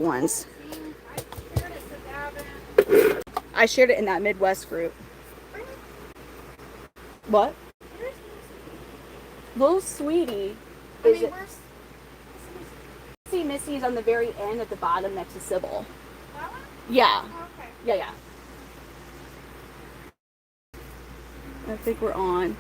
ones. I shared it in that Midwest group. What? Little Sweetie. See, Missy's on the very end at the bottom next to Sybil. That one? Yeah. Oh, okay. Yeah. I think we're on.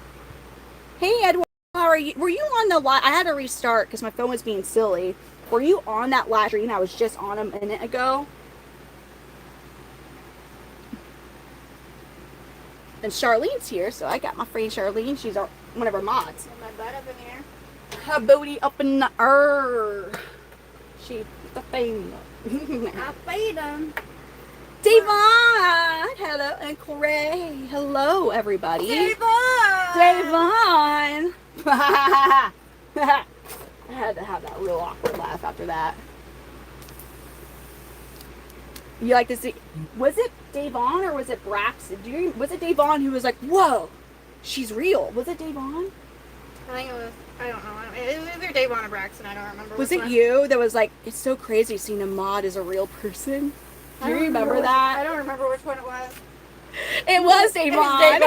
Hey, Edward. How are you? Were you on the live? I had to restart because my phone was being silly. Were you on that live stream? I was just on a minute ago. And Charlene's here, so I got my friend Charlene. She's one of our mods. My butt up in the air. Her booty up in the air. She the thing. I feed them. Devon, hello, and Corey. Hello, everybody. Devon. I had to have that real awkward laugh after that. You like to see? Was it Devon or was it Braxton? Was it Devon who was like, "Whoa, she's real"? Was it Devon? I think it was. I don't know. It was either Devon or Braxton. I don't remember. Was it you that was like, "It's so crazy seeing a mod as a real person"? Do you remember that? I don't remember which one it was. It was Devon.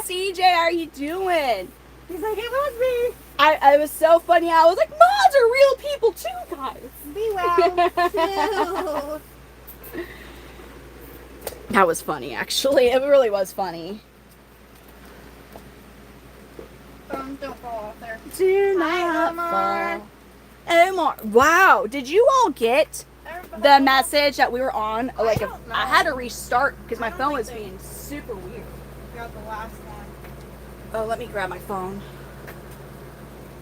CJ, how are you doing? He's like, it was me. I was so funny. I was like, mods are real people too, guys. Be well. That was funny, actually. It really was funny. Don't fall off there. Do not fall. Omar. Wow. Did you all get the message that we were on? Like, I had to restart because my phone was being super weird. Got the last one. Oh, let me grab my phone.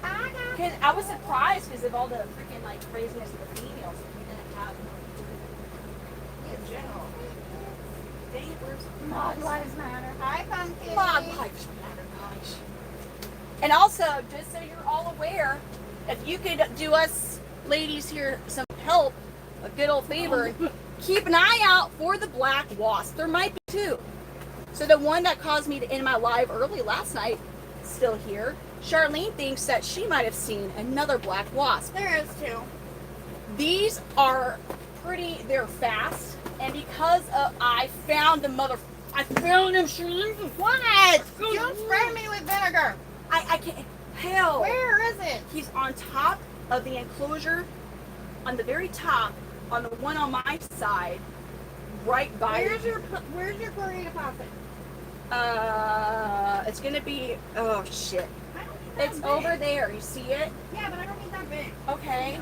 I was surprised because of all the freaking like craziness of the females that we didn't have in general. Mod lives matter. Hi, Pumpkin. Mod lives matter, gosh. And also, just so you're all aware, if you could do us ladies here some help, a good old favor, keep an eye out for the black wasp. There might be two. So the one that caused me to end my live early last night, still here. Charlene thinks that she might have seen another black wasp. There is two. These are they're fast, and because I found them, Charlene. What? Don't spray me with vinegar. I can't. Hell. Where is it? He's on top of the enclosure, on the very top, on the one on my side, right by. Where's your chlorine deposit? It's gonna be. Oh shit. I don't need that It's big. over there. You see it? Yeah, but I don't need that big. Okay.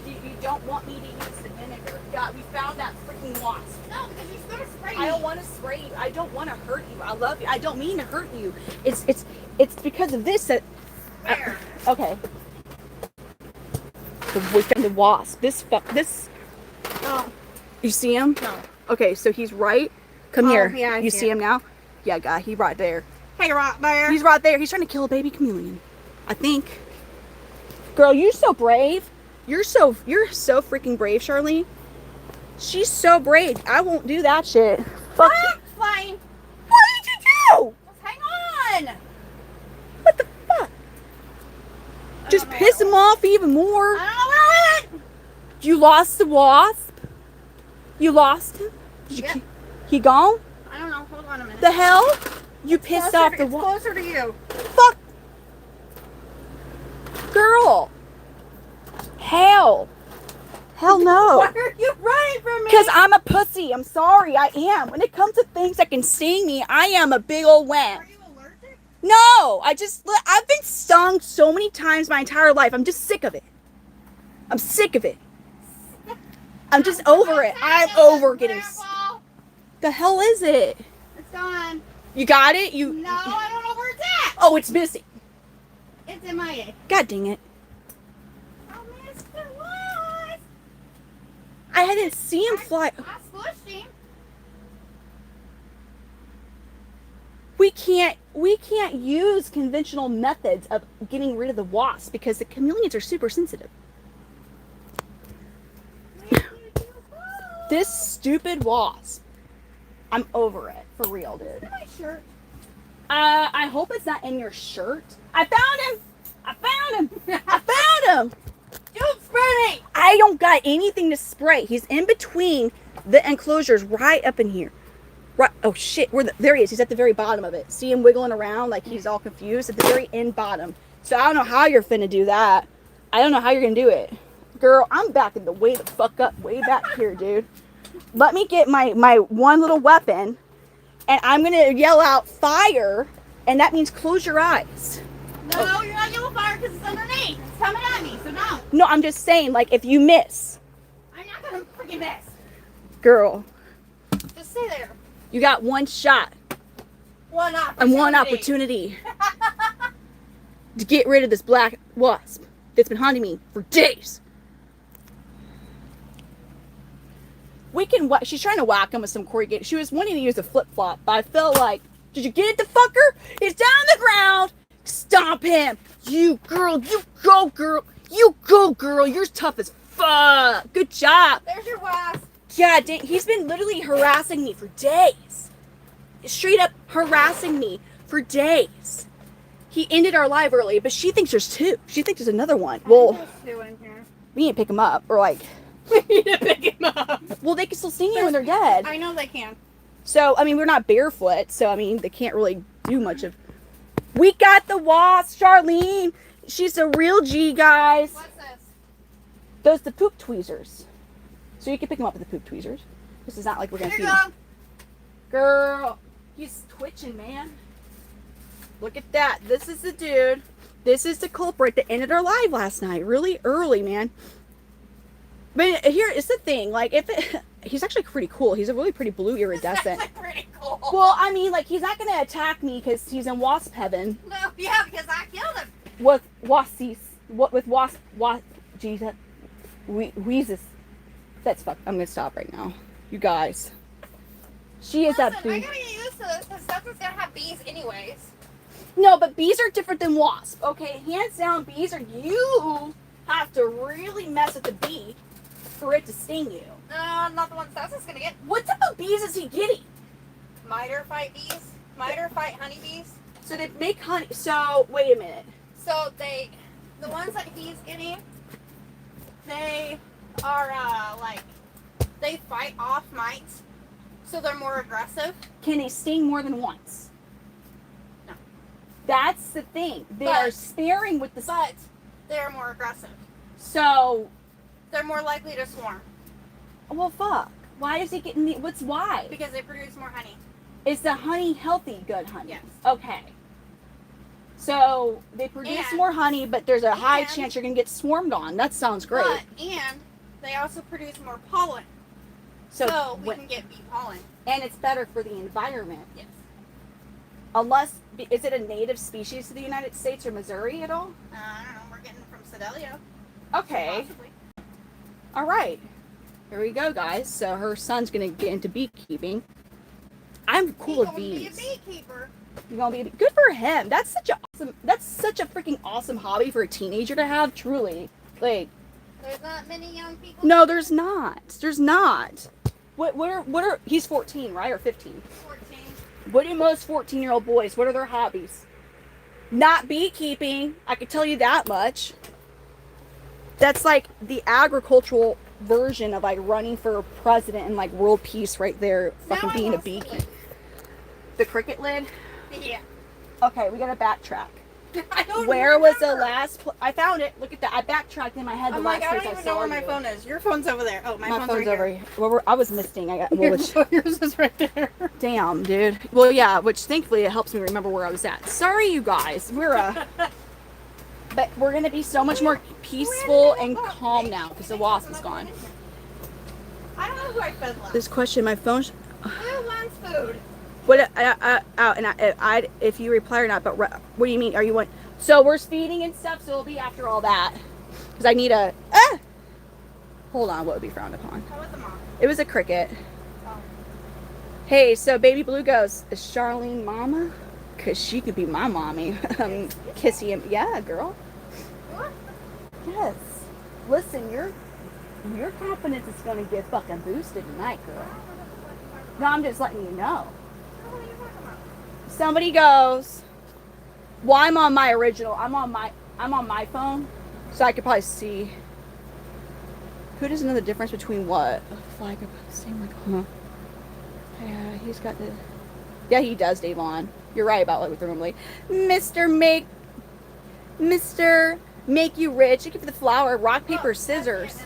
You don't want me to use the vinegar. God, we found that freaking wasp. No, because you're gonna spray me. I don't want to spray you. I don't want to hurt you. I love you. I don't mean to hurt you. It's because of this that. Where? Okay. We found the wasp. This. Oh. You see him? No. Okay, so he's right. Come here. Yeah, you see him now? Yeah, guy. He's right there. Hey, right there. He's right there. He's trying to kill a baby chameleon. I think. Girl, you're so brave. You're so freaking brave, Charlene. She's so brave. I won't do that shit. Fuck. Fine. What did you do? Just hang on. What the fuck? Just piss him off even more. I don't know where it went. You lost the wasp? You lost him? Did you keep, he gone? I don't know. Hold on a minute. The hell? You pissed off the wasp? Closer to you. Fuck. Girl. Hell. Hell no. Why are you running from me? Because I'm a pussy. I'm sorry. I am. When it comes to things that can sting me, I am a big old wimp. Are you allergic? No. I've been stung so many times my entire life. I'm just sick of it. I'm sick of it. I'm just over it. I'm over getting. The hell is it? It's gone. You got it? No, I don't know where it's at. Oh, it's missing. It's in my egg. God dang it. Oh, Mr. Wasp. I hadn't seen him fly. I squished him. We can't use conventional methods of getting rid of the wasp because the chameleons are super sensitive. This stupid wasp. I'm over it. For real, dude. It's in my shirt. I hope it's not in your shirt. I found him! I found him! I found him! Don't spray me! I don't got anything to spray. He's in between the enclosures right up in here. Right. Oh shit, there he is. He's at the very bottom of it. See him wiggling around like he's all confused at the very end bottom. So I don't know how you're finna do that. I don't know how you're gonna do it. Girl, I'm backing the way the fuck up, way back here, dude. Let me get my one little weapon, and I'm gonna yell out fire, and that means close your eyes. No, you're not yelling fire because it's underneath. It's coming at me, so no. No, I'm just saying, like, if you miss. I'm not gonna freaking miss. Girl. Just stay there. You got one shot. One opportunity. And one opportunity to get rid of this black wasp that's been haunting me for days. We can. She's trying to whack him with some corrugated. She was wanting to use a flip flop, but I felt like, did you get it, the fucker? He's down on the ground. Stomp him. You girl. You go, girl. You go, girl. You're tough as fuck. Good job. There's your wasp. Yeah, he's been literally harassing me for days. Straight up harassing me for days. He ended our live early, but she thinks there's two. She thinks there's another one. Well, there's two in here. we need to pick him up, or like. We need to pick him up. Well, they can still sting you when they're dead. I know they can. So, I mean, we're not barefoot, so I mean, they can't really do much of. We got the wasp, Charlene. She's a real G, guys. What's this? Those the poop tweezers. So you can pick them up with the poop tweezers. This is not like we're gonna Here feed you him. go. Girl, he's twitching, man. Look at that. This is the dude. This is the culprit that ended our live last night. Really early, man. But here is the thing. Like, he's actually pretty cool. He's a really pretty blue iridescent. That's pretty cool. Well, I mean, like, he's not going to attack me because he's in wasp heaven. No, yeah, because I killed him. With waspies. With wasp. Jesus. Wheezes. That's fuck. I'm going to stop right now. You guys. She is Listen, that I bee. gotta get used to this because stuff is gonna have bees anyways. No, but bees are different than wasps. Okay, hands down, bees are. You have to really mess with the bee for it to sting you. Not the ones Seth's gonna get. What type of bees is he getting? Miter fight bees. Miter fight honeybees. So they make honey. So wait a minute. So the ones that he's getting, they are they fight off mites, so they're more aggressive. Can they sting more than once? No. That's the thing. They are sparing with the. But they're more aggressive. So. They're more likely to swarm. Well, fuck. Why is he getting the? What's why? Because they produce more honey. Is the honey healthy, good honey? Yes. Okay. So they produce more honey, but there's a high chance you're gonna get swarmed on. That sounds great. And they also produce more pollen. So we can get bee pollen. And it's better for the environment. Yes. Unless, is it a native species to the United States or Missouri at all? I don't know. We're getting from Sedalia. Okay. Possibly. All right. Here we go, guys. So her son's gonna get into beekeeping. I'm cool with bees. He's gonna be a beekeeper. You're gonna be good for him. That's such a freaking awesome hobby for a teenager to have. Truly, like. There's not many young people. No, there's not. There's not. What are? He's 14, right, or 15? 14. What do most 14-year-old boys? What are their hobbies? Not beekeeping. I can tell you that much. That's like the agricultural version of like running for president and like world peace right there. Fucking being a beekeeper. The cricket lid? Yeah. Okay, we gotta backtrack. I don't Where was the remember. last? I found it. Look at that. I backtracked in my head. I'm like, I don't even know where my phone is. Your phone's over there. Oh, my phone's right over here. here. Well, I was misting. I got. Well, Yours is right there. damn, dude. Well, yeah. Which thankfully it helps me remember where I was at. Sorry, you guys. But we're gonna be so much more peaceful and calm now because the wasp is gone. I don't know who I fed last. This question, my phone. Who wants food? What? I if you reply or not. But what do you mean? Are you one? So we're speeding and stuff. So it'll be after all that. Because I need a. Hold on. What would be frowned upon? How was the mom? It was a cricket. Oh. Hey, so Baby Blue goes, is Charlene mama? Because she could be my mommy. Kissy him. Yeah, girl. What? Yes. Listen, your confidence is going to get fucking boosted tonight, girl. No, I'm just letting you know. What are you talking about? Somebody goes, well, I'm on my original. I'm on my phone, so I could probably see. Who doesn't know the difference between what? A flag of same like, huh? Yeah, he's got the. Yeah, he does, Davon. You're right about like with normally. Mr. Make you rich. Thank you for the flower. Rock, paper, scissors.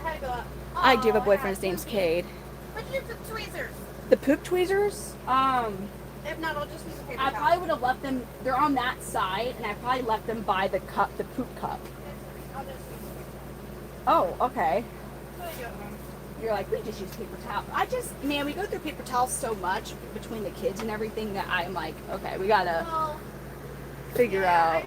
I had to go up. I do have a boyfriend. His name's Cade. Where'd you get the tweezers? The poop tweezers? If not, I'll just use a paper I towel. probably would have left them. They're on that side, and I probably left them by the cup, the poop cup. I'll just use a paper Oh, okay. towel. What are you doing, Mom? You're like, we just use paper towel. Man, we go through paper towels so much between the kids and everything that I'm like, okay, we gotta Well, figure out.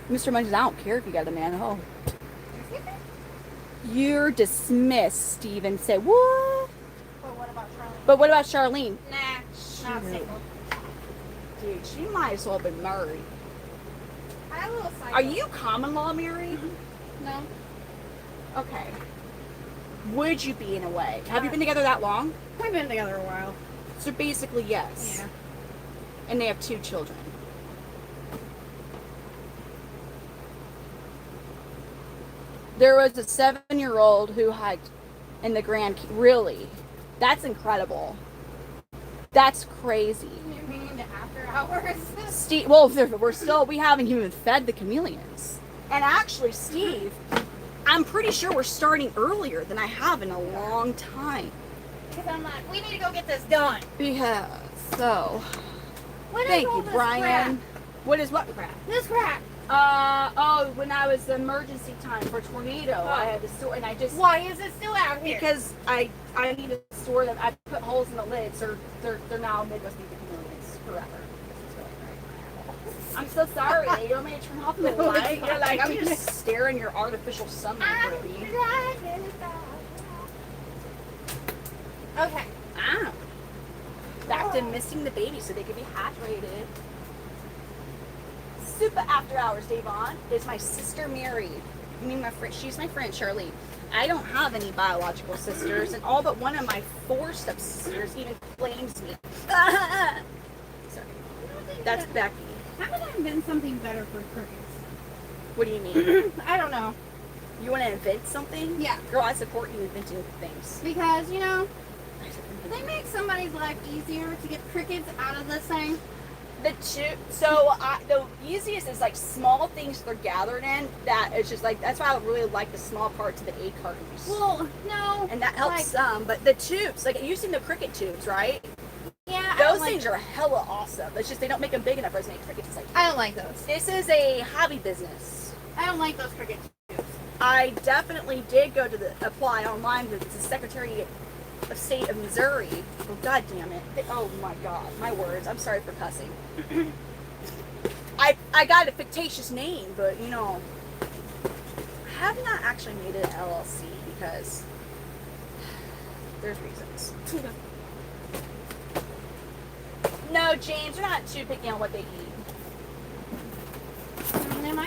Mr. Munches, I don't care if you got a man. Oh. You're dismissed, Steven said. What? But what about Charlie? But what about Charlene? Nah, not single. Dude, she might as well have been married. I have a little side. Are you common law married? No. Okay. Would you be in a way? Have you been together that long? We've been together a while. So basically, yes. Yeah. And they have 2 children. There was a 7-year-old who hiked in the Grand. Really? That's incredible. That's crazy. You mean after hours? Steve, well, we haven't even fed the chameleons. And actually, Steve, I'm pretty sure we're starting earlier than I have in a long time. Because I'm like, we need to go get this done. Yeah, so, What is thank all you, this Brian. crap? What is what crap? This crap. When I was emergency time for tornado, I had to store, and I just, Why is it still out here? because I need to store them. I put holes in the lids, or they're now Midwest Beekeeping chameleons forever. I'm so sorry. You don't want me to turn off the No, it's light? You're like, I'm fine. just staring your artificial sunlight, baby. Okay. Ah. Back to missing the baby so they could be hatch rated. Super after hours, Davon. Is my sister married? I mean, my friend. She's my friend, Charlie. I don't have any biological sisters, and all but one of my 4 stepsisters even claims me. Sorry. That's Becky. Haven't I been something better for crickets? What do you mean? I don't know. You want to invent something? Yeah. Girl, I support you inventing things. Because, you know, they make somebody's life easier to get crickets out of this thing. The easiest is like small things they're gathered in. That is just like, that's why I really like the small parts of the egg cartons. Well, no. And that helps like, some, but the tubes, like you've seen the cricket tubes, right? Yeah. Those things are hella awesome. It's just they don't make them big enough for us to make crickets. It's like, I don't like those. this is a hobby business. I don't like those cricket tubes. I definitely did go to apply online to the Secretary of State of Missouri. Oh, God damn it. Oh my God, my words. I'm sorry for cussing. I got a fictitious name, but you know, I have not actually made it an LLC because there's reasons. No, James, we're not too picky on what they eat.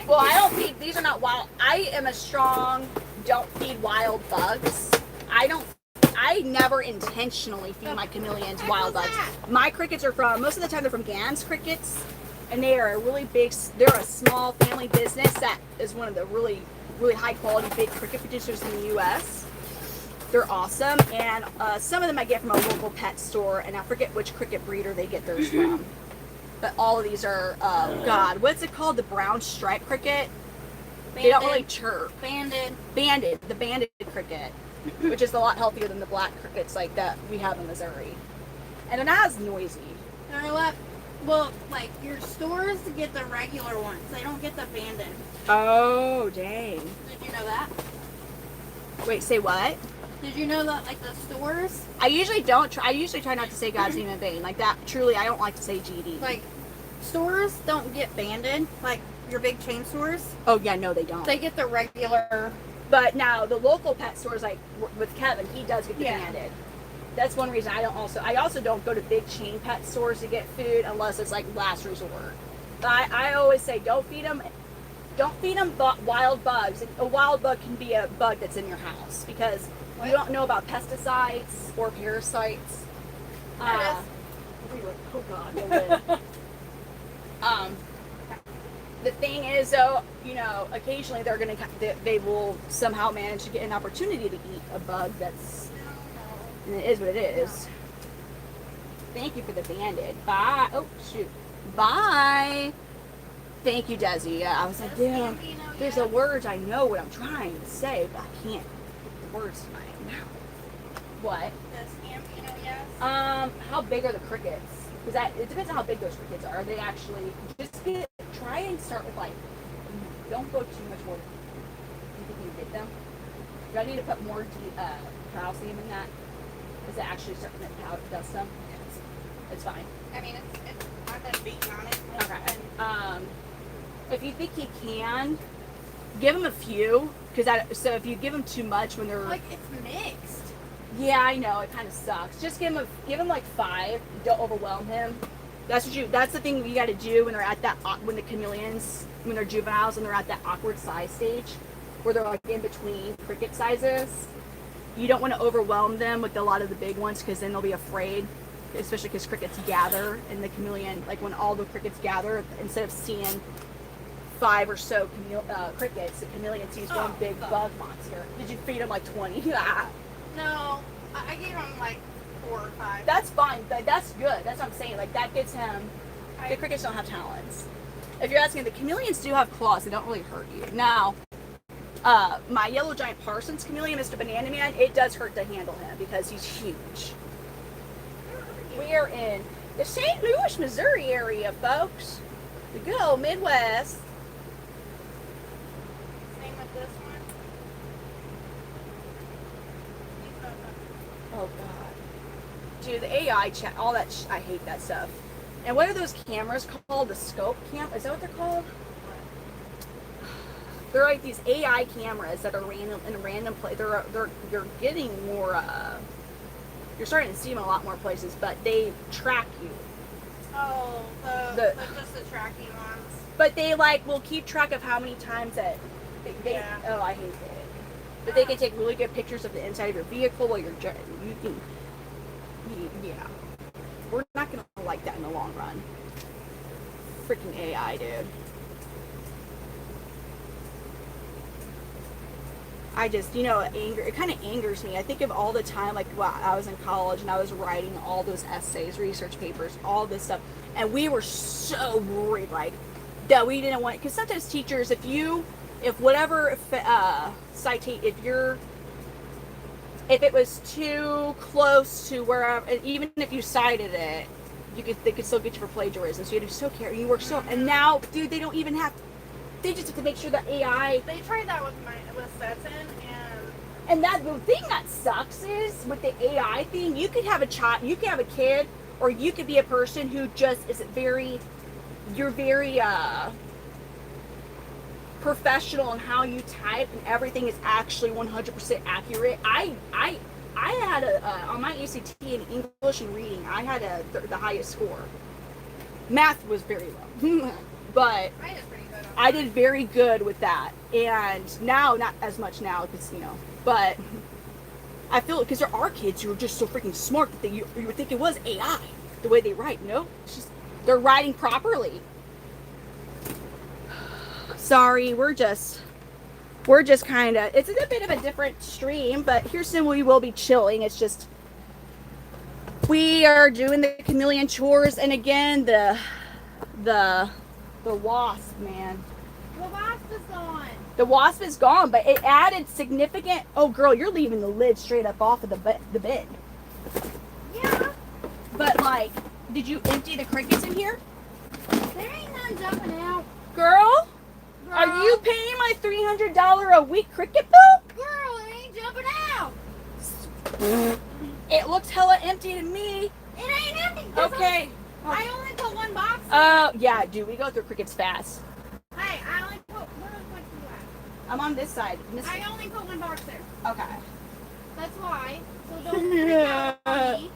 Well, I don't feed, these are not wild. I am a strong, don't feed wild bugs. I never intentionally feed my chameleons wild bugs. My crickets are most of the time they're from Gans crickets, and they are a really big, they're a small family business that is one of the really, really high quality big cricket producers in the U.S. They're awesome, and some of them I get from a local pet store, and I forget which cricket breeder they get theirs from. But all of these are, God, what's it called? The brown striped cricket? They don't really chirp. Banded. The banded cricket, which is a lot healthier than the black crickets like that we have in Missouri. And they're not as noisy. You know what? Well, like, your stores get the regular ones. They don't get the banded. Oh, dang. Did you know that? Wait, say what? Did you know that, like, the stores, I usually don't try. I usually try not to say God's name in vain. Like that, truly, I don't like to say GD. like, stores don't get banded, like your big chain stores. Oh, yeah, no, they don't. They get the regular. But now, the local pet stores, like with Kevin, he does get the Yeah. banded. That's one reason I also don't go to big chain pet stores to get food unless it's like last resort. But I always say don't feed them wild bugs. A wild bug can be a bug that's in your house because you don't know about pesticides or parasites. Oh God, no lid. The thing is, though, you know, occasionally they will somehow manage to get an opportunity to eat a bug that's, and it is what it is. Thank you for the banded. Bye. Oh, shoot. Bye. Thank you, Desi. Yeah, I was like, yeah, there's a words I know what I'm trying to say, but I can't get the words to my mouth. What? How big are the crickets? Because it depends on how big those crickets are. Are they actually try and start with like, don't go too much more. Do you think you get them? Do I need to put more calcium in that? Is it actually starting to dust them? It's fine. I mean, it's not that beating on it. Okay. If you think you can, give them a few. So if you give them too much when they're like, it's mixed. Yeah, I know, it kind of sucks. Just give him like 5. Don't overwhelm him. That's the thing you got to do when they're at that, when the chameleons, when they're juveniles and they're at that awkward size stage, where they're like in between cricket sizes. You don't want to overwhelm them with a lot of the big ones, because then they'll be afraid, especially because crickets gather, and the chameleon, like when all the crickets gather, instead of seeing 5 or so crickets, the chameleon sees one big bug monster. Did you feed him like 20? No, I gave him like 4 or 5. That's fine. That's good. That's what I'm saying. Like, that gets him. The crickets don't have talons. If you're asking, the chameleons do have claws. They don't really hurt you. Now, my yellow giant Parsons chameleon, Mr. Banana Man, it does hurt to handle him because he's huge. We are in the St. Louis, Missouri area, folks. The good old Midwest. Same with this one. Oh, God. Dude, the AI chat, all that, I hate that stuff. And what are those cameras called? The scope cam? Is that what they're called? They're like these AI cameras that are random in a random place. They're getting more, you're starting to see them in a lot more places, but they track you. Oh, just the tracking ones. But they like will keep track of how many times that Yeah. Oh, I hate it. But they can take really good pictures of the inside of your vehicle while yeah. We're not gonna like that in the long run. Freaking AI, dude. I just, it kind of angers me. I think of all the time, like, when I was in college and I was writing all those essays, research papers, all this stuff, and we were so worried, like, that we didn't want, because sometimes teachers, if it was too close to wherever, and even if you cited it, they could still get you for plagiarism. So you had to be so careful. You work so, and now, dude, they don't even have. They just have to make sure that AI. They tried that with Stetson, and that the thing that sucks is with the AI thing, you could have a child, you could have a kid, or you could be a person who just is you're very professional in how you type, and everything is actually 100% accurate. I had on my ACT in English and reading, I had the highest score. Math was very low, but I did very good with that. And now, not as much now, because but I feel because there are kids who are just so freaking smart that you would think it was AI the way they write. No, it's just they're writing properly. Sorry, we're just kind of, it's a bit of a different stream, but here soon we will be chilling. It's just, we are doing the chameleon chores, and again, the wasp, man. The wasp is gone. The wasp is gone, but it added significant, oh girl, you're leaving the lid straight up off of the bin. Yeah. But like, did you empty the crickets in here? There ain't none jumping out. Girl? Are you paying my $300 a week cricket bill? Girl, it ain't jumping out. It looks hella empty to me. It ain't empty. Okay. I only put one box in. Oh, yeah, dude, we go through crickets fast. Hey, I only put, where the fuck you at? I'm on this side. I only put one box there. Okay. That's why. So don't freak out on me.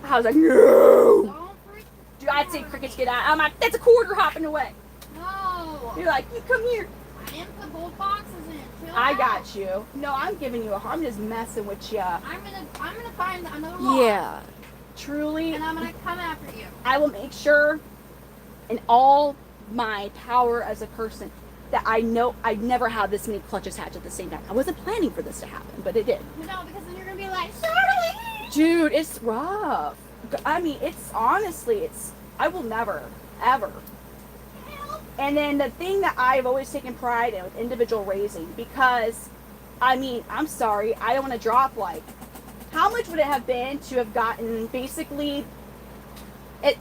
I was like, no. Don't freak Dude, I'd say crickets get out. I'm like, that's a quarter hopping away. No. You're like, you come here. I didn't put both boxes in. Chill I out. got you. No, I'm giving you a hard. I'm just messing with you. I'm gonna find another box. Yeah. Truly. And I'm gonna come after you. I will make sure in all my power as a person that I know I've never had this many clutches hatch at the same time. I wasn't planning for this to happen, but it did. No, because then you're gonna be like, Charlie! Dude, it's rough. I mean, it's honestly, I will never, ever. And then the thing that I've always taken pride in with individual raising, because, I mean, I'm sorry, I don't want to drop, like, how much would it have been to have gotten basically,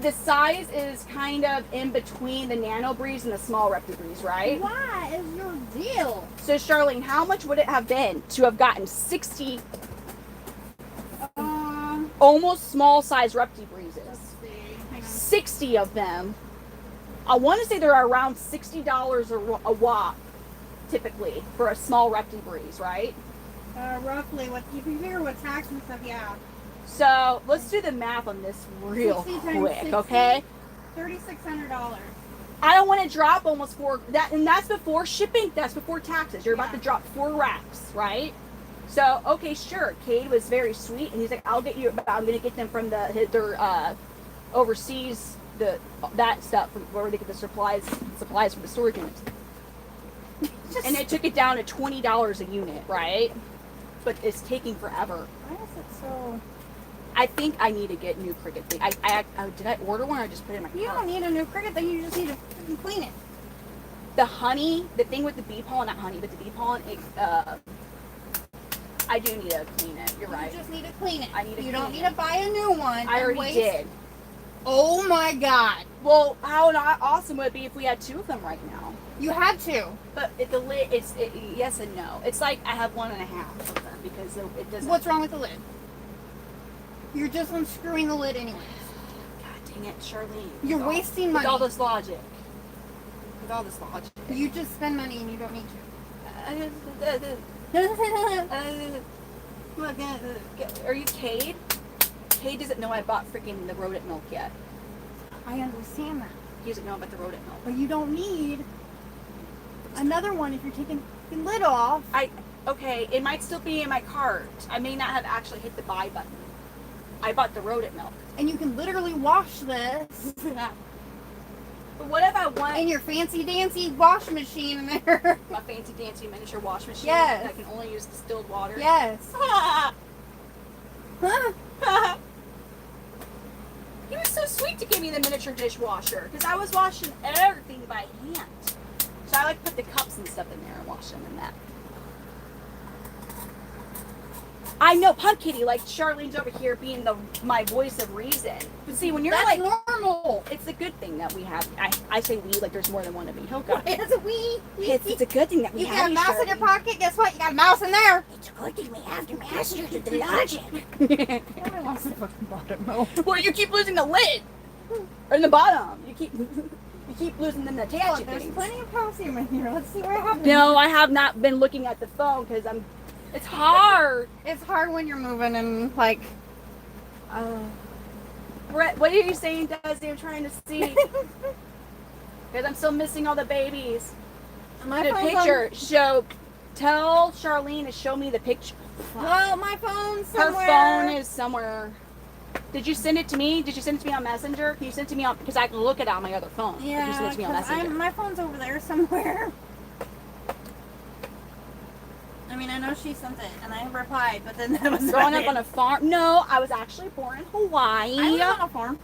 the size is kind of in between the nano breeze and the small repti breeze, right? What is your deal? So, Charlene, how much would it have been to have gotten 60 almost small size repti breezes? Let's see. Hang on. 60 of them. I want to say they're around $60 a watt, typically, for a small repti breeze, right? Roughly, what you can figure with tax and stuff, yeah. So let's do the math on this real 60 times quick, 60, okay? $3,600. I don't want to drop almost and that's before shipping, that's before taxes. You're about to drop 4 racks, right? So, okay, sure. Cade was very sweet, and he's like, I'll get you, but I'm going to get them from their overseas, that stuff, from where they get the supplies for the storage units. And it took it down to $20 a unit, right? But it's taking forever. Why is it so... I think I need to get new cricket thing. Did I order one or I just put it in my cart? You don't need a new cricket thing, you just need to freaking clean it. The honey, the thing with the bee pollen, not honey, but the bee pollen, I do need to clean it. You're right. You just need to clean it. I need to You clean don't need it. to buy a new one. I already did. Oh my god. Well, how not awesome would it be if we had 2 of them right now? You had to. But the lid, yes and no. It's like I have 1.5 of them because it doesn't. What's wrong with the lid? You're just unscrewing the lid anyways. God dang it, Charlene. You're wasting money. With all this logic. With all this logic. You just spend money and you don't need Are you Cade? Cade doesn't know I bought freaking the rodent milk yet. I understand that. He doesn't know about the rodent milk. But you don't need another one if you're taking the lid off. Okay, it might still be in my cart. I may not have actually hit the buy button. I bought the rodent milk. And you can literally wash this But what if I want in your fancy dancy wash machine in there. my fancy dancy miniature wash machine Yes. that can only use distilled water? Yes. He was so sweet to give me the miniature dishwasher because I was washing everything by hand. So I like put the cups and stuff in there and wash them in that. I know, Punk Kitty, like Charlene's over here being my voice of reason. But see, when you're That's like normal. it's a good thing that we have. I say we like there's more than one of me. Oh God, It's a wee. it's a good thing that we You have. got a mouse in your pocket. Guess what? You got a mouse in there. It's a good thing we have to master the logic. Nobody wants the fucking bottom. No. Well, you keep losing the lid or in the bottom. You keep losing the Look, attachment there's things. plenty of calcium in here. Let's see what happens. No, I have not been looking at the phone because it's hard. It's hard when you're moving and like. Brett, what are you saying, Dusty? I'm trying to see. Because I'm still missing all the babies. My The phone's picture. Tell Charlene to show me the picture. Well, my phone's Her somewhere. phone is somewhere. Did you send it to me? Did you send it to me on Messenger? Can you send it to me on, because I can look it on my other phone. Did you send Yeah, it to me on 'cause Messenger? my phone's over there somewhere. I mean, I know she sent it, and I replied, but then that was Growing up on a farm. No, I was actually born in Hawaii. I live on a farm.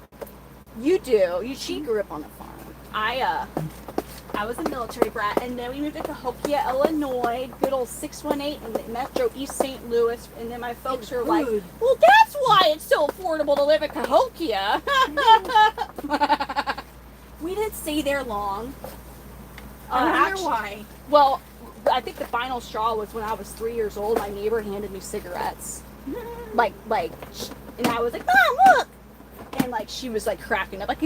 You do. She grew up on a farm. I was a military brat, and then we moved to Cahokia, Illinois, good old 618 in the Metro East St. Louis, and then my folks were like, well, that's why it's so affordable to live in Cahokia. We didn't stay there long. I wonder why. Well, I think the final straw was when I was 3 years old. My neighbor handed me cigarettes, like, and I was like, Mom, look, and like she was like cracking up, like,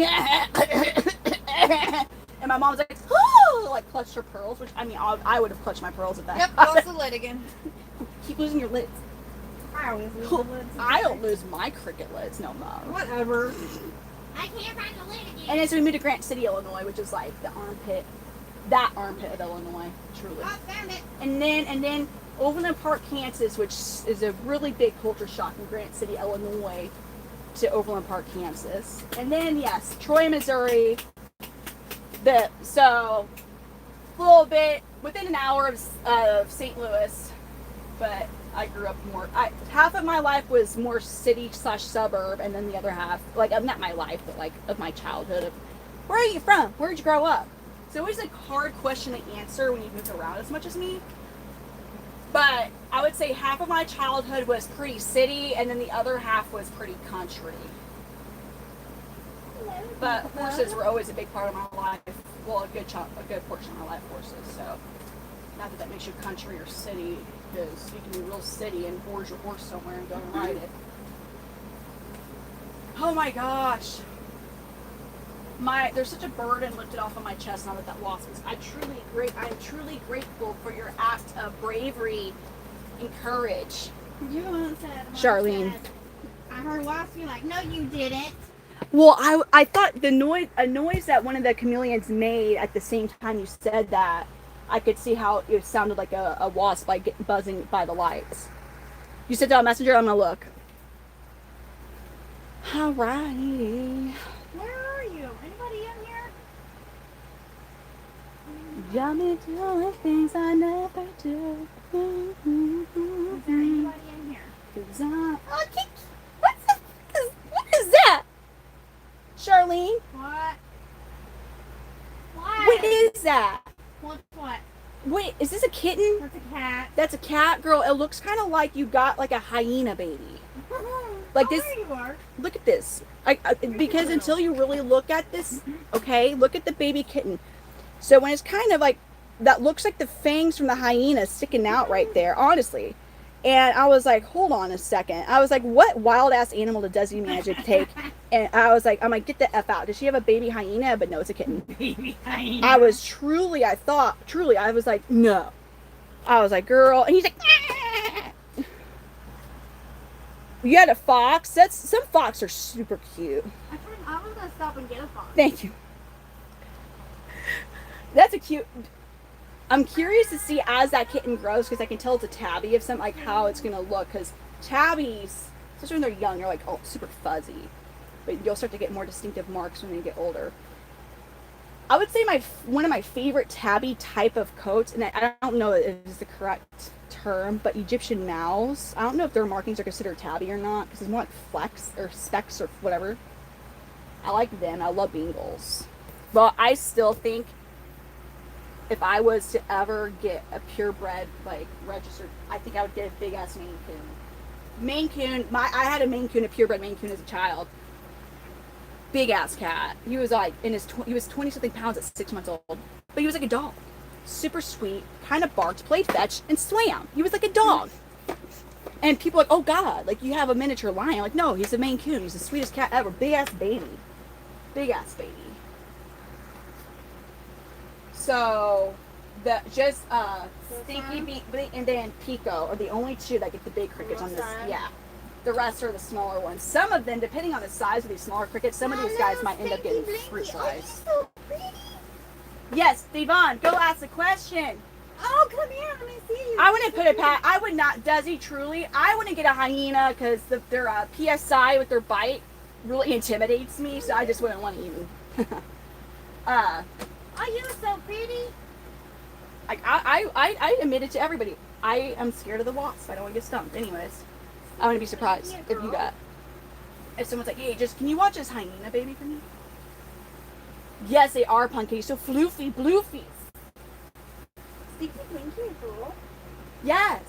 and my mom was like, oh, like clutched her pearls, which I mean, I would have clutched my pearls at that. Yep, lost the lid again. Keep losing your lids. I always lose the lids. I don't lose my cricket lids no more. Whatever. I can't find the lid again. And then so we moved to Grant City, Illinois, which is like the armpit of Illinois, truly. Oh, found it. And then Overland Park, Kansas, which is a really big culture shock from Grant City, Illinois to Overland Park, Kansas. And then, yes, Troy, Missouri, So a little bit within an hour of St. Louis, but I grew up more. Half of my life was more city/suburb, and then the other half, like not my life, but like of my childhood. Of where are you from? Where'd you grow up? It's always a hard question to answer when you move around as much as me. But I would say half of my childhood was pretty city, and then the other half was pretty country. But horses were always a big part of my life. Well, a good portion of my life, horses. So, not that makes you country or city, because you can be real city and board your horse somewhere and go and ride it. Oh my gosh. There's such a burden lifted off of my chest now that wasp is. I'm truly grateful for your act of bravery and courage. You once said, Charlene. I heard wasp. You're like, no, you didn't. Well, I thought a noise that one of the chameleons made at the same time you said that, I could see how it sounded like a wasp like buzzing by the lights. You said that on Messenger. I'm gonna look. Alrighty. Where are you? Anybody in here? Got me doing things I never do. Is there anybody in here? Oh, what is that? Charlene? What? What is that? What's what? Wait, is this a kitten? That's a cat. That's a cat, girl. It looks kind of like you got like a hyena baby. Like this. There you are. Look at this. Because until you really look at this, okay, look at the baby kitten. So when it's kind of like, that looks like the fangs from the hyena sticking out right there, honestly. And I was like, hold on a second. I was like, what wild ass animal did Desi manage to take? And I'm like, get the F out. Does she have a baby hyena? But no, it's a kitten. Baby hyena. I was like, no. I was like, girl. And he's like, you had a fox? Some fox are super cute. I was going to stop and get a fox. Thank you. That's a cute. I'm curious to see as that kitten grows, because I can tell it's a tabby of some, like how it's gonna look. Because tabbies, especially when they're young, they're like super fuzzy, but you'll start to get more distinctive marks when they get older. I would say one of my favorite tabby type of coats, and I don't know if it's the correct term, but Egyptian mouse. I don't know if their markings are considered tabby or not, because it's more like flecks or specks or whatever. I like them. I love Bengals. But I still think, if I was to ever get a purebred, like, registered, I think I would get a big-ass Maine Coon. Maine Coon, I had a Maine Coon, a purebred Maine Coon as a child. Big-ass cat. He was, like, he was 20-something pounds at 6 months old. But he was like a dog. Super sweet, kind of barked, played fetch, and swam. He was like a dog. And people are like, oh, God, like, you have a miniature lion. Like, no, he's a Maine Coon. He's the sweetest cat ever. Big-ass baby. Big-ass baby. So, Stinky Beak and then Pico are the only two that get the big crickets on this. Yeah. The rest are the smaller ones. Some of them, depending on the size of these smaller crickets, some of these guys might end up getting fruit flies. So pretty. Yes, Devon, go ask a question. Oh, come here. Let me see you. I wouldn't put I would not, Desi, truly, I wouldn't get a hyena because their PSI with their bite really intimidates me, so I just wouldn't want to even. Oh, you're so pretty. I admit it to everybody. I am scared of the wasp. I don't want to get stung. Anyways, I want to be surprised if someone's like, hey, can you watch this hyena baby for me? Yes, they are punky. So floofy, bloofy. Stinky Winky girl. Yes.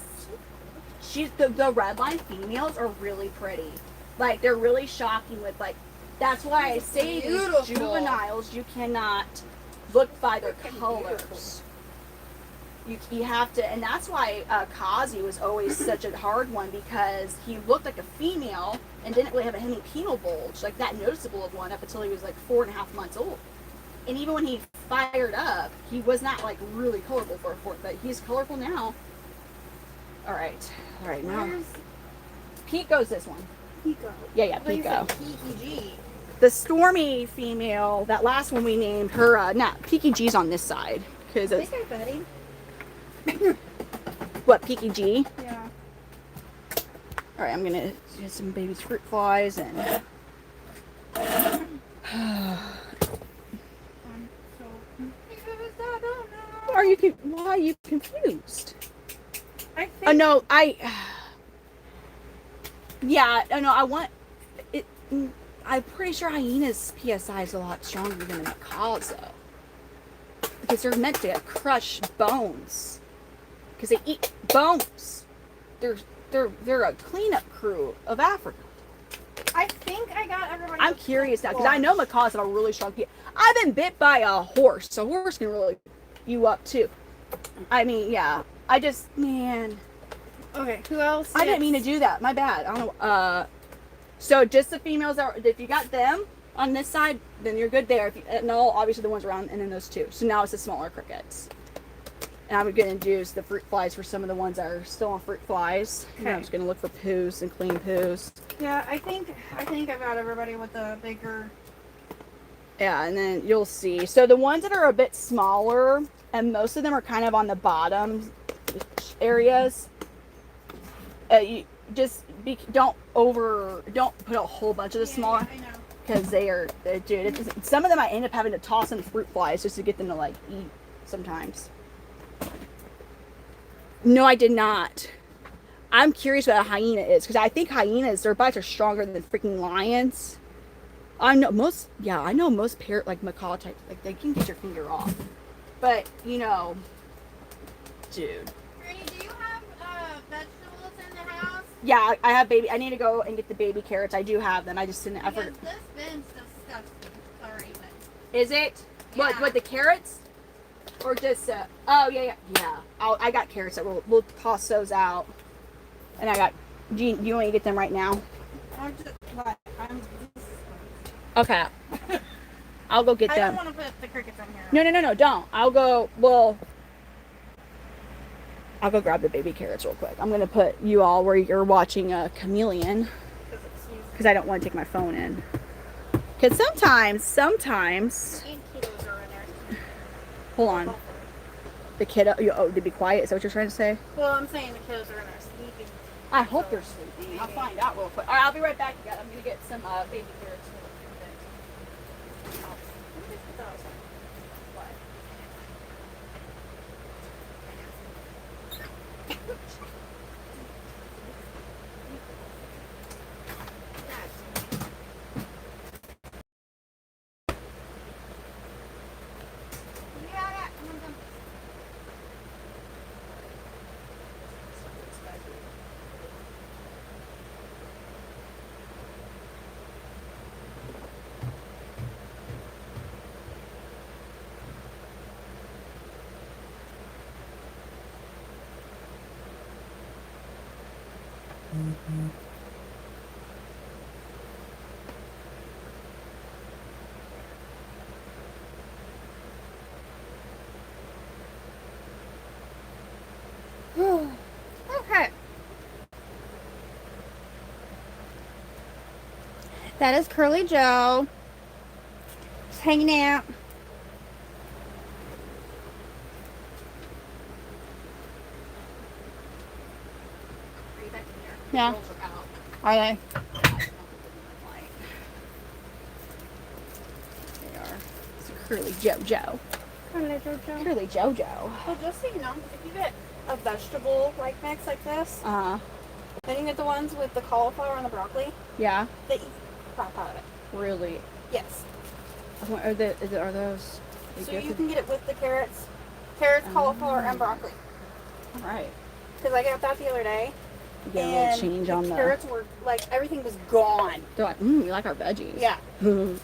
The red line females are really pretty. Like, they're really shocking with, like, that's why I say these juveniles, you cannot look by their colors. You have to, and that's why Kazi was always such a hard one, because he looked like a female and didn't really have a hemipenal bulge, like that noticeable of one, up until he was like 4.5 months old. And even when he fired up, he was not like really colorful for a fourth, but he's colorful now. All right, now Pico's this one. Pico. Yeah, Pico. PEG. The Stormy female, that last one we named her, Peaky G's on this side. Cause it's, buddy. what, Peaky G? Yeah. Alright, I'm gonna get some baby's fruit flies and... I'm so confused. I think. Oh no, yeah, no, I want it. I'm pretty sure hyenas' PSI is a lot stronger than a macaw's though, because they're meant to crush bones, because they eat bones. They're a cleanup crew of Africa. I think I got everybody. I'm curious now, because I know macaws have a really strong PSI. I've been bit by a horse, so a horse can really you up too. I mean, yeah. I just, man. Okay, who else? I didn't mean to do that. My bad. I don't know. So just the females are. If you got them on this side, then you're good there. If you, no, obviously the ones around, and then those two. So now it's the smaller crickets. And I'm gonna use the fruit flies for some of the ones that are still on fruit flies. Okay. I'm just gonna look for poos and clean poos. Yeah, I think I've got everybody with the bigger. Yeah, and then you'll see. So the ones that are a bit smaller, and most of them are kind of on the bottom areas. You just don't put a whole bunch of the smaller, I know. because dude. Some of them I end up having to toss in fruit flies just to get them to like eat sometimes. No, I did not. I'm curious what a hyena is, because I think hyenas, their bites are stronger than freaking lions. I know most parrot, like macaw types, like they can get your finger off. But, you know, dude. Granny, do you have vegetables in the house? Yeah, I have baby. I need to go and get the baby carrots. I do have them. I just didn't. Because this bin's disgusting. Sorry, but. Is it? Yeah. What the carrots? Or just oh yeah. I got carrots that we'll toss those out. And I got. Do you want to get them right now? I'm just. Okay. I'll go get them. I don't want to put the crickets in here. No, don't. I'll go. Well, I'll go grab the baby carrots real quick. I'm gonna put you all where you're watching a Chameleon, because I don't want to take my phone in. Because sometimes. And kiddos are in there. Hold on. The kiddo. To be quiet. Is that what you're trying to say? Well, I'm saying the kiddos are in there sleeping. I hope they're sleeping. I'll find out real quick. All right, I'll be right back. I'm gonna get some baby carrots. Okay. That is Curly Joe. Just hanging out. Yeah. Are they? They are. It's Curly Jojo. Curly Jojo. Well, just so you know, if you get a vegetable like mix like this, Uh-huh. then you get the ones with the cauliflower and the broccoli. Yeah. They eat crap out of it. Really. Yes. Are those? So you can get it with the carrots, cauliflower, and broccoli. All right. Because I got that the other day. Get a little change on the carrots were like everything was gone. They're like, we like our veggies. Yeah. So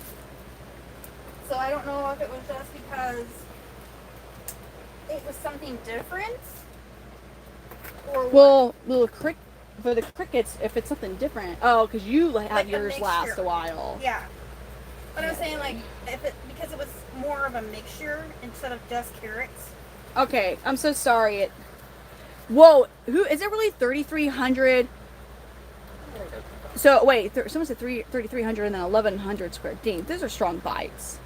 I don't know if it was just because it was something different, or well, for the crickets, if it's something different. Oh, because you have like yours last a while. Yeah. But I'm saying like because it was more of a mixture instead of just carrots. Okay, I'm so sorry. Whoa, who is it really 3,300? So wait, someone said 3,300 and then 1,100 square. Dang, those are strong bites.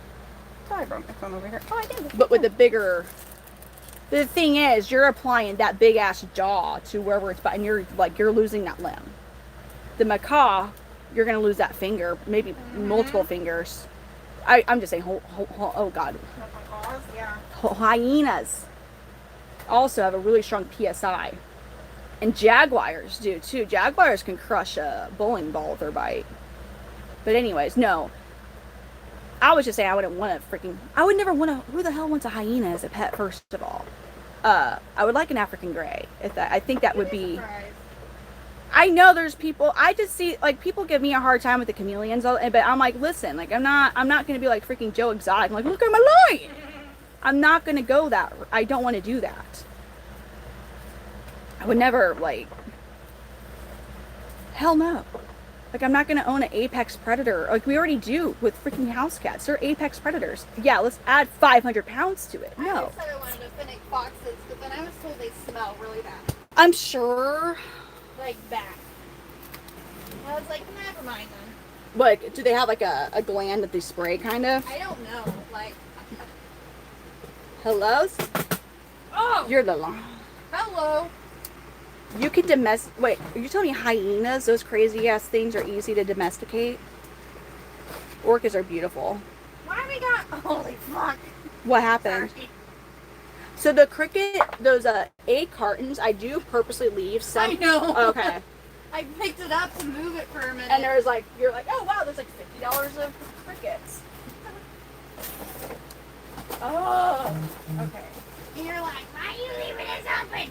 Sorry, I broke my phone over here. Oh, I did. But with the bigger, the thing is, you're applying that big ass jaw to wherever it's biting. You're losing that limb. The macaw, you're gonna lose that finger, maybe multiple fingers. I'm just saying. Oh God. Yeah. Hyenas. also have a really strong PSI. And jaguars do too. Jaguars can crush a bowling ball with their bite. But anyways, no. I was just saying I wouldn't want I would never want who the hell wants a hyena as a pet, first of all? I would like an African gray. I think that would be... I know there's people, I just see, like, people give me a hard time with the chameleons, but I'm like, listen, like, I'm not going to be like freaking Joe Exotic. I'm like, look at my line. I'm not going to go that, I don't want to do that. I would never, like, hell no. Like, I'm not going to own an apex predator. Like, we already do with freaking house cats. They're apex predators. Yeah, let's add 500 pounds to it. No. I said I wanted to finish foxes, but then I was told they smell really bad. I'm sure. Like, bad. I was like, never mind then. Like, do they have, like, a gland that they spray, kind of? I don't know. Like, hello? oh! You're the long. Hello. You can wait, are you telling me hyenas, those crazy ass things, are easy to domesticate? Orcas are beautiful. Why we got, holy fuck. What happened? Sorry. So the cricket, those 8 cartons, I do purposely leave some. I know. Okay. I picked it up to move it for a minute. And there's like, you're like, oh wow, there's like $50 of crickets. Oh. Okay. And you're like, why are you leaving this open?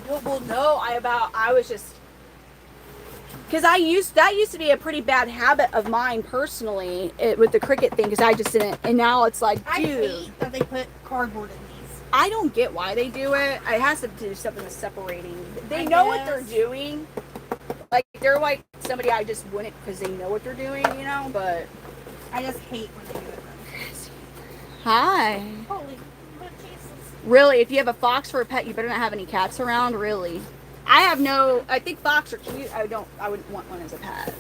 Well, no, I was just, because that used to be a pretty bad habit of mine personally, with the cricket thing, because I just didn't, and now it's like, I dude. hate that they put cardboard in these. I don't get why they do it. It has to do something with separating. They know what they're doing. Like, they're like somebody I just wouldn't, because they know what they're doing, you know, but. I just hate when they do it. Hi. Holy, but Jesus. Really, if you have a fox for a pet, you better not have any cats around, really. I think fox are cute. I wouldn't want one as a pet.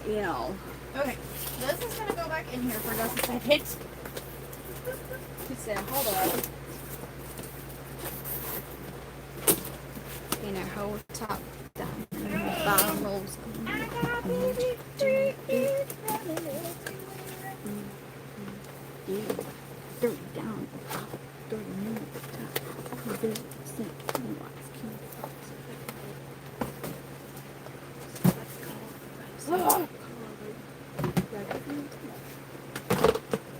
You know. Okay, this is going to go back in here for just a second. Listen, hold up. You know, hold top down. Bottom rolls. I got baby crickets running everywhere. Yeah. 30 down, up, 30 minutes, top, 30 cent,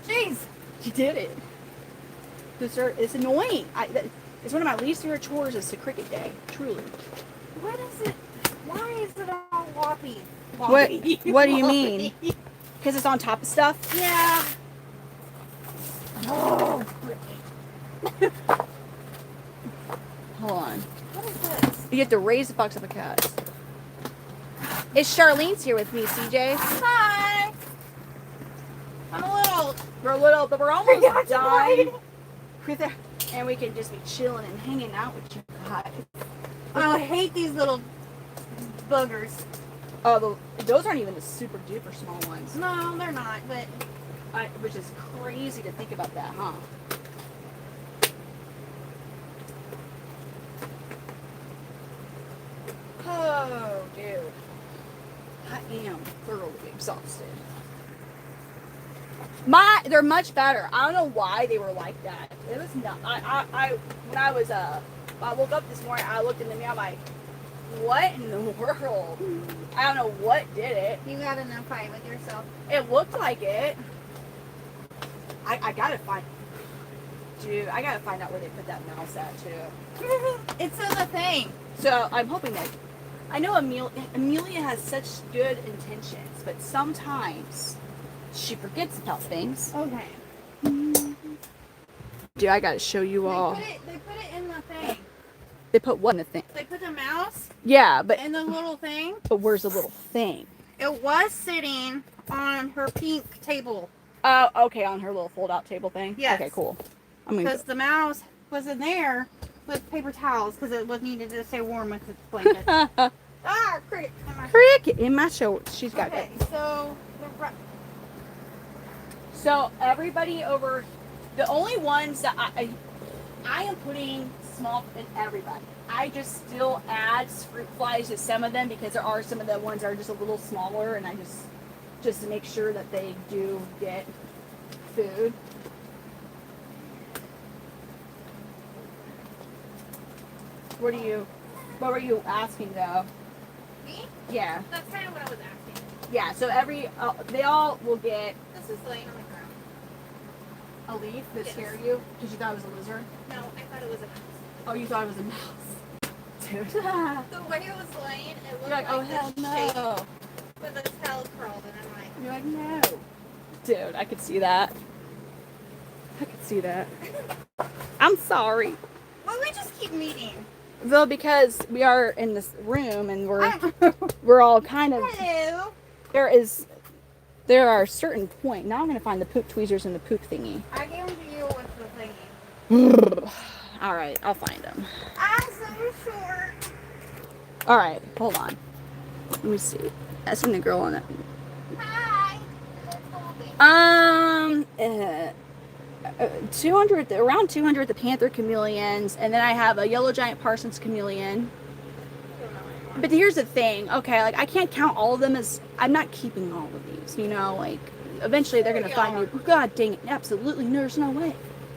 Jeez! You did it. It's annoying. It's one of my least favorite chores is the cricket day. Truly. What is it? Why is it all woppy? What do you mean? Because it's on top of stuff? Yeah. Oh, Hold on. what is this? You have to raise the fox up a cat. It's Charlene's here with me, CJ. Hi. I'm a little. We're little, but we're almost Forgot done. And we can just be chilling and hanging out with you guys. Oh, I hate these little boogers. Oh, those aren't even the super duper small ones. No, they're not, but. Which is crazy to think about that, huh? Oh, dude. I am thoroughly exhausted. They're much better. I don't know why they were like that. It was not. When I woke up this morning, I looked in the mirror. I'm like, what in the world? I don't know what did it. You got in a fight with yourself. It looked like it. I gotta find. Dude, I gotta find out where they put that mouse at too. It's in the thing. So I'm hoping that. I know Amelia has such good intentions, but sometimes she forgets about things. Okay. Dude, I gotta show you all. They put it in the thing. They put what in the thing? They put the mouse Yeah, but in the little thing. but where's the little thing? It was sitting on her pink table. Oh, okay, on her little fold-out table thing. Yes. Okay, cool. I'm gonna. Because the mouse was in there with paper towels because it was needed to stay warm with its blanket. Ah, cricket. Cricket in my shorts. She's got Okay, it. So everybody over, the only ones that I am putting small in everybody. I just still add fruit flies to some of them because there are some of the ones that are just a little smaller, and I just to make sure that they do get food. What were you asking though? Me? Yeah. That's kind of what I was asking. Yeah, so they all will get This is laying on the ground. a leaf that Yes. scare you because you thought it was a lizard? No, I thought it was a mouse. Oh, you thought it was a mouse. Dude. The way it was laying, it looked You're like, oh hell this shape no. with its tail curled, and I'm like, You're like, no. Dude, I could see that. I could see that. I'm sorry. well, we just keep meeting. Though, because we are in this room and we're all kind of, Hello. there are certain point. Now I'm going to find the poop tweezers and the poop thingy. I gave them to you with the thingy. All right, I'll find them. I'm so short. All right, hold on. Let me see. That's in the girl on it. Hi. 200, around 200 the Panther Chameleons, and then I have a yellow giant Parsons Chameleon. But here's the thing, okay, like I can't count all of them as, I'm not keeping all of these, you know, like eventually they're gonna find you. God dang it, absolutely, there's no way.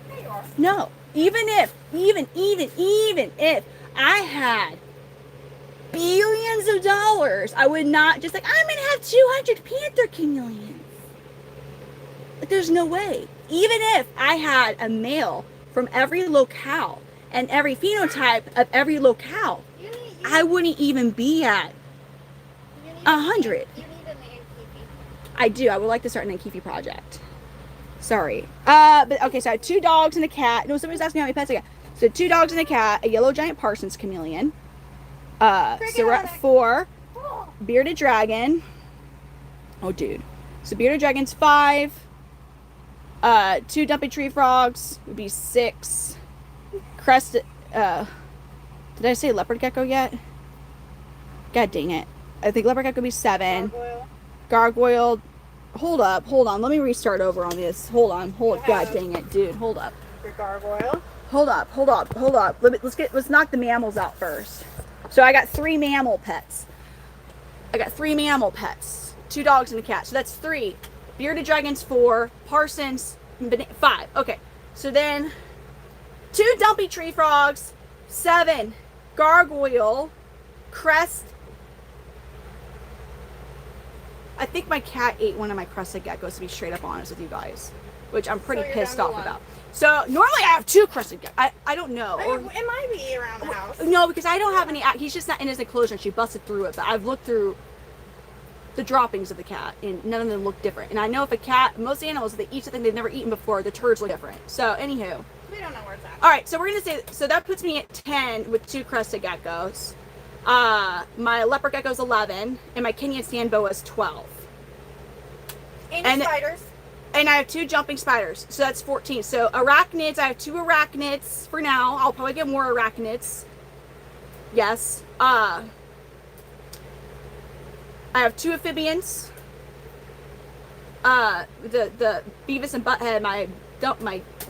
There you are. No, even if I had billions of dollars, I would not just like, I'm gonna have 200 Panther Chameleons. Like, there's no way. Even if I had a male from every locale and every phenotype of every locale, I wouldn't even be at 100. You need a name, Kiki. I do. I would like to start an Ankifi project. Sorry. But okay, so I have 2 dogs and a cat. No, somebody's asking how many pets I got. So 2 dogs and a cat, a yellow giant Parsons Chameleon. So we're at 4. Bearded dragon. Oh, dude. So bearded dragon's 5. 2 dumpy tree frogs would be 6. Crested, did I say leopard gecko yet? God dang it. I think leopard gecko would be 7. Gargoyle. Hold on. Let me restart over on this. Hold on. God dang it, dude. Hold up. Your gargoyle. Hold up. Let's knock the mammals out first. So I got 3 mammal pets. 2 dogs and a cat. So that's 3. Bearded dragons 4. Parsons 5. Okay. So then 2 dumpy tree frogs, 7 gargoyle, crest. I think my cat ate one of my crested geckos, to be straight up honest with you guys, which I'm pretty pissed off about. So normally I have 2 crested geckos. I don't know. Or, it might be around the house. No, because I don't have any. He's just not in his enclosure. She busted through it, but I've looked through the droppings of the cat, and none of them look different. And I know if a cat, most animals, if they eat something they've never eaten before, the turds look different. So anywho. We don't know where it's at. All right, so we're gonna say, so that puts me at 10 with 2 crested geckos. My leopard gecko's 11, and my Kenyan sand boa is 12. And spiders. And I have 2 jumping spiders, so that's 14. So arachnids, I have 2 arachnids for now. I'll probably get more arachnids. Yes. I have 2 amphibians. The Beavis and Butthead, my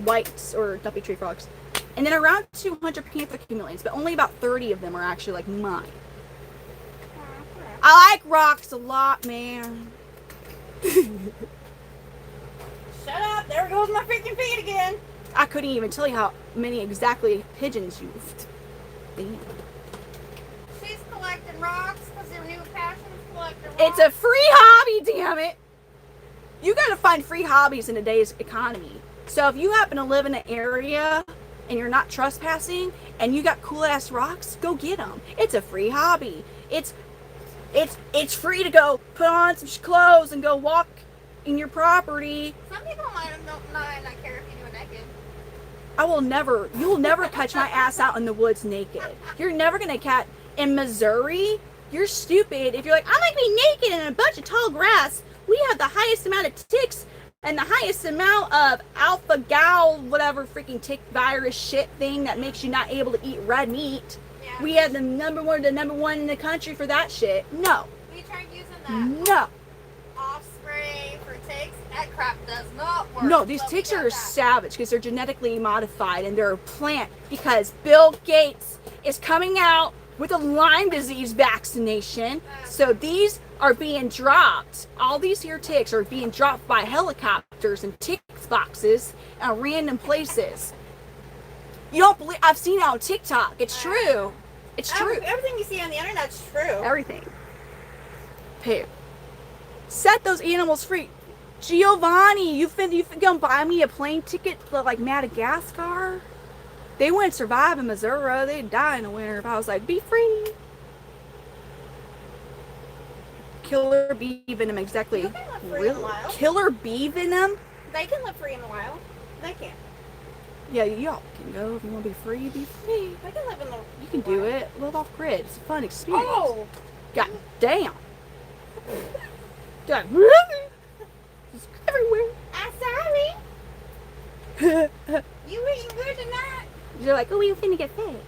whites or dumpy tree frogs. And then around 200 Panther Chameleons, but only about 30 of them are actually like mine. I like rocks a lot, man. Shut up! There goes my freaking feet again. I couldn't even tell you how many exactly pigeons you've. Damn. She's collecting rocks because her new passion is collecting rocks. It's a free hobby, damn it. You gotta find free hobbies in today's economy. So if you happen to live in an area and you're not trespassing and you got cool ass rocks, go get them. It's a free hobby. It's free to go put on some clothes and go walk in your property. Some people might not care if you do it naked. You will never catch my ass out in the woods naked. You're never gonna catch in Missouri. You're stupid if you're like, I like to be naked in a bunch of tall grass. We have the highest amount of ticks and the highest amount of alpha gal, whatever freaking tick virus shit thing that makes you not able to eat red meat. Yeah. We have the number one in the country for that shit. No. We tried using that No. off spray for ticks. That crap does not work. No, these But we ticks got are that. savage because they're genetically modified and they're a plant because Bill Gates is coming out with a Lyme disease vaccination. So these are being dropped. All these here ticks are being dropped by helicopters and tick boxes at random places. You don't believe? I've seen it on TikTok. It's true. It's true. Everything you see on the internet's true. Everything. Hey, set those animals free. Giovanni, you gonna buy me a plane ticket to like Madagascar? They wouldn't survive in Missouri. They'd die in the winter if I was like, be free. Killer bee venom, exactly. You can live free in the wild. Killer bee venom? They can live free in the wild. They can. Yeah, y'all can go if you want to be free. Be free. They can live in the. You can do it. Live off grid. It's a fun experience. Oh. God damn. God, really? It's everywhere. I'm sorry. You eating good tonight? You're like, oh, you finna get fed.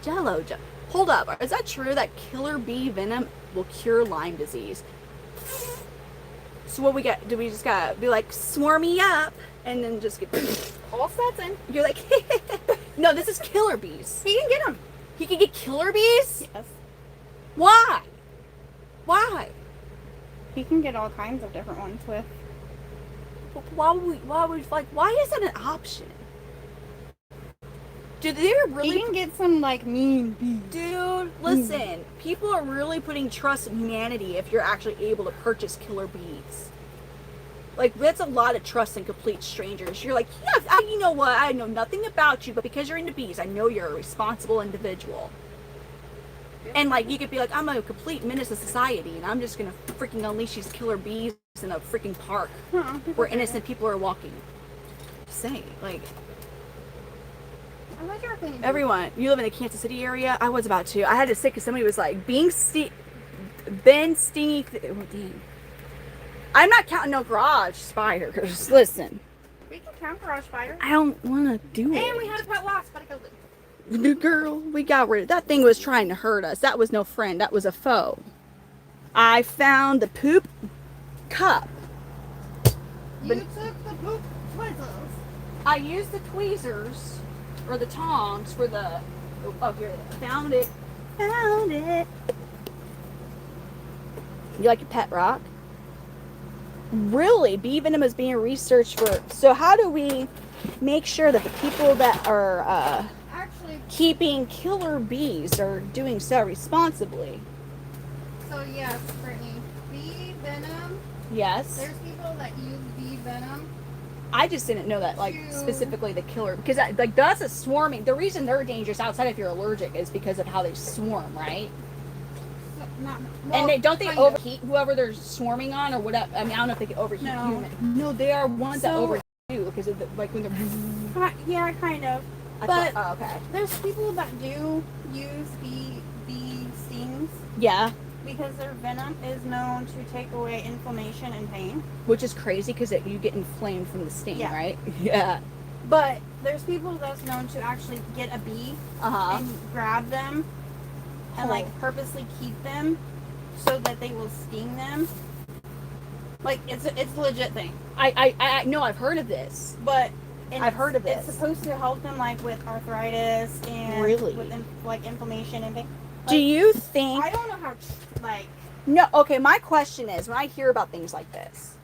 Jello. Hold up. Is that true that killer bee venom will cure Lyme disease? So what we got? Do we just gotta be like, swarm me up and then just get All sets in. You're like, no, this is killer bees. He can get them. He can get killer bees? Yes. Why? Why? He can get all kinds of different ones with. Why is that an option? Do they really? He can get some like mean bees. Dude, listen. People are really putting trust in humanity if you're actually able to purchase killer bees. Like, that's a lot of trust in complete strangers. You're like, yeah, you know what? I know nothing about you, but because you're into bees, I know you're a responsible individual. And like, you could be like, I'm a complete menace to society, and I'm just gonna freaking unleash these killer bees in a freaking park where innocent people are walking. Just saying, like. Everyone, you live in the Kansas City area? I was about to. I had to say because somebody was like, Ben stingy. Oh, dang. I'm not counting no garage spiders. Listen. We can count garage spiders. I don't want to do it. And we had a pet wasp. Girl, we got rid of that thing. Was trying to hurt us. That was no friend. That was a foe. I found the poop cup. You took the poop tweezers. I used the tweezers. Or the tongs for the. Oh, here it is. Found it. Found it. You like your pet rock? Really? Bee venom is being researched for. So, how do we make sure that the people that are actually keeping killer bees are doing so responsibly? So, yes, Brittany. Bee venom. Yes. There's people that use bee venom. I just didn't know that, like, specifically the killer, because like that's a swarming. The reason they're dangerous outside if you're allergic is because of how they swarm, right? And they don't overheat whoever they're swarming on or whatever. I mean, I don't know if they can overheat human. No, they are ones that overheat you because of the, like when they're. Yeah, kind of. But okay. There's people that do use bee stings. Yeah. Because their venom is known to take away inflammation and pain. Which is crazy because you get inflamed from the sting, right? Yeah. But there's people that's known to actually get a bee and grab them and like purposely keep them so that they will sting them. Like it's a legit thing. I know I've heard of this. But I've heard of this. It's supposed to help them like with arthritis and with like inflammation and things. Do you think? I don't know how, like. No, okay, my question is, when I hear about things like this,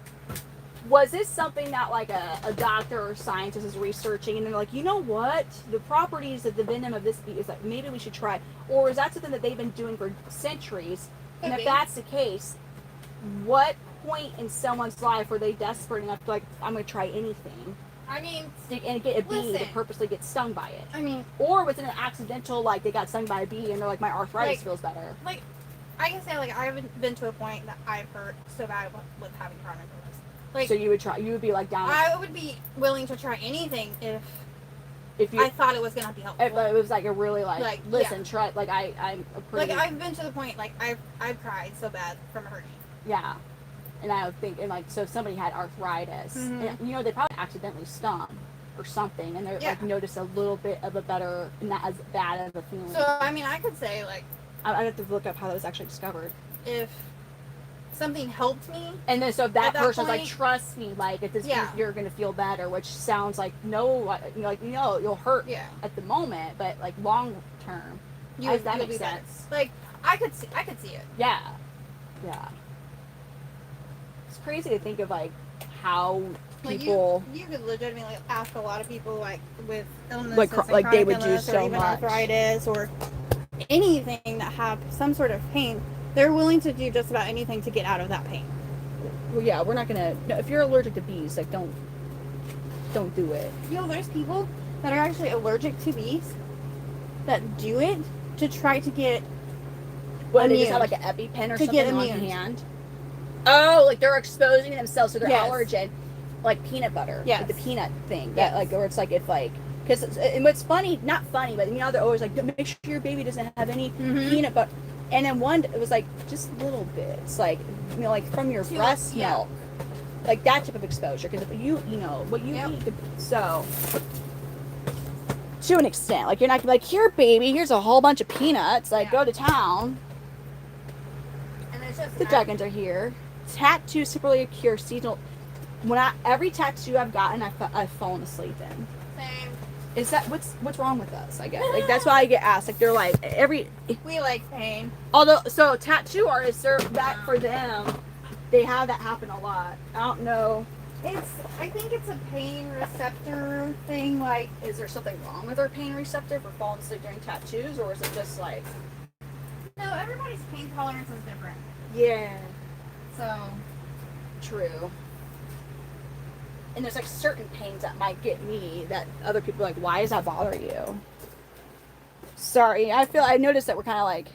was this something that, like, a doctor or scientist is researching, and they're like, you know what? The properties of the venom of this bee is like, maybe we should try. Or is that something that they've been doing for centuries? And if that's the case, what point in someone's life are they desperate enough to, like, I'm going to try anything? I mean, and get a bee to purposely get stung by it. I mean, or was it an accidental, like they got stung by a bee and they're like, my arthritis feels better. Like, I can say, like, I haven't been to a point that I've hurt so bad with having chronic illness. Like, so you would be like down. I would be willing to try anything if I thought it was gonna be helpful. If it was like a really like listen, try like I'm a pretty. Like I've been to the point like I've cried so bad from hurting. Yeah. And I would think, and like, so if somebody had arthritis, and, you know, they probably accidentally stung or something, and they like noticed a little bit of a better, not as bad of a feeling. So I mean, I could say like, I'd have to look up how that was actually discovered. If something helped me, and then so if that person's like, trust me, like if this you're gonna feel better, which sounds like you'll hurt at the moment, but like long term, that makes sense. Like I could see it. Yeah. It's crazy to think of like how people. You could legitimately ask a lot of people like with illnesses, like they would do illness, so or even much. arthritis or anything that have some sort of pain. They're willing to do just about anything to get out of that pain. Well, yeah, we're not gonna. No, if you're allergic to bees, like don't do it. You know, there's people that are actually allergic to bees that do it to try to get What, they just have like an EpiPen or to something get on immune. hand? Oh, like they're exposing themselves to their Yes. allergen, like peanut butter. Yes. Like the peanut thing. Yes. That like, or it's like if like, because and what's funny, not funny, but you know they're always like, make sure your baby doesn't have any peanut butter. And then one, it was like just little bits, like you know, like from your breast milk, like that type of exposure. Because if you know what you eat, so. To an extent, like you're not gonna be like, here, baby, here's a whole bunch of peanuts. Like, go to town. And it's just The dragons are here. Tattoo simply cure seasonal. Every tattoo I've gotten, I've fallen asleep in. same. Is that what's wrong with us? I guess like that's why I get asked. Like they're like We like pain. although so tattoo artists, they're that for them. They have that happen a lot. I don't know. I think it's a pain receptor thing. Like, Is there something wrong with our pain receptor for falling asleep during tattoos, or is it just like no, everybody's pain tolerance is different. yeah, So, true? And there's like certain pains that might get me that other people are like, why does that bother you? Sorry, I noticed that we're kind of like,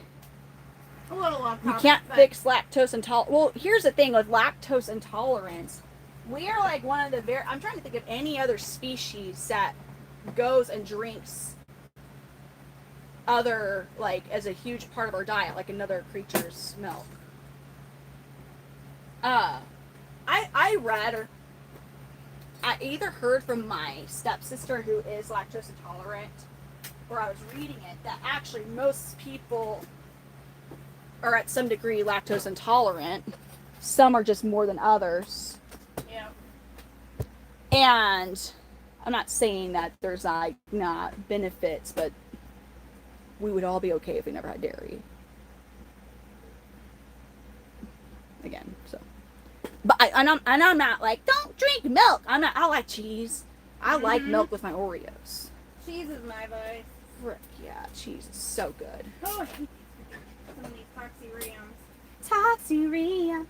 a little off you topic, can't but fix lactose intolerance. Well, here's the thing with lactose intolerance. We are like one of the I'm trying to think of any other species that goes and drinks other, like, as a huge part of our diet, like another creature's milk. I read, or I either heard from my stepsister who is lactose intolerant, or I was reading it, that actually most people are at some degree lactose intolerant. Some are just more than others. yeah. And I'm not saying that there's like not benefits, but we would all be okay if we never had dairy. Again, so. But I'm not like, don't drink milk. I like cheese. I like milk with my Oreos. Cheese is my vice. Frick, yeah, cheese is so good. Oh, some of these toxyriums. Toxyria,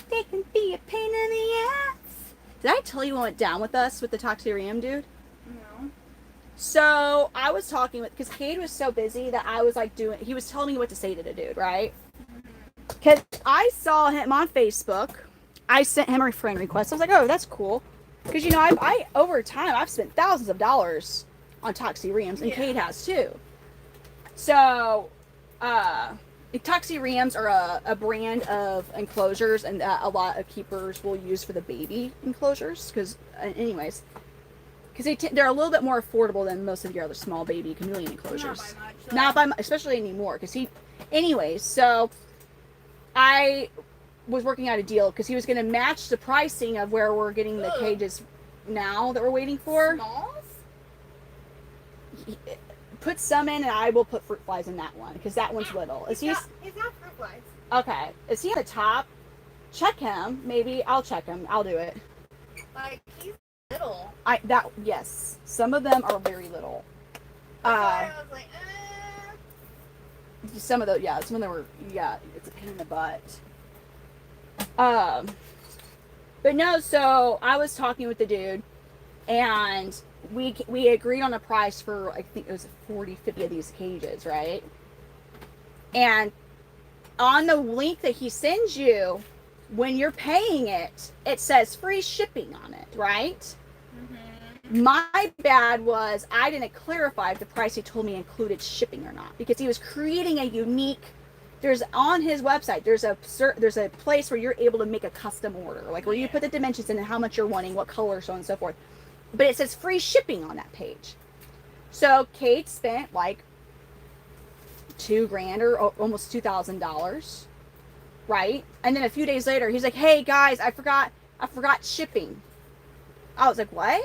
they can be a pain in the ass. Did I tell you what went down with us with the toxyrium, dude? No. So I was talking with, because Cade was so busy that I was like he was telling me what to say to the dude, right? Because I saw him on Facebook. I sent him a friend request. I was like, oh, that's cool. Because, you know, I over time, I've spent thousands of dollars on toxyriums, and Cade has too. So, toxyriums are a brand of enclosures, and a lot of keepers will use for the baby enclosures. Because, anyways, because they're a little bit more affordable than most of your other small baby chameleon enclosures. Not by much, especially anymore. Anyways, so I was working out a deal because he was going to match the pricing of where we're getting the cages now that we're waiting for. Smalls? Put some in, and I will put fruit flies in that one because that one's little. He's not fruit flies. Okay? Is he on the top? Check him. Maybe I'll check him. I'll do it. Like, he's little. Yes. Some of them are very little. That's why I was like, Some of them were, it's a pain in the butt. But no, so I was talking with the dude, and we agreed on a price for, I think it was 40, 50 of these cages, right? And on the link that he sends you, when you're paying it, it says free shipping on it, right? My bad was I didn't clarify if the price he told me included shipping or not, because he was creating a unique. There's on his website. There's a place where you're able to make a custom order, like where you put the dimensions in and how much you're wanting, what color, so on and so forth. But it says free shipping on that page. So Kate spent like $2,000 or almost $2,000, right? And then a few days later, he's like, "Hey guys, I forgot shipping." I was like, "What?"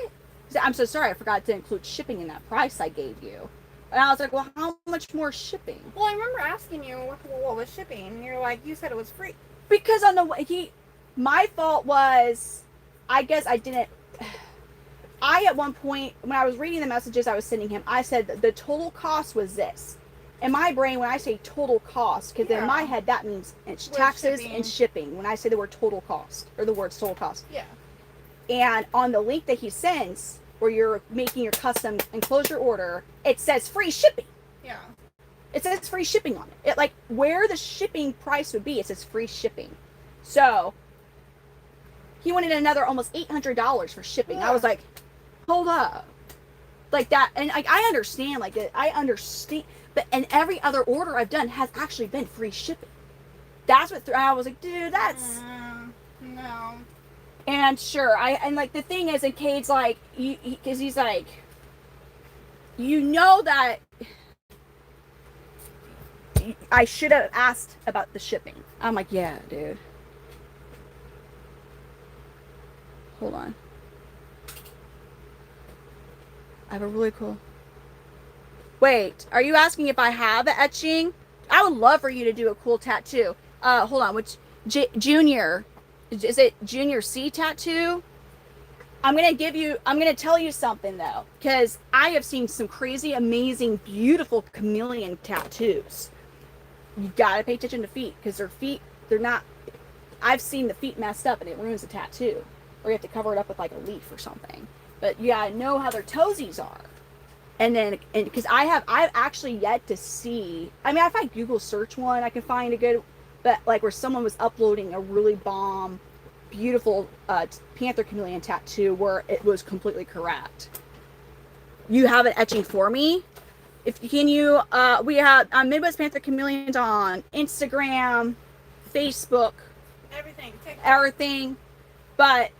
He said, "I'm so sorry, I forgot to include shipping in that price I gave you." And I was like, "Well, how much more shipping?" well, I remember asking you what was shipping, and you're like, you said it was free. Because my fault was, I guess I didn't at one point, when I was reading the messages I was sending him, I said that the total cost was this. In my brain, when I say total cost, because in my head that means it's taxes and shipping. When I say the word total cost, or the words total cost. Yeah. And on the link that he sends, where you're making your custom enclosure order, it says free shipping. Yeah. It says free shipping on it. It like where the shipping price would be, it says free shipping. So he wanted another almost $800 for shipping. Yeah. I was like, hold up. Like that, and like I understand, like I understand, but and every other order I've done has actually been free shipping. That's what I was like, dude, that's no. And sure, and like the thing is, and Cade's like, because he's like, you know that I should have asked about the shipping. I'm like, yeah, dude. Hold on. I have a really cool. Wait, are you asking if I have an etching? I would love for you to do a cool tattoo. Hold on, which Junior? Is it Junior C tattoo? I'm gonna tell you something though, because I have seen some crazy, amazing, beautiful chameleon tattoos. You gotta pay attention to feet, because they're not. I've seen the feet messed up and it ruins the tattoo, or you have to cover it up with like a leaf or something. But you gotta know how their toesies are. And because I've actually yet to see, I mean, if I Google search one, I can find a good, but like where someone was uploading a really bomb, beautiful Panther Chameleon tattoo where it was completely correct. You have an etching for me? We have Midwest Panther Chameleons on Instagram, Facebook, everything. But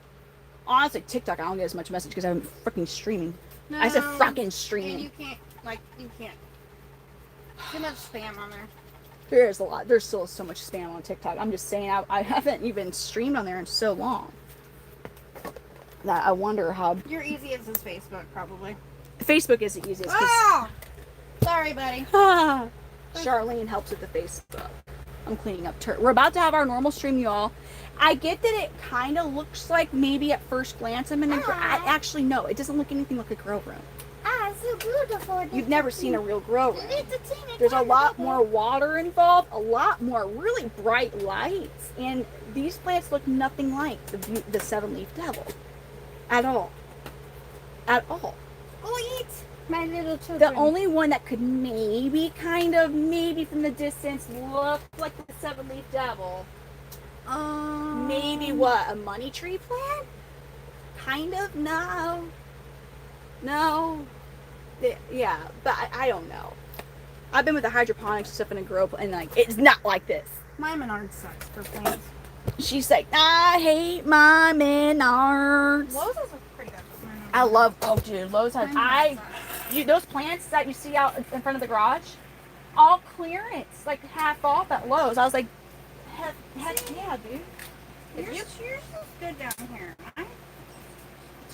honestly, TikTok, I don't get as much message because I'm freaking streaming. No, I said fucking streaming. You can't. Too much spam on there. There is a lot. There's still so much spam on TikTok. I'm just saying, I haven't even streamed on there in so long that I wonder how. Your easiest is Facebook, probably. Facebook is the easiest. Oh! Sorry, buddy. Charlene helps with the Facebook. I'm cleaning up We're about to have our normal stream, y'all. I get that it kind of looks like maybe at first glance I'm in a actually no, it doesn't look anything like a grow room. So beautiful. You've never seen a real grow room. There's a lot more water involved, a lot more really bright lights, and these plants look nothing like the seven-leaf devil at all. At all. Oh, eat my little children. The only one that could maybe from the distance look like the seven-leaf devil. Maybe what, a money tree plant? Kind of? No. Yeah, but I don't know. I've been with the hydroponics stuff in a grow, and like it's not like this. My Menard sucks for plants. She's like, I hate my Menards. Lowe's has a pretty good. I love. Oh, dude, Lowe's has. Those plants that you see out in front of the garage, all clearance, like half off at Lowe's. I was like, heck yeah, dude. Yours is good down here.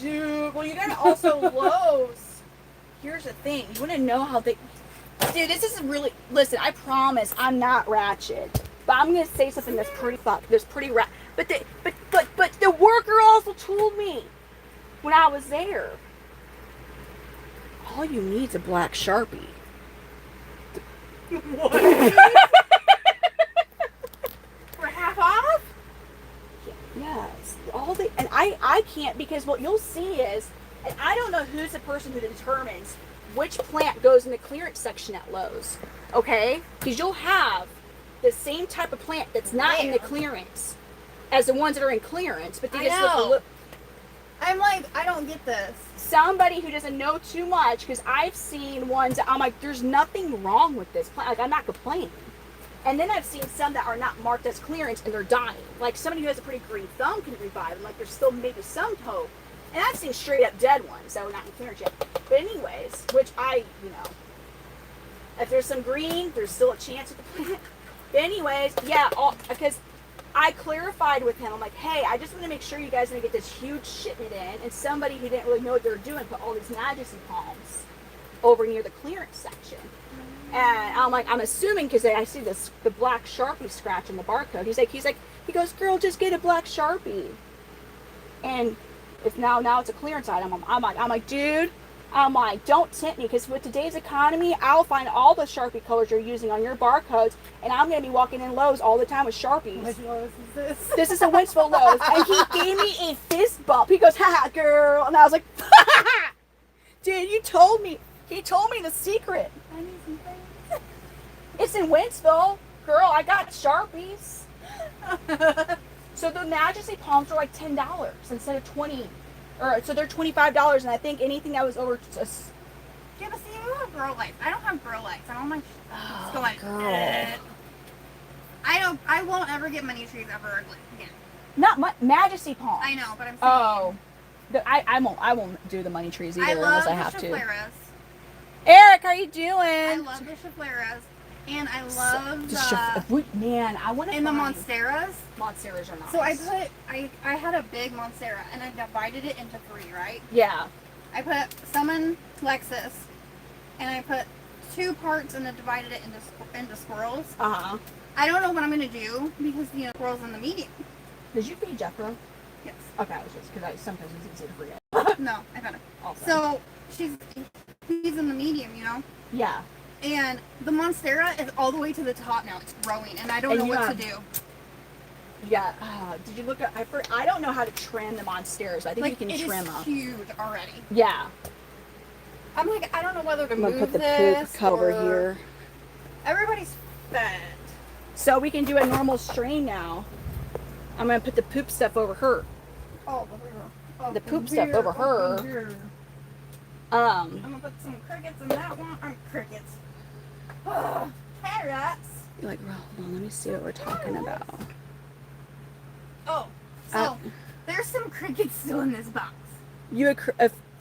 Dude, well, you gotta also Lowe's. Here's the thing. You want to know how they... Dude, this is really... Listen, I promise I'm not ratchet. But I'm going to say something that's pretty But the worker also told me when I was there, all you need is a black Sharpie. What? For half off? Yes. And I can't, because what you'll see is... And I don't know who's the person who determines which plant goes in the clearance section at Lowe's, okay? Because you'll have the same type of plant that's not in the clearance as the ones that are in clearance, but they just look. I'm like, I don't get this. Somebody who doesn't know too much, because I've seen ones that I'm like, there's nothing wrong with this plant. Like, I'm not complaining. And then I've seen some that are not marked as clearance and they're dying. Like somebody who has a pretty green thumb can revive them. Like there's still maybe some hope. And I've seen straight up dead ones that were not in clearance yet. But anyways, which if there's some green, there's still a chance with the plant. But anyways, yeah, because I clarified with him. I'm like, hey, I just want to make sure you guys are going to get this huge shipment in. And somebody who didn't really know what they were doing put all these majesty palms over near the clearance section. And I'm like, I'm assuming, because I see the black Sharpie scratch on the barcode. He goes, girl, just get a black Sharpie. And It's now it's a clearance item. I'm like, dude, I'm like, don't tempt me, because with today's economy, I'll find all the Sharpie colors you're using on your barcodes, and I'm gonna be walking in Lowe's all the time with Sharpies. Which Lowe's is this? This is a Wentzville Lowe's, and he gave me a fist bump. He goes, "Ha, girl," and I was like, dude, you told me. He told me the secret. I need some things. It's in Wentzville, girl. I got Sharpies. So the Majesty palms are like $10 instead of $20, or so they're $25, and I think anything that was over. Yeah, but see, you have grow lights. I don't have grow lights. I don't like. Oh, going. girl. I won't ever get money trees ever again. Not Majesty palms. I know, but I'm saying. Oh, I won't do the money trees either unless I have to. Chifleras. Eric, how are you doing? I love the chifleras, and I love man, I want to. and the monsteras. Monsteras are nice. So I had a big monstera, and I divided it into 3, right? Yeah. I put some in Lexus, and I put 2 parts and then divided it into squirrels. Uh-huh. I don't know what I'm gonna do because squirrels in the medium. Did you feed Jeffro? Yes. Okay, I was just because sometimes it's easy to forget. No, I got it. Also. So he's in the medium, Yeah. and the monstera is all the way to the top now. It's growing, and I don't know what to do. Yeah. Did you look at? I don't know how to trim them on stairs. I think you can trim them. It's huge already. Yeah. I'm like, I don't know whether to I'm gonna move put the this poop cover or... here. Everybody's fed. So we can do a normal strain now. I'm gonna put the poop stuff over her. Oh, The poop stuff over her. I'm gonna put some crickets in that one. Crickets. Carrots. You're like, well, hold on, let me see what we're talking about. Oh, so there's some crickets still in this box.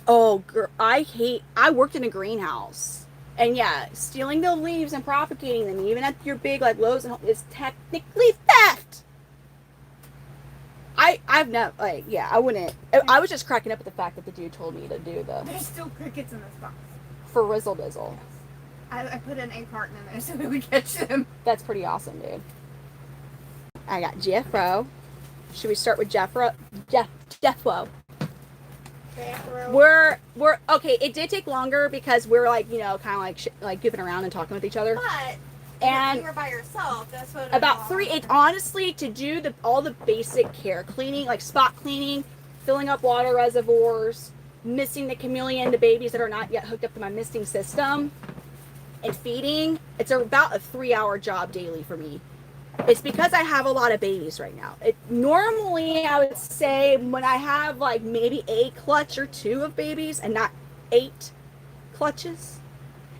Girl, I worked in a greenhouse, and yeah, stealing the leaves and propagating them, even at your big like Lowe's, is technically theft. I've never I wouldn't. I was just cracking up at the fact that the dude told me to do There's still crickets in this box. for Rizzle Dizzle. I put an egg carton in there so we would catch them. That's pretty awesome, dude. I got Jeffro. Should we start with Jeffro? Jeffro. We're okay. It did take longer because we're kind of like goofing around and talking with each other. But and if you were by yourself, that's what. About 3. It honestly to do all the basic care cleaning, like spot cleaning, filling up water reservoirs, missing the chameleon, the babies that are not yet hooked up to my misting system, and feeding. It's about a 3-hour job daily for me. It's because I have a lot of babies right now. Normally, I would say when I have like maybe a clutch or 2 of babies and not 8 clutches.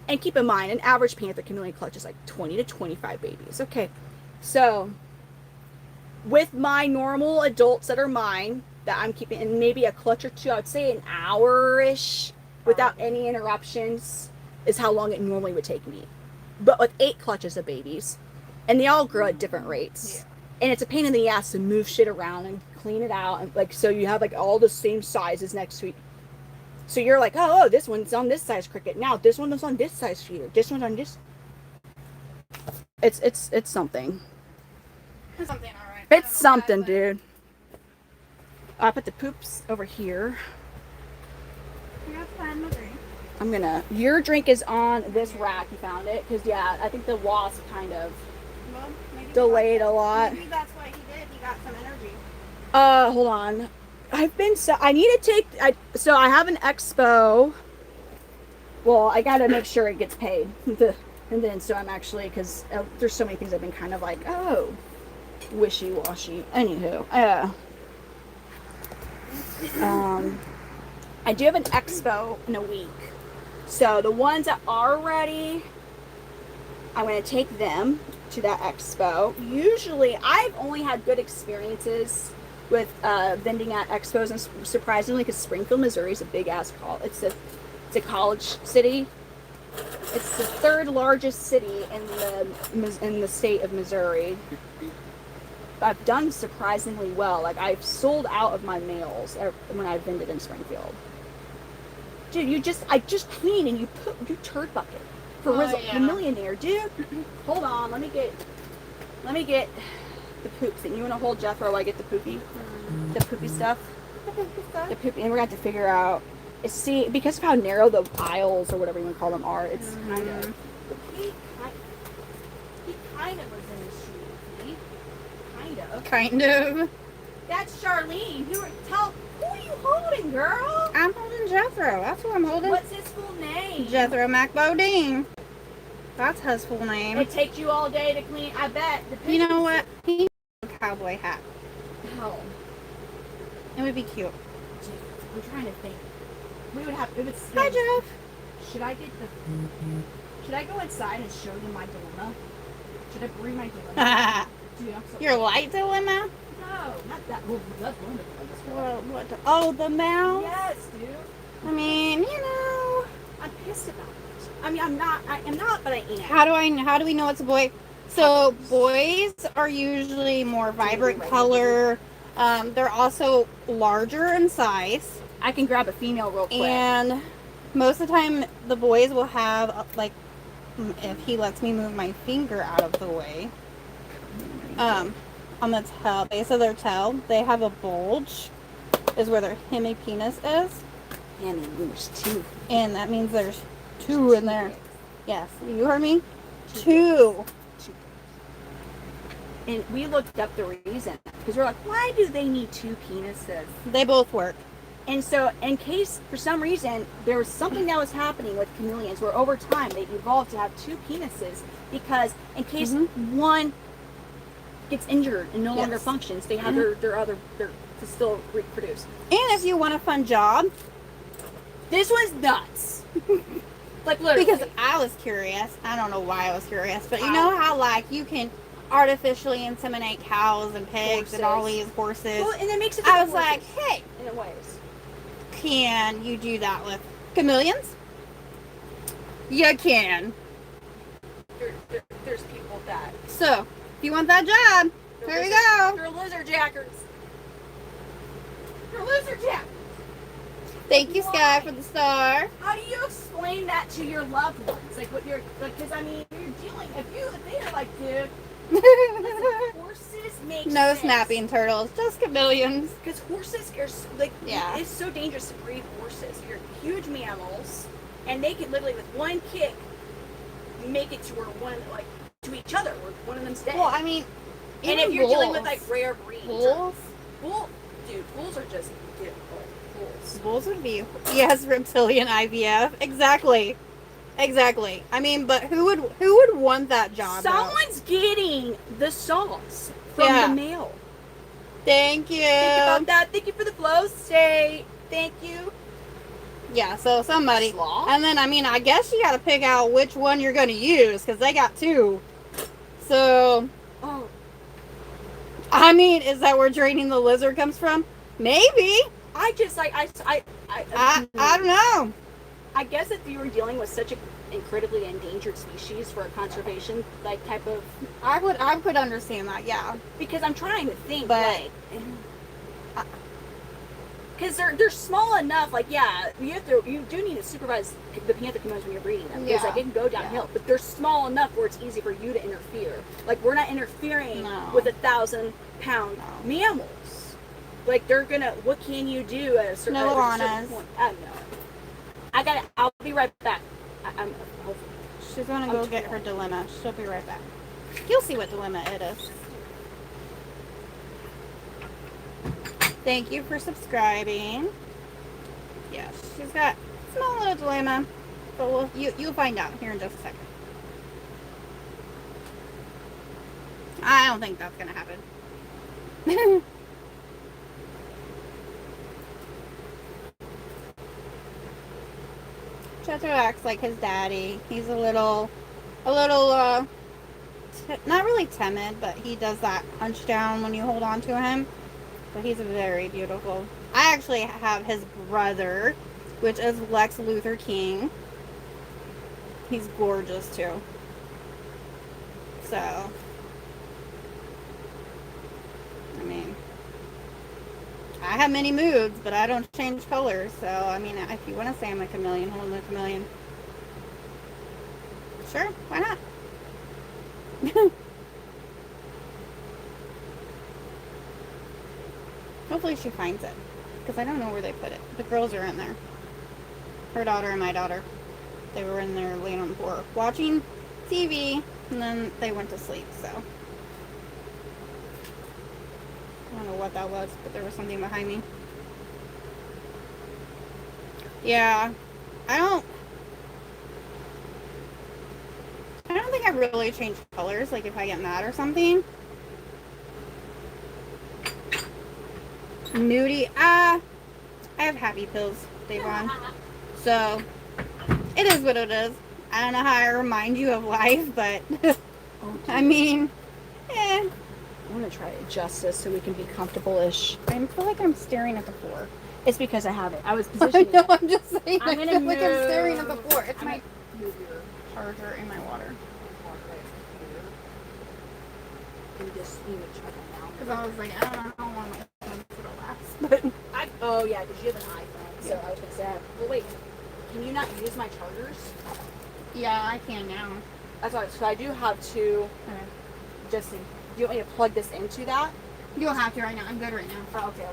And keep in mind, an average Panther Chameleon clutch is like 20 to 25 babies. Okay, so with my normal adults that are mine, that I'm keeping, and maybe a clutch or 2, I would say an hour-ish without any interruptions is how long it normally would take me. But with 8 clutches of babies, and they all grow at different rates. Yeah. And it's a pain in the ass to move shit around and clean it out. And so you have all the same sizes next to each. So you're like, oh, this one's on this size cricket. Now this one is on this size feeder. This one's on this. It's something. It's something, all right. It's something, dude. I put the poops over here. Your drink is on this rack. You found it? Because, yeah, I think the wasp kind of delayed a lot. Maybe that's what he did. He got some energy. Hold on. I need to take, so I have an expo. Well, I got to make sure it gets paid. And then, so I'm actually, because there's so many things I've been kind of like, oh, wishy-washy. Anywho, I do have an expo in a week. So the ones that are ready, I'm going to take them to that expo. Usually, I've only had good experiences with vending at expos, and surprisingly, because Springfield, Missouri is a big-ass college. It's a college city. It's the 3rd largest city in the state of Missouri. I've done surprisingly well. Like, I've sold out of my males when I've vended in Springfield. Dude, I just clean and you put your turd bucket for the millionaire, dude. Hold on, let me get the poops. And you want to hold Jeff while I get the poopy stuff? The poop, and we're gonna have to figure out. See, because of how narrow the aisles or whatever you want to call them are, it's kind of. He kind of was in the street. Kind of. That's Charlene. Who are you holding, girl? I'm holding Jethro. That's what I'm holding. What's his full name? Jethro McBodine. That's his full name. It takes you all day to clean. I bet. You know what? He needs a cowboy hat. Oh. It would be cute. I'm trying to think. We would have. It would. Hi, Jeff. Should I get the? Should I go inside and show them my dilemma? Should I bring my dilemma? Dude, I'm so. Your light dilemma? No, not that. Well, that's one of the What? Oh, the mouse? Yes, dude. I mean, you know. I'm pissed about it. I mean, I'm not, but I am. How do we know it's a boy? So boys are usually more vibrant color. They're also larger in size. I can grab a female real quick. And most of the time, the boys will have, like, if he lets me move my finger out of the way, on the tail, base of their tail, they have a bulge, is where their hemipenis is. And there's two. And that means there's two in there. Yes, you heard me? Two. And we looked up the reason. Because we're like, why do they need two penises? They both work. And so, in case, for some reason, there was something that was happening with chameleons where over time they evolved to have two penises because in case one gets injured and no longer functions, they have their other to still reproduce. And if you want a fun job. This was nuts. Like, literally. Because I was curious. I don't know why I was curious, but you know how, like, you can artificially inseminate cows and pigs and all these horses. Well, and it makes it. I was like, hey, in a ways. Can you do that with chameleons? You can. There's people that. So, if you want that job, here we go. They're lizard jackers. They're lizard jackers. Thank you, Sky, for the star. How do you explain that to your loved ones? Like, what you're, like, because I mean, you're dealing. If they are like, dude, listen, horses make no sense. snapping turtles, just chameleons. Because horses are like, yeah, it's so dangerous to breed horses. You're huge mammals, and they can literally with one kick make it to where one like to each other, where one of them's dead. Well, I mean, and if you're dealing with like rare breeds, bulls, bulls are just difficult. Bulls would be, yes, reptilian IVF. Exactly. I mean, but who would want that job? Someone's getting the sauce from the mail. Thank you. Think about that. Thank you for the flow state. Thank you. Yeah, so somebody. And then, I mean, I guess you got to pick out which one you're going to use because they got two. So, I mean, is that where draining the lizard comes from? Maybe. I just like I don't know. I guess if you were dealing with such an incredibly endangered species for a conservation like type of, I could understand that, yeah. Because I'm trying to think, but because they're small enough. Like, yeah, you do need to supervise the Panther Chameleons when you're breeding them because like, it can go downhill. But they're small enough where it's easy for you to interfere. Like, we're not interfering with 1,000-pound mammals. Like, they're gonna. What can you do at a certain, point? I don't know. I'll be right back. I'm hopefully. She's gonna go get her dilemma. She'll be right back. You'll see what dilemma it is. Thank you for subscribing. Yes, she's got a small little dilemma, but you'll find out here in just a second. I don't think that's gonna happen. Chato acts like his daddy. He's a little, not really timid, but he does that hunch down when you hold on to him. But he's very beautiful. I actually have his brother, which is Lex Luthor King. He's gorgeous too. So, I mean, I have many moods, but I don't change colors. So, I mean, if you want to say I'm a chameleon, hold a chameleon. Sure, why not? Hopefully she finds it. because I don't know where they put it. The girls are in there. Her daughter and my daughter. They were in there laying on the floor watching TV, and then they went to sleep, so. I don't know what that was, but there was something behind me. Yeah. I don't think I really change colors, like if I get mad or something. Moody. I have happy pills, Davon. So, it is what it is. I don't know how I remind you of life, but I mean, I'm going to try to adjust this so we can be comfortable-ish. I feel like I'm staring at the floor. It's because I have it. I was positioning No, it. I'm just saying. I'm I gonna feel like I'm move. staring at the floor. It's I'm my move your charger and my water. and just check it out. Because I was like, I don't know how long my phone to last. But Oh yeah, because you have an iPhone. So I was gonna say, well wait, can you not use my chargers? yeah, I can now. That's why. So I do have two. Okay. Just, do you want me to plug this into that? You don't have to right now. I'm good right now. Oh, okay.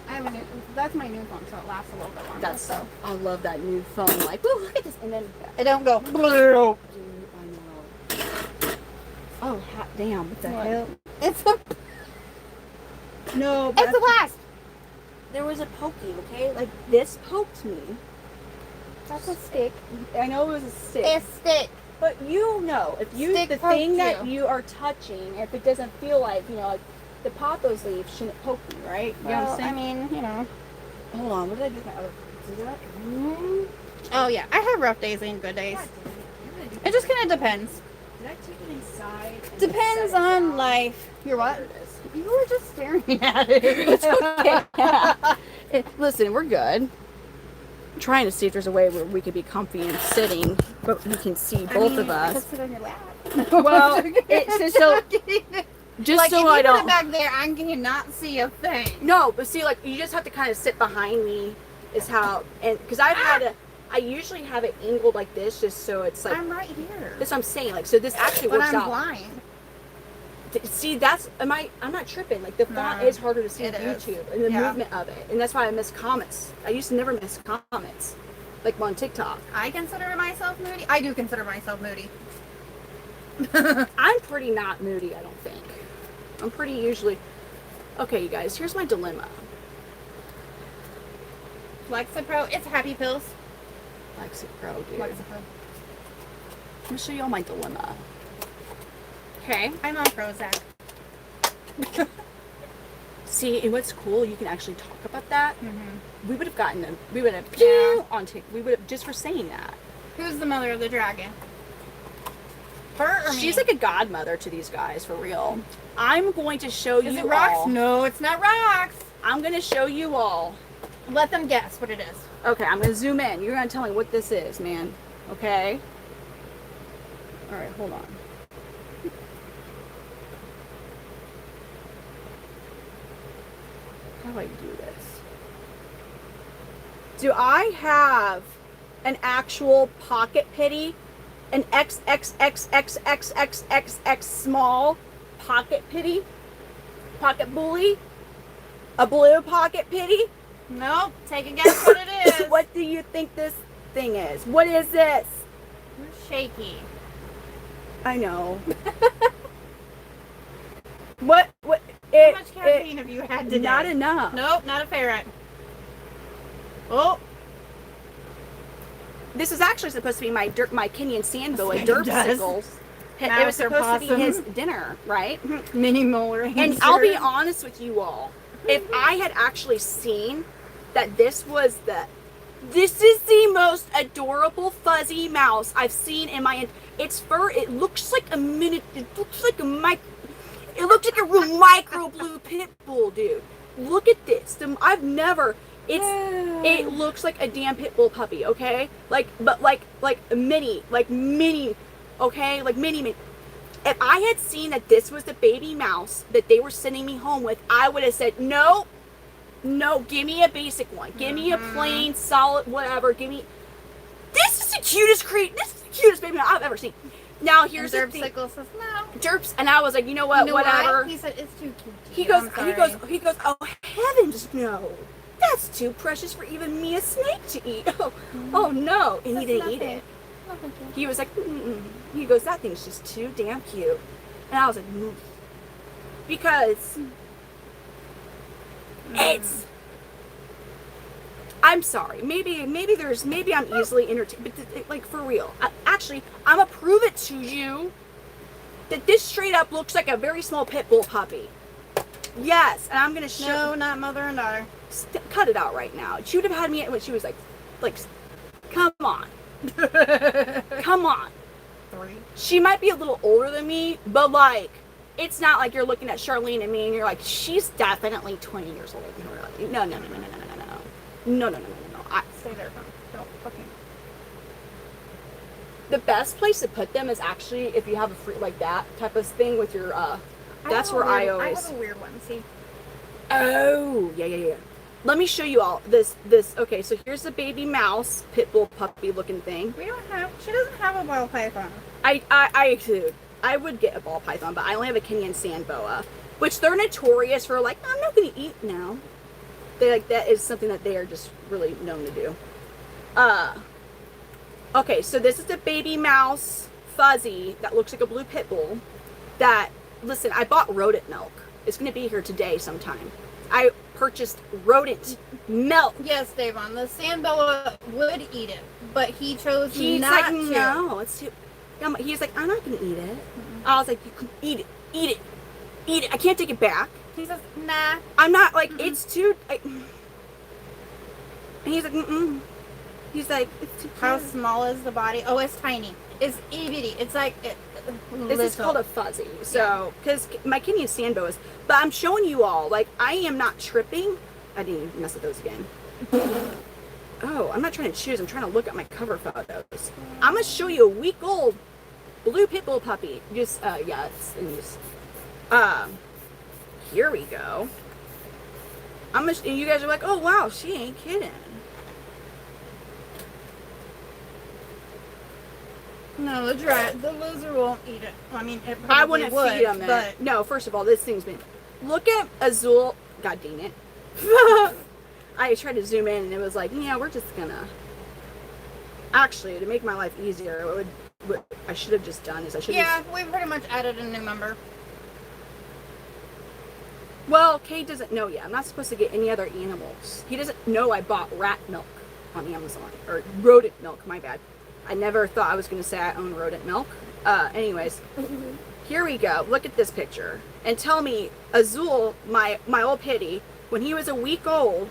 I have a new. That's my new phone, so it lasts a little bit longer. That's so. I love that new phone. Like, woo, look at this, and then It don't go. dude, I know. Oh, hot damn! What the What? hell? It's a. No, It's a blast. there was a pokey. Okay, like this poked me. That's a stick. I know it was a stick. It's stick. But you know, if you Stick the poked thing that you. you are touching, if it doesn't feel like like the pothos leaf shouldn't poke you, right? You know what I'm Well, saying? I mean, you know. Hold on, what did I do with my other? Did that? Oh yeah, I have rough days and good days. God damn it. I'm gonna do It just kind of depends. Did I take it inside? and Depends set it on down? life. Your what? There it is. You were just staring at it. It's okay. Listen, we're good. I'm trying to see if there's a way where we could be comfy and sitting, but you can see both of us. Sit on your lap. Well, it's so just like, so if I you put don't. it back there, I cannot see a thing. No, but see, like you just have to kind of sit behind me, is how, and because I usually have it angled like this, just so it's like. I'm right here. That's what I'm saying. Like, so this actually But works I'm out. blind. See, I'm not tripping. Like the font No, is harder to see on it is. YouTube and the Yeah. movement of it, and that's why I miss comments. I used to never miss comments, like on TikTok. I consider myself moody. I do consider myself moody. I'm pretty not moody. I don't think. I'm pretty usually. Okay, you guys. Here's my dilemma. Lexapro, it's happy pills. Lexapro, dude. Lexapro. Let me show you all my dilemma. Okay, I'm on Prozac. See, and what's cool, you can actually talk about that. Mm-hmm. We would have gotten them. We would have Yeah. on TikTok. We would have just for saying that. Who's the mother of the dragon? Her or me? She's like a godmother to these guys, for real. I'm going to show Is you it rocks? all. No, it's not rocks. I'm going to show you all. Let them guess what it is. Okay, I'm going to zoom in. You're going to tell me what this is, man. Okay? All right, hold on. How do I do this? Do I have an actual pocket pity? An XXXXXXXX small pocket pity? Pocket bully? A blue pocket pity? Nope. Take a guess what it is. What do you think this thing is? What is this? You're shaky. I know. What? How It, much caffeine have you had today? not enough. Nope, not a ferret. Oh, This is actually supposed to be my Kenyan sandboa, Yes, it does. Derpsicles. It Mouse was or supposed to be possum. his dinner, right? mini molar. And I'll be honest with you all. If I had actually seen that this is the most adorable fuzzy mouse I've seen in my, its fur, it looks like a real micro blue pit bull, dude. Look at this. It looks like a damn pit bull puppy, okay? Like mini, okay? Like mini. If I had seen that this was the baby mouse that they were sending me home with, I would have said, no, give me a basic one. Give me a plain, solid, whatever. This is the cutest baby mouse I've ever seen. Now, here's the thing. Derpsicle says no. Derps, and I was like, you know what, whatever. He said it's too cute. He goes, oh, heavens, no. That's too precious for even me, a snake, to eat. Oh no. And he didn't eat it. He was like, mm-mm. He goes, that thing's just too damn cute. And I was like, because it's, I'm sorry, maybe I'm easily entertained, but like, for real, I'm gonna prove it to you that this straight up looks like a very small pit bull puppy. Yes, and I'm gonna show. No, not mother and daughter. Cut it out right now. She would have had me when she was like, come on. Come on. 3. She might be a little older than me, but like, it's not like you're looking at Charlene and me and you're like, she's definitely 20 years older than her. No. No. Stay there. Don't fucking. The best place to put them is actually if you have a fruit like that type of thing with your, that's where I always. I have a weird one, see? Oh, yeah. Let me show you all this, okay, so here's the baby mouse, pit bull puppy looking thing. She doesn't have a ball python. I would get a ball python, but I only have a Kenyan sand boa, which they're notorious for, like, I'm not going to eat now. That is something that they are just really known to do. Okay, so this is the baby mouse fuzzy that looks like a blue pit bull that, listen, I bought rodent milk. It's going to be here today sometime. I purchased rodent milk. Yes, Davon, the sandboa would eat it, but he chose He's not like, to. no, it's too. He's like, I'm not gonna eat it. I was like, you can eat it. I can't take it back. He says, nah. I'm not like it's too. And he's like, He's like, it's too. How small is the body? Oh, it's tiny. It's itty. It's like this is called a fuzzy. So, because my Kenyan sand boas, but I'm showing you all, like, I am not tripping. I didn't even mess with those again. Oh, I'm not trying to choose. I'm trying to look at my cover photos. I'm gonna show you a week-old blue pit bull puppy. Just, here we go. And you guys are like, oh wow, she ain't kidding. No, the loser won't eat it. I mean, it I probably wouldn't would, feed them but no, first of all, this thing's been. Look at Azul. God dang it. I tried to zoom in and it was like, yeah, we're just gonna. Actually, to make my life easier, what I should have just done is we pretty much added a new member. Well, Kate doesn't know yet. I'm not supposed to get any other animals. He doesn't know I bought rat milk on Amazon. Or rodent milk, my bad. I never thought I was going to say I own rodent milk. Anyways, here we go. Look at this picture. And tell me, Azul, my old pitty, when he was a week old,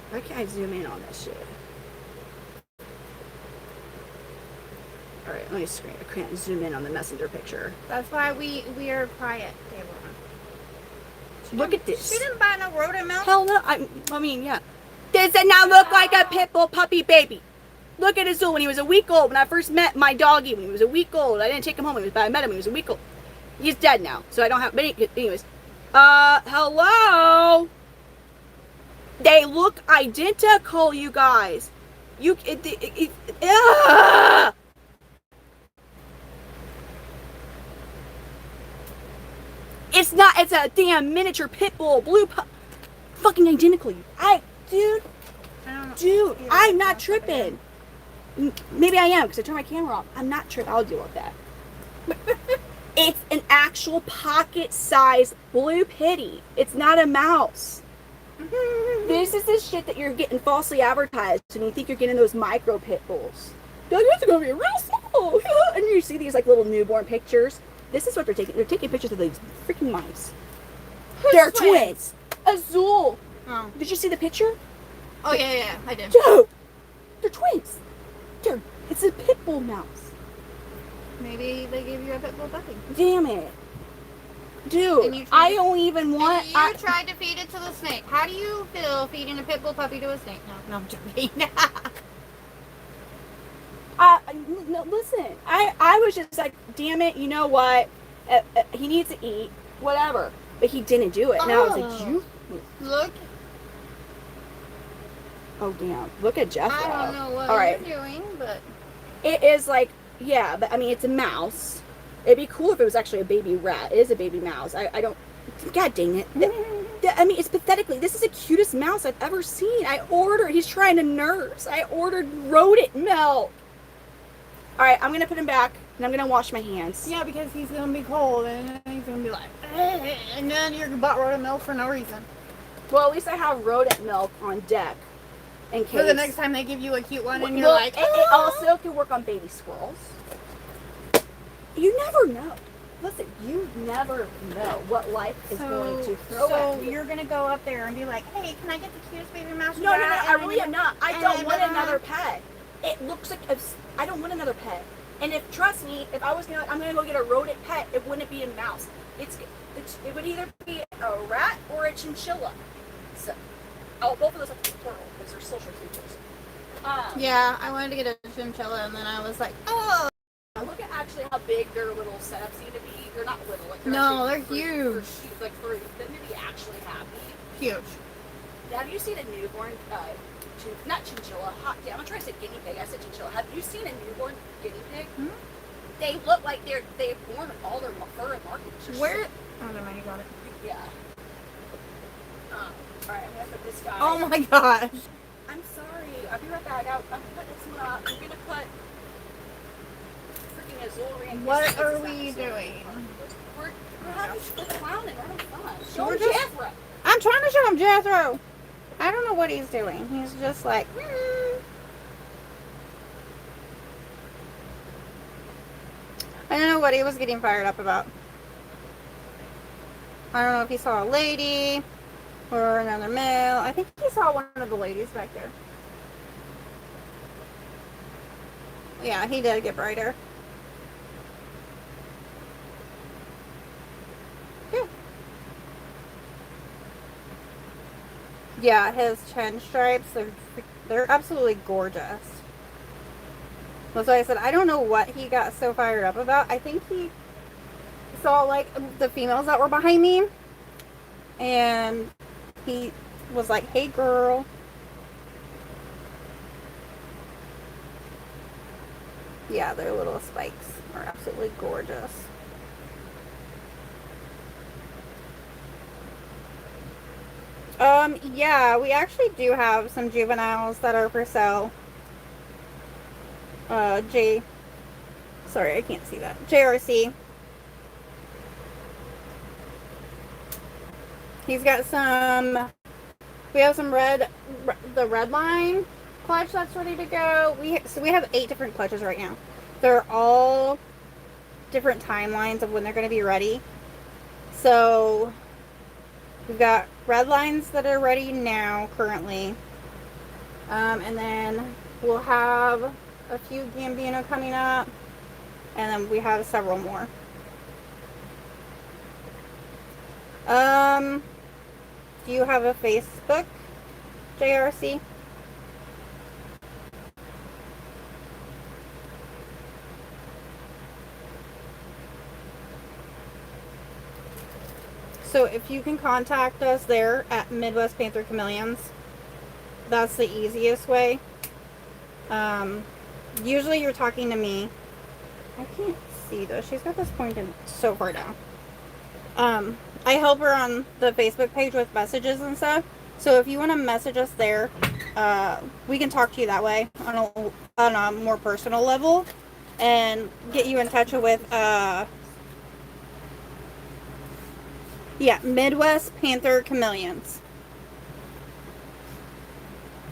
why can't I zoom in on this shit? Alright, let me screen. I can't zoom in on the messenger picture. That's why we are quiet, Taylor. Look at this. She didn't buy no rodent milk. Hell no. I mean, yeah. Does it now look like a pit bull puppy baby? Look at Azul when he was a week old. When I first met my doggy, when he was a week old, I didn't take him home. But I met him when he was a week old. He's dead now, so I don't have. But anyways, hello. They look identical, you guys. It's not. It's a damn miniature pit bull, fucking identical. Dude, I'm not tripping. Maybe I am because I turned my camera off. I'm not tripping. I'll deal with that. It's an actual pocket-sized blue pitty. It's not a mouse. This is the shit that you're getting falsely advertised, and you think you're getting those micro pit bulls. You're like, this is gonna be real small. And you see these like little newborn pictures. This is what they're taking. They're taking pictures of these freaking mice. They're twins. Azul. Oh. Did you see the picture? Oh yeah, I did. Dude, they're twins. Dude, it's a pit bull mouse. Maybe they gave you a pit bull puppy. Damn it. Dude, I don't even want... You tried to feed it to the snake. How do you feel feeding a pit bull puppy to a snake? No, I'm joking. No, listen, I was just like, damn it, you know what? He needs to eat, whatever. But he didn't do it. And I was like, you... Look. Oh, damn. Look at Jeff. I don't know what you're doing, but... It is like, yeah, but I mean, it's a mouse. It'd be cool if it was actually a baby rat. It is a baby mouse. I don't... God dang it. I mean, it's pathetically. This is the cutest mouse I've ever seen. He's trying to nurse. I ordered rodent milk. All right, I'm going to put him back, and I'm going to wash my hands. Yeah, because he's going to be cold, and then he's going to be like, and then you're bought rodent milk for no reason. Well, at least I have rodent milk on deck. In case. For the next time they give you a cute one, and you're well, like, it also can work on baby squirrels. You never know. Listen, you never know what life is going to throw at you. So you're going to go up there and be like, hey, can I get the cutest baby mouse? No, I really am not. I don't want another pet. It looks like I don't want another pet. And trust me, if I'm gonna go get a rodent pet, it wouldn't be a mouse. It would either be a rat or a chinchilla. So, both of those have to be plural because they're social creatures. Yeah, I wanted to get a chinchilla, and then I was like, oh. Look at actually how big their little setups seem to be. They're not little. Like they're huge. For them to be actually happy. Huge. Have you seen a newborn? Not chinchilla. I'm gonna try to say guinea pig. I said chinchilla. Have you seen a newborn guinea pig? Mm-hmm. They look like they've born all their fur and markings. Where? Oh, never mind. You got it. Yeah. All right, I'm gonna put this guy. Oh my gosh. I'm sorry. I'll be right back. I'm putting some. I'm gonna put freaking Azul. What are we doing? We're having clowning. We're having fun. Show him Jethro. I'm trying to show him Jethro. I don't know what he's doing. He's just like, I don't know what he was getting fired up about. I don't know if he saw a lady or another male. I think he saw one of the ladies back there. Yeah, he did get brighter. Yeah, his chin stripes, they're absolutely gorgeous. That's why I said, I don't know what he got so fired up about. I think he saw, like, the females that were behind me, and he was like, hey, girl. Yeah, their little spikes are absolutely gorgeous. Yeah, we actually do have some juveniles that are for sale. Sorry, I can't see that. JRC. He's got some, we have some the red line clutch that's ready to go. So we have 8 different clutches right now. They're all different timelines of when they're going to be ready. So we've got red lines that are ready now currently. And then we'll have a few Gambino coming up. And then we have several more. Do you have a Facebook, JRC? So if you can contact us there at Midwest Panther Chameleons, that's the easiest way. Usually you're talking to me. I can't see though. She's got this pointed so far down. I help her on the Facebook page with messages and stuff. So if you want to message us there, we can talk to you that way on a more personal level and get you in touch with Midwest Panther Chameleons.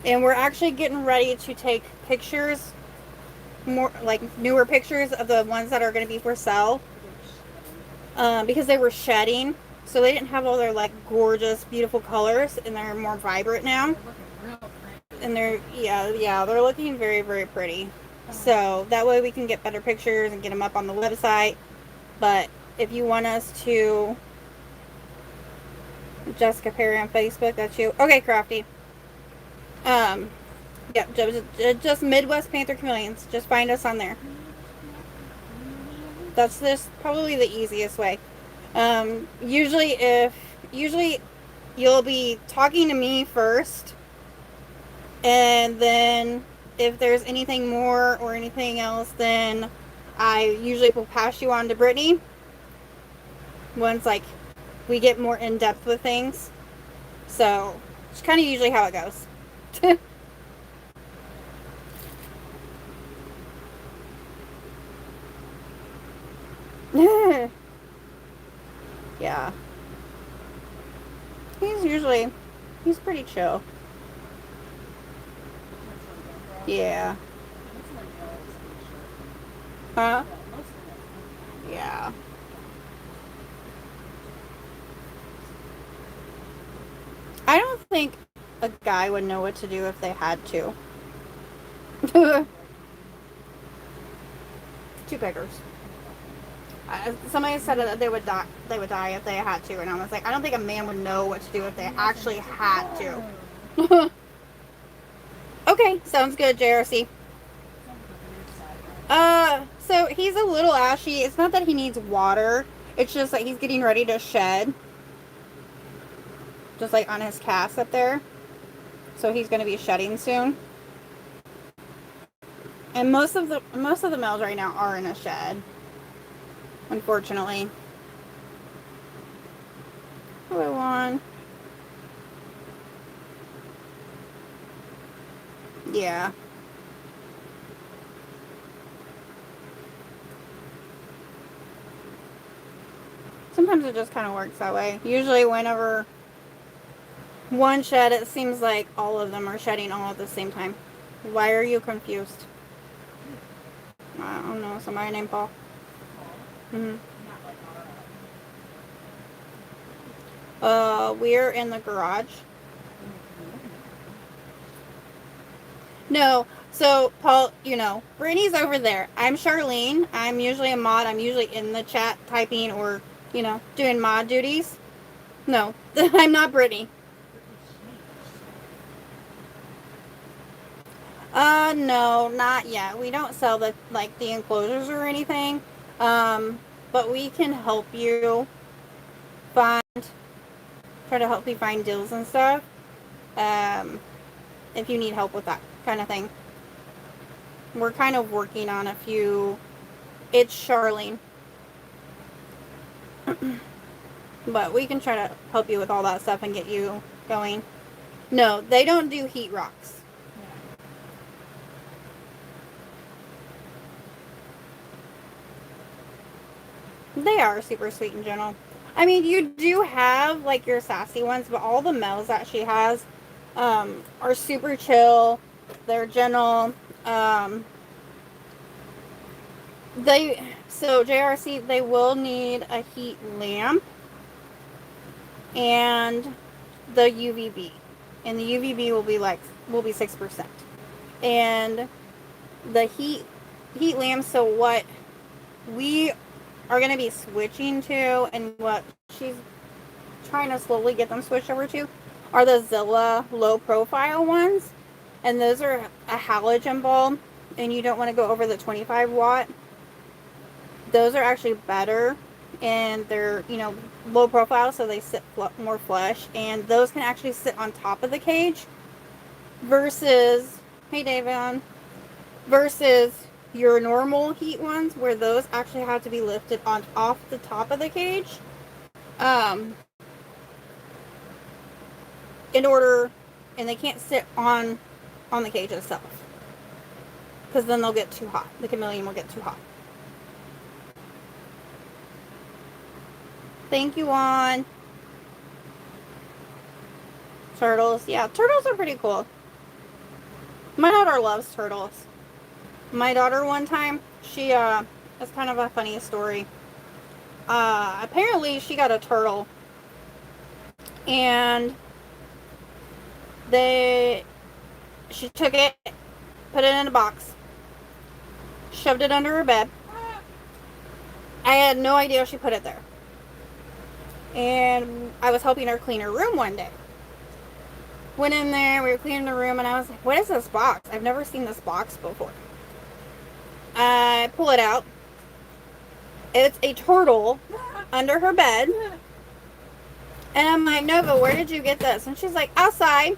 And we're actually getting ready to take pictures, more like newer pictures of the ones that are going to be for sale, because they were shedding, so they didn't have all their like gorgeous, beautiful colors, and they're more vibrant now. And they're they're looking very, very pretty. So that way we can get better pictures and get them up on the website. But if you want us to, Jessica Perry on Facebook, that's you. Okay, Crafty. Just Midwest Panther Chameleons. Just find us on there. That's just probably the easiest way. Usually you'll be talking to me first, and then if there's anything more or anything else, then I usually will pass you on to Brittany once like we get more in depth with things. So it's kind of usually how it goes. Yeah. He's pretty chill. Yeah. Huh? Yeah. I don't think a guy would know what to do if they had to. Two beggars. Somebody said that they would die. They would die if they had to, and I was like, I don't think a man would know what to do if they actually had to. Okay, sounds good, JRC. So he's a little ashy. It's not that he needs water. It's just that he's getting ready to shed. Just like on his cast up there. So he's going to be shedding soon. And most of the males right now are in a shed. Unfortunately. Hello, Juan. Yeah. Sometimes it just kind of works that way. Usually whenever one shed, it seems like all of them are shedding all at the same time. Why are you confused? I don't know. Somebody named Paul. Mm-hmm. We're in the garage. No. So, Paul, you know, Brittany's over there. I'm Charlene. I'm usually a mod. I'm usually in the chat typing or, you know, doing mod duties. No, I'm not Brittany. No, not yet. We don't sell the enclosures or anything. But we can help you try to help you find deals and stuff. If you need help with that kind of thing. We're kind of working on a few. It's Charlene. But we can try to help you with all that stuff and get you going. No, they don't do heat rocks. They are super sweet and gentle. I mean, you do have like your sassy ones, but all the males that she has are super chill. They're gentle. So JRC, they will need a heat lamp and the UVB, and the UVB will be 6%, and the heat lamp. So what we are going to be switching to, and what she's trying to slowly get them switched over to, are the Zilla low profile ones, and those are a halogen bulb, and you don't want to go over the 25 watt. Those are actually better, and they're, you know, low profile, so they sit more flush, and those can actually sit on top of the cage versus, hey Davion, versus your normal heat ones, where those actually have to be lifted off the top of the cage in order, and they can't sit on the cage itself, because then they'll get too hot. The chameleon will get too hot. Thank you, Juan. Turtles. Yeah, turtles are pretty cool. My daughter loves turtles. My daughter, one time, she, it's kind of a funny story. Apparently she got a turtle, and she took it, put it in a box, shoved it under her bed. I had no idea she put it there. And I was helping her clean her room one day. Went in there, we were cleaning the room, and I was like, what is this box? I've never seen this box before. I pull it out. It's a turtle under her bed. And I'm like, Nova, where did you get this? And she's like, outside.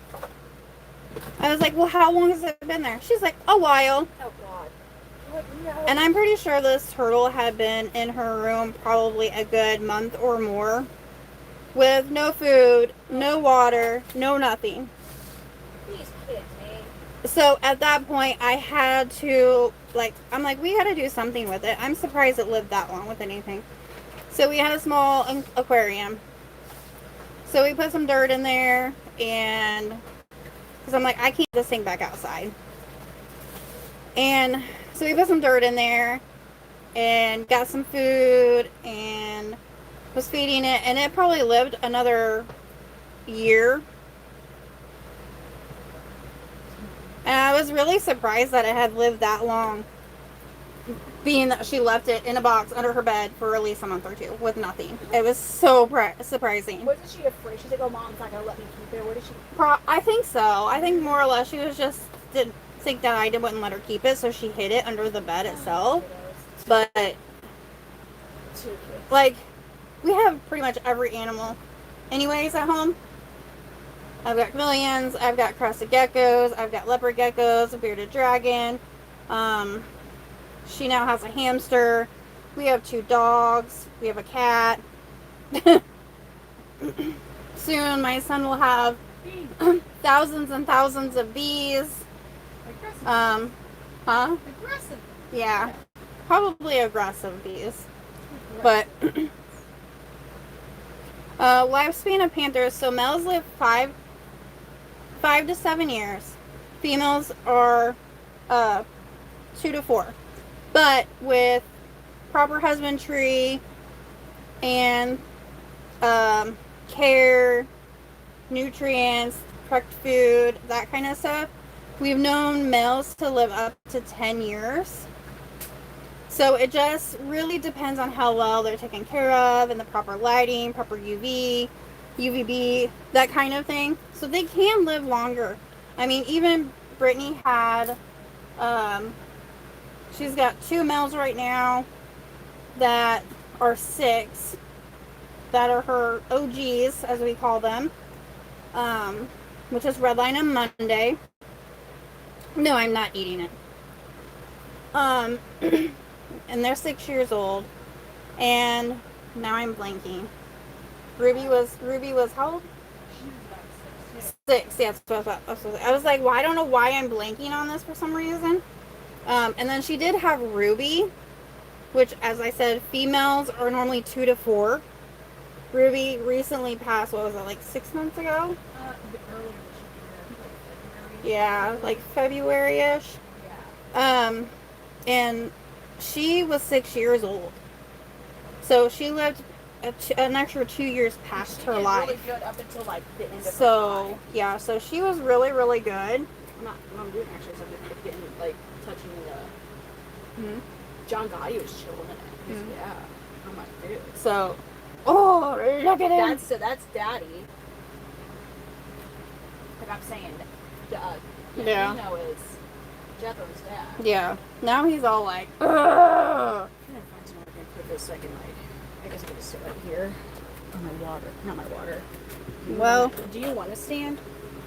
I was like, well, how long has it been there? She's like, a while. Oh, God. No. And I'm pretty sure this turtle had been in her room probably a good month or more. with no food, no water, no nothing. These kids, man. So at that point, I had to, like, I'm like, we got to do something with it. I'm surprised it lived that long with anything. So we had a small aquarium. So we put some dirt in there, and because I'm like, I can't get this thing back outside. And so we put some dirt in there and got some food and was feeding it, and it probably lived another year. And I was really surprised that it had lived that long, being that she left it in a box under her bed for at least a month or two with nothing. It was so surprising. Wasn't she afraid? She's like, oh, Mom's not going to let me keep it. What did she? I think so. I think more or less she was just didn't think that I wouldn't let her keep it, so she hid it under the bed itself. But, like, we have pretty much every animal anyways at home. I've got chameleons, I've got crested geckos, I've got leopard geckos, a bearded dragon. She now has a hamster. We have 2 dogs. We have a cat. Soon my son will have thousands and thousands of bees. Aggressive. Aggressive. Yeah. Probably aggressive bees. But lifespan of panthers, so males live 5 to 7 years. Females are 2 to 4. But with proper husbandry and care, nutrients, correct food, that kind of stuff, we've known males to live up to 10 years. So it just really depends on how well they're taken care of and the proper lighting, proper UVB, that kind of thing. So they can live longer. I mean, even Brittany had, she's got 2 males right now that are 6, that are her OGs, as we call them, which is Redline on Monday. No, I'm not eating it. And they're 6 years old, and now I'm blanking. Ruby was how old? 6. Yeah, that's what I was like, well, I don't know why I'm blanking on this for some reason. And then she did have Ruby, which, as I said, females are normally 2 to 4. Ruby recently passed, what was it, like 6 months ago? Yeah, like February-ish. Yeah. And she was 6 years old. So she lived an extra 2 years past her life. Really good up until like the end of her life. Yeah, so she was really, really good. I'm doing actually something getting like touching the. John Gotti was chilling in it. Yeah. I'm like, dude. So, oh, look at him. That's Daddy. Like I'm saying, Yeah. Nino is Jethro's dad. Yeah. Now he's all like, ugh. I'm gonna find somewhere I can put this so I can I guess I'm gonna sit right here. On my water. Not my water. Do you want to stand?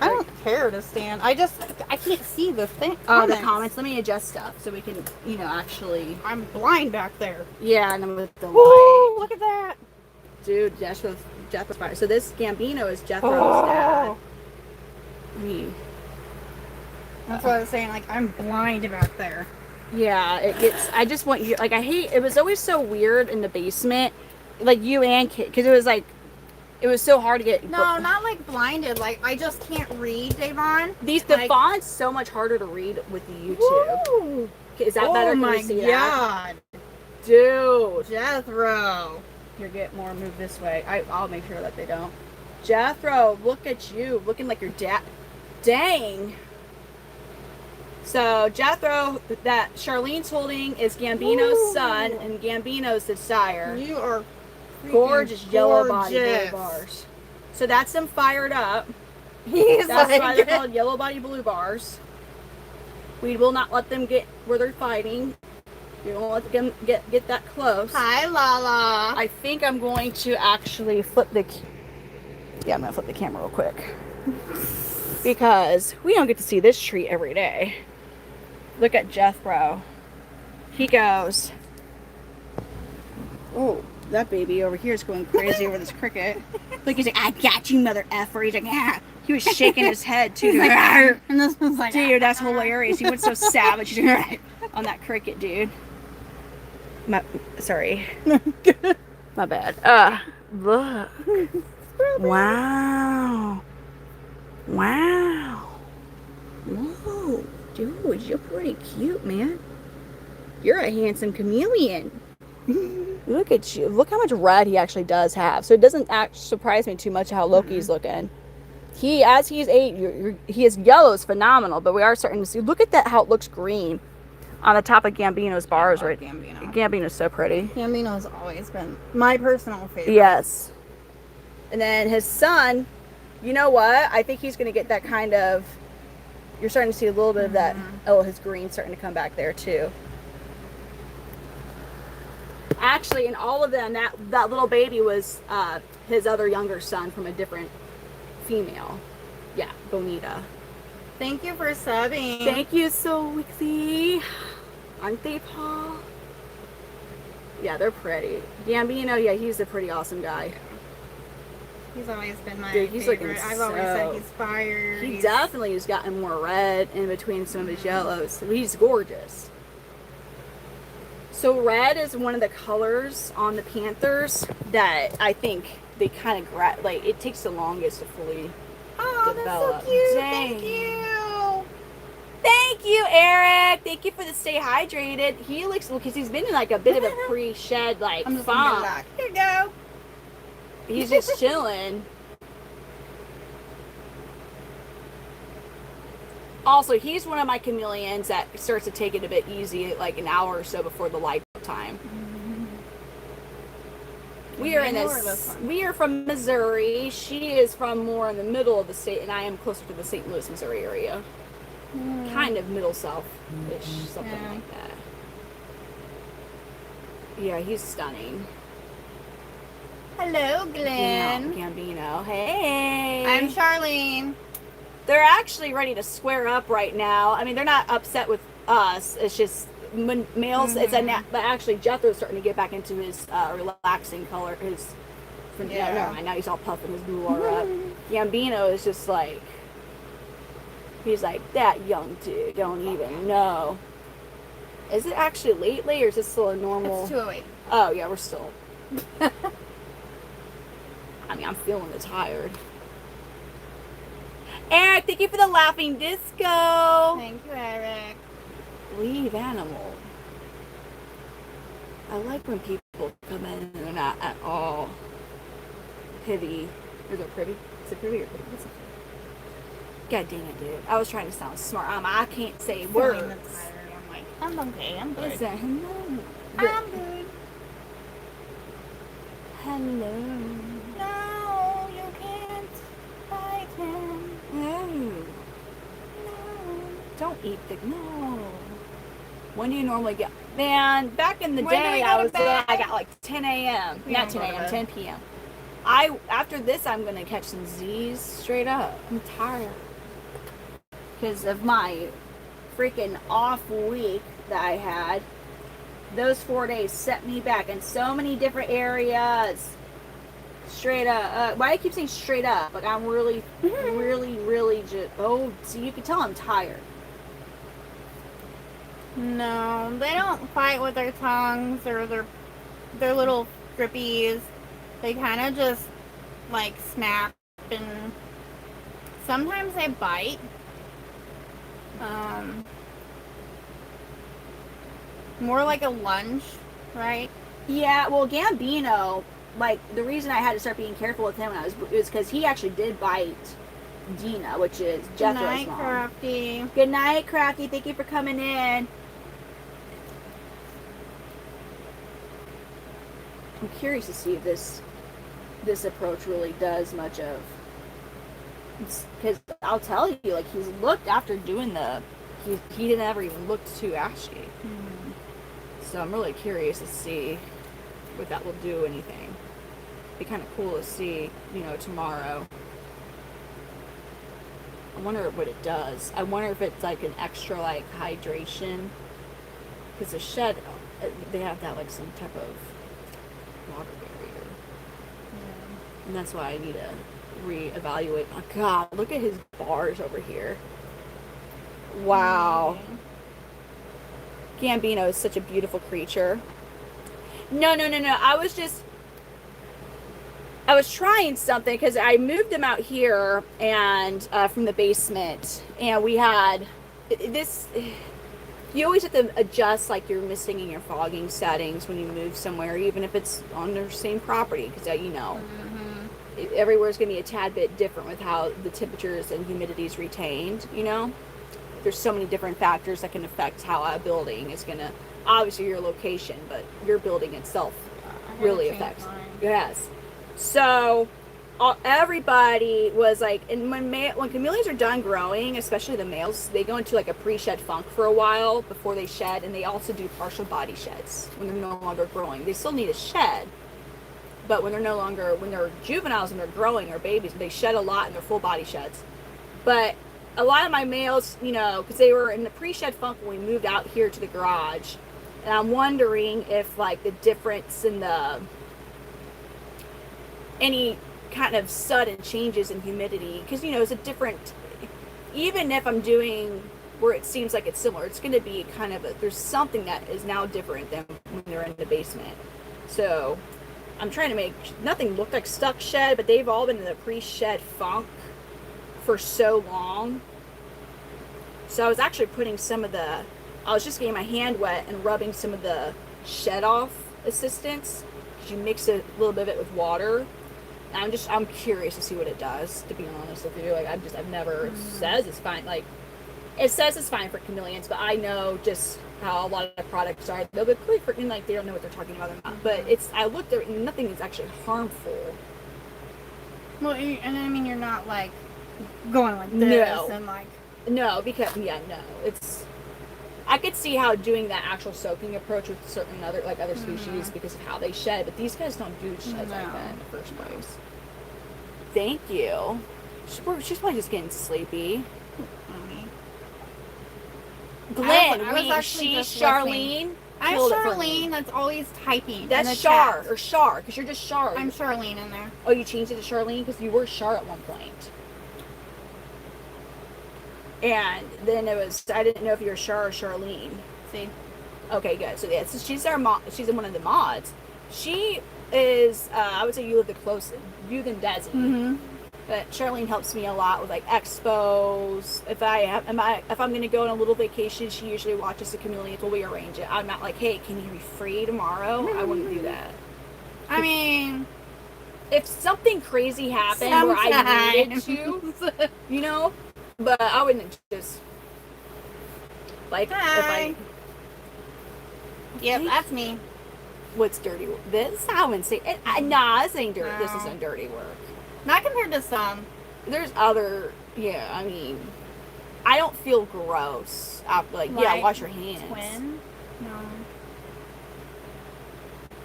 I don't care to stand. I can't see the thing. Oh, the comments. Let me adjust stuff so we can, actually. I'm blind back there. Yeah, and then with the light. Ooh, look at that. Dude, Jethro's fire. So this Gambino is Jethro's dad. That's what I was saying. Like, I'm blind back there. Yeah, I just want you, it was always so weird in the basement, like you and Kit, because it was so hard to get. No, not like blinded. Like, I just can't read, Davon. The font's so much harder to read with the YouTube. Woo! Is that better? Oh my God. Dude. Jethro. Here, get more, move this way. I'll make sure that they don't. Jethro, look at you, looking like your dad. Dang. So Jethro, that Charlene's holding, is Gambino's son, and Gambino's the sire. You are gorgeous yellow body blue bars. So that's them fired up. That's why they're called yellow body blue bars. We will not let them get where they're fighting. We won't let them get that close. Hi, Lala. I think I'm going to actually flip the. Yeah, I'm gonna flip the camera real quick because we don't get to see this treat every day. Look at Jethro. He goes. Ooh. That baby over here is going crazy over this cricket. Like he's like, I got you, mother effer. He's like, yeah. He was shaking his head too. Like, "Arr." And this was like, Dude, that's hilarious. He went so savage He's like, on that cricket, dude. Sorry. My bad. Look. Wow. Wow. Whoa. Dude, you're pretty cute, man. You're a handsome chameleon. Look at you. Look how much red he actually does have. So it doesn't surprise me too much how Loki's looking. As he's 8, his yellow is phenomenal, but we are starting to see. Look at that, how it looks green on the top of Gambino's bars, right? Gambino's so pretty. Gambino's always been my personal favorite. Yes. And then his son, you know what? I think he's going to get that kind of. You're starting to see a little bit of that. Oh, his green's starting to come back there too. Actually, in all of them, that little baby was his other younger son from a different female. Yeah, Bonita. Thank you for subbing. Thank you, so Wixie. Aren't they, Paul? Yeah, they're pretty. Gambino, yeah, he's a pretty awesome guy. He's always been my he's favorite. I've always said he's fire. He definitely has gotten more red in between some of his yellows. He's gorgeous. So red is one of the colors on the Panthers that I think they kind of like. It takes the longest to fully develop. That's so cute. Dang. Thank you. Thank you, Eric. Thank you for the stay hydrated. He looks because he's been in like a bit of a pre-shed like I'm just funk. back. Here you go. He's just chilling. Also, he's one of my chameleons that starts to take it a bit easy, like an hour or so before the light time. We are from Missouri. She is from more in the middle of the state, and I am closer to the St. Louis, Missouri area. Kind of middle south-ish, something like that. Yeah, he's stunning. Hello, Glenn. Gambino. Hey. I'm Charlene. They're actually ready to square up right now. I mean, they're not upset with us. It's just when males. But actually, Jethro's starting to get back into his relaxing color. Never mind. Now he's all puffing his boudoir up. Gambino is just like, he's like, that young dude don't even know. Is it actually lately, or is this still a normal? It's 2:08. Oh yeah, we're still. I mean, I'm feeling tired. Eric, thank you for the laughing disco. Thank you, Eric. Leave animal. I like when people come in and they're not at all pithy. Is it pretty? Is it pretty or pretty? What's it? God dang it, dude. I was trying to sound smart. I can't say words. I'm like, I'm okay. I'm good. Listen, hello. I'm good. Hello. No, you can't fight him. No. Don't eat the no. When do you normally get? Man, back in the day, I got like 10 a.m. Not 10 a.m. 10 p.m. After this, I'm gonna catch some Z's straight up. I'm tired because of my freaking off week that I had. Those 4 days set me back in so many different areas. Straight up. Why do I keep saying straight up? Like I'm really just. Oh, see, you can tell I'm tired. No, they don't fight with their tongues or their little grippies. They kind of just like snap, and sometimes they bite. More like a lunge, right? Yeah, well, Gambino, like the reason I had to start being careful with him when I was because he actually did bite Dina, which is Jethro's mom. Good night, Crafty. Good night, Crafty. Thank you for coming in. I'm curious to see if this approach really does much of. Because I'll tell you, like he's looked after doing he didn't ever even look too ashy. Mm-hmm. So I'm really curious to see what that will do anything. Be kind of cool to see, tomorrow. I wonder what it does. I wonder if it's like an extra like hydration. Because the shed, they have that like some type of water barrier. Yeah. And that's why I need to reevaluate. Oh God, look at his bars over here. Wow. Gambino is such a beautiful creature. No. I was trying something because I moved him out here and from the basement, and we had this. You always have to adjust like your misting and your fogging settings when you move somewhere, even if it's on the same property, because everywhere's going to be a tad bit different with how the temperatures and humidity is retained. There's so many different factors that can affect how a building is going to, obviously your location, but your building itself really affects. Yes. So everybody was like, and when chameleons are done growing, especially the males, they go into like a pre-shed funk for a while before they shed, and they also do partial body sheds when they're no longer growing. They still need a shed, but when they're juveniles and they're growing or babies, they shed a lot in their full body sheds. But a lot of my males, because they were in the pre-shed funk when we moved out here to the garage, and I'm wondering if like the difference in any kind of sudden changes in humidity, because it's a different, even if I'm doing where it seems like it's similar, it's going to be kind of there's something that is now different than when they're in the basement. So I'm trying to make nothing look like stuck shed, but they've all been in the pre-shed funk for so long. So I was actually putting I was just getting my hand wet and rubbing some of the shed off assistance, because you mix a little bit of it with water. I'm curious to see what it does, to be honest with you. Like, I've never, it says it's fine. Like, it says it's fine for chameleons, but I know just how a lot of the products are. They'll be pretty freaking, like, they don't know what they're talking about or not. But I looked there, and nothing is actually harmful. Well, and I mean, you're not, like, going like this and, like... No, because, it's... I could see how doing that actual soaking approach with certain other species because of how they shed, but these guys don't do sheds like that in the first place. Thank you. She's probably just getting sleepy. Glenn, she's Charlene. I'm Charlene. That's always typing. That's Char, because you're just Char. I'm Charlene in there. Oh, you changed it to Charlene because you were Char at one point. And then I didn't know if you were Char or Charlene. See? Okay, good. So yeah, so she's our she's one of the mods. She is, I would say you live the closest, you than Desi. Mm-hmm. But Charlene helps me a lot with like expos. If I'm going to go on a little vacation, she usually watches the chameleons while we arrange it. I'm not like, hey, can you be free tomorrow? Mm-hmm. I wouldn't do that. I mean, if something crazy happened where I needed to, but I wouldn't just like Hi. Yep, that's me. What's dirty work? This I wouldn't say. Nah, this ain't dirty. No. This isn't dirty work. Not compared to some. There's other. Yeah, I mean, I don't feel gross. Like yeah, wash your hands. Twin? No.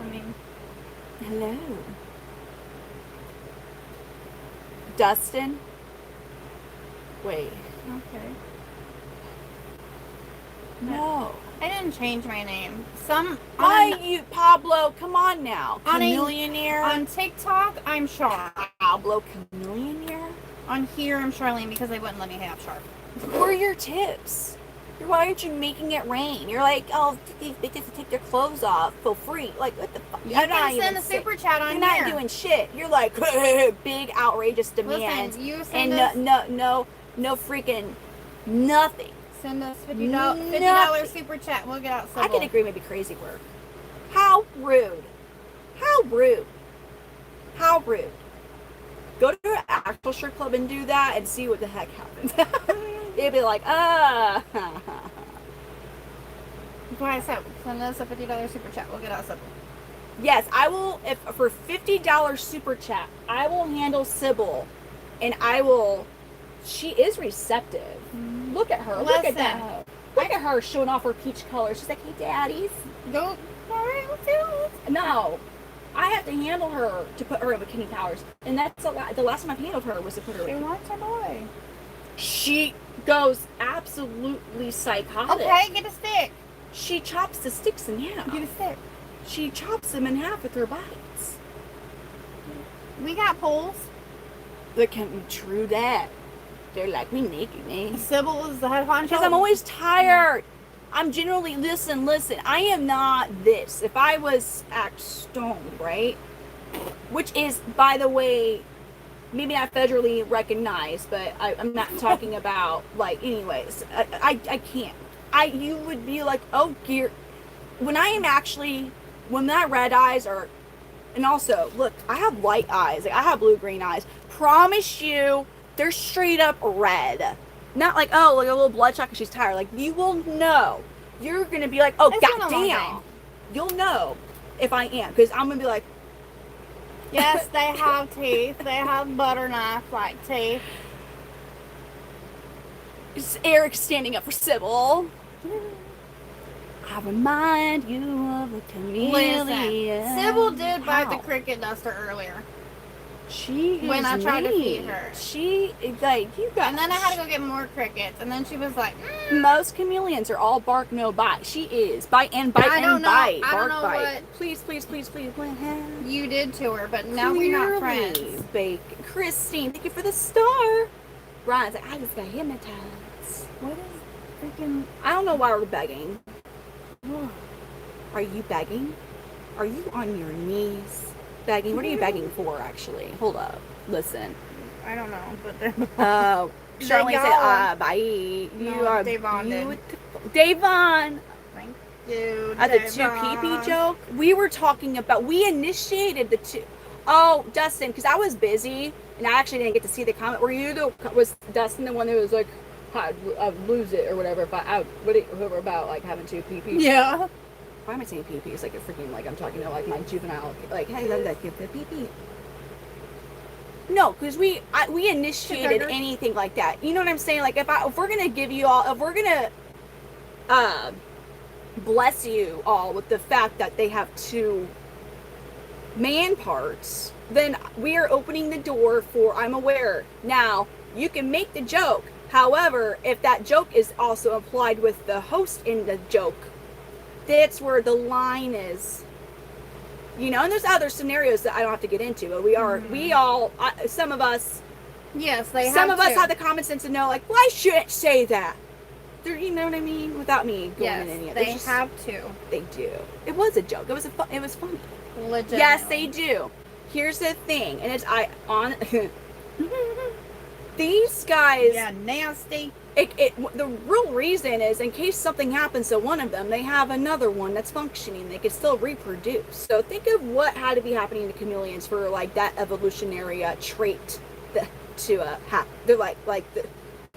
I mean, hello, Dustin. Wait. Okay. No. I didn't change my name. You, Pablo? Come on now. Chameleonaire. On TikTok, I'm Char. Pablo Chameleonaire? On here, I'm Charlene because they wouldn't let me have Char. Where are your tips? Why aren't you making it rain? You're like, oh, they get to take their clothes off for free. Like, what the fuck? You can send a super chat on here. You're not doing shit. You're like, big outrageous demands. Listen, you send and no freaking nothing. Send us $50 super chat. We'll get out Sybil. I can agree, maybe crazy work. How rude. How rude. How rude. Go to an actual strip club and do that and see what the heck happens. They'd be like, That's why I said, send us a $50 super chat. We'll get out Sybil. Yes, I will. If for $50 super chat, I will handle Sybil, and I will. She is receptive. Mm-hmm. Look at her. Listen, look at that. Look at her showing off her peach color. She's like, hey, daddies. Go. All right, let's do it. No. I have to handle her to put her in bikini powers. And that's a lot. The last time I handled her was to put her in. She wants a boy. She goes absolutely psychotic. Okay, get a stick. She chops the sticks in half. Get a stick. she chops them in half with her bites. We got poles. That can be true that. They're like, we naked, man. Sybil is the head honcho. Because I'm always tired. I'm generally, listen, I am not this. If I was act stoned, right? Which is, by the way, maybe not federally recognized, but I'm not talking about, like, anyways. I can't. You would be like, oh, dear. When I am actually, when that red eyes are, and also, look, I have light eyes. Like, I have blue-green eyes. Promise you, they're straight up red. Not like, oh, like a little bloodshot because she's tired. Like, you will know. You're going to be like, oh, goddamn. You'll know if I am. Because I'm going to be like, yes, they have teeth. They have butter knife-like teeth. Eric's standing up for Sybil. I remind you of a chameleon. Listen, Sybil did bite the cricket duster earlier. She is when I tried to mean. feed her. She, like, you got. And then I had to go get more crickets. And then she was like, Most chameleons are all bark, no bite. She is. Bite and bite and bite. I don't Bark, know bite. what Please. What you did to her, but now we're not friends. Christine, thank you for the star. Brian's like, I just got hypnotized. What is freaking... I don't know why we're begging. Are you begging? Are you on your knees begging? What are you begging for, actually? Hold up. Listen. I don't know, but they're... Oh. Charlene said, bye. You are Davon beautiful. Davon! Thank you, The two pee-pee joke? We were talking about... We initiated the two... Oh, Dustin, because I was busy, and I actually didn't get to see the comment. Was Dustin the one that was like, I'd lose it or whatever whoever about like having two pee-pees? Yeah. Why am I saying pee-pee? It's like a freaking, like I'm talking to like my juvenile, like, hey, that give the pee-pee. No, because we initiated anything like that. You know what I'm saying? Like if we're gonna give you all, if we're gonna bless you all with the fact that they have two man parts, then we are opening the door for, I'm aware. Now, you can make the joke. However, if that joke is also applied with the host in the joke, that's where the line is. You know, and there's other scenarios that I don't have to get into, but some of us, yes, some of us have the common sense to know, like, well, I shouldn't say that. You know what I mean? Without me going in any of it. They have to. They do. It was a joke. It was funny. Legitimately. Yes, they do. Here's the thing, and these guys. Yeah, nasty. The real reason is in case something happens to one of them, they have another one that's functioning. They can still reproduce. So think of what had to be happening to chameleons for like that evolutionary trait to happen. They're like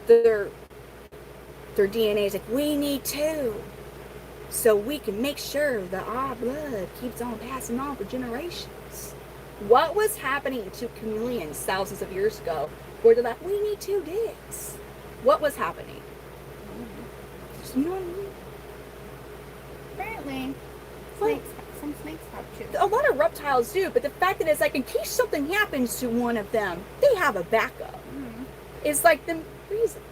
their DNA is like, we need two, so we can make sure that our blood keeps on passing on for generations. What was happening to chameleons thousands of years ago? Where they're like, we need two dicks. What was happening? You know what I mean? Apparently, some snakes have two. A lot of reptiles do, but the fact that it's like, in case something happens to one of them, they have a backup. Mm-hmm. It's like the reason.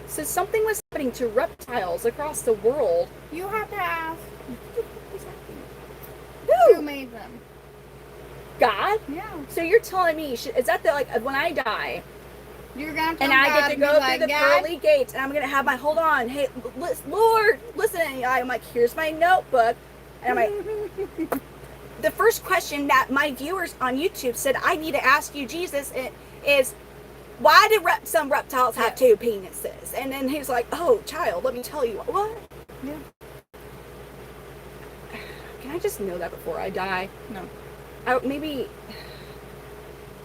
So something was happening to reptiles across the world. You have to ask, who made them? God? Yeah. So you're telling me, is that the, like, when I die, you're gonna and I get to go through the pearly gates, and I'm gonna have my, hold on, hey, Lord, listen, and I'm like, here's my notebook, and I'm like, the first question that my viewers on YouTube said I need to ask you, Jesus, is, why do some reptiles have two penises? And then he's like, oh, child, let me tell you. What? Yeah. Can I just know that before I die? No. Maybe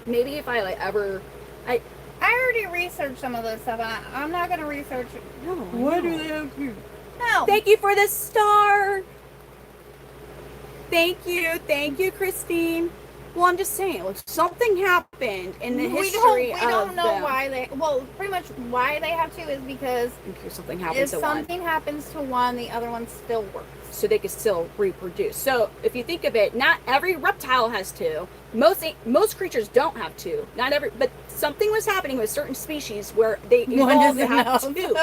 if I like ever, I already researched some of this stuff, and I'm not going to research it. No. What do they have to? No. Thank you for the star. Thank you, Christine. Well, I'm just saying, like, something happened in the history of them. We don't know why they, well, pretty much why they have to is because if something happens to one, the other one still works. So they can still reproduce. So if you think of it, not every reptile has two. Most creatures don't have two. But something was happening with certain species where they evolved to have two.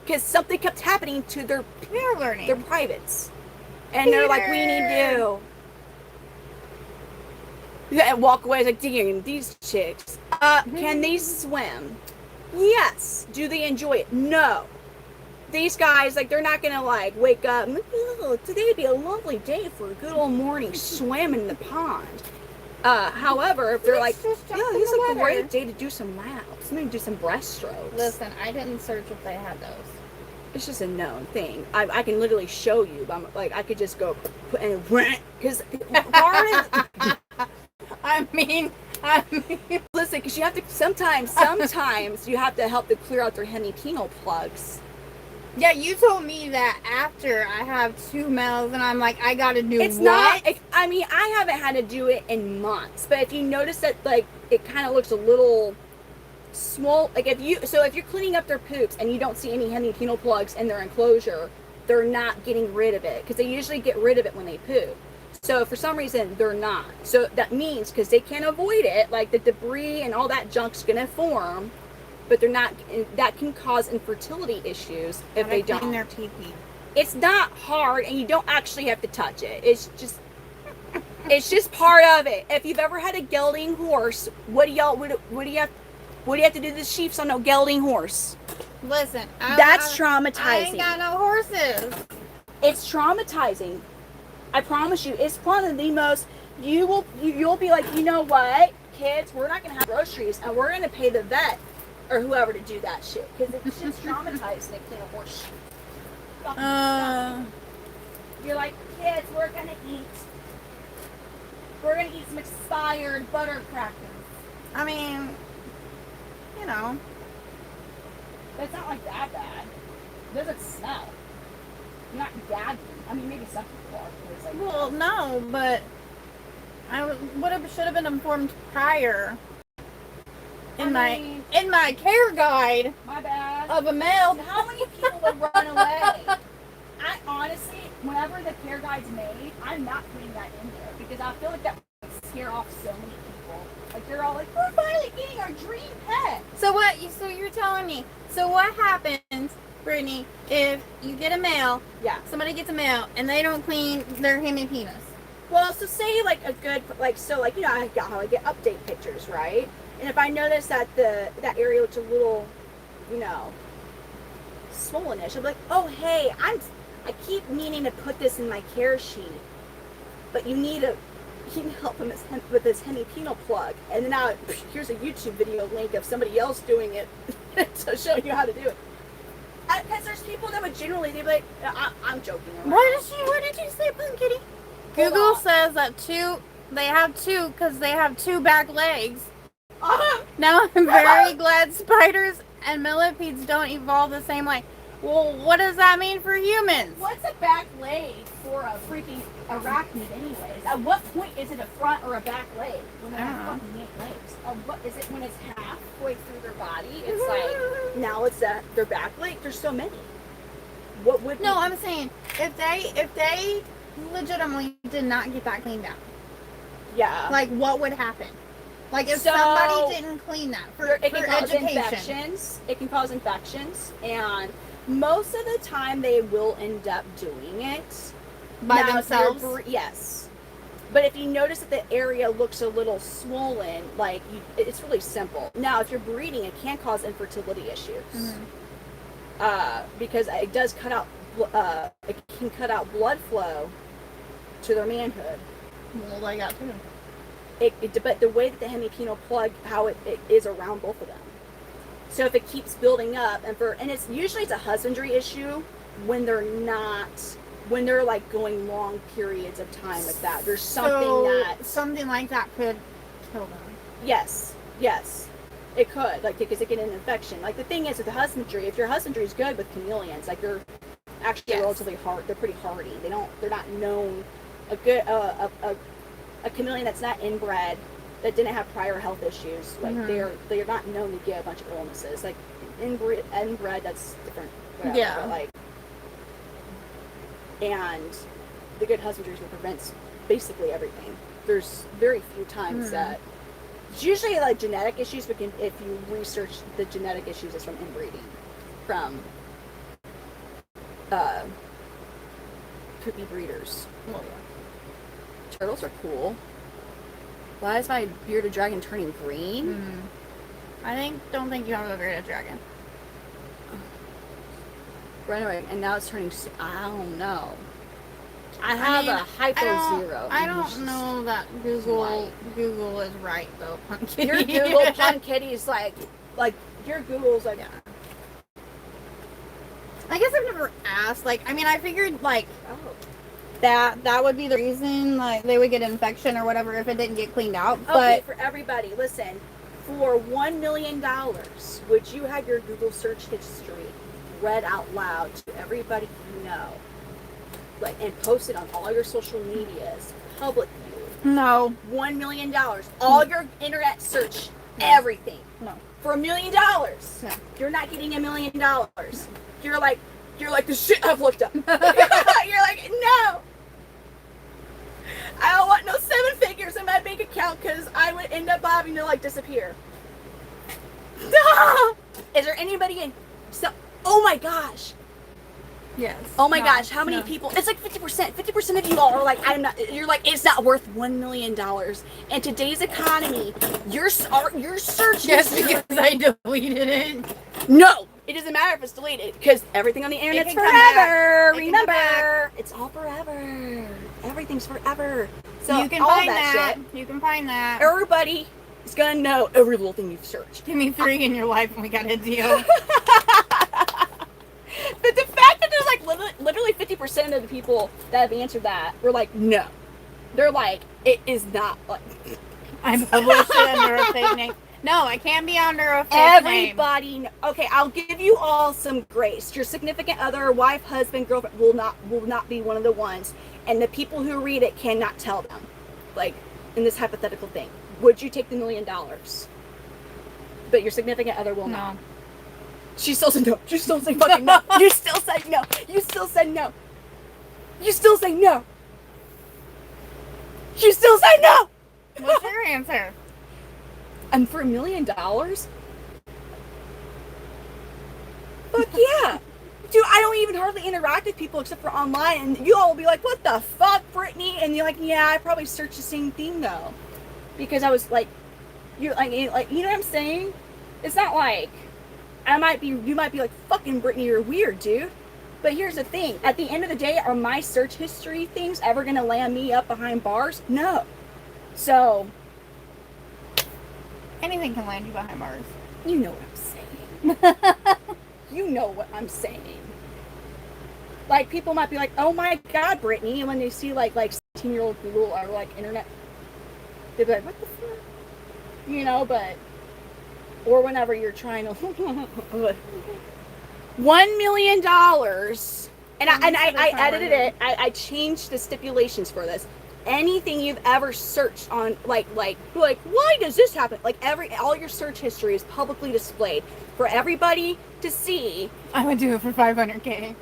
Because something kept happening to their pair learning. Their privates. And they're like, we need you. And walk away like, damn, these chicks. Can they swim? Yes. Do they enjoy it? No. These guys, like, they're not gonna like wake up and oh, today'd be a lovely day for a good old morning swim in the pond. However, if they're like, yeah, this is a great day to do some laps, maybe do some breaststrokes. Listen, I didn't search if they had those. It's just a known thing. I can literally show you. But I'm, like, I could just go put and because part of I mean, listen, because you have to sometimes you have to help to clear out their hemipenal plugs. yeah, you told me that after I have 2 males, and I'm like, I gotta do it's what? not. I mean, I haven't had to do it in months, but if you notice that, like, it kind of looks a little small. Like if you're cleaning up their poops and you don't see any hemipenal plugs in their enclosure, they're not getting rid of it because they usually get rid of it when they poop. So for some reason they're not. So that means because they can't avoid it, like the debris and all that junk's gonna form, but they're not. That can cause infertility issues if they don't. Their pee-pee. It's not hard, and you don't actually have to touch it. It's just part of it. If you've ever had a gelding horse, what do you have to do to the sheeps on a gelding horse? Listen, That's traumatizing. I ain't got no horses. It's traumatizing. I promise you, it's one of the most. You'll be like, you know what, kids, we're not gonna have groceries, and we're gonna pay the vet or whoever to do that shit because it's just traumatizing to clean a horse. You're like, kids, we're gonna eat some expired butter crackers. I mean, you know. But it's not like that bad. It doesn't smell. You're not gagging. I mean, maybe some people are. But it's like, Well, no, but I should have been informed prior in my care guide my bad. of a male. How many people would run away? I honestly, whenever the care guide's made, I'm not putting that in there because I feel like that would scare off so many people. Like they're all like, we're finally getting our dream pet. So you're telling me? So what happens, Brittany, if you get a male? Yeah. Somebody gets a male and they don't clean their hemipenis. Well, so say like a good you know how I get update pictures, right? And if I notice that that area looks a little, you know, swollenish, I'm like, oh hey, I keep meaning to put this in my care sheet, but you need help him with his hemipenal plug. And then now here's a YouTube video link of somebody else doing it to show you how to do it. Because there's people that would generally they'd be like, I'm joking around. What did you say, Punk Kitty? Google says that they have two because they have 2 back legs. Now I'm very glad spiders and millipedes don't evolve the same way. Well, what does that mean for humans? What's a back leg for a freaking arachnid anyways? At what point is it a front or a back leg? When they have fucking 8 legs. What is it when it's halfway through their body? It's like, now it's their back leg. There's so many. What would No, I'm saying if they legitimately did not get that cleaned out. Yeah. Like what would happen? Like if somebody didn't clean that for education. Infections. It can cause infections, and most of the time they will end up doing it By themselves? Yes. But if you notice that the area looks a little swollen, like it's really simple. Now, if you're breeding, it can cause infertility issues. Because it does cut out. It can cut out blood flow to their manhood. Well, I got 2. But the way that the hemipenal plug, how it is around both of them. So if it keeps building up, and it's usually a husbandry issue when they're like going long periods of time with that. There's something like that could kill them. Yes, it could, like because they get an infection. Like the thing is with the husbandry, if your husbandry is good with chameleons, like they're actually relatively hard. They're pretty hardy. They're not known a chameleon that's not inbred, that didn't have prior health issues, like they're not known to get a bunch of illnesses. Like inbred, that's different. Whatever, yeah. But like, and the good husbandry prevents basically everything. There's very few times that it's usually like genetic issues, but if you research the genetic issues, it's from inbreeding, from could be breeders. Well, yeah. Turtles are cool. Why is my bearded dragon turning green? Don't think you have a bearded dragon. Right away, and now it's turning. I don't know. I have a hypo zero. I don't know that Google is right though. Punk Kitty. Your Google Punk Kitty is like your Google's like. Yeah. I guess I've never asked. Like, I mean, I figured like that would be the reason like they would get infection or whatever if it didn't get cleaned out. Okay, But for everybody, listen. For $1 million, would you have your Google search history read out loud to everybody you know, like, and posted on all your social medias, public view? no, $1 million, all your internet search, everything. no. For $1 million, No. you're not getting $1 million. You're like the shit I've looked up. You're like, no. I don't want no 7 figures in my bank account because I would end up having to like disappear. Is there anybody in? So, oh my gosh. Yes. Oh my gosh. How many people? It's like 50%. 50% of you all are like, I'm not. You're like, it's not worth $1 million. In today's economy, your search. Yes, history- because I deleted it. No, it doesn't matter if it's deleted because everything on the internet's can come back. forever. It can come Remember, it's all forever. Everything's forever. So You can all find that that. You can find that. shit, everybody is gonna know every little thing you've searched. Give me 3 in your life and we got a deal. But the fact that there's like literally 50% of the people that have answered that were like, no. They're like, it is not like. I published it under a fake name. No, it can't be under a fake name. Everybody. Okay, I'll give you all some grace. Your significant other, wife, husband, girlfriend will not be one of the ones, and the people who read it cannot tell them. Like in this hypothetical thing, would you take the $1 million? But your significant other will not. She still said no. She still said fucking no. You still said no. You still said no. You still say no. You still say no. What's your answer? And for $1 million? Fuck yeah. Dude, I don't even hardly interact with people except for online, and you all will be like, what the fuck, Brittany? And you're like, yeah, I probably searched the same thing though. Because I was like, you're like, you know what I'm saying? It's not like you might be like, fucking Brittany, you're weird, dude. But here's the thing. At the end of the day, are my search history things ever going to land me up behind bars? No. So. Anything can land you behind bars. You know what I'm saying. You know what I'm saying. Like, people might be like, oh my God, Brittany. And when they see like 16-year-old Google or like internet, they'll be like, what the fuck? You know, but. Or whenever you're trying to $1 million, and I edited it. I changed the stipulations for this. Anything you've ever searched on, like why does this happen? Like all your search history is publicly displayed for everybody to see. I would do it for $500K.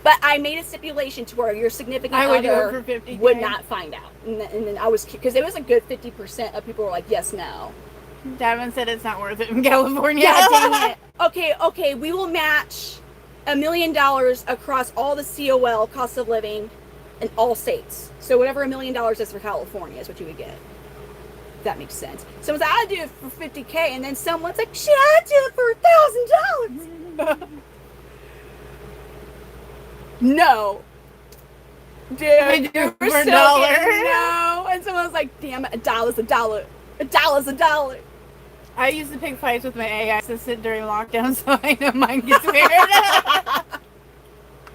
But I made a stipulation to where your significant other would not find out. And then I was, because it was a good 50% of people were like, yes, no. Davin said it's not worth it in California. Yeah, dang it. Okay, we will match $1 million across all the COL, cost of living, in all states. So whatever $1 million is for California is what you would get. If that makes sense. Someone's like, I'll do it for $50K, and then someone's like, shit, I'll do it for $1,000. No. Dude, I do it for $1. No. And someone's like, damn it, $1's $1. $1's $1. I used to pick fights with my AI assistant during lockdown, so I know mine gets weird.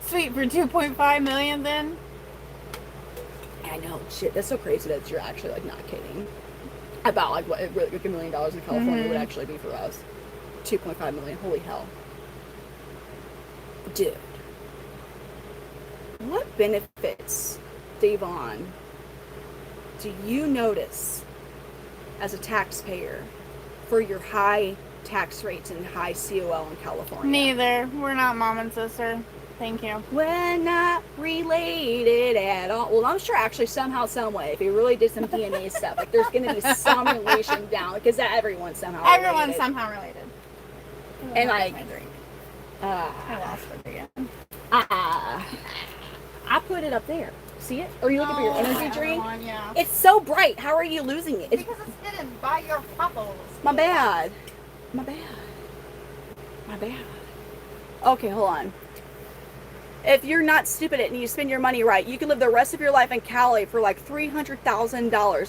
Sweet, for $2.5 million then? I know, shit, that's so crazy that you're actually like not kidding. About like what $1 million in California would actually be for us. 2.5 million, holy hell. Dude. What benefits, Davon, do you notice as a taxpayer for your high tax rates and high COL in California? Neither. We're not mom and sister. Thank you. We're not related at all. Well, I'm sure actually somehow, some way, if you really did some DNA stuff, like there's going to be some relation down, because everyone's somehow related. Everyone's somehow related. And like, I lost it again. I put it up there. See it? Or are you looking for your energy drink? One, yeah. It's so bright. How are you losing it? Because it's hidden by your bubbles. My bad. My bad. My bad. Okay, hold on. If you're not stupid and you spend your money right, you can live the rest of your life in Cali for like $300,000.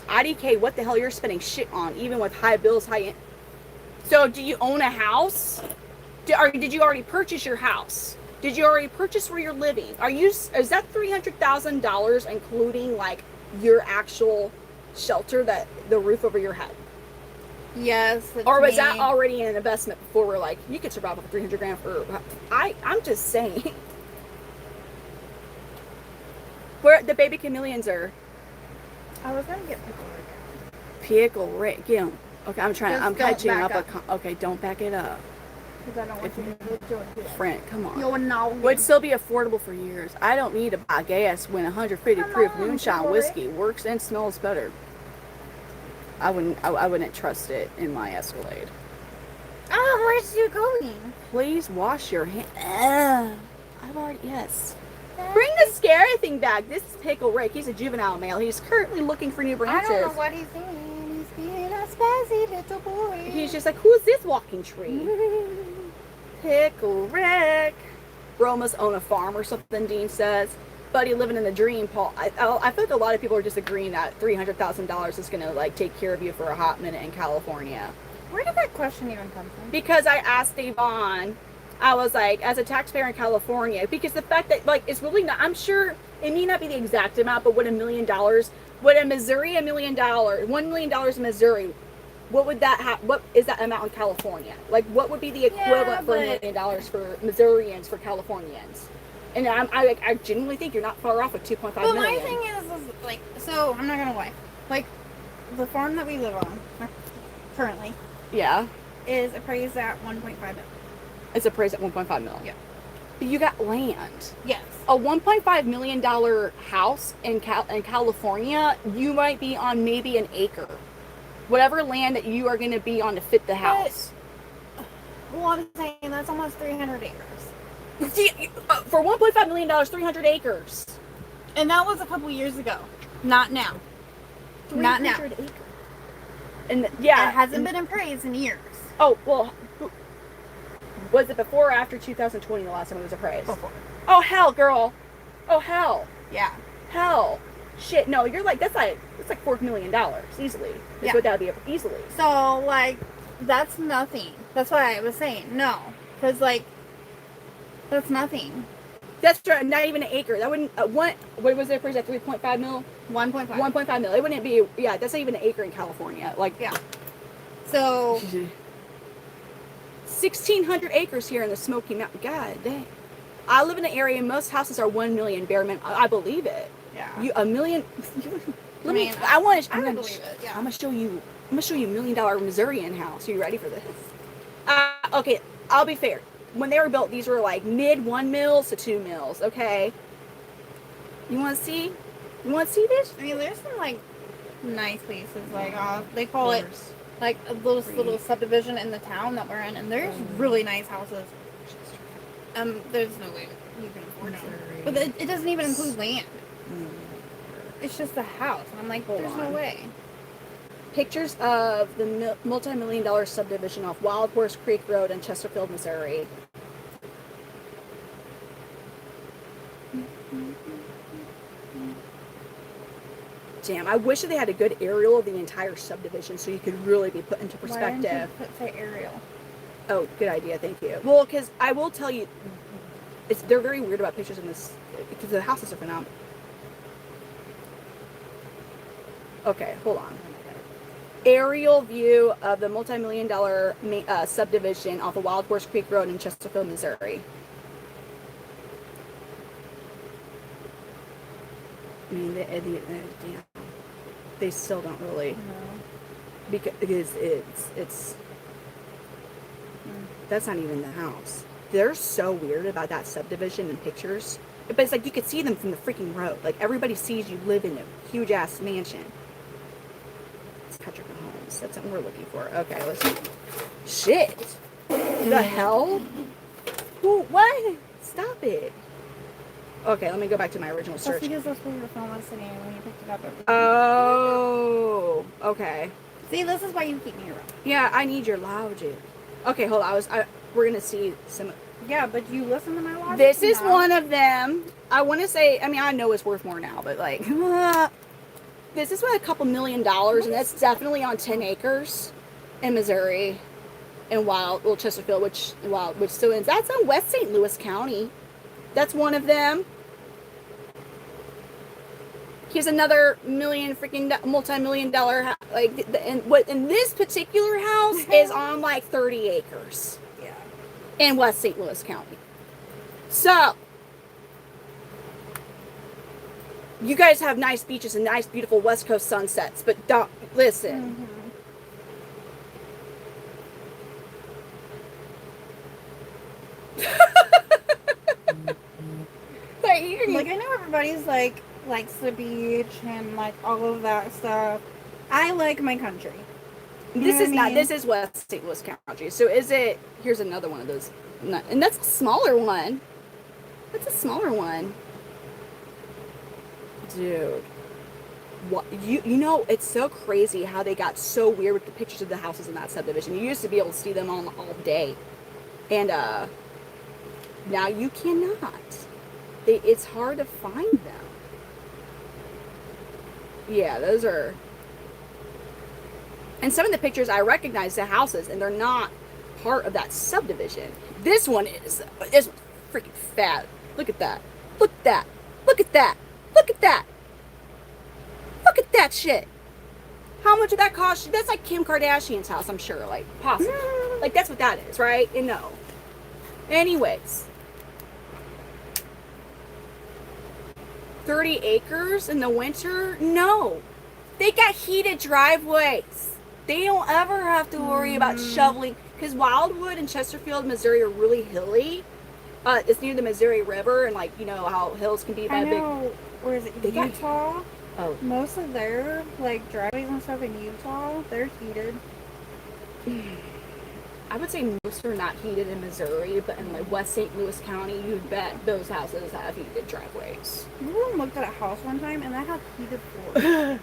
IDK, what the hell you're spending shit on, even with high bills, high in. So, do you own a house? Did you already purchase your house? Did you already purchase where you're living? Is that $300,000 including like your actual shelter, that the roof over your head? Yes. Or was that already an investment before we're like, you could survive with 300 grand for, I'm just saying. Where the baby chameleons are. I was gonna get Pickle Rick, get him. Okay, I'm catching up. Okay, don't back it up. because I don't want you to do it. Friend, come on. You'll know. Would still be affordable for years. I don't need to buy gas when 150 proof moonshine whiskey works and smells better. I wouldn't trust it in my Escalade. Oh, where's you going? Please wash your hands. I've already, yes. Bring the scary thing back. This is Pickle Rick. He's a juvenile male. He's currently looking for new branches. I don't know what he's doing. He's being a spazzy little boy. He's just like, who's this walking tree? Pickle Rick. Bro must own a farm or something, Dean says. Buddy living in the dream, Paul. I feel like a lot of people are just agreeing that $300,000 is going to like take care of you for a hot minute in California. Where did that question even come from? Because I asked Devon, I was like, as a taxpayer in California, because the fact that like it's really not, I'm sure it may not be the exact amount, but would $1 million, would in Missouri $1 million, $1 million in Missouri, what would that have? What is that amount in California? Like, what would be the equivalent for $1 million for Missourians, for Californians? And I genuinely think you're not far off with 2.5 million. But my thing is like, so I'm not gonna lie, like the farm that we live on currently, yeah, is appraised at 1.5 million. It's appraised at 1.5 million. Yeah. But you got land. Yes. A $1.5 million house in California, you might be on maybe an acre. Whatever land that you are going to be on to fit the house. Well, I'm saying that's almost 300 acres. See, for $1.5 million, 300 acres. And that was a couple years ago. Not now. Not now. Acres. And yeah. It hasn't been appraised in years. Oh, well, was it before or after 2020 the last time it was appraised? Before. Oh, hell, girl. Oh, hell. Yeah. Hell. Shit, no, you're like, that's like $4 million easily. That's what that would be easily. So, like, that's nothing. That's why I was saying no. Because, like, that's nothing. That's right, not even an acre. That wouldn't, what was it appraised at 3.5 mil? 1.5. 1.5 mil. It wouldn't be, yeah, that's not even an acre in California. Like, yeah. So 1,600 acres here in the Smoky Mountain. God dang. I live in an area, most houses are 1 million bare minimum. I believe it. Yeah. You, $1 million. I believe it. Yeah. I'm gonna show you $1 million Missourian house. Are you ready for this? Okay, I'll be fair. When they were built, these were like mid 1 mils to 2 mils. Okay. You want to see? You want to see this? I mean, there's some like nice places. Like they call it like a little subdivision in the town that we're in, and there's really nice houses. There's no way you can afford them. But it doesn't even include land. It's just a house. And I'm like, there's no way. Pictures of the multi-million-dollar subdivision off Wild Horse Creek Road in Chesterfield, Missouri. Damn, I wish that they had a good aerial of the entire subdivision so you could really be put into perspective. Why didn't you say aerial? Oh, good idea, thank you. Well, because I will tell you, they're very weird about pictures in this, because the houses are phenomenal. Okay, hold on. Aerial view of the multi-million-dollar subdivision off of Wild Horse Creek Road in Chesterfield, Missouri. I mean, they still don't really, because it's that's not even the house. They're so weird about that subdivision in pictures, but it's like you could see them from the freaking road. Like everybody sees you live in a huge ass mansion. It's Patrick Mahomes. That's what we're looking for. Okay, let's see. Shit. The hell? Who? What? Stop it. Okay, let me go back to my original search. That's because that's where your phone was sitting when you picked it up. Oh, okay. See, this is why you keep me around. Yeah, I need your logic. Okay, hold on. We're gonna see some. Yeah, but you listen to my logic. This is one of them. I want to say. I mean, I know it's worth more now, but like, this is worth $2 million, and that's definitely on 10 acres in Missouri, in Chesterfield, which still is. That's in West St. Louis County. That's one of them. Here's another multi-million-dollar like, and this particular house is on like 30 acres. Yeah. In West St. Louis County. So, you guys have nice beaches and nice, beautiful West Coast sunsets, but don't listen. Like, I know everybody's like likes the beach and like all of that stuff. I like my country. This is West St. Louis County. So here's another one of those. And that's a smaller one. Dude. What you know, it's so crazy how they got so weird with the pictures of the houses in that subdivision. You used to be able to see them all day. And now you cannot. It's hard to find them. Yeah, those are. And some of the pictures, I recognize the houses, and they're not part of that subdivision. This one is freaking fat. Look at that. Look at that. Look at that. Look at that. Look at that shit. How much did that cost you? That's like Kim Kardashian's house, I'm sure. Like, possibly. Like, that's what that is, right? And no. Anyways. 30 acres in the winter? No. They got heated driveways. They don't ever have to worry about shoveling. Because Wildwood and Chesterfield, Missouri are really hilly. It's near the Missouri River, and like, you know how hills can be by big. Where is it? Utah? Oh. Most of their like driveways and stuff in Utah, they're heated. I would say most are not heated in Missouri, but in like West St. Louis County, you bet those houses have heated driveways. We looked at a house one time, and that had heated floors.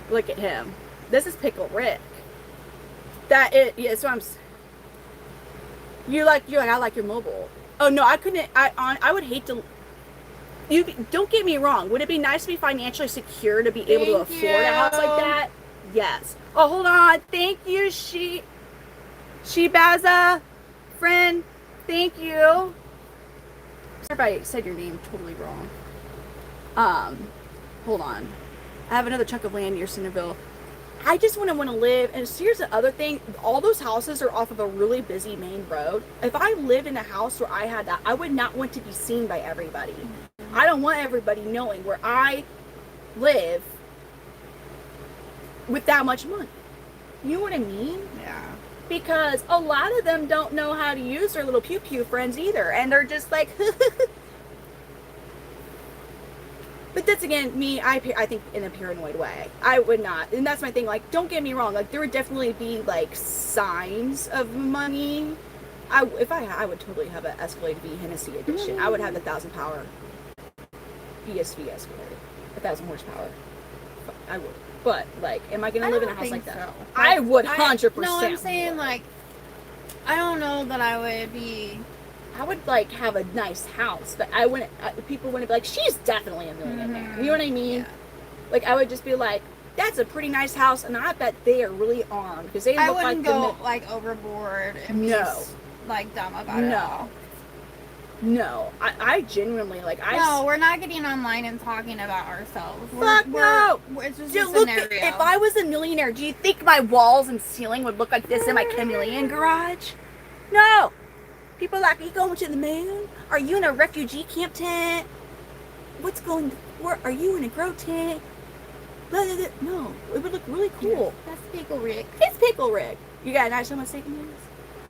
Look at him. This is Pickle Rick. Yeah, so you're like, I like your mobile. Oh no, I couldn't. I would hate to. Don't get me wrong. Would it be nice to be financially secure to be able to afford a house like that? Yes. Oh, hold on. Thank you, Shebaza, friend. Thank you. Sorry if I said your name totally wrong. Hold on. I have another chunk of land near Centerville. I just want to live. And here's the other thing. All those houses are off of a really busy main road. If I lived in a house where I had that, I would not want to be seen by everybody. I don't want everybody knowing where I live with that much money. You know what I mean? Yeah. Because a lot of them don't know how to use their little pew-pew friends either. And they're just like, But that's, again, me, I think, in a paranoid way. I would not. And that's my thing. Like, don't get me wrong. Like, there would definitely be, like, signs of money. I would totally have an Escalade V Hennessy edition. I would have the 1,000-power BSV Escalade. 1,000 horsepower. I would. But, like, am I going to live in a house like that? So. I would 100%. No, I'm saying, like, I don't know that I would be... I would, like, have a nice house, but I wouldn't, people wouldn't be like, she's definitely a millionaire. You know what I mean? Yeah. Like, I would just be like, that's a pretty nice house, and I bet they are really armed, because they look like... I wouldn't go, like, overboard and be, like, dumb about it all. No, I genuinely, like, No, we're not getting online and talking about ourselves. No! It's just a scenario. If I was a millionaire, do you think my walls and ceiling would look like this in my Chameleon garage? No! People are like, are you going to the moon? Are you in a refugee camp tent? Where are you in a grow tent? No, it would look really cool. That's Pickle Rick. It's Pickle Rick. You got a nice one with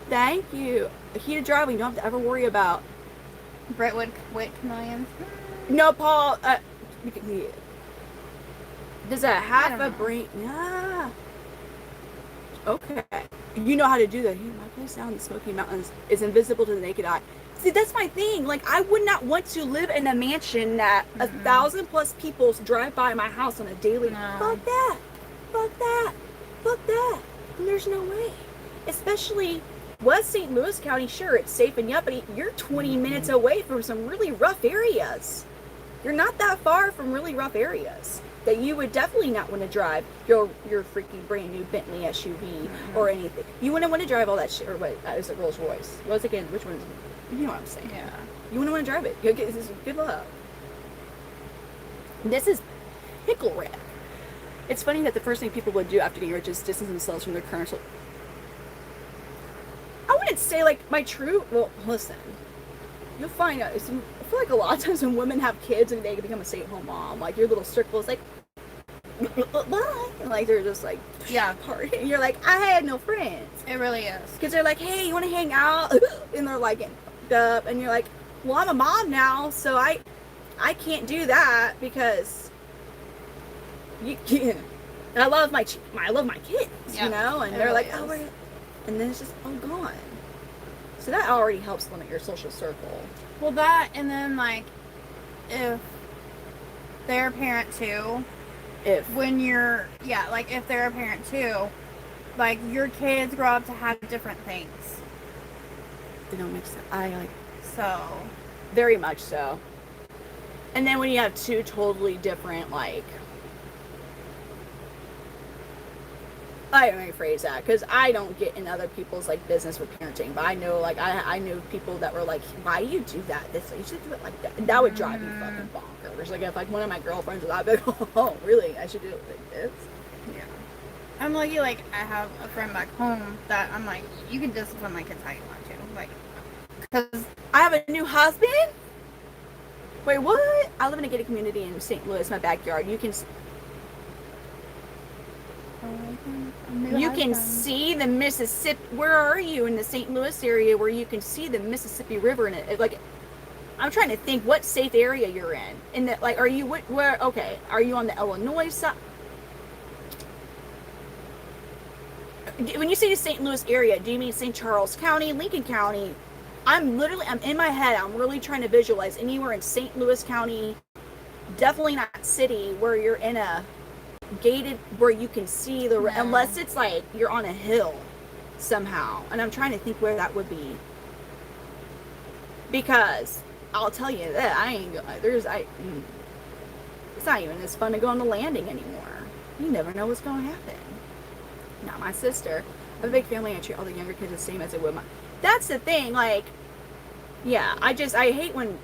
Thank you. A heated driveway you don't have to ever worry about. Brentwood Chameleons. No, Paul. Does a half a brain? Yeah. Okay. You know how to do that. Hey, my place down in the Smoky Mountains is invisible to the naked eye. See, that's my thing. Like, I would not want to live in a mansion that 1,000+ people drive by my house on a daily. No. Fuck that. Fuck that. Fuck that. There's no way. Especially West St. Louis County, sure, it's safe and yuppity. You're 20 minutes away from some really rough areas. You're not that far from really rough areas that you would definitely not want to drive your freaking brand new Bentley SUV or anything. You wouldn't want to drive all that shit. Or what? Is it Rolls Royce? What was it again? Which one is it? You know what I'm saying? Yeah. You wouldn't want to drive it. Good luck. This is pickle rick. It's funny that the first thing people would do after getting rich is distance themselves from their current. I wouldn't say like my true. Well, listen. You'll find out. I feel like a lot of times when women have kids and they become a stay-at-home mom, like your little circle is like, bye. And like they're just like, party. And you're like, I had no friends. It really is. Because they're like, hey, you want to hang out? And they're like, getting fucked up. And you're like, well, I'm a mom now, so I can't do that because you can't. And I love my kids, you know. And they're like, oh, and then it's just all gone. So that already helps limit your social circle. Well, that, and then, like, if they're a parent too, if they're a parent too, like, your kids grow up to have different things. They don't mix it. So. Very much so. And then when you have two totally different, like, I don't rephrase that because I don't get in other people's like business for parenting, but I know like I knew people that were like, why do you do that? This you should do it like that. And that would drive me fucking bonkers. Like if like one of my girlfriends was, I'd be like, oh really? I should do it like this. Yeah. I'm lucky. Like I have a friend back home that I'm like, you can discipline my kids how you want to, like, because I have a new husband. Wait, what? I live in a gated community in St. Louis, my backyard. You can see the Mississippi. Where are you in the St. Louis area where you can see the Mississippi River in it? Like, I'm trying to think what safe area you're in. In that, like, are you where? Okay, are you on the Illinois side? When you say the St. Louis area, do you mean St. Charles County, Lincoln County? I'm in my head. I'm really trying to visualize anywhere in St. Louis County. Definitely not city where you're in a gated where you can see the unless it's like you're on a hill somehow, and I'm trying to think where that would be, because I'll tell you that it's not even as fun to go on the landing anymore. You never know what's going to happen. Not my sister. I have a big family. I treat all the younger kids the same as I would my. That's the thing. Like, yeah, I hate when.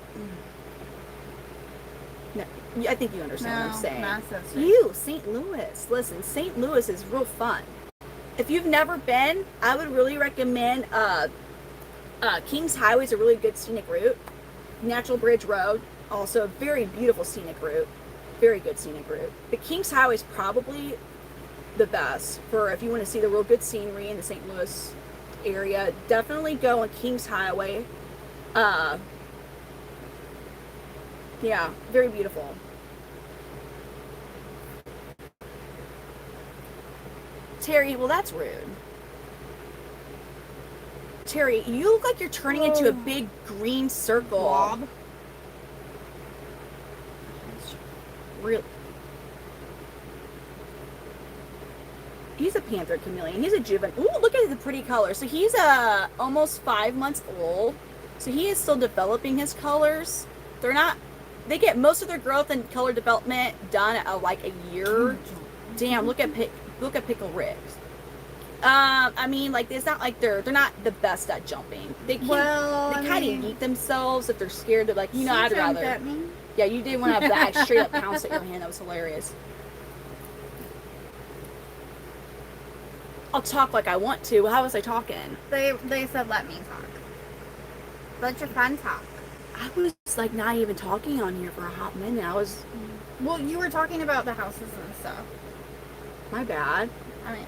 No, I think you understand what I'm saying. My sister. You, St. Louis. Listen, St. Louis is real fun. If you've never been, I would really recommend Kings Highway is a really good scenic route. Natural Bridge Road, also a very beautiful scenic route. Very good scenic route. The Kings Highway is probably the best for if you want to see the real good scenery in the St. Louis area. Definitely go on Kings Highway. Yeah, very beautiful. Terry, well, that's rude. Terry, you look like you're turning into a big green circle. Blob. Really? He's a Panther Chameleon. He's a juvenile. Ooh, look at the pretty color. So he's almost 5 months old. So he is still developing his colors. They get most of their growth and color development done at like a year. Damn, look at Pickle Ricks. I mean, like, it's not like they're not the best at jumping. They kind of eat themselves if they're scared to, like, I'd rather. At me. Yeah, you did want to have that straight up pounce at your hand. That was hilarious. I'll talk like I want to. How was I talking? They said let me talk. Let your friend talk. I was like not even talking on here for a hot minute. Well, you were talking about the houses and stuff. My bad. I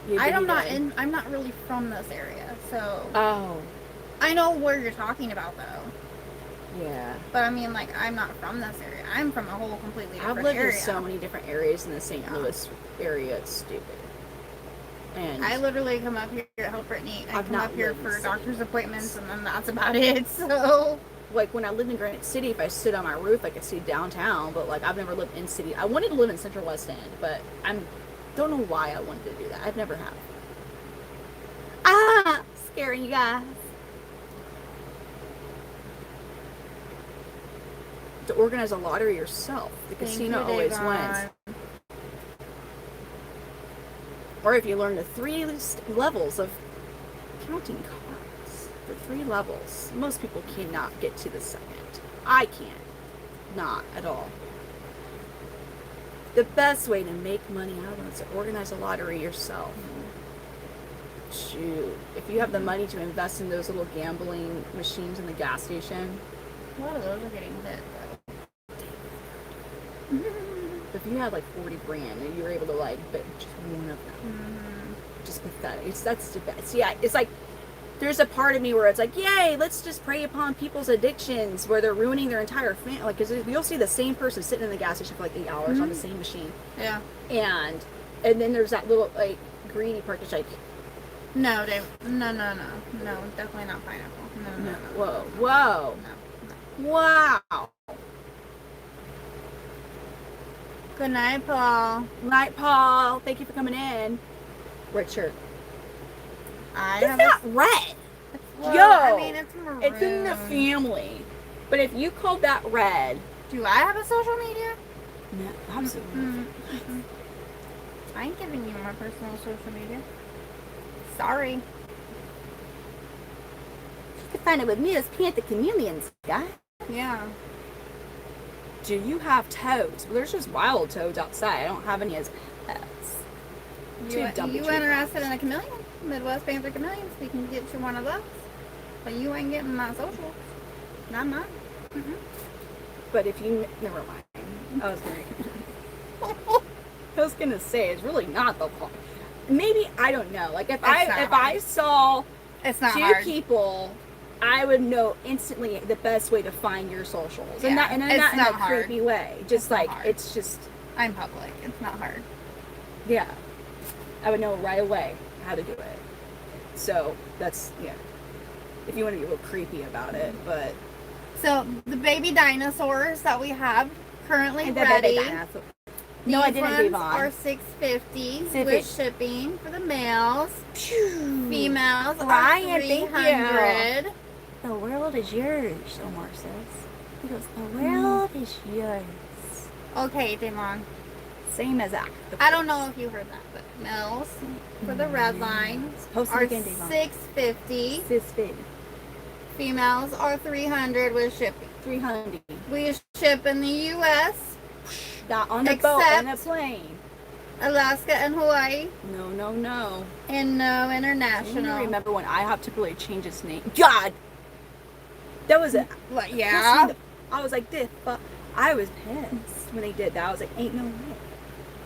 mean, I'm not really from this area, so. Oh. I know where you're talking about though. Yeah. But I mean, like, I'm not from this area. I'm from a whole completely different area. I've lived in so many different areas in the St. Louis area. It's stupid. And I literally come up here to help Brittany. I I've come not up here lived in for the doctor's city. appointments, and then that's about it. So, like when I lived in Granite City, if I stood on my roof, I could see downtown. But like I've never lived in city. I wanted to live in Central West End, but don't know why I wanted to do that. I've never have. Ah, scaring you guys. To organize a lottery yourself. The casino always wins. Or if you learn the 3 levels of counting cards. The 3 levels. Most people cannot get to the second. I can't. Not at all. The best way to make money out of it is to organize a lottery yourself. Shoot. If you have the money to invest in those little gambling machines in the gas station. a lot of those are getting hit. If you had like 40 grand and you were able to like bet just one of them, just pathetic. That's the best. Yeah, it's like there's a part of me where it's like, yay, let's just prey upon people's addictions where they're ruining their entire family. Like, because you'll see the same person sitting in the gas station for like 8 hours on the same machine. Yeah. And then there's that little like greedy part that's like, no, Dave. No, definitely not pineapple. No. Whoa. No. Wow. Good night, Paul. Night, Paul. Thank you for coming in. Richard. It's not red. Well, Yo. I mean, it's maroon. It's in the family. But if you called that red. Do I have a social media? No, absolutely. I ain't giving you my personal social media. Sorry. You can find it with me as Panther Chameleons, guy. Yeah. Do you have toads? Well, there's just wild toads outside. I don't have any as pets. You interested in a chameleon? Midwest Panther Chameleons? We can get you one of those. But you ain't getting my social. Not mine. But if you... Never mind. I was gonna say, it's really not the fault. Maybe, I don't know. Like, if I saw it's not 2 hard. people... I would know instantly the best way to find your socials. Yeah, and not in a hard. creepy way. Just not like, hard. it's just... I'm public. It's not hard. Yeah. I would know right away how to do it. So, that's, yeah. If you want to be a little creepy about it, but... So, the baby dinosaurs that we have currently And the ready. baby dinosaur. No, I didn't, These Devon. ones are $650 with shipping for the males. Phew. Females Ryan, are thank $300. The world is yours, Omar says. He goes, the world is yours. Okay, Damon. Same as that. I don't know if you heard that, but males for the red line Post it are again, Devon. $650. $650. Females are $300 with shipping. $300. We ship in the U.S., Not on the boat, on the plane. Alaska, and Hawaii, No. and no I international. remember when IHOP typically changed its name. God! That was a... What, yeah. I was like, this fuck. I was pissed when they did that. I was like, ain't no way.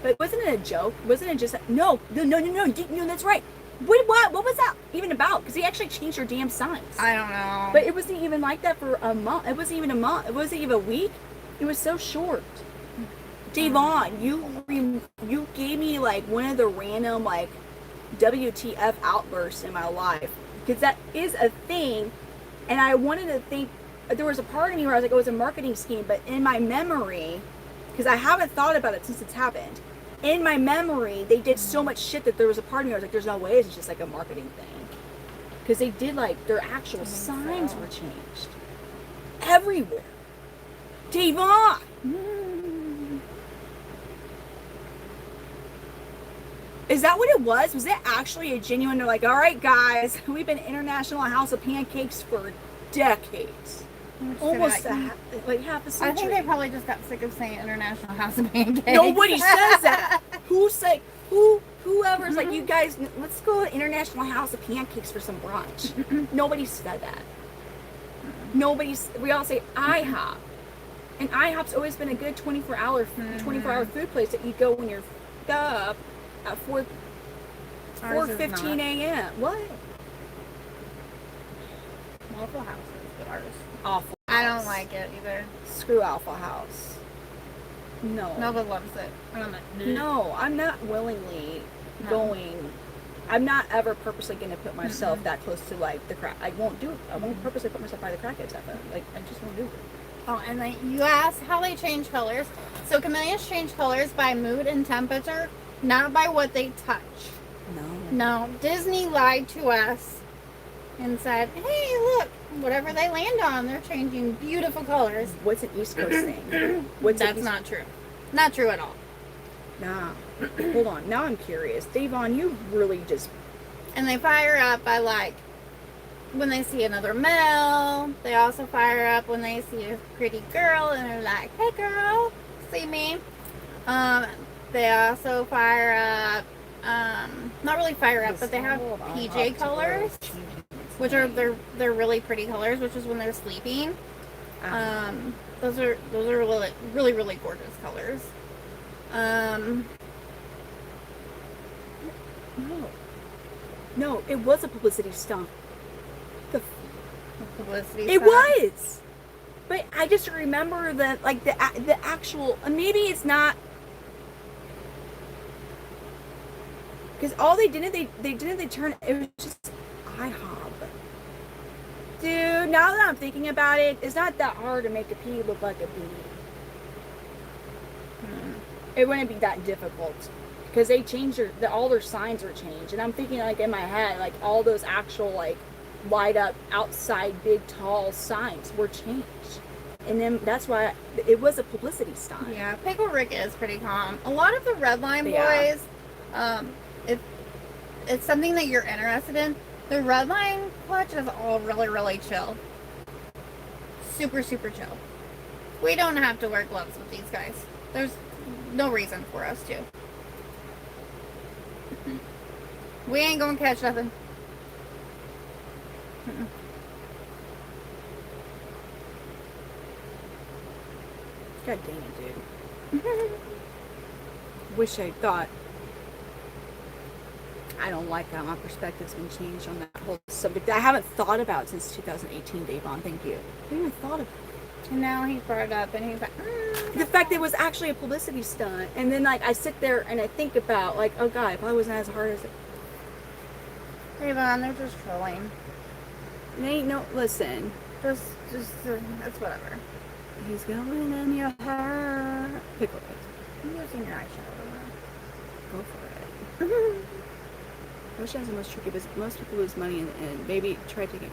But wasn't it a joke? Wasn't it just... No, that's right. What was that even about? Because they actually changed their damn signs. I don't know. But it wasn't even like that for a month. It wasn't even a month. It wasn't even a week. It was so short. Devon, you gave me like one of the random like WTF outbursts in my life, because that is a thing, and I wanted to think there was a part of me where I was like, it was a marketing scheme, but in my memory, because I haven't thought about it since it's happened, in my memory they did so much shit that there was a part of me where I was like, there's no way it's just like a marketing thing, because they did like their actual signs were changed everywhere. Devon. Is that what it was? Was it actually a genuine, they're like, all right, guys, we've been International House of Pancakes for decades. Almost half a century. I think they probably just got sick of saying International House of Pancakes. Nobody says that. Whoever's like, you guys, let's go to International House of Pancakes for some brunch. Nobody said that. We all say IHOP. And IHOP's always been a good 24-hour food place that you go when you're up at 4:15 a.m. What? Waffle Houses, but ours. Awful. I don't like it either. Screw Alpha House. No. Nova loves it. And I'm like, No, I'm not willingly going I'm not ever purposely going to put myself that close to like the crack. I won't do it. I won't purposely put myself by the crackheads ever. Like I just won't do it. Oh, and then you asked how they change colors. So chameleons change colors by mood and temperature, not by what they touch. No, Disney lied to us and said, hey, look, whatever they land on, they're changing beautiful colors. What's an East Coast thing? That's not true. Not true at all. Nah. Hold on. Now I'm curious. Davon, you really just... And they fire up by, like, when they see another male. They also fire up when they see a pretty girl and they're like, hey, girl, see me? They also fire up, not really fire up, but they have PJ colors, which are they're really pretty colors, which is when they're sleeping. Those are really gorgeous colors. No, it was a publicity stunt. It was. But I just remember that, like, the actual, maybe it's not, because all they turn, it was just IHOB. Dude, now that I'm thinking about it, it's not that hard to make a pea look like a bee. It wouldn't be that difficult. Because they changed all their signs were changed. And I'm thinking, like, in my head, like, all those actual, like, light up outside big tall signs were changed. And then that's why it was a publicity stunt. Yeah, Pickle Rick is pretty calm. A lot of the Redline boys, if it's something that you're interested in, the Redline clutch is all really chill. Super chill. We don't have to wear gloves with these guys. There's no reason for us to. We ain't gonna catch nothing. God dang it, dude. Wish I thought. I don't like how my perspective's been changed on that whole subject. I haven't thought about it since 2018, Davon. Thank you. I haven't even thought of it. And now he brought it up and he's like, the fact that it was actually a publicity stunt. And then, like, I sit there and I think about, like, oh God, it probably wasn't as hard as it. Davon, they're just trolling. It ain't no, listen. Just, it's whatever. He's going in your hair. Pickle it. I'm using your eyeshadow. Go for it. I wish I was the most tricky, but most people lose money in the end. Maybe try taking.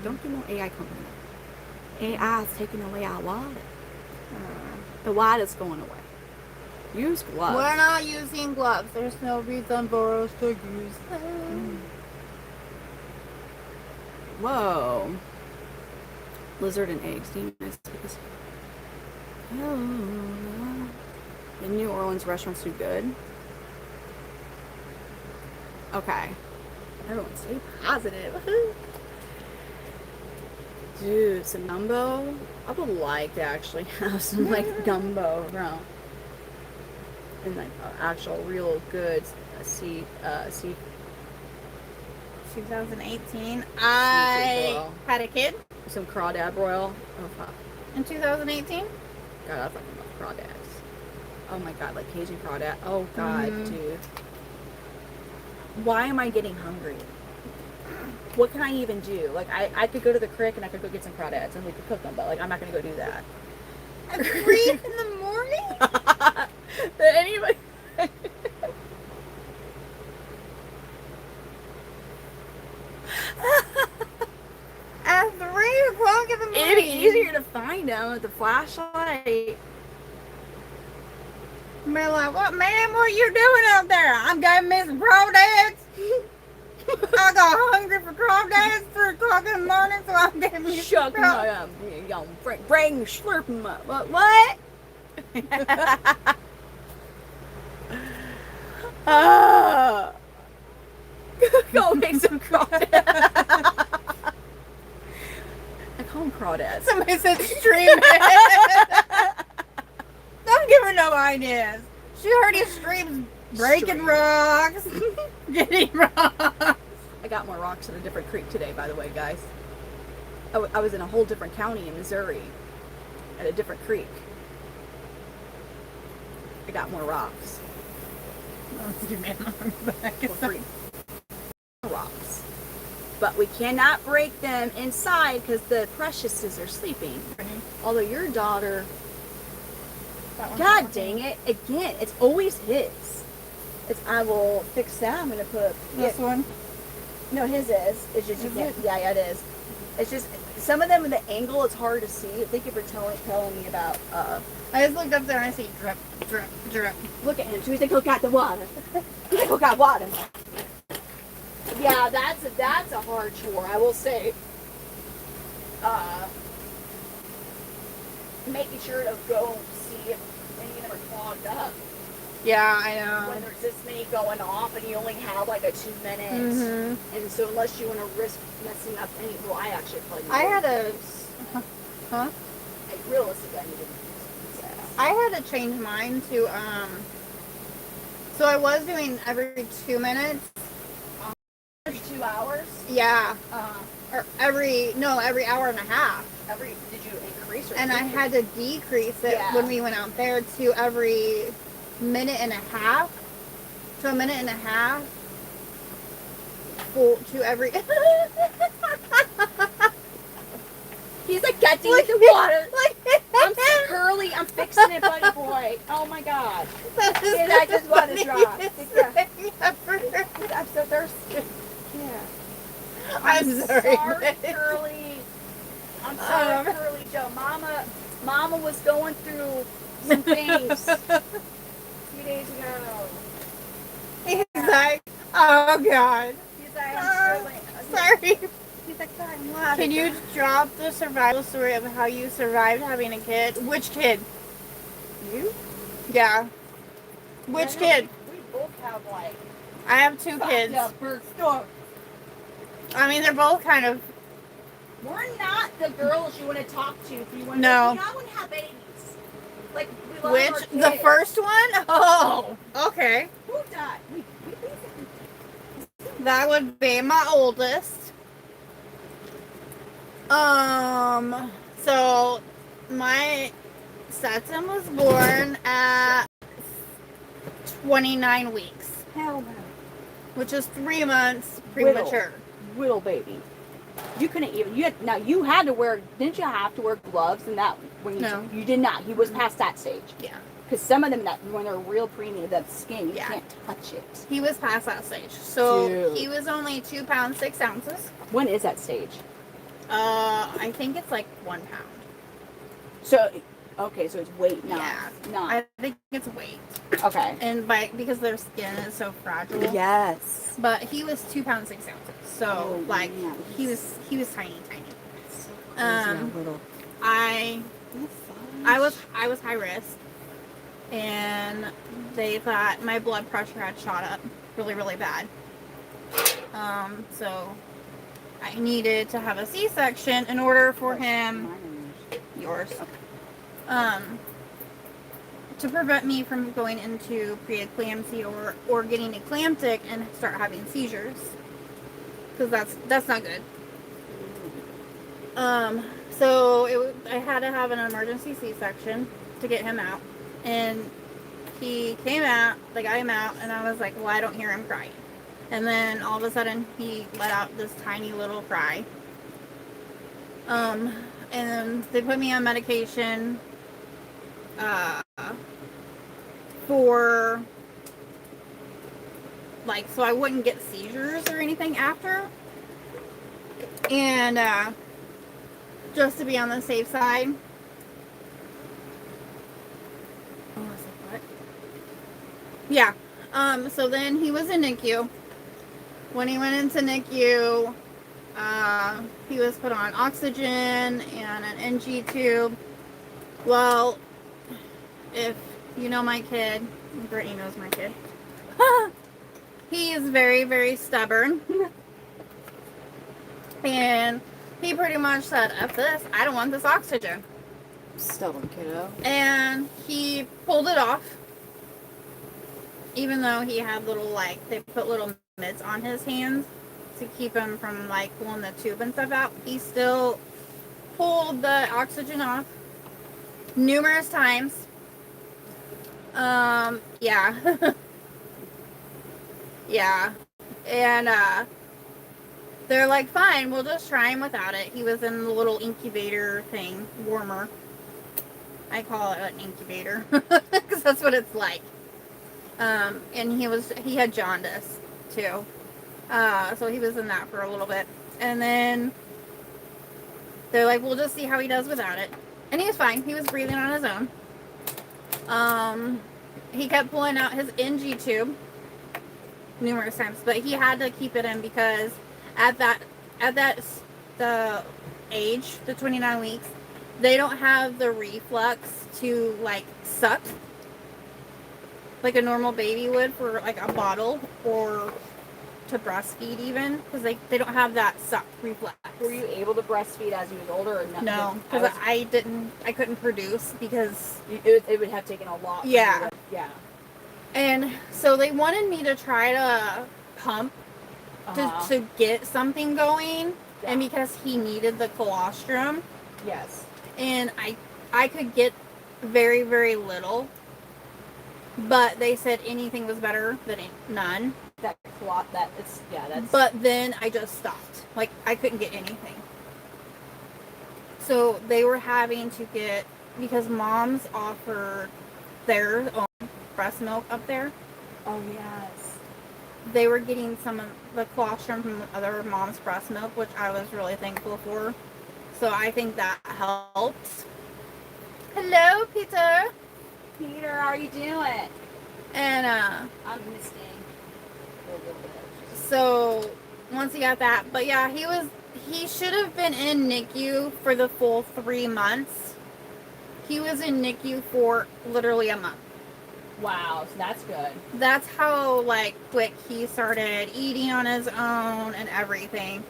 Don't do no AI company. AI is taking away our wallet. The wallet's going away. Use gloves. We're not using gloves. There's no reason for us to use them. Whoa. Lizard and eggs. Demons. Oh. The New Orleans restaurants do good. Okay. Everyone stay positive. Dude, some gumbo. I would like to actually have some like gumbo around. And like actual real good sea 2018. I had a kid. Some crawdad broil. Oh fuck. In 2018? God, I fucking love crawdads. Oh my god, like Cajun crawdad. Oh god, dude. Why am I getting hungry? What can I even do? Like, I could go to the creek and I could go get some crawdads and we could cook them, but like, I'm not gonna go do that. At 3 in the morning? Anybody? At 3 o'clock in the morning? It'd be easier to find them with the flashlight. Be like, what, ma'am? What are you doing out there? I'm getting me some crawdads. I got hungry for crawdads 3 o'clock in the morning, so I'm getting me some crawdads. Bring slurp them up. What? Go make some crawdads. I call them crawdads. Somebody said stream it. Don't give her no ideas. She already streams breaking rocks, getting rocks. I got more rocks in a different creek today, by the way, guys. I was in a whole different county in Missouri at a different creek. I got more rocks. for free. Rocks. But we cannot break them inside because the preciouses are sleeping. Although your daughter, God dang it, again, it's always his. I will fix that. I'm going to put... This one? No, his is. It's just, Is it? yeah, it is. It's just, some of them, the angle, it's hard to see. Thank you for telling me about, I just looked up there and I see drip, drip, drip. look at him. He's like, look at the water. He's like, look at water. Yeah, that's a hard chore, I will say. Making sure to go see if any of them are clogged up. Yeah, I know. When there's this many going off and you only have like a 2 minute. Mm-hmm. And so unless you want to risk messing up any, well, I actually probably I had a, huh? Realistically, I needed to use I had to change mine to, so I was doing every 2 minutes. every 2 hours. Yeah. Or every hour and a half. Did you increase or And I decrease? had to decrease it Yeah. when we went out there to every minute and a half. To a minute and a half. To every... He's like getting the water. I'm so curly. I'm fixing it, buddy boy. Oh my god. And I just want to drop. I'm so thirsty. Yeah. I'm sorry. Curly. I'm sorry, Curly Joe. Mama was going through some things a few days ago. He's like, oh god. He's like, I'm Curly. Sorry. He's like, God, I'm laughing. Can you drop the survival story of how you survived having a kid? Which kid? You? Yeah. Which kid? We both have like I have 2 kids. Story. I mean, they're both kind of... We're not the girls you want to talk to if you want to. No. You not want to have babies. Like, we love our Which? kids. The first one? Oh, okay. Who died? We That would be my oldest. So my Satin was born at 29 weeks, hell no. which is 3 months premature. Little baby. You couldn't even. You had to wear. Didn't you have to wear gloves and that when you? No. You did not. He was past that stage. Yeah. Because some of them that when they're real preemie, the skin you Yeah. can't touch it. He was past that stage. So Dude. he was only 2 pounds 6 ounces. When is that stage? I think it's like 1 pound. So, okay, so it's weight, not. Yeah. Not. I think it's weight. Okay. And because their skin is so fragile. Yes. But he was 2 pounds 6 ounces. So Oh, like man. he was tiny. Little. I was high risk, and they thought my blood pressure had shot up really, really bad. So I needed to have a C-section in order for him, yours, to prevent me from going into pre-eclampsia or getting eclamptic and start having seizures, because that's not good. So I had to have an emergency C-section to get him out, and he came out, they got him out, and I was like, well, I don't hear him crying. And then all of a sudden he let out this tiny little cry. And then they put me on medication for like, so I wouldn't get seizures or anything after. And just to be on the safe side. Oh, I was like, what? Yeah. So then he was in NICU. When he went into NICU, he was put on oxygen and an NG tube. Well, if you know my kid, Brittany knows my kid. He is very, very stubborn. And he pretty much said, F this, I don't want this oxygen. Stubborn kiddo. And he pulled it off. Even though he had little, like, they put little mitts on his hands to keep him from, like, pulling the tube and stuff out. He still pulled the oxygen off numerous times. Yeah. Yeah. And they're like, fine, we'll just try him without it. He was in the little incubator thing, warmer. I call it an incubator because that's what it's like. And he had jaundice too. So he was in that for a little bit. And then they're like, we'll just see how he does without it. And he was fine. He was breathing on his own. He kept pulling out his NG tube numerous times, but he had to keep it in because at the age, the 29 weeks, they don't have the reflux to like suck like a normal baby would for like a bottle or to breastfeed even, because they don't have that suck reflex. Were you able to breastfeed as you was older or not? No, because I couldn't produce because it would have taken a lot. Yeah. Yeah. And so they wanted me to try to pump to get something going, and because he needed the colostrum. Yes. And I could get very, very little, but they said anything was better than none. But then I just stopped. Like, I couldn't get anything. So they were having to get, because moms offered their own breast milk up there. Oh, yes. They were getting some of the colostrum from other mom's breast milk, which I was really thankful for. So I think that helped. Hello, Peter. Peter, how are you doing? And I'm misting a little bit. so once he got that, but yeah, he should have been in NICU for the full 3 months. He was in NICU for literally a month. Wow, so that's good. That's how like quick he started eating on his own and everything.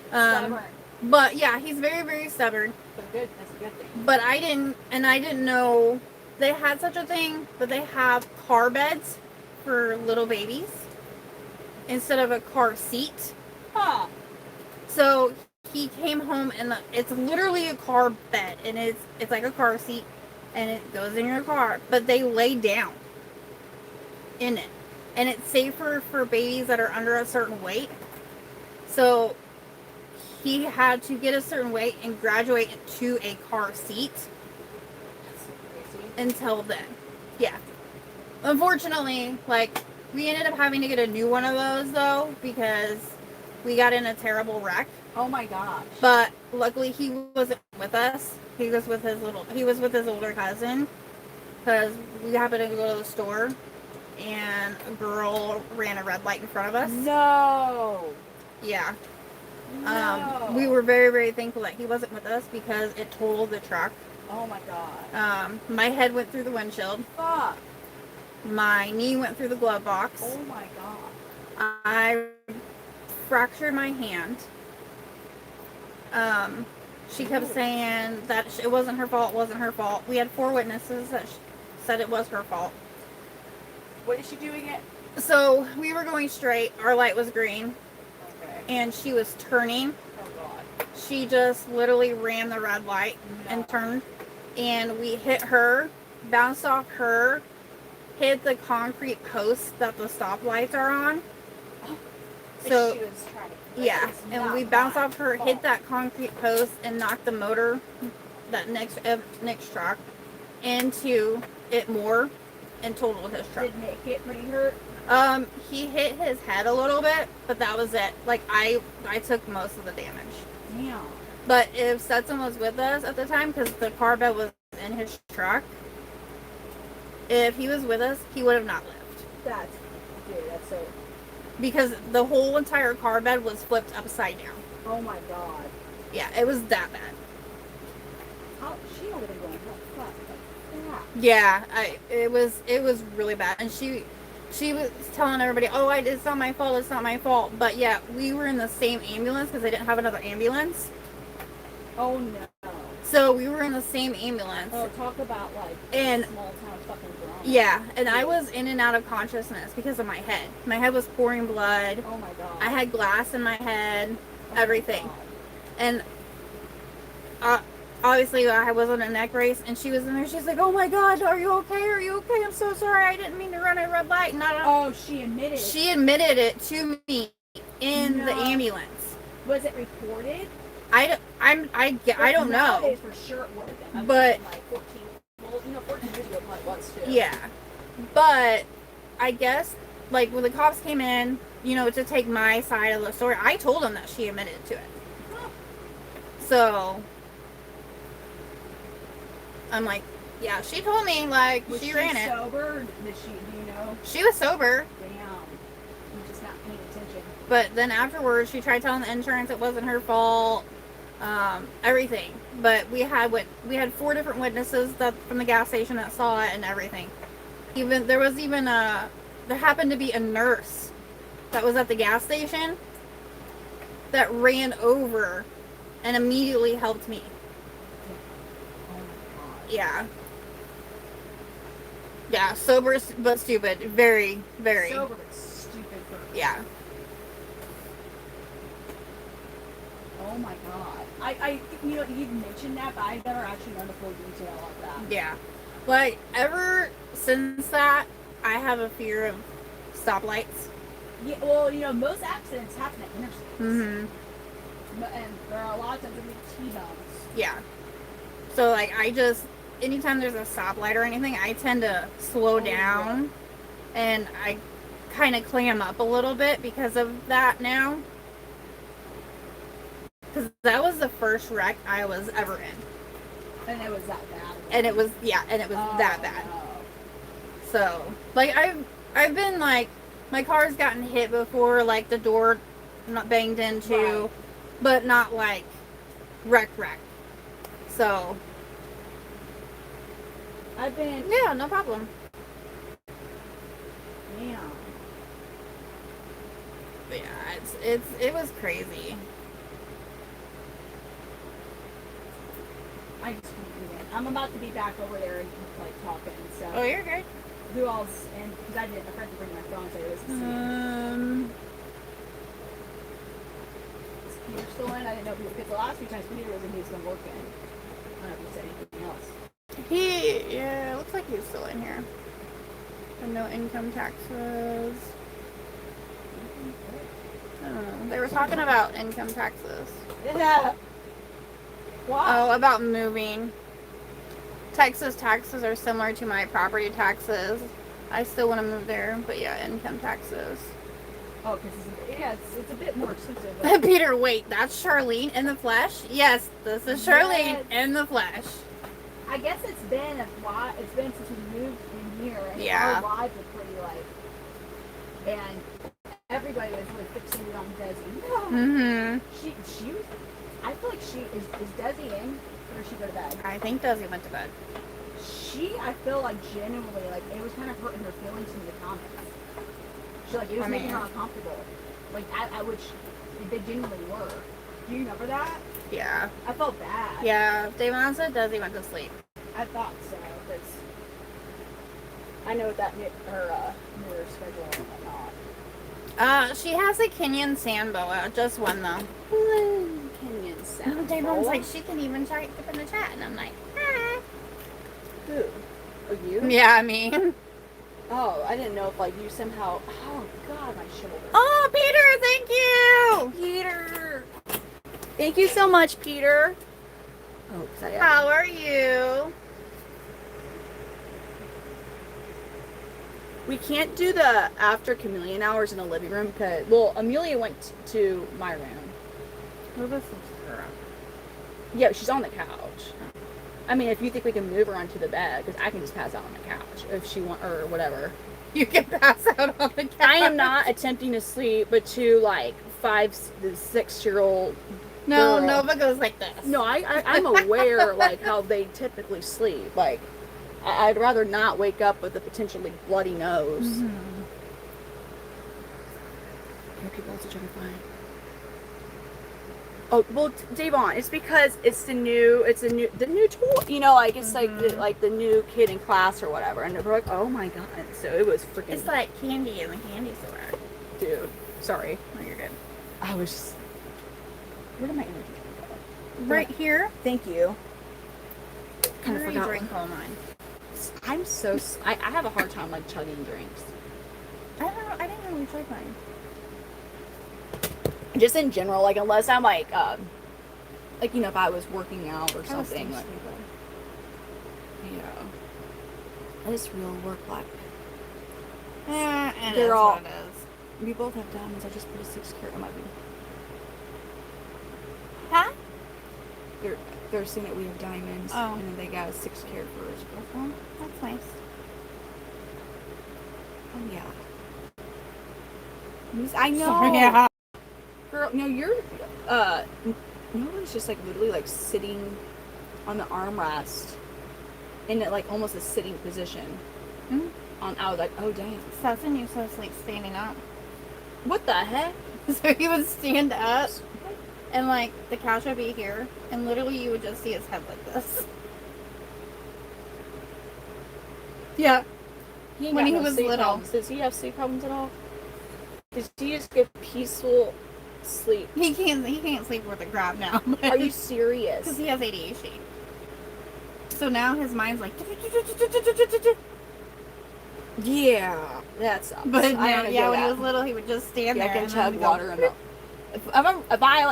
Stubborn. But yeah, he's very, very stubborn. But good, that's a good thing. But I didn't know they had such a thing, but they have car beds for little babies instead of a car seat. Huh. So he came home and it's literally a car bed, and it's like a car seat, and it goes in your car, but they lay down in it, and it's safer for babies that are under a certain weight. So he had to get a certain weight and graduate to a car seat. Until then. Yeah. Unfortunately, like, we ended up having to get a new one of those, though, because we got in a terrible wreck. Oh my gosh. But luckily he wasn't with us. He was with his older cousin, because we happened to go to the store and a girl ran a red light in front of us. No. Yeah. No. We were very, very thankful that he wasn't with us because it totaled the truck. Oh my god. My head went through the windshield. Fuck. My knee went through the glove box. Oh my god. I fractured my hand. She kept saying that it wasn't her fault, We had 4 witnesses that said it was her fault. What is she doing it? So we were going straight. Our light was green. Okay. And she was turning. Oh god. She just literally ran the red light and turned. And we hit her, bounced off her, hit the concrete post that the stoplights are on. So, she was trying to yeah, and we bounced off her, hit that concrete post, and knocked the motor, that next truck, into it more, and totaled his truck. Did Nick get pretty hurt? He hit his head a little bit, but that was it. Like, I took most of the damage. Damn. But if Stetson was with us at the time, because the car bed was in his truck, if he was with us, he would have not lived. That's so... Because the whole entire car bed was flipped upside down. Oh my god. Yeah, it was that bad. She would have been going, oh fuck. Yeah, it was really bad. And she was telling everybody, oh, it's not my fault. But yeah, we were in the same ambulance because they didn't have another ambulance. Oh no. So we were in the same ambulance. Oh, talk about like small town fucking drama. Yeah, and I was in and out of consciousness because of my head. My head was pouring blood. Oh my god. I had glass in my head, everything. And obviously I was on a neck brace, and she was in there. She's like, "Oh my God, are you okay? Are you okay? I'm so sorry. I didn't mean to run a red light." She admitted it. She admitted it to me in the ambulance. Was it reported? I don't know. Nowadays, for sure it would have been. But like 14. Well, 14 years ago probably was too. Yeah, but I guess like when the cops came in, to take my side of the story, I told them that she admitted to it. So I'm like, yeah, she told me like Was she ran it. Sober? Did she? Do you know? She was sober. Damn, you just not paying attention. But then afterwards, she tried telling the insurance it wasn't her fault. Everything. But we had 4 different witnesses from the gas station that saw it and everything. There happened to be a nurse that was at the gas station that ran over and immediately helped me. Oh my God. Yeah. Yeah, sober but stupid. Very, very. Sober but stupid. Yeah. Oh my God. You've mentioned that, but I've never actually known the full detail of that. Yeah. Like, ever since that, I have a fear of stoplights. Yeah, well, most accidents happen at intersections. Mm-hmm. And there are a lot of times with T-bones. Yeah. So, like, anytime there's a stoplight or anything, I tend to slow down. Yeah. And I kind of clam up a little bit because of that now. Because that was the first wreck I was ever in. And it was that bad. And it was that bad. No. So, like, I've been, like, my car's gotten hit before, like, the door not banged into, right. But not, like, wreck. So. I've been. Yeah, no problem. Yeah. But yeah, it was crazy. I'm about to be back over there and like talking. So. Oh, you're good. Who else? And because I forgot to bring my phone, so it was. Is Peter still in? I didn't know because the last few times Peter was in, he was been working. I don't know if he said anything else. Yeah, looks like he's still in here. And no income taxes. I don't know. They were talking about income taxes. Yeah. Why? Oh, about moving. Texas taxes are similar to my property taxes. I still want to move there, but yeah, income taxes. Oh, because it's a bit more expensive. Peter, wait, that's Charlene in the flesh? Yes, this is Charlene in the flesh. I guess it's been a while. It's been since we moved in here, and yeah. Our lives are pretty and everybody was really fixated on Desi. Mm-hmm. She was. I feel like she is Desi in, or did she go to bed? I think Desi went to bed. I feel like genuinely, like it was kind of hurting her feelings in the comments. It was making her uncomfortable. Like which they genuinely were. Do you remember that? Yeah. I felt bad. Yeah, Davon said Desi went to sleep. I thought so, because I know that her mirror schedule and whatnot. She has a Kenyan sand boa, just one though. Kenyan sand boa? Davon's like, she can even type in the chat, and I'm like, ah. Who? Oh, you? Yeah, me. Oh, I didn't know if you somehow. Oh God, my shoulder. Oh, Peter, thank you. Peter, thank you so much, Peter. Oh, how are you? We can't do the after Chameleon hours in the living room because Amelia went to my room. Move us her. Yeah, she's on the couch. I mean, if you think we can move her onto the bed, because I can just pass out on the couch if she want or whatever. You can pass out on the couch. I am not attempting to sleep, but to 6-year-old. No, girl. Nova goes like this. No, I'm aware how they typically sleep. I'd rather not wake up with a potentially bloody nose. Mm-hmm. People also trying to find. Oh well, Davon, it's because it's the new toy. It's like the new kid in class or whatever, and they're like, oh my god! So it was freaking. It's like candy in the candy store. Dude, sorry. No, you're good. I was just. Where did my energy go? Right here. Thank you. kind of I already forgot. drank all mine. I have a hard time like chugging drinks. I don't know. I didn't really drink mine. Just in general, like unless I'm like you know, if I was working out or something. Like, yeah. It's real work life. And They're all. what it is. We both have diamonds. I just put a 6 carat on my bead. Huh? They're saying that we have diamonds, Oh. and then they got a 6 carat for his girlfriend. That's nice. Oh yeah. I know. Sorry, yeah. Girl, no, you're no one's just like literally like sitting on the armrest in like almost a sitting position. Mm-hmm. I was like, oh damn. Stetson used to sleep standing up. What the heck? So he would stand up, and like the couch would be here, and literally you would just see his head like this. Yeah. When he was little. Problems. Does he have sleep problems at all? Does he just get peaceful sleep? He can't sleep with a grab now. Are you serious? Because he has ADHD. So now his mind's like. Yeah, that sucks. But I yeah, when he was little, he would just stand there. I can and chug then water and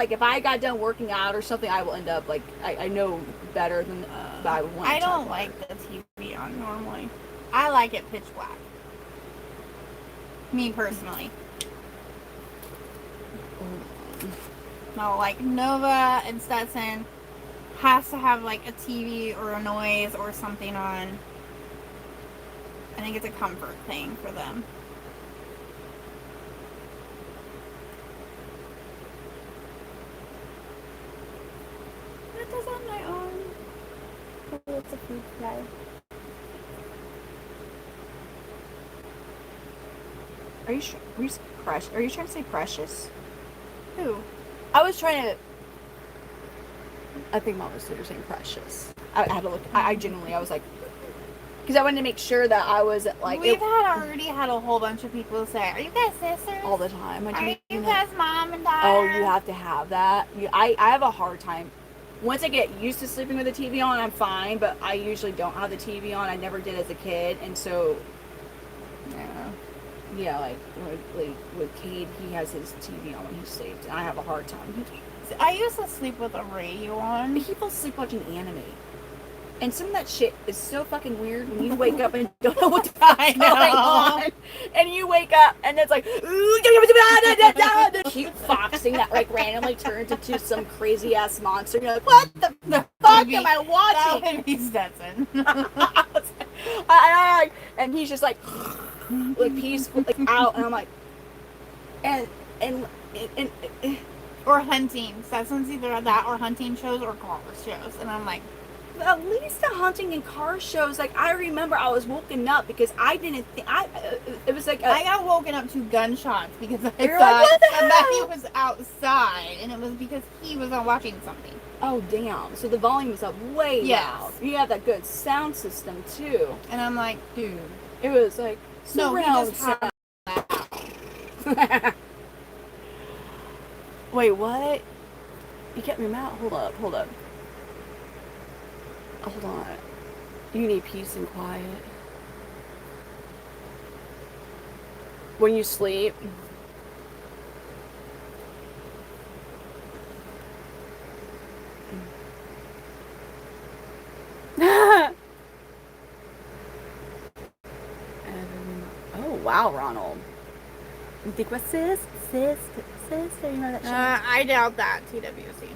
if I got done working out or something, I will end up like I know better than but I would want. I to chug don't water. like the TV on normally. I like it pitch black. Me personally. No, like Nova and Stetson has to have like a TV or a noise or something on. I think it's a comfort thing for them. That does on my own. Oh, it's a food fly. Are you Are you trying to say precious? Who? I was trying to. I think Mom was saying precious. I had to look. I genuinely, I was like, because I wanted to make sure that I was like. We've already had a whole bunch of people say, "Are you guys sisters?" All the time. Are you guys mom and daughter? Oh, you have to have that. I have a hard time. Once I get used to sleeping with the TV on, I'm fine. But I usually don't have the TV on. I never did as a kid, and so. Yeah, like with Cade, he has his TV on when he sleeps, and I have a hard time. I used to sleep with a radio on. People sleep watching anime, and some of that shit is so fucking weird when you wake up and don't know what the fuck's going on, and you wake up and it's like cute foxing that like randomly turns into some crazy ass monster. You're like, what the fuck am I watching? That would be Stetson. And he's just like peaceful, like out, and I'm like, and or hunting. Stetson's either that or hunting shows or car shows, and I'm like, at least the hunting and car shows. Like I remember, I was woken up because I didn't think it was like I got woken up to gunshots because I You're thought like, what the somebody hell? was outside, and it was because he was watching something. Oh damn! So the volume was up way Yes. loud. You have that good sound system too. And I'm like, dude, It was like no, he surround just had sound. Wait, what? You kept me mouth. Hold up. Hold on. You need peace and quiet. When you sleep. Oh wow, Ronald. You think what sis, you know that shit? I doubt that, TWC.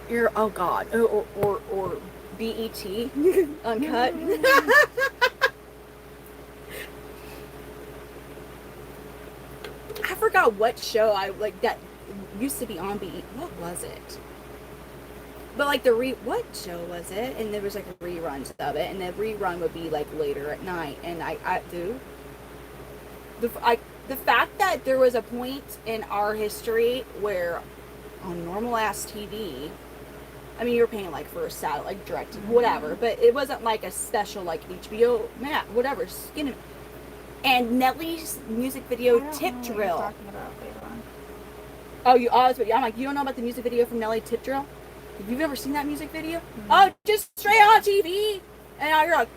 You're oh god, or BET uncut. I forgot what show I like that used to be on BET. What was it? But like what show was it? And there was like reruns of it, and the rerun would be like later at night. And the fact that there was a point in our history where on normal ass TV, I mean, you were paying like for a satellite, like direct, whatever, but it wasn't like a special like HBO, whatever, and Nelly's music video Tip Drill. Oh, you always, I'm like, you don't know about the music video from Nelly Tip Drill? If you've never seen that music video, oh, just straight on TV, and now you're like,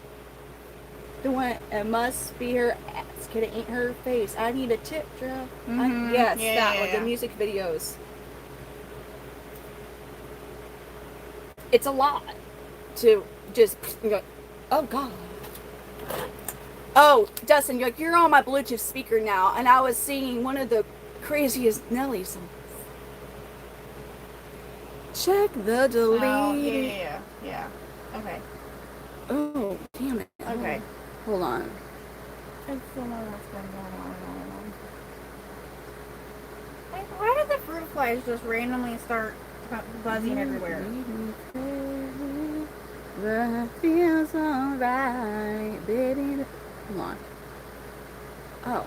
the one, it must be her ass, kid, it ain't her face. I need a tip drill. Yes, the music videos. It's a lot to just go, oh God. Oh, Dustin, you're on my Bluetooth speaker now, and I was singing one of the craziest Nelly songs. Check the delete. Oh, yeah. Okay. Oh, damn it. Okay. Hold on. I don't know what's going on. Like, why did the fruit flies just randomly start buzzing everywhere? That feels alright, baby. Hold on. Oh.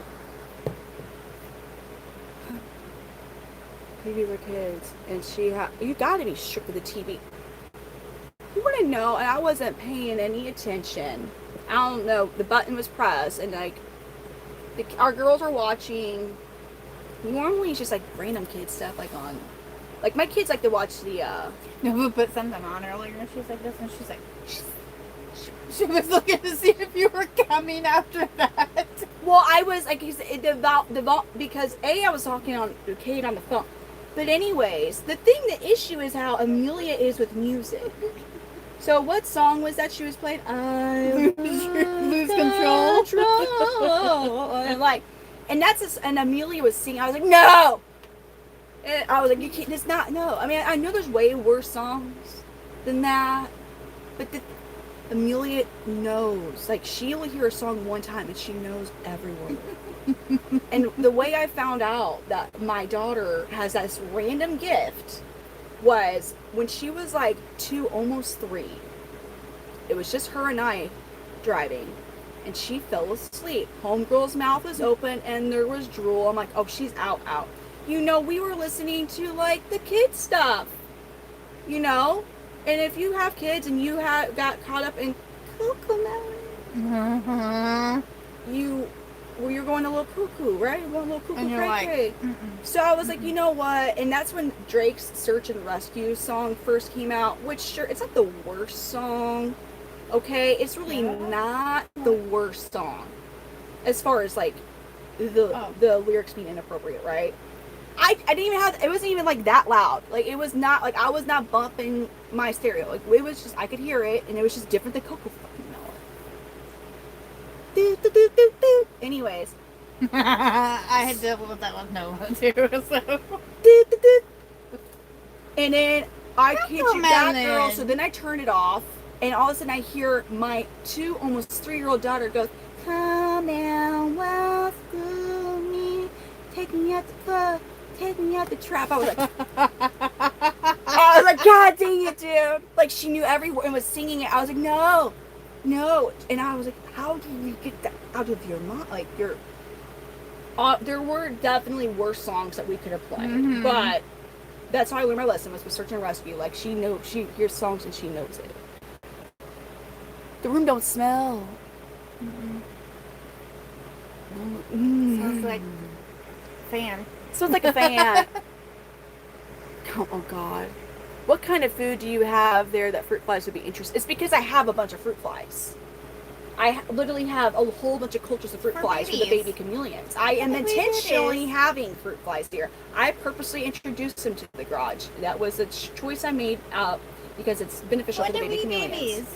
Maybe we're kids, and you gotta be strict with the TV. You wouldn't know, and I wasn't paying any attention. I don't know, the button was pressed, and like, our girls are watching. Normally it's just like random kid stuff, like on, like my kids like to watch the, No, we put something on earlier, and she's like this, and she's like, she was looking to see if you were coming after that. well, I was like, because I was talking to Kate on the phone. But anyways, the issue is how Amelia is with music. So what song was that she was playing? Lose control. And Amelia was singing. I was like, no. And I was like, you can't. It's not. No. I mean, I know there's way worse songs than that, but Amelia knows. Like, she'll hear a song one time and she knows every word. And the way I found out that my daughter has this random gift was when she was like 2, almost 3. It was just her and I driving, and she fell asleep. Homegirl's mouth was open and there was drool. I'm like, oh, she's out. You know, we were listening to like the kid stuff, you know? And if you have kids and you got caught up in Cocomelon, you're going a little cuckoo, right? You're going a little cuckoo, and you're cray. So I was like, you know what? And that's when Drake's Search and Rescue song first came out, which sure, it's not the worst song, okay? It's really not the worst song as far as like the lyrics being inappropriate, right? I didn't even it wasn't even like that loud. Like, it was not like I was not bumping my stereo. Like, it was just, I could hear it, and it was just different than Coco fucking Melon. Anyways. I had dealt with that with Nova too, so. And then I kid you that, girl. So then I turned it off, and all of a sudden I hear my 2, almost 3-year-old daughter go, "Come and walk with me, take me out the club, take me out the trap." I was like, God dang it, dude! Like, she knew every word and was singing it. I was like, no. And I was like, how do we get that out of your mind? Like, there were definitely worse songs that we could have played, but that's how I learned my lesson, was with Search and Rescue. Like, she hears songs and she knows it. The room don't smell. Sounds like fan. Sounds like a fan. Oh God. What kind of food do you have there that fruit flies would be interested? It's because I have a bunch of fruit flies. I literally have a whole bunch of cultures of fruit flies for the baby chameleons. I am intentionally having fruit flies here. I purposely introduced them to the garage. That was a choice I made because it's beneficial for the baby chameleons.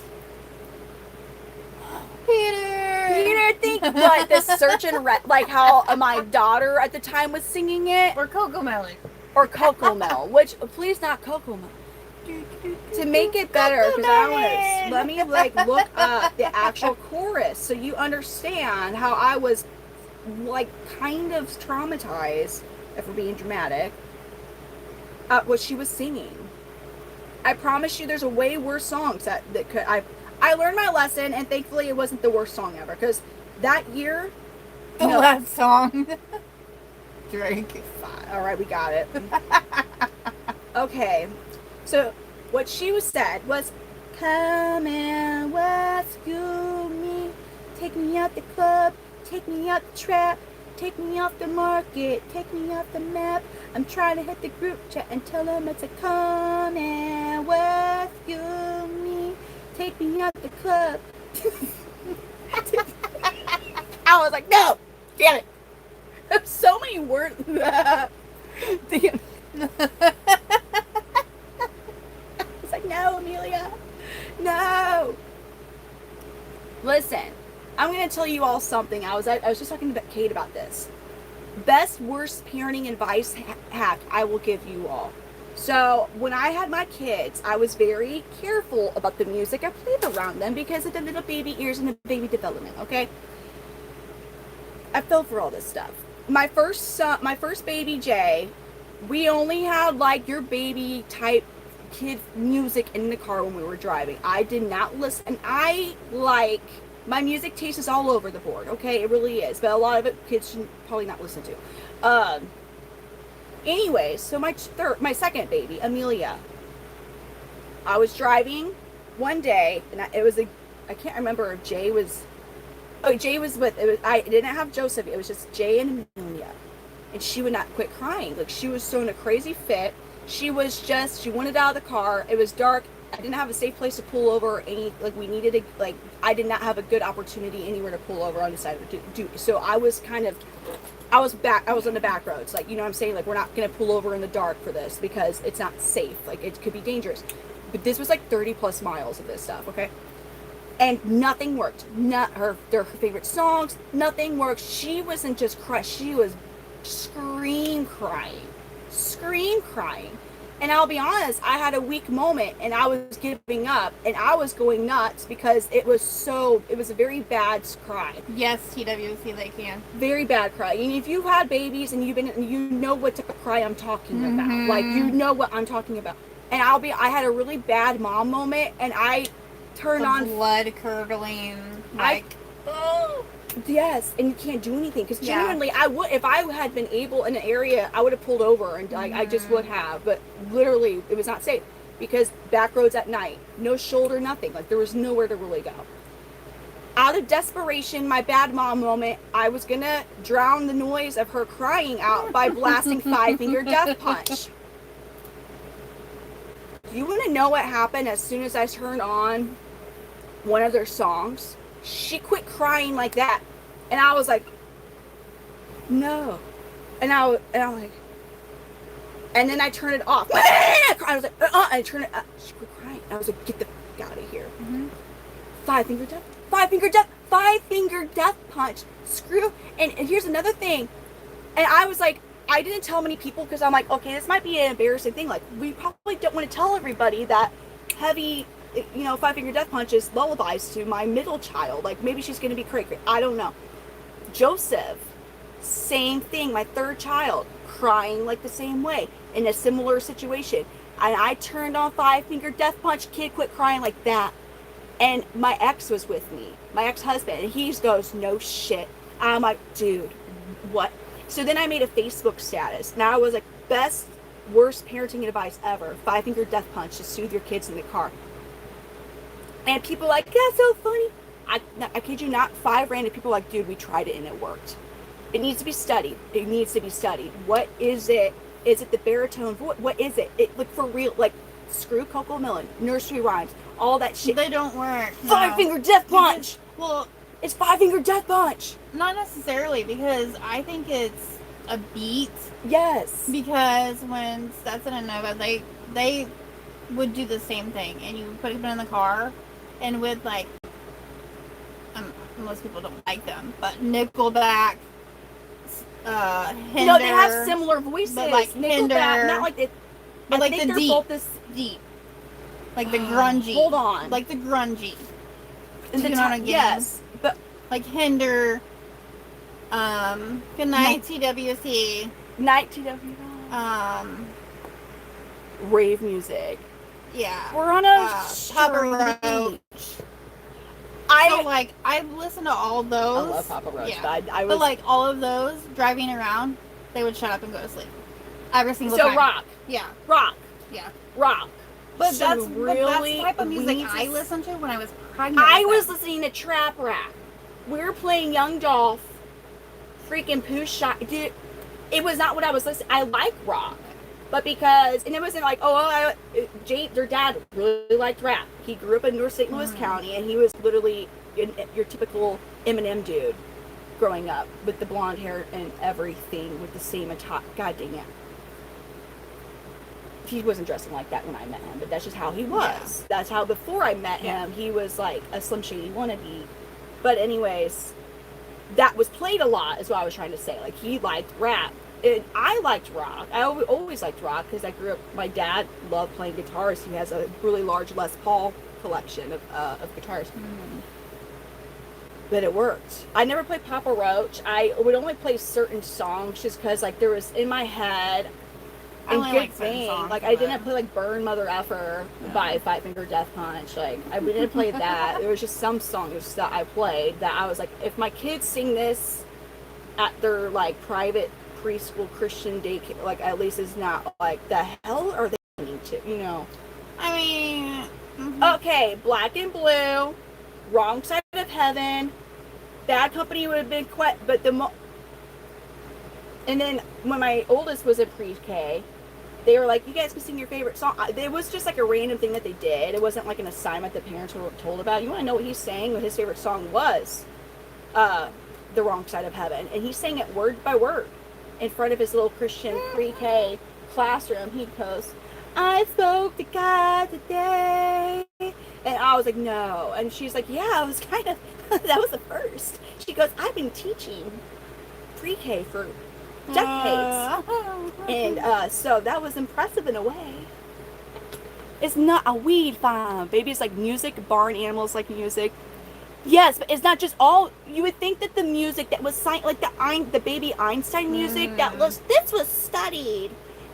Peter, think what the Search and like how my daughter at the time was singing it, Or Cocomelon. or Cocomel, which please not Cocomel. To make it better, because I want to let me like look up the actual chorus so you understand how I was like kind of traumatized, if we're being dramatic, at what she was singing. I promise you, there's a way worse songs that could. I learned my lesson, and thankfully it wasn't the worst song ever, because that year... The last song. Drake. All right, we got it. Okay, so what she said was, "Come and rescue me, take me out the club, take me out the trap, Take me off the market, take me off the map. I'm trying to hit the group chat and tell them it's a coming with you and me. Take me out the club. I was like, no, damn it. There's so many words. Damn. It's like, no, Amelia, no. Listen, I'm gonna tell you all something. I was just talking to Kate about this. Best, worst parenting advice hack I will give you all. So when I had my kids, I was very careful about the music I played around them because of the little baby ears and the baby development. Okay, I fell for all this stuff. My first baby Jay, we only had like your baby type kid music in the car when we were driving. I did not listen. My music taste is all over the board, okay? It really is. But a lot of it kids should probably not listen to. Anyways, so my second baby, Amelia. I was driving one day, and I can't remember if Jay was... Oh, Jay was with... I didn't have Joseph. It was just Jay and Amelia. And she would not quit crying. Like, she was so in a crazy fit. She wanted out of the car. It was dark. I didn't have a safe place to pull over. I did not have a good opportunity anywhere to pull over on the side of the duty. So I was on the back roads. Like, you know what I'm saying? Like, we're not going to pull over in the dark for this because it's not safe. Like, it could be dangerous. But this was like 30 plus miles of this stuff, okay? And nothing worked. Not their favorite songs, nothing worked. She wasn't just crying. She was scream crying. And I'll be honest, I had a weak moment and I was giving up and I was going nuts because it was a very bad cry. Yes, TWC, they can. Very bad cry. And if you've had babies and you know what type of cry I'm talking about. Like, you know what I'm talking about. And I had a really bad mom moment and I turned on blood curdling. Yes, and you can't do anything because genuinely, I would, if I had been able in an area, I would have pulled over and I just would have. But literally, it was not safe because back roads at night, no shoulder, nothing. Like, there was nowhere to really go. Out of desperation, my bad mom moment, I was gonna drown the noise of her crying out by blasting Five Finger Death Punch. Do you want to know what happened as soon as I turned on one of their songs? She quit crying like that. And I was like, no. And I'm like, and then I turned it off. I was like, I turned it up. She quit crying. I was like, get the fuck out of here. Five finger death punch. Screw. And here's another thing. And I was like, I didn't tell many people because I'm like, okay, this might be an embarrassing thing. Like, we probably don't want to tell everybody that heavy, Five Finger Death Punch is lullabies to my middle child. Like, maybe she's going to be cray-cray. I don't know. Joseph, same thing. My third child, crying like the same way in a similar situation. And I turned on Five Finger Death Punch. Kid quit crying like that. And my ex was with me, my ex-husband, and he goes, no shit. I'm like, dude, what? So then I made a Facebook status. Now I was like, best, worst parenting advice ever. Five Finger Death Punch to soothe your kids in the car. And people are like, that's so funny. I kid you not, 5 random people are like, dude, we tried it and it worked. It needs to be studied. What is it? Is it the baritone? What is it? Like, for real, like, screw Coco Melon, nursery rhymes, all that shit. They don't work. Five Finger Death Punch! Well, it's Five Finger Death Punch! Not necessarily, because I think it's a beat. Yes. Because when Stetson and Nova, they would do the same thing, and you would put them in the car, and with, like, most people don't like them, but Nickelback, Hinder. They have similar voices. But like Nickelback, Hinder, not like it. but like the deep, like the grungy. Hold on, like the grungy. And you know what I'm getting? Yes, but like Hinder. Good night, TWC. Night TWC. Rave music. Yeah. We're on a Papa Roach. I listen to all those. I love Papa Roach. Yeah. But like all of those, driving around, they would shut up and go to sleep. Every single time. So rock. Yeah. Rock. Yeah. Rock. But so that's really the type of music I listened to when I was pregnant. I was listening to trap rap. We were playing Young Dolph freaking poo shot. Dude, it was not what I was listening. I like rock. But because, and it wasn't like, their dad really liked rap. He grew up in North St. Louis County, and he was literally your typical Eminem dude growing up with the blonde hair and everything with the same God dang it. He wasn't dressing like that when I met him, but that's just how he was. Yeah. That's how before I met him, he was like a Slim Shady wannabe. But anyways, that was played a lot, is what I was trying to say. Like, he liked rap. And I liked rock. I always liked rock because I grew up, my dad loved playing guitars. He has a really large Les Paul collection of guitars. But it worked. I never played Papa Roach. I would only play certain songs just because, like, there was in my head a good thing. Like, I didn't play, like, Burn Mother Effer by Five Finger Death Punch. Like, I didn't play that. There was just some songs that I played that I was like, if my kids sing this at their, like, private preschool Christian daycare, like, at least it's not like, the hell are they listening to, you know? I mean, okay, Black and Blue, Wrong Side of Heaven, Bad Company would have been quite, but and then when my oldest was in pre-K, they were like, you guys can sing your favorite song. It was just like a random thing that they did. It wasn't like an assignment that parents were told about. You want to know what he sang, what his favorite song was? The Wrong Side of Heaven. And he sang it word by word in front of his little Christian pre-K classroom. He goes, I spoke to God today. And I was like, no. And she's like, yeah, I was kind of, that was the first. She goes, I've been teaching pre-K for decades. And so that was impressive in a way. It's not a weed farm, baby. It's like music. Barn animals like music. Yes, but it's not just all. You would think that the music that was signed, like the baby Einstein music, this was studied,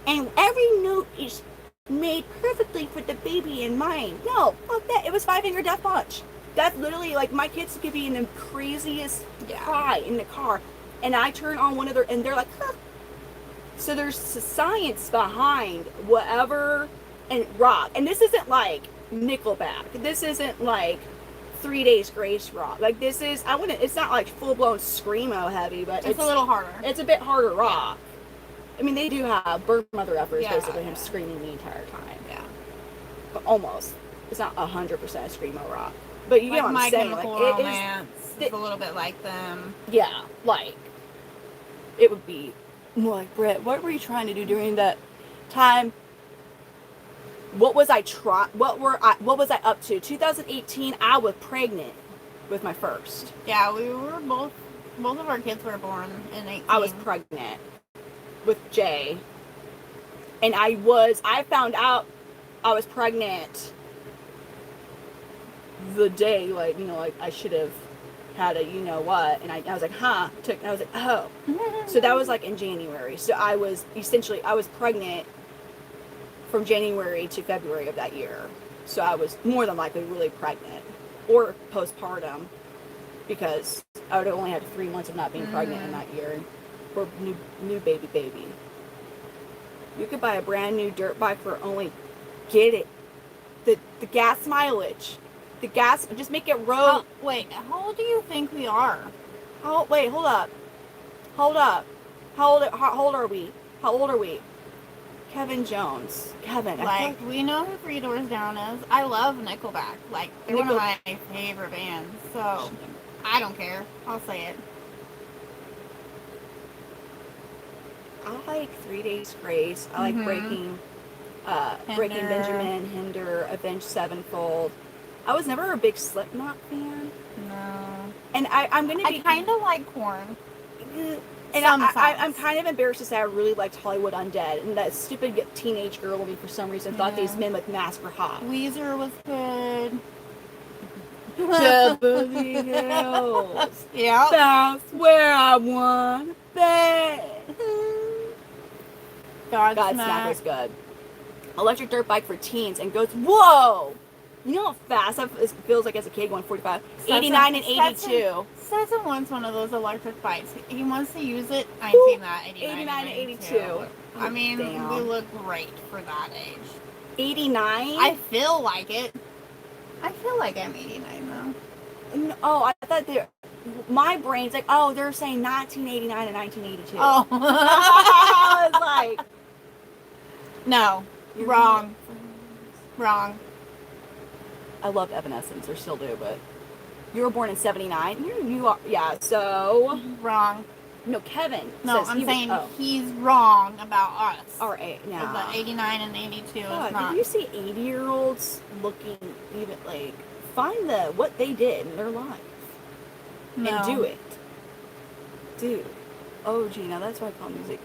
and every note is made perfectly for the baby in mind. No, fuck that. It was Five Finger Death Punch. That's literally like my kids could be in the craziest cry in the car, and I turn on one of their, and they're like, huh. So there's science behind whatever and rock, and this isn't like Nickelback. This isn't like 3 Days Grace rock. Like, this is, it's not like full-blown screamo heavy, but it's a little harder. It's a bit harder rock. I mean, they do have Burn Mother Effer is basically him screaming the entire time. Yeah. But almost. It's not 100% screamo rock. But you get what I'm saying. Like, it's a little bit like them. Yeah, like, it would be more like, Britt, what were you trying to do during that time? What was I up to? 2018, I was pregnant with my first. Yeah, we were both of our kids were born in 18. I was pregnant with Jay. And I found out I was pregnant the day, like, you know, like I should have had a, you know what, and I was like, I was like, oh. So that was like in January. So I was pregnant from January to February of that year. So I was more than likely really pregnant or postpartum, because I would have only had 3 months of not being pregnant in that year, or new baby. You could buy a brand new dirt bike for only, get it, the gas mileage, just make it road. Wait, how old do you think we are? Hold up. How old are we? Kevin Jones. Like, we know who Three Doors Down is. I love Nickelback. Like, they're one of my favorite bands. So, I don't care. I'll say it. I like 3 Days Grace. I like Breaking Benjamin, Hinder, Avenged Sevenfold. I was never a big Slipknot fan. No. And I'm going to be... I kind of like Korn. And I'm kind of embarrassed to say I really liked Hollywood Undead, and that stupid teenage girl in me for some reason thought these men with masks were hot. Weezer was good. Beverly Hills. Yeah. That's where I want to be. Godsmack was good. Electric Dirt Bike for Teens, and goes, whoa! You know how fast it feels like as a kid going 45? 89 and 82. Stetson wants one of those electric bikes. He wants to use it. I ain't seen that. 89 and 82. I mean, we look great for that age. 89? I feel like it. I feel like I'm 89 though. Oh, I thought my brain's like, oh, they're saying 1989 and 1982. Oh. I was like, No. You're Wrong. Wrong. I loved Evanescence, or still do, but you were born in 79. You are, yeah, so. Wrong. No, Kevin. No, says I'm he saying was, he's wrong about us. Or now. The 89 and 82 God, is not. did you see 80-year-olds looking even like find what they did in their life and do it, dude? Oh, Gina, that's what I call music.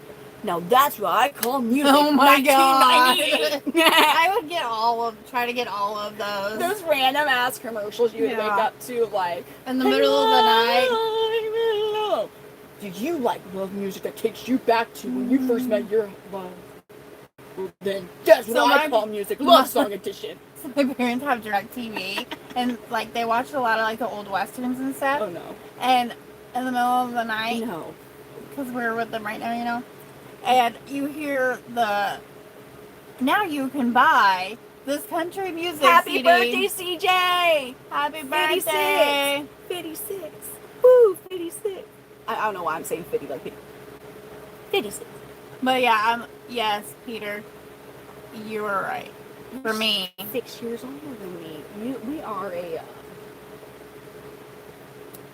Now that's what I call music. Oh my god! 1998. I would try to get all of those. Those random ass commercials you would wake up to, like in the middle of the night. Hello. Do you like love music that takes you back to when you first met your love? Well, then that's what I call music. Love song edition. So my parents have DirecTV, and like they watch a lot of like the old westerns and stuff. Oh no! And in the middle of the night, No, because we're with them right now, you know, and you hear the. Now you can buy this country music Happy CD. birthday, CJ! Happy 56. birthday! 56. Woo, 56. I don't know why I'm saying 50 like 50. 56. But yeah, yes, Peter, you were right. For me, 6 years older than me. We are a.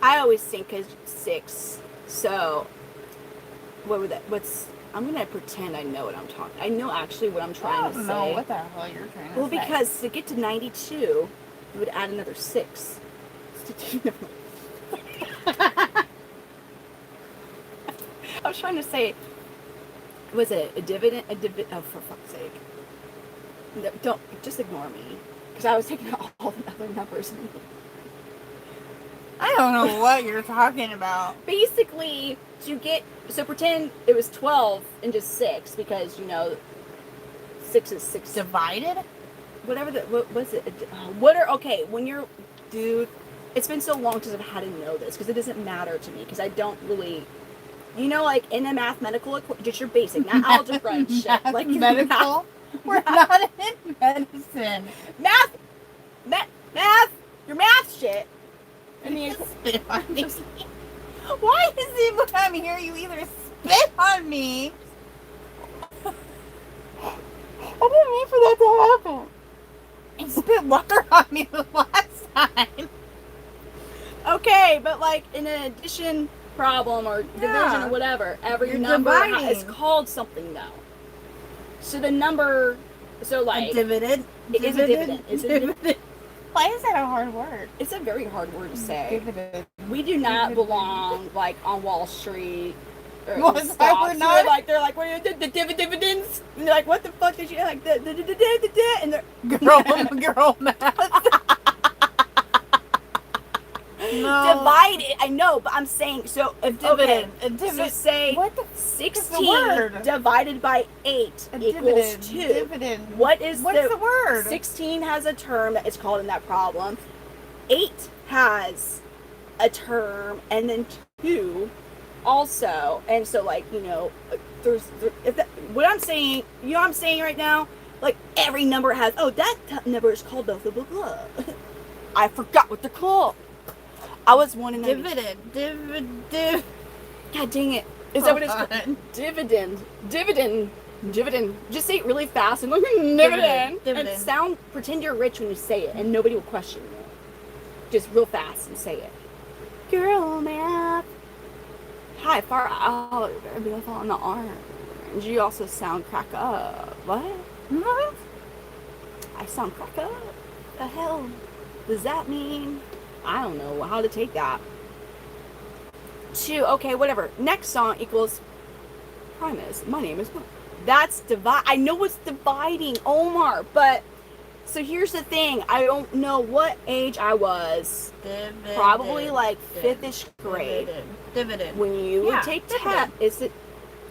I always think 'cause 6. So, what would that? I'm gonna pretend I know what I'm talking. I know actually what I'm trying to say. I don't know what the hell you're trying to say. Well, because to get to 92, you would add another 6. I was trying to say, was it a dividend? Oh, for fuck's sake. No, don't, just ignore me. Because I was taking out all the other numbers. I don't know what you're talking about. Basically, so pretend it was 12 and just 6, because, 6 is 6. Divided? Whatever what was it? When you're, dude, it's been so long since I've had to know this, because it doesn't matter to me, because I don't really, like in a mathematical, just your basic, not algebra and shit. Like medical? We're not in medicine. Math, your math shit. I mean, spit on me. Why is it when I'm here you either spit on me? I didn't mean for that to happen. And spit water on me the last time. Okay, but like in an addition problem or division or whatever, every number is called something though. So the number, like a dividend. It is a dividend. Is it a dividend? Why is that a hard word? It's a very hard word to say. Dividend. We do not belong like on Wall Street. Or Well, stocks. we're not. They're like, what are the dividends? And they're like, what the fuck did you like? And they're Girl math. No. divided. I know, but I'm saying so. If Dividend. Okay, A dividend. so say What the 16 divided by 8 a equals dividend. 2. Dividend. What is What's the word? 16 has a term that is called in that problem. 8 has a term, and then 2 also. And so, like, what I'm saying, what I'm saying right now, like, every number has, that number is called blah, blah, blah, blah. I forgot what they're called. I was one in Dividend. God dang it. Is that what it's called? Dividend. Just say it really fast and look at dividend. And pretend you're rich when you say it, and nobody will question you. Just real fast and say it. Girl math. Hi, far out. Beautiful on the orange. You also sound crack up. What? I sound crack up? The hell does that mean? I don't know how to take that. 2, okay, whatever. Next song equals Primus. My name is. That's divide. I know it's dividing, Omar, but so here's the thing. I don't know what age I was. Probably like 5th-ish grade. Dividend. When you would take test.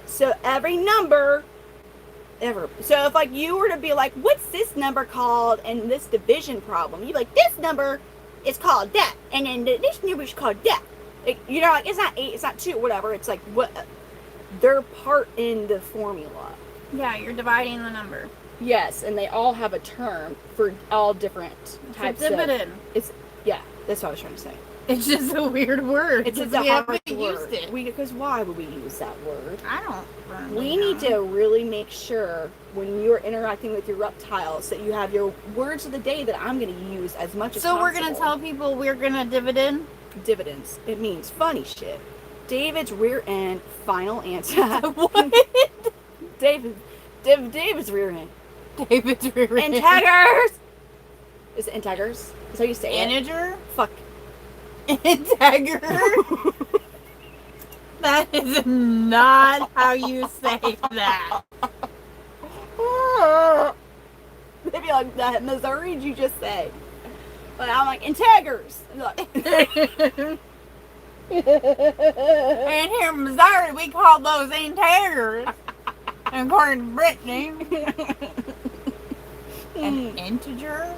So every number. So if like you were to be like, what's this number called in this division problem? You'd be like, this number is called that, and then this number is called that. Like, it's not 8, it's not 2, whatever. It's like what they're part in the formula. Yeah, you're dividing the number. Yes, and they all have a term for all different types dividend. That's what I was trying to say. It's just a weird word. It's just we a hard haven't word. used it. Because why would we use that word? I don't. We need to really make sure when you're interacting with your reptiles that you have your words of the day that I'm going to use as much as possible. So we're going to tell people we're going to dividend? Dividends. It means funny shit. David's rear end, final answer. What? David's rear end. David's rear end. Integers! Is it integers? Is that how you say it? Integer? Fuck. Integer? That is not how you say that. Maybe like that Missouri did you just say? But I'm like, integers. And here in Missouri, we call those integers. According to Brittany. An integer?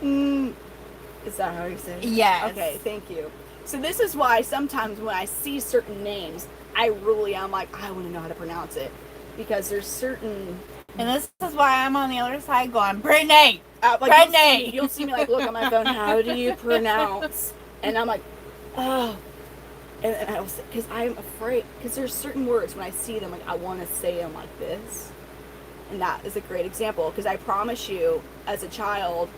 Is that how you say it? Yes. Okay, thank you. So this is why sometimes when I see certain names, I'm like, I want to know how to pronounce it. Because there's certain... And this is why I'm on the other side going, Brittany! Like Brittany! You'll see me like look on my phone, how do you pronounce? And I'm like, oh. And I was, because I'm afraid, because there's certain words when I see them, like I want to say them like this. And that is a great example, because I promise you, as a child,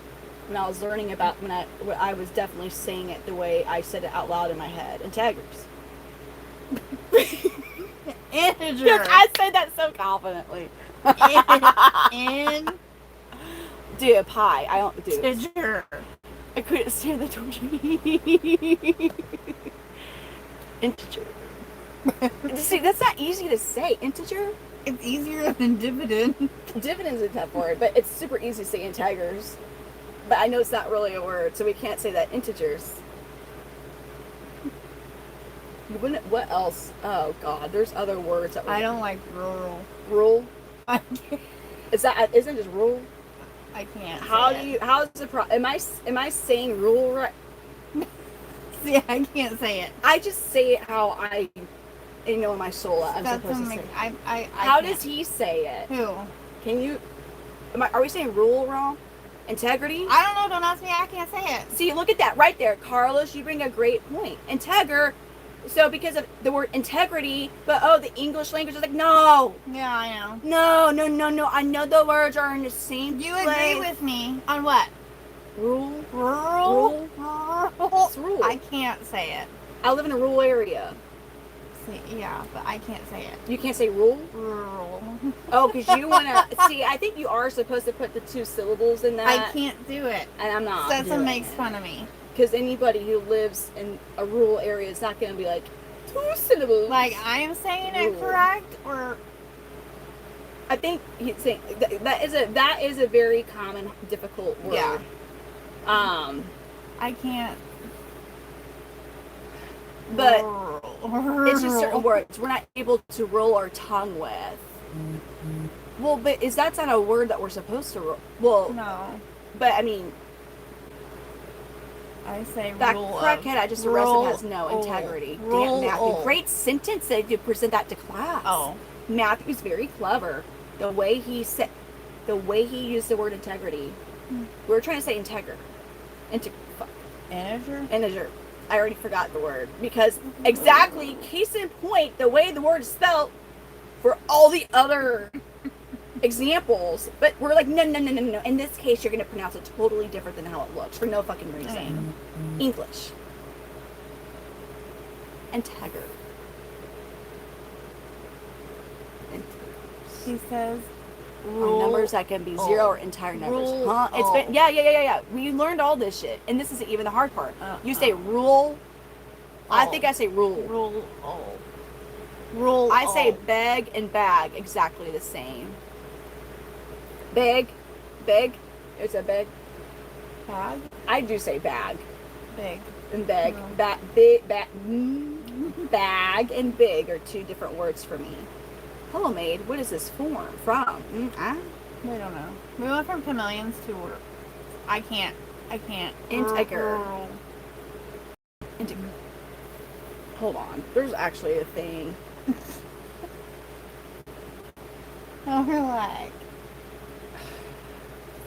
when I was learning about, when I was definitely saying it the way I said it out loud in my head. Integers. Integer. Because I said that so confidently. Dude, pie. I don't do it. Integer. I couldn't stand the torture. Integer. See, that's not easy to say. Integer? It's easier than dividend. Dividend's a tough word, but it's super easy to say integers. But I know it's not really a word, so we can't say that. Integers. What else? Oh God, there's other words that I don't like rural. Rule? I can't. Isn't it just rule? I can't. How's the am I saying rule right? See, I can't say it. I just say it how I in my soul I'm supposed to say it. How does he say it? Who? Can you are we saying rule wrong? Integrity? I don't know, don't ask me, I can't say it. See, look at that right there, Carlos, you bring a great point. Integer. So because of the word integrity, but the English language is like, no. Yeah, I know. No. I know the words are in the same You place. agree with me on what? Rule. Rural? It's rule. I can't say it. I live in a rural area. See, yeah, but I can't say it. You can't say rule? Rural. Oh, because you want to... See, I think you are supposed to put the 2 syllables in that. I can't do it. And I'm not. Stetson makes fun of me. Because anybody who lives in a rural area is not going to be like, 2 syllables. Like, I am saying it correct, or... I think he's saying... That is a very common, difficult word. Yeah. I can't... But it's just certain words we're not able to roll our tongue with. Well, but that's not a word that we're supposed to roll? Well, no. But I mean, I say that rule crackhead I just arrested has no integrity. Damn, Matthew, great sentence that you present that to class. Oh, Matthew's very clever. The way he used the word integrity. We were trying to say integer. Integer. I already forgot the word because exactly, case in point, the way the word is spelled for all the other examples, but we're like, no. In this case, you're going to pronounce it totally different than how it looks for no fucking reason. English. Integer. She says numbers that can be 0 or entire numbers. Huh? It's been yeah. We learned all this shit, and this isn't even the hard part. You say rule. I think I say rule. Rule. I say beg and bag exactly the same. Beg. It's a beg. Bag. I do say bag. Big. And beg. No. Bag and big are 2 different words for me. Hello, maid. What is this from? We don't know. We went from chameleons to work. I can't. Integer. Hold on. There's actually a thing. Oh, relax.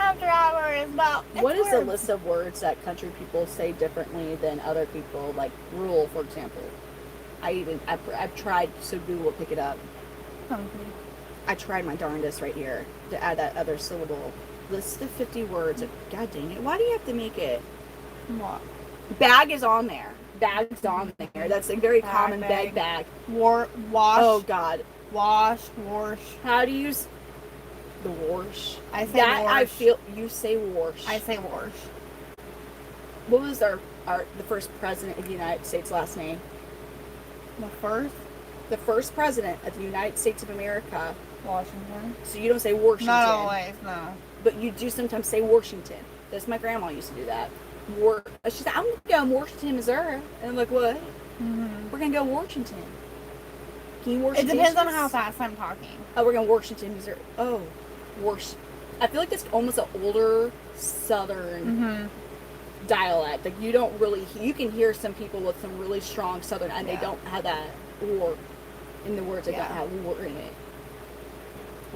after hours about. What is the list of words that country people say differently than other people? Like rural, for example. I've tried, so Google will pick it up. I tried my darndest right here to add that other syllable. List of 50 words. God dang it. Why do you have to make it? What? Bag is on there. Bag's on there. That's a very common bag. Wash. Oh, God. Wash. How do you use the wash? I say that wash. I feel you say wash. I say wash. What was the first president of the United States last name? The first? The first president of the United States of America. Washington. So you don't say Washington. Not always, no. But you do sometimes say Washington. That's my grandma used to do that. She said, I'm going to go Washington, Missouri. And I'm like, what? Mm-hmm. We're going to go Washington. Can you Washington? It depends on how fast I'm talking. Oh, we're going to Washington, Missouri. Oh, I feel like that's almost an older Southern dialect. Like you don't really, you can hear some people with some really strong Southern, and they don't have that war in the words. They don't have war in it.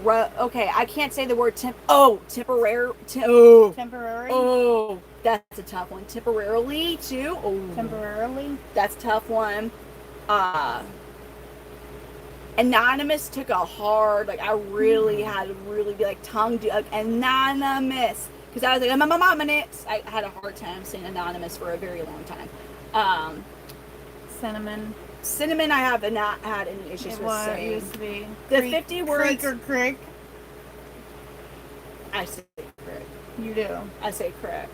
Okay, I can't say the word temporary. Temporary? Oh, that's a tough one. Temporarily, too. Oh, temporarily? That's a tough one. Anonymous took a hard, like, I really had to really be, like, anonymous. Because I was like, anonymous. I had a hard time saying anonymous for a very long time. Cinnamon, I have not had any issues with saying. It used to be. The 50 words. Creek or crick? I say crick. You do. I say crick.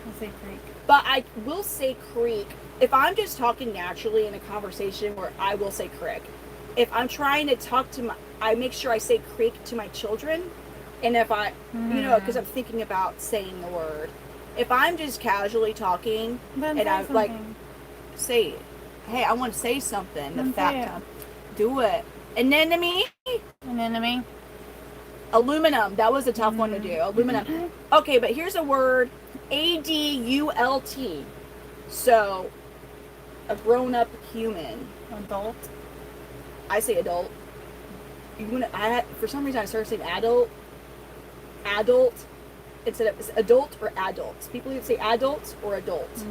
I say creek. But I will say creek. If I'm just talking naturally in a conversation where I will say crick. If I'm trying to talk to I make sure I say creek to my children. And if I, because I'm thinking about saying the word. If I'm just casually talking then and I'm like, say it. Hey, I want to say something. The fact, do it. Anemone. Aluminum. That was a tough one to do. Aluminum. Okay, but here's a word. ADULT. So, a grown-up human. Adult. I say adult. For some reason, I started saying adult. Adult. Instead of adult or adults. People either say adults or adults.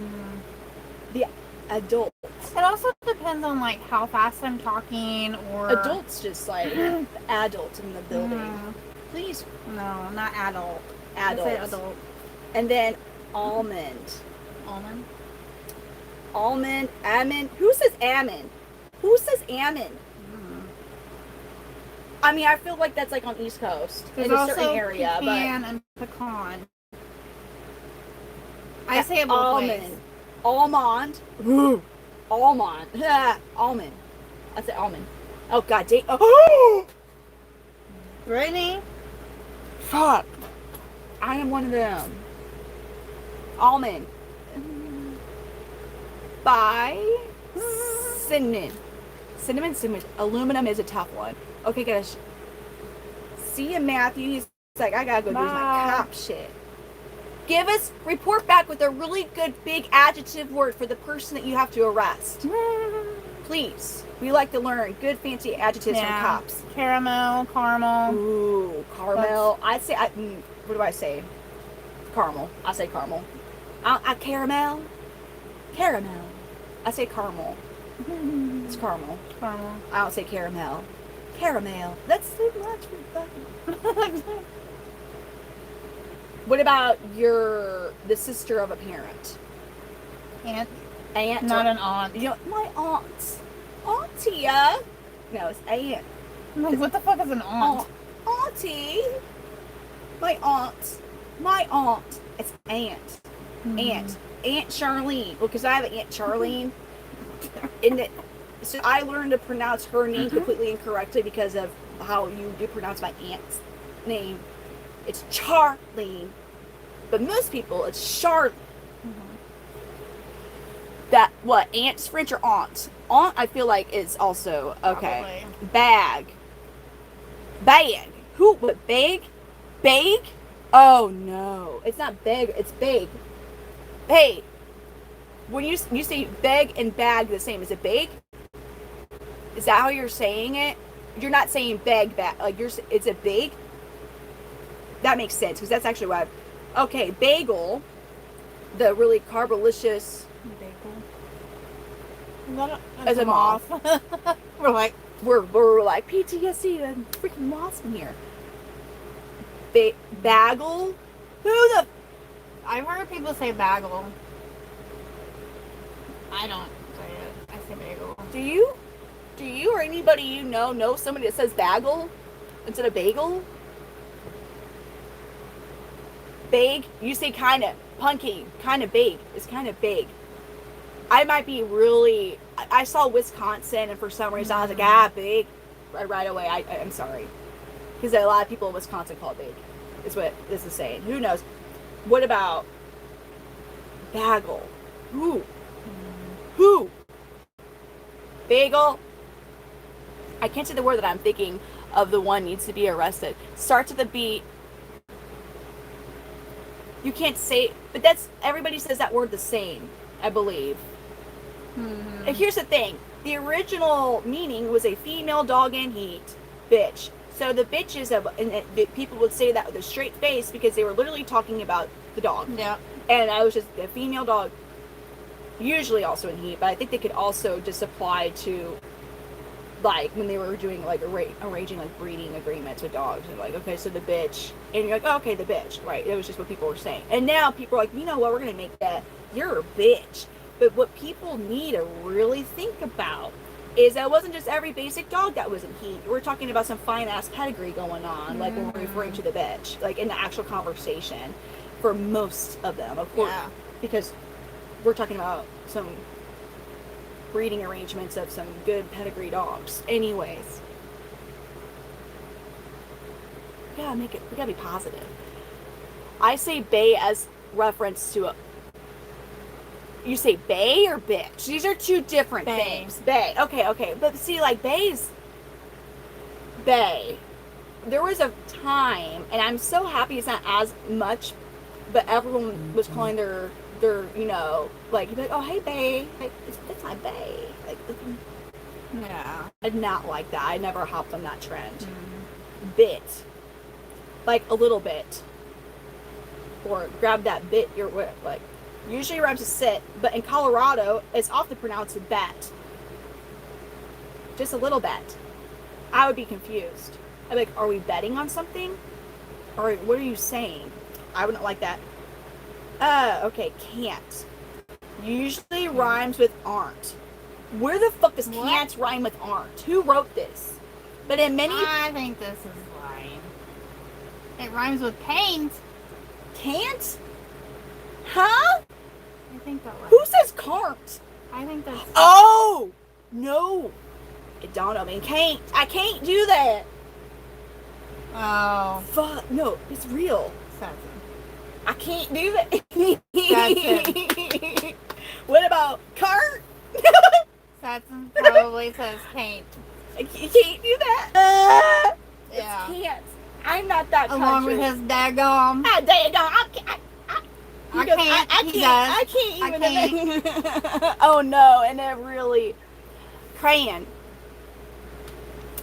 The adult. It also depends on like how fast I'm talking or adults just like adults in the building. Please. No, not adult. Adult. I say adult. And then almond. Almond. Who says almond? I mean, I feel like that's like on East Coast in a certain area, pecan and pecan. I say it both ways. Almond. Almond. Almond. I say almond. Oh, God dang. Oh! Brittany? Fuck. I am one of them. Almond. By cinnamon. Cinnamon. Aluminum is a tough one. Okay, guys. See you, Matthew. He's like, I gotta go do my cop shit. Report back with a really good big adjective word for the person that you have to arrest. Please. We like to learn good fancy adjectives from cops. Caramel. Ooh, caramel. What do I say? Caramel. I say caramel. Caramel. I say caramel. It's caramel. I don't say caramel. Caramel. That's too much for fucking. What about the sister of a parent? Aunt. Not an aunt. My aunt. Auntie. No, it's aunt. Like, what the fuck is an aunt? Auntie. My aunt. It's aunt. Aunt Charlene. Well, because I have an Aunt Charlene. So I learned to pronounce her name completely incorrectly because of how you do pronounce my aunt's name. It's Charlene. But most people, it's Charlene. Aunt's French or aunt? Aunt, I feel like, is also, okay. Probably. Bag. What, bag? Bag? Oh, no. It's not bag, it's bag. Hey, when you say bag and bag the same, is it bag? Is that how you're saying it? You're not saying bag. Like, it's a bag? that makes sense because that's actually what okay, bagel, the really carbolicious As a moth. We're like, we're like PTSD and freaking wasp in here. Bagel? Who the I've heard people say bagel. I don't say it. I say bagel. do you or anybody you know somebody that says bagel instead of bagel? Big, you say kind of punky, kind of big. It's kind of big. I might be really. I saw Wisconsin, and for some reason I was like, big, right away. I'm sorry, because a lot of people in Wisconsin call it big. Is what this is saying. Who knows? What about bagel? Who? Bagel. I can't say the word that I'm thinking of. The one needs to be arrested. Starts with a B. You can't say, but that's everybody says that word the same. I believe. Mm-hmm. And here's the thing: the original meaning was a female dog in heat, bitch. So the bitches people would say that with a straight face because they were literally talking about the dog. Yeah. And I was just a female dog, usually also in heat, but I think they could also just apply to, like, when they were doing, like, arranging, like, breeding agreements with dogs. And, like, okay, so the bitch. And you're like, oh, okay, the bitch. Right. It was just what people were saying. And now people are like, you know what? We're going to make that. You're a bitch. But what people need to really think about is that it wasn't just every basic dog that was in heat. We're talking about some fine-ass pedigree going on, like when we're referring to the bitch, like in the actual conversation for most of them, of course. Yeah. Because we're talking about some breeding arrangements of some good pedigree dogs. Anyways. We gotta be positive. I say bae as reference to you say bae or bitch? These are two different Bae. things. Bae. Okay. But see, like, bae's bae. There was a time, and I'm so happy it's not as much, but everyone was calling their like, you'd be like, oh, hey, bae. Like, that's my bae. Like, Yeah. I did not like that. I never hopped on that trend. Bit. Like, a little bit. Or grab that bit you're with, like. Usually rhymes with sit, but in Colorado, it's often pronounced with bet. Just a little bet. I would be confused. I'd be like, are we betting on something? Or what are you saying? I wouldn't like that. Okay, can't. Usually rhymes with aren't. Where the fuck does can't rhyme with aren't? Who wrote this? But in many... I think this is lying. It rhymes with paint. Can't? Huh? I think that was. Who says can't? I think that's. Oh! No. It don't I mean can't. I can't do that. Oh. Fuck. No, it's real. That's I can't do that. it. What about cart? Satin probably says paint. You can't do that. Yeah. Can't. I'm not that Along country. with his daggum. Ah, there you go. I can't. He does. I can't even. I can't. Oh no, and it really crayon.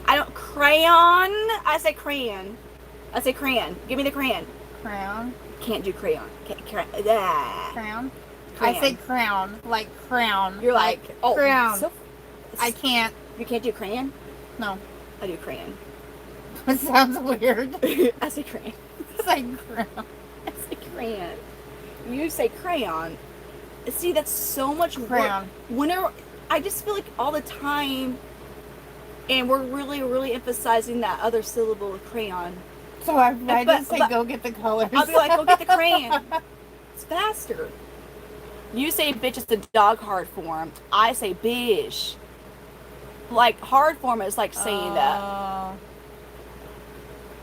I don't crayon. I say crayon. I say crayon. Give me the crayon. Crown. Can't do crayon. Crown. Crayon. I say crown. Like crown. You're like oh crown. So, I can't. You can't do crayon. No. I do crayon. It sounds weird. I say crayon. It's like crown. I say crayon. You say crayon. See, that's so much Crayon. work. Whenever I just feel like all the time, and we're really, really emphasizing that other syllable of crayon. So I just say go get the colors. I'll be like, go get the crayon. It's faster. You say bitch is the dog hard form. I say bish. Like hard form is like saying that.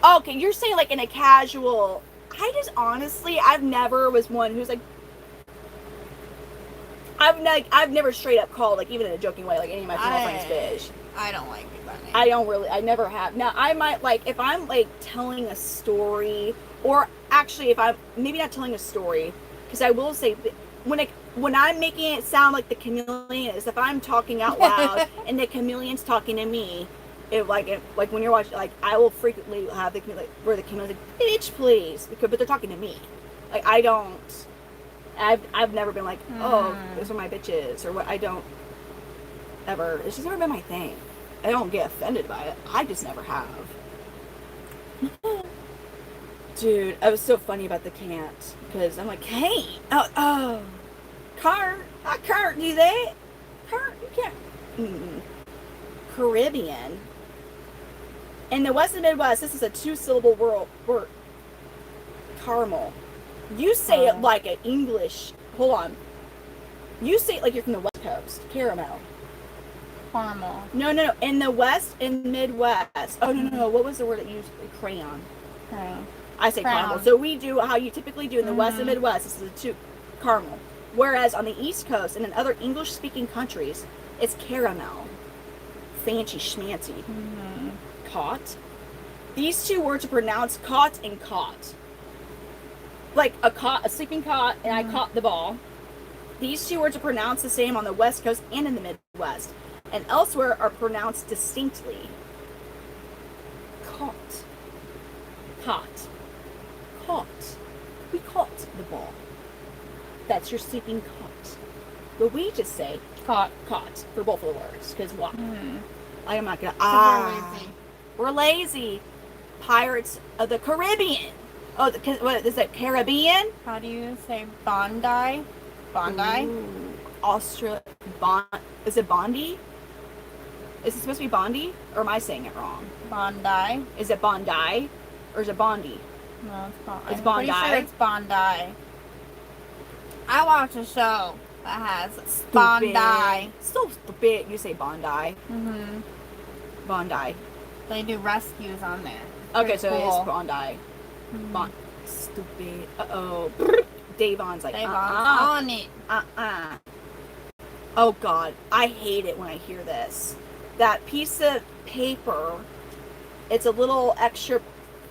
Okay, you're saying like in a casual. I just honestly, I've never was one who's like. I've never straight up called like even in a joking way like any of my female friends bitch. I don't like that name. I never have. Now I might like if I'm like telling a story or actually if I'm maybe not telling a story because I will say when I'm making it sound like the chameleon is if I'm talking out loud and the chameleon's talking to me, like when you're watching, like I will frequently have the like where the camera's like, bitch, please, because but they're talking to me. Like I've never been like, oh, those are my bitches or what. I don't ever. It's just never been my thing. I don't get offended by it. I just never have. Dude, I was so funny about the can't because I'm like, hey, Cart, I can't do that. Cart, you can't. Caribbean. In the West and Midwest, this is a 2-syllable word. Caramel. You say it like an English. Hold on. You say it like you're from the West Coast. Caramel. Caramel. No. In the West and Midwest. Oh, no. What was the word that you used? Crayon. Crayon. I say caramel. So we do how you typically do in the West and Midwest. This is caramel. Whereas on the East Coast and in other English-speaking countries, it's caramel. Fancy schmancy. Caught. These two words are pronounced caught and caught. Like a sleeping cot, and I caught the ball. These two words are pronounced the same on the West Coast and in the Midwest, and elsewhere are pronounced distinctly. Caught. We caught the ball. That's your sleeping cot. But we just say caught for both of the words, because what? I am not gonna. We're lazy. Pirates of the Caribbean. Oh, what is it? Caribbean? How do you say Bondi? Bondi? Is it Bondi? Is it supposed to be Bondi? Or am I saying it wrong? Bondi. Is it Bondi? Or is it Bondi? No, it's Bondi. It's Bondi? I'm pretty sure it's Bondi. I watch a show that has Bondi. So stupid. You say Bondi. Bondi. They do rescues on there. Okay, so cool. it's Bondi. Stupid. Uh-oh. Davon's like, on it. Oh, God. I hate it when I hear this. That piece of paper, it's a little extra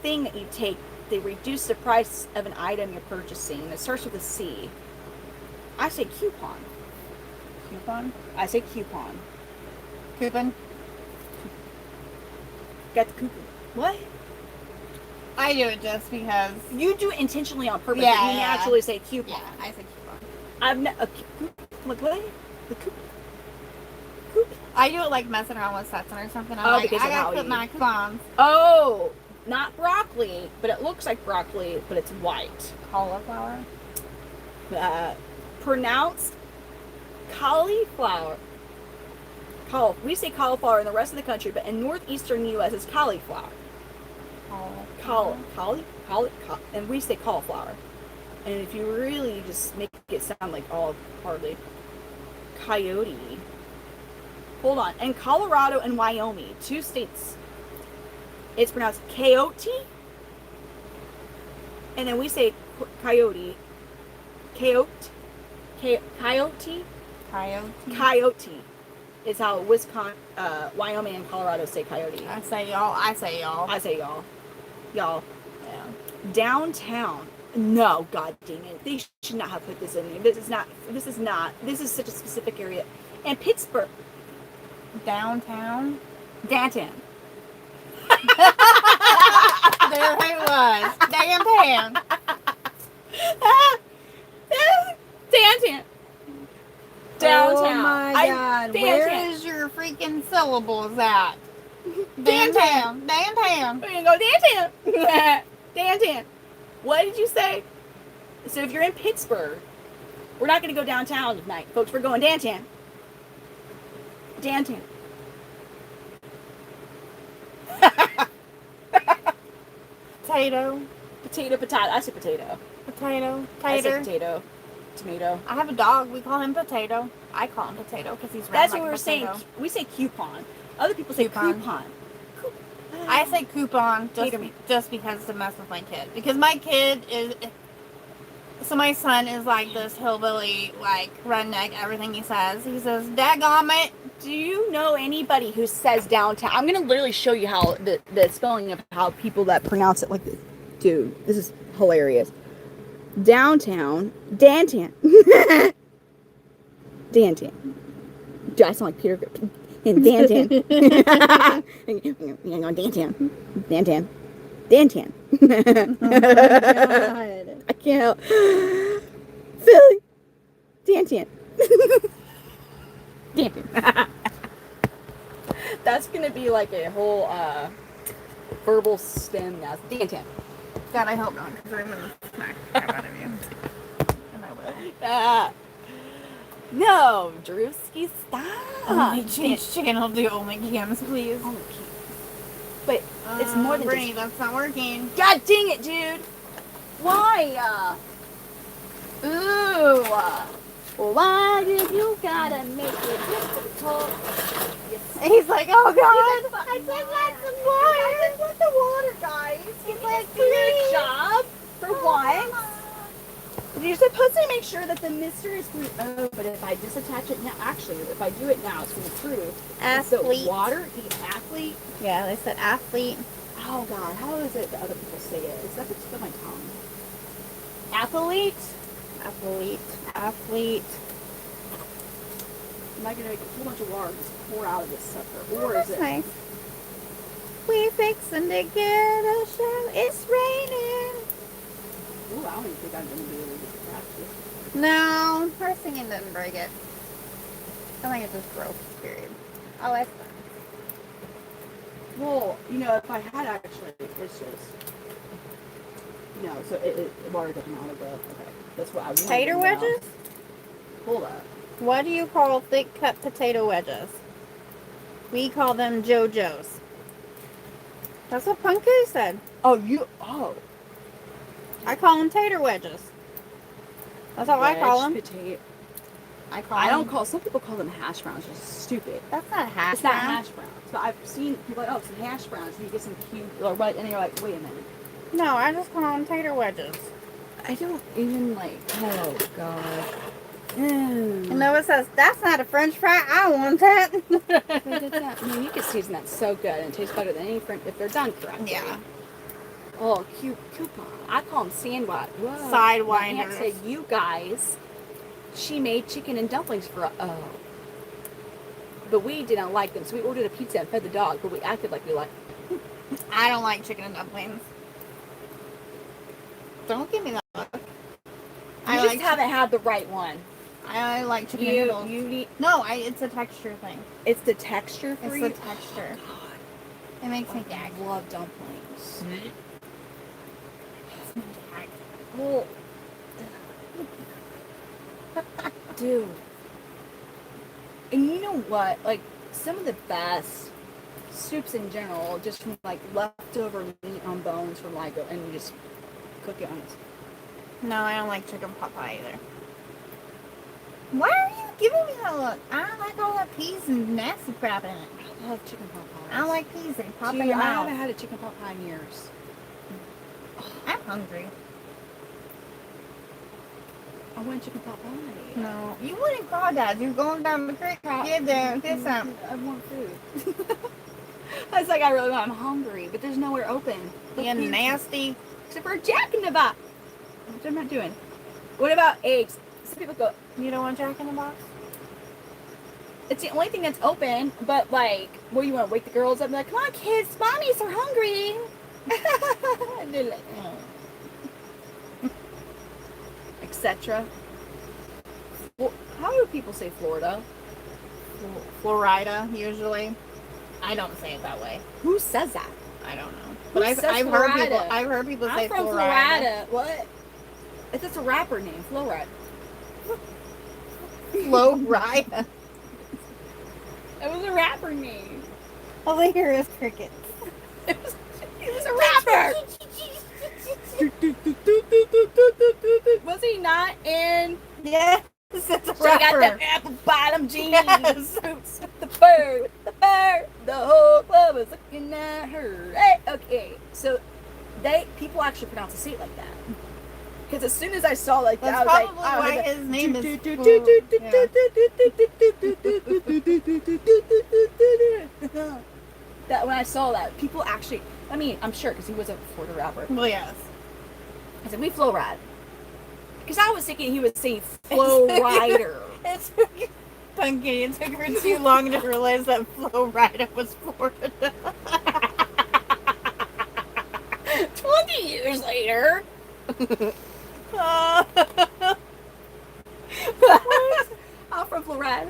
thing that you take. They reduce the price of an item you're purchasing. It starts with a C. I say coupon. Coupon? I say coupon. Coupon? Got the coupon. What? I do it just because. You do it intentionally on purpose. Yeah, You actually say coupon. Yeah, I say coupon. I've never. Like what? The coupon. I do it like messing around with Stetson or something. I'm like, I gotta put my coupons. Oh, not broccoli, but it looks like broccoli, but it's white. Cauliflower? Pronounced cauliflower. We say cauliflower in the rest of the country, but in northeastern U.S. it's cauliflower. And we say cauliflower. And if you really just make it sound like all hardly coyote. Hold on. In Colorado and Wyoming, 2 states, it's pronounced coyote. And then we say coyote. Coyote. Is how Wyoming and Colorado say coyote. I say y'all. Y'all. Yeah. Downtown. No, god dang it. They should not have put this in there. This is such a specific area. And Pittsburgh. Downtown? Downtown. There it was. Downtown. Downtown. Oh my god. Where is your freaking syllables at? Downtown. Downtown. We're gonna go downtown. Downtown. What did you say? So if you're in Pittsburgh, we're not gonna go downtown tonight, folks. We're going downtown. Downtown. Potato. Potato. I say potato. Potato. I say potato. Tomato. I have a dog. We call him Potato. I call him Potato because he's round. That's like what we're saying. We say coupon. Other people say coupon. I say coupon just because to mess with my kid. Because my kid is... So my son is like this hillbilly, like, redneck, everything he says. He says, daggone. Do you know anybody who says downtown? I'm going to literally show you how the spelling of how people that pronounce it like this. Dude, this is hilarious. Downtown. Dantan. Dantan. Dude, I sound like Peter. Dan. You're going Dan. Dan. Oh my God. I can't help. Philly. Dan. That's gonna be like a whole verbal stem now. Dan. God, I hope not, because I'm gonna smack the crap out of you. And I will. No, Drewski, stop. Only change channel to only cams, please. Only cams. But it's more than Brittany, just... that's not working. God dang it, dude. Why? Ooh. Why did you gotta make it difficult? He's like, oh God. I just want some water. I just want the water, guys. He's like, do your job for once. You're supposed to make sure that the mister is through. Oh, but if I disattach it now, actually, if I do it now, it's going to prove. Athlete. So water, the athlete. Yeah, they said athlete. Oh God, how is it that other people say it? It's at the tip of my tongue. Athlete. Athlete. Am I going to make a whole bunch of water just pour out of this sucker, or That's is it? nice. We fixing to get a show. It's raining. Ooh, I don't even think I'm going to be able to get the practice. No, her singing didn't break it. I think it just broke, period. Oh, that's fine. Well, you know, if I had actually, it's just, you know, so it water doesn't out of the, okay, that's what I wanted. Potato to know. wedges? Hold up. What do you call thick cut potato wedges? We call them JoJo's. That's what Punku said. Oh. I call them tater wedges. That's how I call them. Potato. I don't call, some people call them hash browns, which is stupid. That's not hash It's not brown. hash browns. But I've seen people like, oh, some hash browns, and you get some cute, or what, and you're like, wait a minute. No, I just call them tater wedges. I don't even like, oh, God. And Noah says, that's not a french fry. I want that. I mean, you can season that so good, and it tastes better than any French, if they're done correctly. Yeah. Oh, cute coupon. I call them sandwich. Whoa. Sidewinders. My aunt said, you guys, she made chicken and dumplings for us. Oh. But we didn't like them, so we ordered a pizza and fed the dog, but we acted like we liked them. I don't like chicken and dumplings. Don't give me that look. You just haven't had the right one. I like chicken and noodles. You need, No, it's a texture thing. it's the texture for It's you. the texture. Oh, God. It makes me gag. I love dumplings. Gag. Well, dude. And you know what? Like, some of the best soups in general, just from like leftover meat on bones from like, and you just cook it on it. No, I don't like chicken pot pie either. Why are you giving me that look? I don't like all that peas and nasty crap in it. I love chicken pot pies. I don't like peas. They pop Dude, in your I mouth. haven't had a chicken pot pie in years. I'm hungry. I want chicken pot pie. No. You wouldn't call that. You're going down the creek. Get there. Get some. I want food. I was like, I'm hungry, but there's nowhere open. You nasty. Except for Jack in the Box. Which I'm not doing. What about eggs? Some people go, You don't want Jack in the Box? it's the only thing that's open, but like, what do you want to wake the girls up and be like, come on kids, mommies are hungry. And they're like, etc. Well, how do people say Florida? Florida, usually. I don't say it that way. Who says that? I don't know. Who But I've says heard Florida? people. I've heard people say I'm from Florida. What? It's just a rapper name, Florida. Florida. It was a rapper name. All I hear is crickets. It was a rapper. Was he not in? Yes, it's a Check out rapper. them apple bottom jeans. Yes. Boots with the fur, The whole club was looking at her. Hey, okay, so people actually pronounce the seat like that. Because as soon as I saw like that, That's I was probably like, why his name is that when I saw that, people actually, I mean, I'm sure because he was a Florida rapper. Well, yes. I said, we flow ride. Because I was thinking he was saying flow rider. It's Pumpkin, it took her too long to realize that Flo Rida was Florida. 20 years later. I'm from Florida.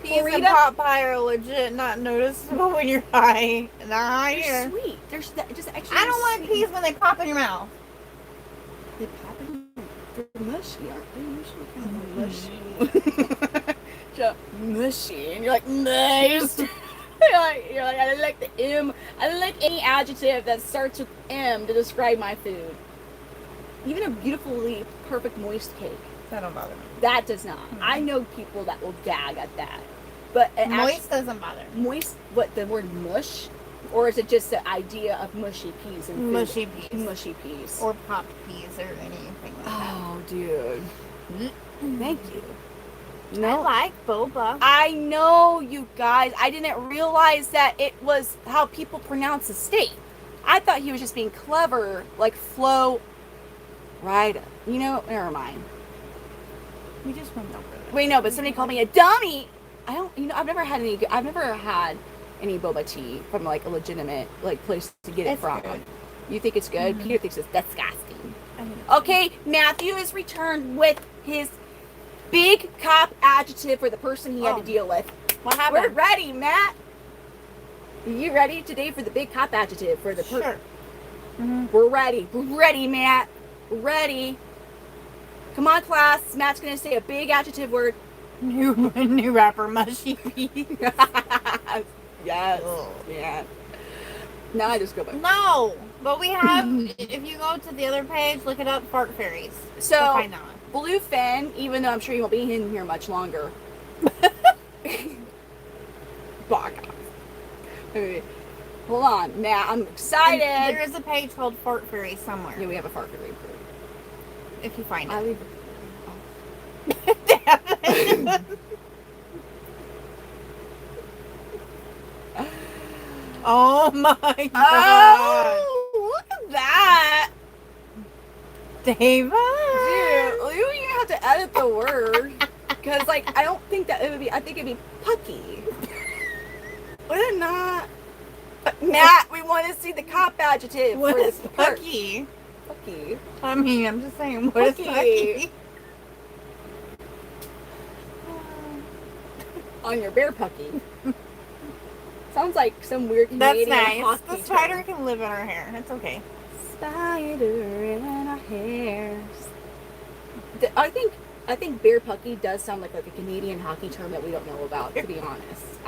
Peas and Florida? pot pie are legit not noticeable when you're high. Nah, They're here. sweet. They're just extra. I don't like peas when they pop in your mouth. They pop in. They're mushy, aren't they? Usually kind of mushy. So mushy, and you're like nice. you're like I like the M. I like any adjective that starts with M to describe my food. Even a beautifully perfect moist cake. That don't bother me. That does not. I know people that will gag at that. But Moist doesn't bother me. moist, what, the word mush? Or is it just the idea of mushy peas and food? Mushy peas. Mushy peas. Or popped peas or anything like that. Oh, dude. Thank you. I No, like boba. I know, you guys. I didn't realize that it was how people pronounce the state. I thought he was just being clever, like Flo Rida. You know, never mind. We just went over that. Wait, no, but somebody called me a dummy. I don't, I've never had any boba tea from like a legitimate like place to get it It's from. good. You think it's good? Peter thinks it's disgusting. Okay, Matthew is returned with his big cop adjective for the person he had to deal with. What We're happened? ready, Matt. Are you ready today for the big cop adjective for the person? Sure. We're ready. We're ready, Matt. We're ready. Come on, class. Matt's gonna say a big adjective word. New rapper, mushy peas. Yes. Ugh. Yeah. Now I just go by. No, but we have. If you go to the other page, look it up. Fart fairies. So, You'll find that one. Bluefin, even though I'm sure you won't be in here much longer. Bog off. Okay. Hold on, Matt. I'm excited. And there is a page called Fart Fairies somewhere. Yeah, we have a fart fairy. If you find I it. leave. Oh my god. Oh, look at that. David. Dude, you even have to edit the word. Because, like, I don't think that it would be, I think it'd be pucky. Would it not? Matt, we want to see the cop adjective What for is this part. pucky? Pucky. I mean, I'm just saying, what is Pucky. pucky? On your bear pucky. Sounds like some weird That's Canadian nice. hockey The term. spider can live in our hair. It's okay. Spider in our hairs. I think bear pucky does sound like a Canadian hockey term that we don't know about, to be honest.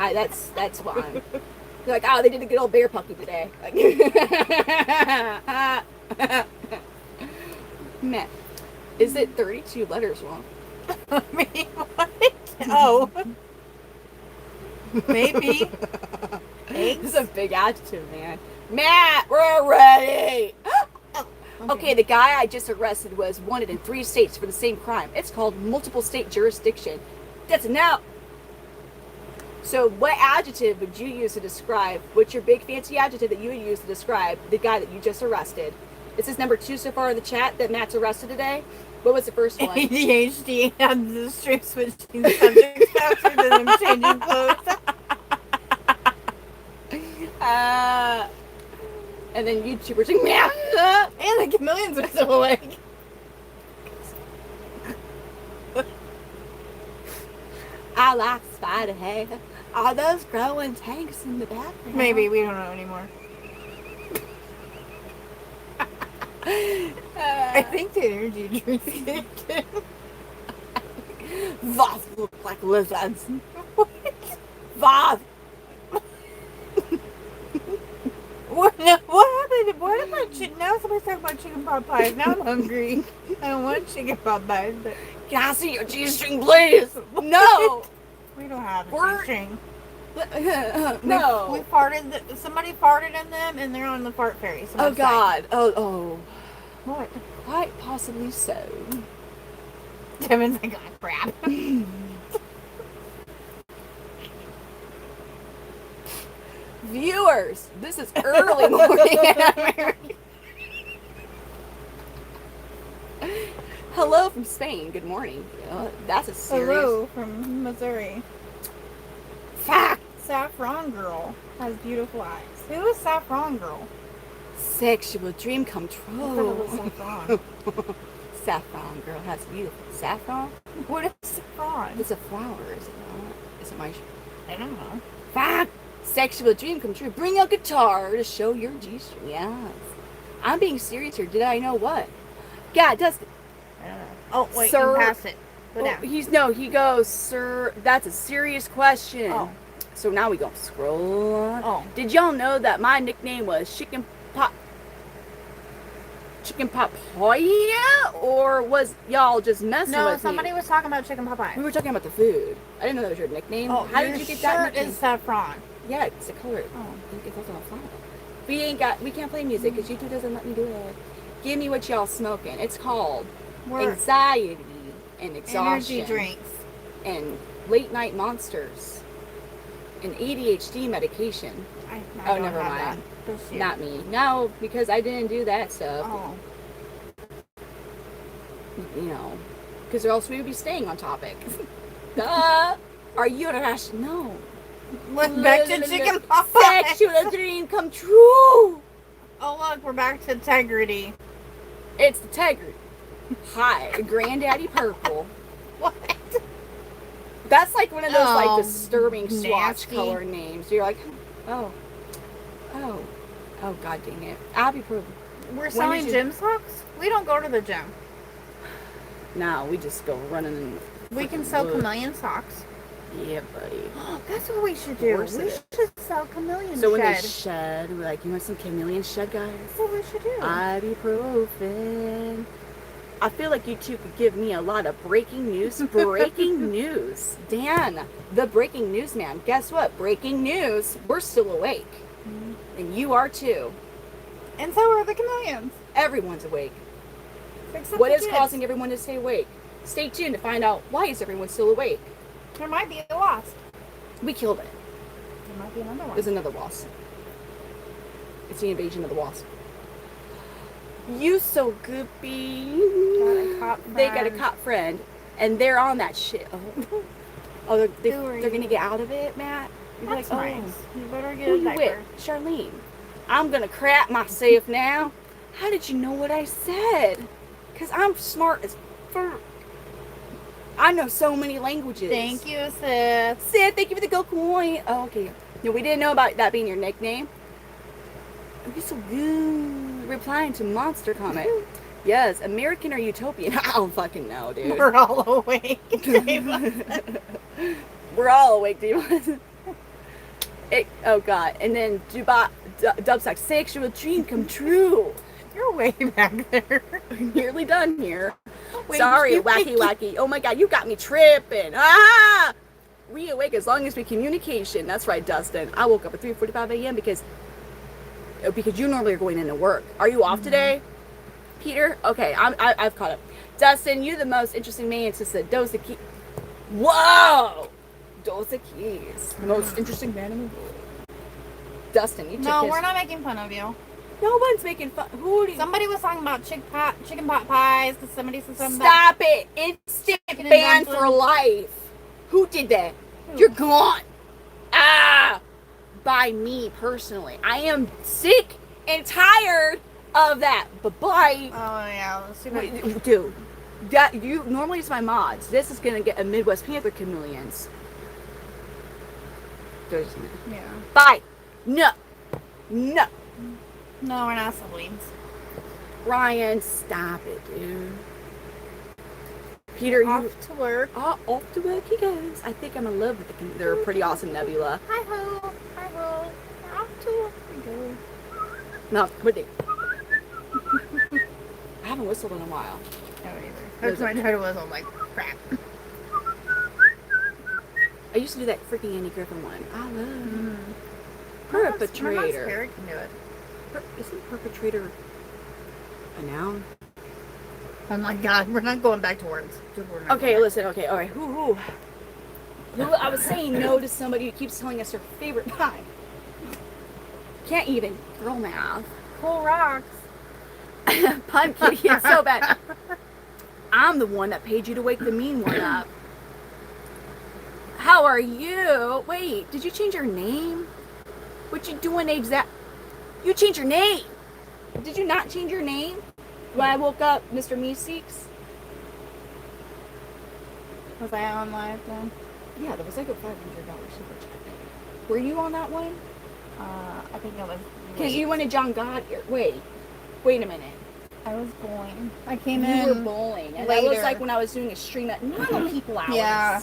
That's what I'm. You're like, oh, they did a good old bear pucky today. Like, Meh. Is it 32 letters long? I mean, what? Oh. Maybe. This is a big adjective, man. Matt, we're ready. Okay, the guy I just arrested was wanted in 3 states for the same crime. It's called multiple state jurisdiction. That's a no. So what adjective would you use to describe, what's your big fancy adjective that you would use to describe the guy that you just arrested? This is number 2 so far in the chat that Matt's arrested today. What was the first one? ADHD and the strip switching subjects faster than them changing clothes. And then YouTubers like, Matt. And the chameleons are still awake. I like spider hair. Are those growing tanks in the background? Maybe, we don't know anymore. I think the energy drinks kicked in. Voth look like lizards. Voth. What happened? What am I? Now somebody's talking about chicken pot pies. Now I'm hungry. I don't want chicken pot pies, but Can I see your G-string, please? No. we don't have a We're- G-string. No. We farted. Somebody farted in them, and they're on the fart fairy. So Oh that's God. Oh. What? Quite possibly so. Devin's like, oh, crap. Viewers, this is early morning in America. Hello from Spain. Good morning. That's a serious. Hello from Missouri. Saffron Girl has beautiful eyes. Who is Saffron Girl? Sexual dream come I thought it was true. saffron. Saffron girl has beautiful saffron. What is saffron? It's a flower, is it not? Is it my? I don't know. Fuck! Sexual dream come true. Bring a guitar to show your G-string. Yes. I'm being serious here. Did I know what? God, Dustin. I don't know. Oh, wait, Sir- you pass it. Go Oh, down. he goes, sir, that's a serious question. Oh. So now we gonna scroll on. Oh. Did y'all know that my nickname was Chicken Papaya? Or was y'all just messing No, with somebody me? was talking about chicken Popeye. We were talking about the food. I didn't know that was your nickname. Oh, How did you get that shirt nickname? is saffron. Yeah, it's the color. Oh. It's also a flower. We can't play music because YouTube doesn't let me do it. Give me what y'all smoking. It's called We're anxiety and exhaustion. energy drinks. And late night monsters. And ADHD medication. I Oh, don't never have mind. that this year. Not me. No, because I didn't do that stuff. Oh. You know, because or else we would be staying on topic. Duh. Are you international? No. Back to chicken Popeye. Sexual dream come true. Oh, look, we're back to integrity. It's the Tiger. Hi, Granddaddy Purple. What? That's like one of those Oh, like disturbing swatch nasty. color names. You're like, oh, God dang it, Abby Purple. We're When selling did you- gym socks? We don't go to the gym. No, we just go running. And We can freaking sell look. chameleon socks. Yeah, buddy. That's what we should do. course We it should sell chameleon So when they shed. shed, we're like, you want some chameleon shed, guys? That's what we should do. Ibuprofen. I feel like you two could give me a lot of breaking news. Breaking news. Dan, the breaking news man. Guess what? Breaking news. We're still awake. And you are too. And so are the chameleons. Everyone's awake. Except What the is kids. causing everyone to stay awake? Stay tuned to find out why is everyone still awake. There might be a wasp. We killed it. There might be another one. There's another wasp. It's the invasion of the wasp. You so goopy. Got a cop They got a friend. cop friend, and they're on that shit. Oh, Who are they're gonna you? get out of it, Matt. You're That's like, nice. You better get who a you diaper. with? Charlene. I'm gonna crap myself now. How did you know what I said? Cause I'm smart as fur. I know so many languages. Thank you, sis. Sid, thank you for the gold coin. Oh, okay. No, we didn't know about that being your nickname. You're so good. Replying to monster comment. Yes, American or utopian? I don't fucking know, dude. We're all awake. We're all awake, dude. Oh god. And then Dubsack, sexual dream come true. You're way back there. Nearly done here. Wait, Sorry, you- wacky. Oh my god, you got me tripping. Ah! We awake as long as we communication. That's right, Dustin. I woke up at 3:45 a.m. because you normally are going into work. Are you off today, Peter? Okay, I've caught up. Dustin, you're the most interesting man since the Dose of Keys. Whoa! Dose of Keys. The most interesting man in the world. Dustin, you took No, his... we're not making fun of you. No one's making fun. Who do you... Somebody was talking about chicken pot pies because somebody said something Stop it! Instant Chicken and ban for dumplings. life. Who did that? Who? You're gone. Ah! By me personally. I am sick and tired of that. Bye-bye. Oh, yeah. Let's see what... Wait, dude, that you normally it's my mods. This is gonna get a Midwest Panther Chameleons. There's Yeah. bye. No. No, we're not siblings. Ryan, stop it, dude. Peter, you Off to work. off to work he goes. I think I'm in love with the. They're a pretty awesome nebula. Hi-ho. Hi-ho. Off to work we go. No, what they? I haven't whistled in a while. No, either. That's my title was. I'm like, crap. I used to do that freaking Andy Griffin one. I love Mm. perpetrator. My mom's parrot can do it. Isn't perpetrator a noun? Oh my god, we're not going back to words. We're not Okay, going listen. Okay, all right. Who? I was saying no to somebody who keeps telling us their favorite pie. Can't even girl math. back. Cool rocks. Pun kitty, it's so bad. I'm the one that paid you to wake the mean one up. How are you? Wait, did you change your name? What you doing exact? You changed your name. Did you not change your name when I woke up, Mr. Meeseeks? Was I on live then? Yeah, there was like a $500 super chat. Were you on that one? I think I was. Because you wanted John God here. Wait a minute. I was bowling. I came You in. were bowling, and that was like when I was doing a stream at normal people hours. Yeah.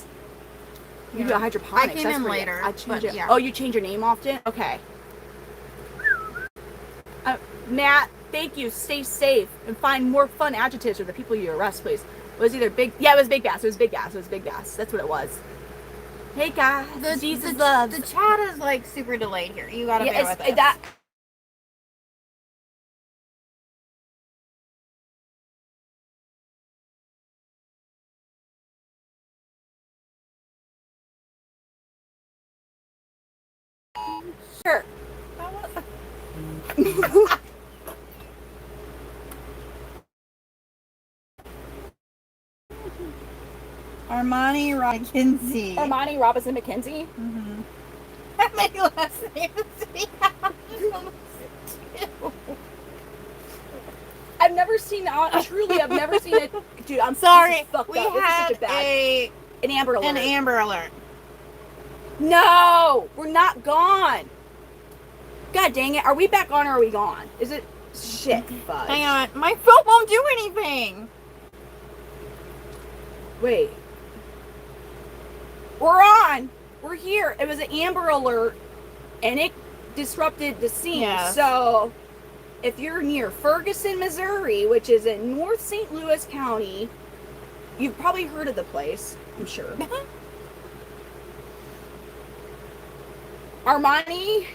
You do a hydroponics. I came That's in pretty- later, I changed but it. yeah. Oh, you change your name often? Okay. Matt, thank you. Stay safe and find more fun adjectives for the people you arrest, please. It was either big. Yeah, it was big bass. It was big bass. It was big bass. That's what it was. Hey guys, Jesus loves. The chat is like super delayed here. You gotta bear with us. That. Sure. Armani McKenzie. Armani Robinson McKenzie. Mm-hmm. How many last names do we have? I've never seen truly. I've never seen it, dude. I'm Sorry. This is fucked We up. This is had such a bad, an Amber Alert. an Amber Alert. No, we're not gone. God dang it! Are we back on or are we gone? Is it shit? Fudge. Hang on, my phone won't do anything. Wait. We're on. We're here. It was an Amber Alert, and it disrupted the scene. Yes. So, if you're near Ferguson, Missouri, which is in North St. Louis County, you've probably heard of the place. I'm sure. Armani.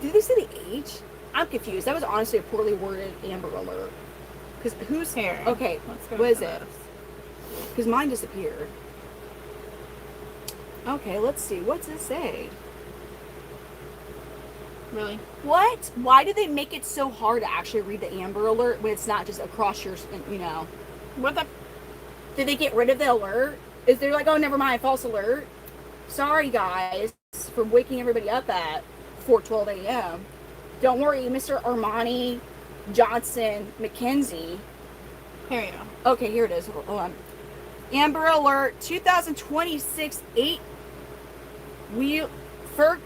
Did they say the age? I'm confused. That was honestly a poorly worded Amber Alert. Because who's Here. Okay, Let's go what is to it? this. Because mine disappeared. Okay, let's see. What's it say? Really? What? Why do they make it so hard to actually read the Amber Alert when it's not just across your, What the? Did they get rid of the alert? Is there like, oh, never mind, false alert? Sorry, guys, for waking everybody up at 4:12 a.m. Don't worry, Mr. Armani Johnson McKenzie. Here you go. Okay, here it is. Hold on. Amber Alert 2026 8. Huh?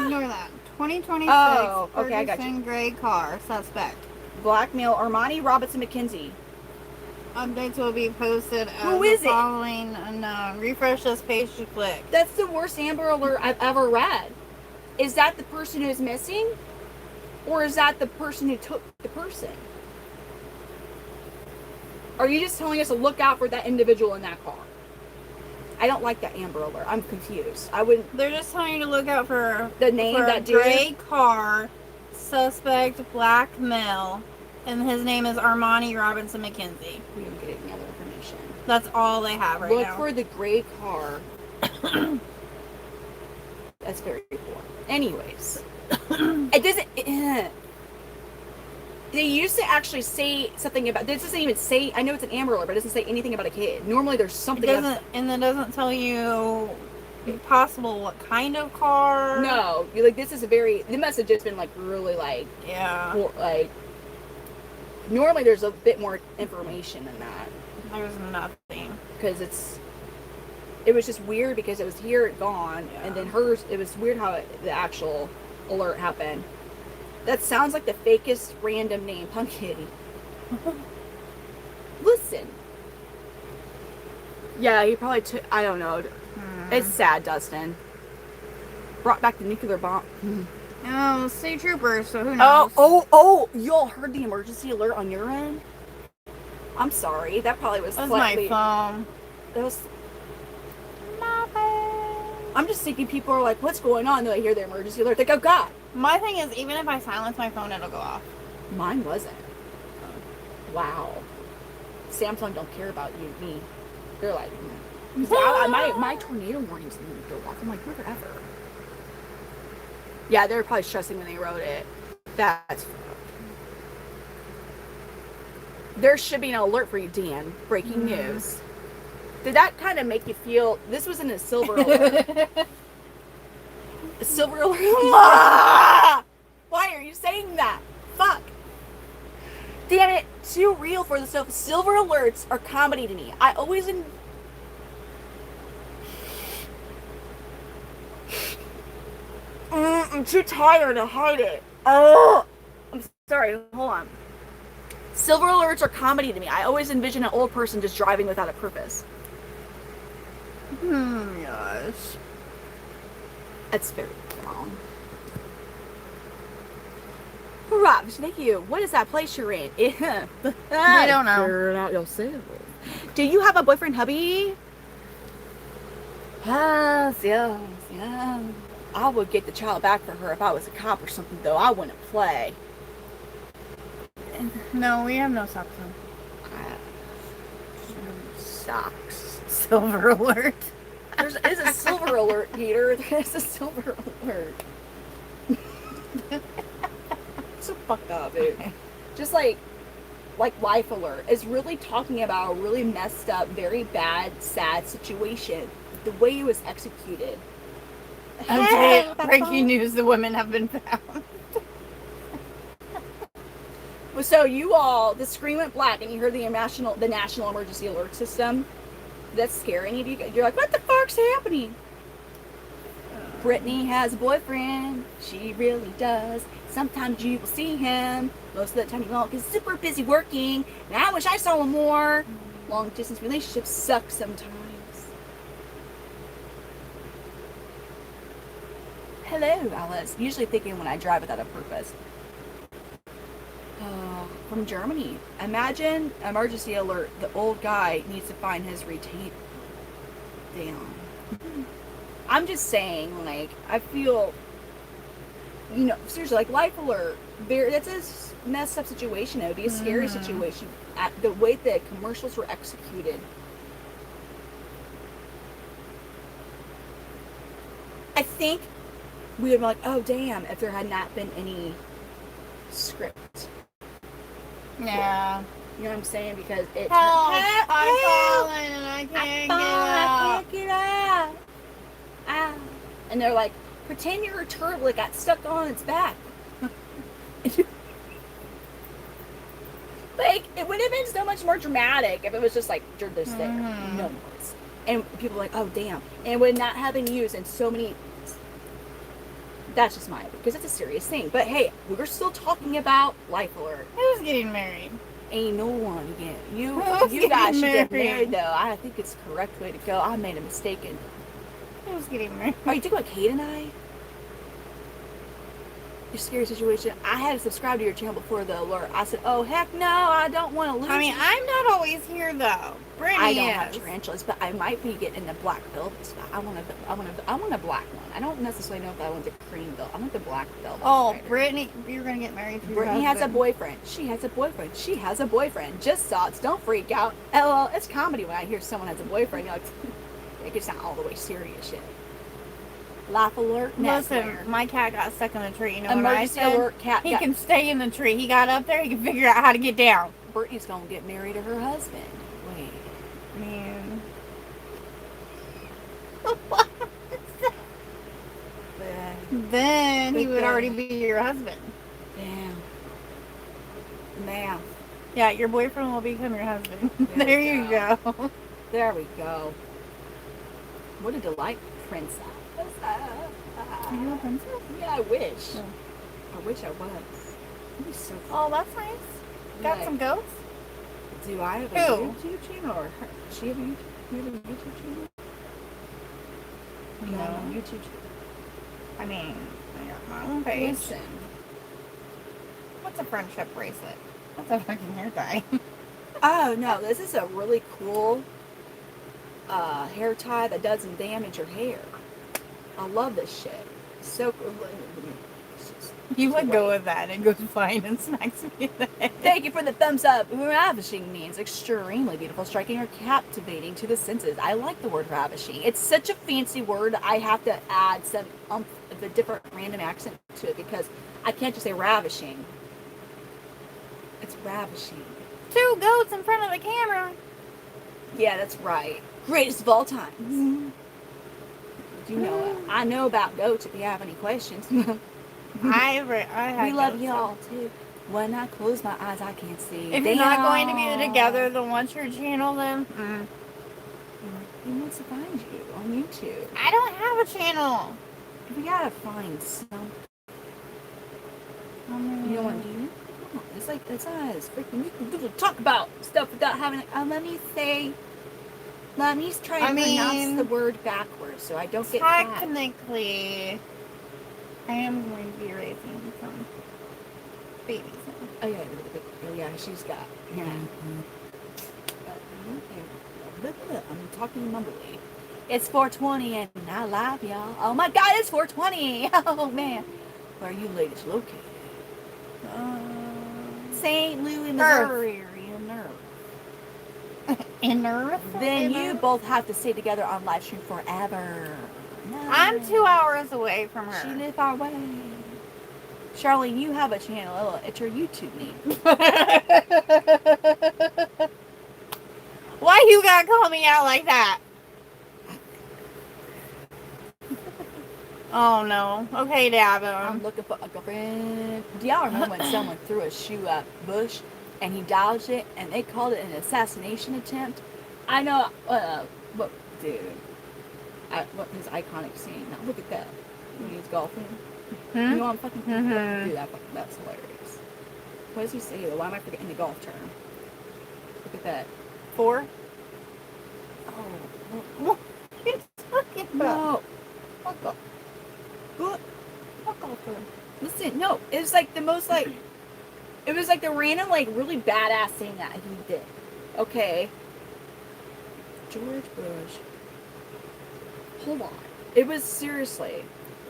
Ignore that. 2026 Oh, okay, I got you. Ferguson gray car suspect. Blackmail Armani Robinson McKenzie. Updates will be posted Who as is the it? following unknown. Refresh this page to click. That's the worst Amber Alert I've ever read. Is that the person who's missing? Or is that the person who took the person? Are you just telling us to look out for that individual in that car? I don't like that Amber Alert. I'm confused. I wouldn't. They're just telling you to look out for The name, for that a dude? gray car suspect black male, and his name is Armani Robinson McKenzie. We don't get any other information. That's all they have right Look now. for the gray car. That's very poor. Anyways. It doesn't. They used to actually say something about. This doesn't even say. I know it's an Amber Alert, but it doesn't say anything about a kid. Normally, there's It something. doesn't, and it doesn't tell you possible what kind of car. No, you're like, this is a very. The message has been like really like Yeah. like. Normally, there's a bit more information than that There's nothing. because it was just weird because it was here, gone, Yeah. and then hers. It was weird how the actual alert happened. That sounds like the fakest random name, Punk Kitty. Listen. Yeah, he probably took. I don't know. It's sad, Dustin. Brought back the nuclear bomb. Oh, state troopers. So who knows? Oh! Y'all heard the emergency alert on your end? I'm sorry. That probably was That's slightly. my phone. That was. I'm just thinking people are like, "What's going on?" They hear the emergency alert. They go, "God." My thing is, even if I silence my phone, it'll go off. Mine wasn't. Wow. Samsung don't care about you, me. They're like, my tornado warnings didn't go off. I'm like, whatever. Yeah, they were probably stressing when they wrote it. That's. There should be an alert for you, Dan. Breaking news. Did that kind of make you feel? This was in a silver alert. A silver alert. Why are you saying that? Fuck. Damn it. Too real for the stuff. Silver alerts are comedy to me. I always I'm too tired to hide it. Oh, I'm sorry. Hold on. Silver alerts are comedy to me. I always envision an old person just driving without a purpose. Yes. That's very wrong. Rob, thank you. What is that place you're in? I don't know. Figure it out yourself. Do you have a boyfriend, hubby? Yes. I would get the child back for her if I was a cop or something, though. I wouldn't play. No, we have no socks on. Socks. Silver alert. There is a silver alert, Peter. There's a silver alert. So fucked up, dude. Just like Life Alert is really talking about a really messed up, very bad, sad situation. The way it was executed. Okay, breaking news: the women have been found. So you all, the screen went black, and you heard the national emergency alert system. That's scary. And you're like, what the fuck's happening? Brittany has a boyfriend. She really does. Sometimes you will see him. Most of the time you won't, because he's super busy working. And I wish I saw him more. Long distance relationships suck sometimes. Hello, Alice. Usually thinking when I drive without a purpose. From Germany. Imagine emergency alert. The old guy needs to find his retain. Damn. I'm just saying, like, I feel, seriously, like, Life Alert, that's a messed up situation. It would be a scary situation. The way the commercials were executed. I think we would be like, oh, damn, if there had not been any script. Yeah. You know what I'm saying? Because it... Help! I'm falling and I can't get out. Ah. And they're like, pretend you're a turtle that got stuck on its back. Like, it would have been so much more dramatic if it was just like, you're just there. No noise. And people are like, oh, damn. And it would not have been used in so many... That's just my opinion, because it's a serious thing. But hey, we were still talking about Life Alert. Who's getting married? Ain't no one again. You guys should get married, though. I think it's the correct way to go. I made a mistake. Who's getting married? Are you talking about Kate and I? Your scary situation. I had to subscribe to your channel before the alert. I said, oh, heck no, I don't want to lose. I mean, I'm not always here, though. Brittany I don't is. have tarantulas, but I might be getting the black velvet spot. I want a black one. I don't necessarily know if I want the cream velvet. I want the black velvet. Oh, spider. Brittany, you're gonna get married to your Brittany has a husband. boyfriend. She has a boyfriend. She has a boyfriend. Just thoughts. Don't freak out. LOL. It's comedy when I hear someone has a boyfriend. You're like, it gets not all the way serious shit. Life Alert. Listen, my cat got stuck in the tree. You know what I Emergency said? alert. Cat. He can stay in the tree. He got up there. He can figure out how to get down. Brittany's gonna get married to her husband. Wait. Man. Then he would already be your husband. Damn. Now. Yeah, your boyfriend will become your husband. There There we you go. There we go. What a delight, princess. Are you a princess? Yeah, I wish. Yeah. I wish I was. That'd be so fun. Oh, that's nice. Got Like, some goats? Do I have a Who? YouTube channel or her? Does she have a YouTube, you have a YouTube channel? You have a YouTube channel? I mean, I got my own page. Listen. What's a friendship bracelet? That's a fucking hair tie. Oh, no. This is a really cool hair tie that doesn't damage your hair. I love this shit. So cool. You let go of that and it goes flying and smacks me in the head. Thank you for the thumbs up. Ravishing means extremely beautiful, striking, or captivating to the senses. I like the word ravishing. It's such a fancy word. I have to add some of a different random accent to it because I can't just say ravishing. It's ravishing. 2 goats in front of the camera. Yeah, that's right. greatest of all time. You know it. I know about goats if you have any questions. I had We love goats, y'all too. When I close my eyes, I can't see. If you're not going to be together, then what's your channel then? He wants to find you on YouTube. I don't have a channel. We gotta find some. You know what, do you? Come on, it's like, it's not as freaking, you can talk about stuff without having, let me try and pronounce the word backwards so I don't get fat. Technically, I am going to be raising some babies now. Oh yeah, she's got, I'm talking mumbly. It's 4:20 and I love y'all. Oh my god, it's 4:20. Oh man. Where are you ladies located? St. Louis, Missouri. In Earth? Then you both have to stay together on live stream forever. No. I'm 2 hours away from her. She live far away. Charlene, you have a channel. It's your YouTube name. Why you gotta call me out like that? Oh no. Okay, Davin. I'm looking for a girlfriend. Do y'all remember when someone threw a shoe at Bush and he dodged it and they called it an assassination attempt? I know, what, dude. What his iconic scene. Now look at that. When he's golfing. You know I'm fucking dude, that's hilarious. What does he say? Why am I forgetting the golf term? Look at that. 4? Oh, What are you talking about? no. Fuck off. What? Fuck off her. Listen, no. It was like the most like, it was like the random like really badass thing that he did. Okay. George Bush. Hold on. It was seriously,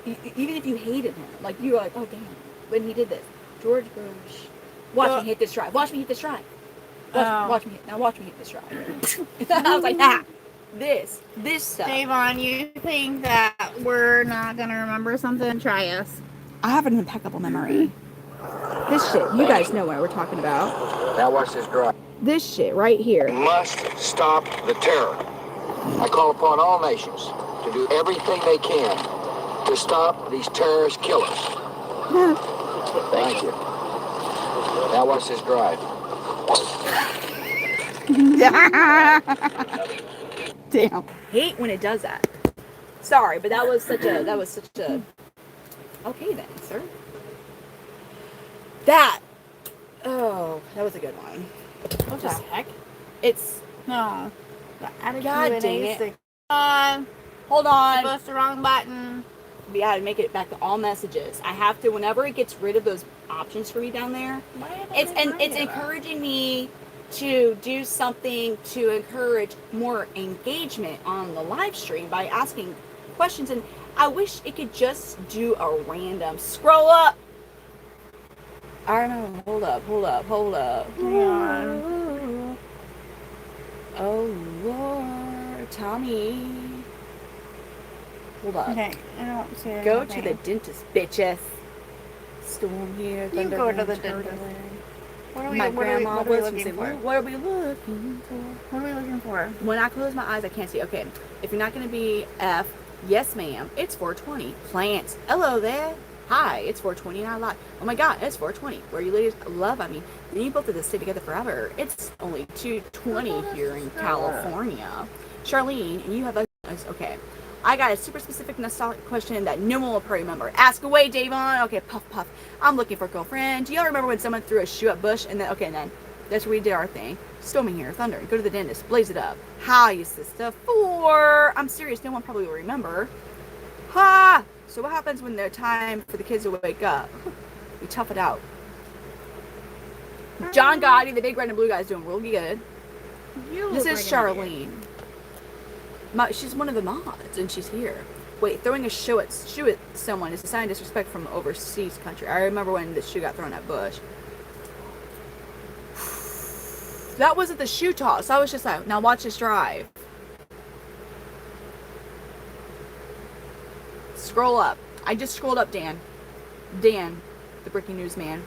even if you hated him, like you were like, oh damn, when he did this, George Bush. Watch me hit this stride. Watch me hit this stride. Watch me hit this stride. I was like, this stuff. Davon, you think that we're not gonna remember something? Try us. I have an impeccable memory. This shit, you guys know what we're talking about. Now watch this drive. This shit right here. Must stop the terror. I call upon all nations to do everything they can to stop these terrorist killers. Thank you. Now watch this drive. Damn. Hate when it does that. Sorry, but that was such a okay then, sir. That was a good one. What the heck? It's No. The attitude God and dang ace it. Hold hold on. Push the wrong button. We gotta make it back to all messages. I have to whenever it gets rid of those options for me down there. It's encouraging me to do something to encourage more engagement on the live stream by asking questions, and I wish it could just do a random scroll up. I don't know. Hold up. Hang on. Oh Lord, Tommy. Hold up. Okay, I don't see Go anything. to the dentist, bitches. Storm here. You thunder go to and the turtle. dentist. What are we, My what are we, grandma what are we was looking saying, for? what are we looking for? What are we looking for? When I close my eyes, I can't see. Okay, if you're not going to be F, yes ma'am, it's 4:20. Plants, hello there. Hi, it's 4:20 and I lie. Oh my god, it's 4:20. Where you ladies love, I mean, you both have to stay together forever. It's only 2:20 here in California. Charlene, and you have a, okay. I got a super specific nostalgic question that no one will probably remember. Ask away, Davon. Okay, puff. I'm looking for a girlfriend. Do y'all remember when someone threw a shoe at Bush and then, okay, and then that's where we did our thing. Storming here, thunder, go to the dentist, blaze it up. Hi, sister. 4. I'm serious, no one probably will remember. Ha! So what happens when there's time for the kids to wake up? We tough it out. John Gotti, the big red and blue guy, is doing really good. This is Charlene. She's one of the mods, and she's here. Wait, throwing a shoe at someone is a sign of disrespect from overseas country. I remember when the shoe got thrown at Bush. That wasn't the shoe toss. I was just like, now watch this drive. Scroll up. I just scrolled up, Dan. Dan, the breaking news man.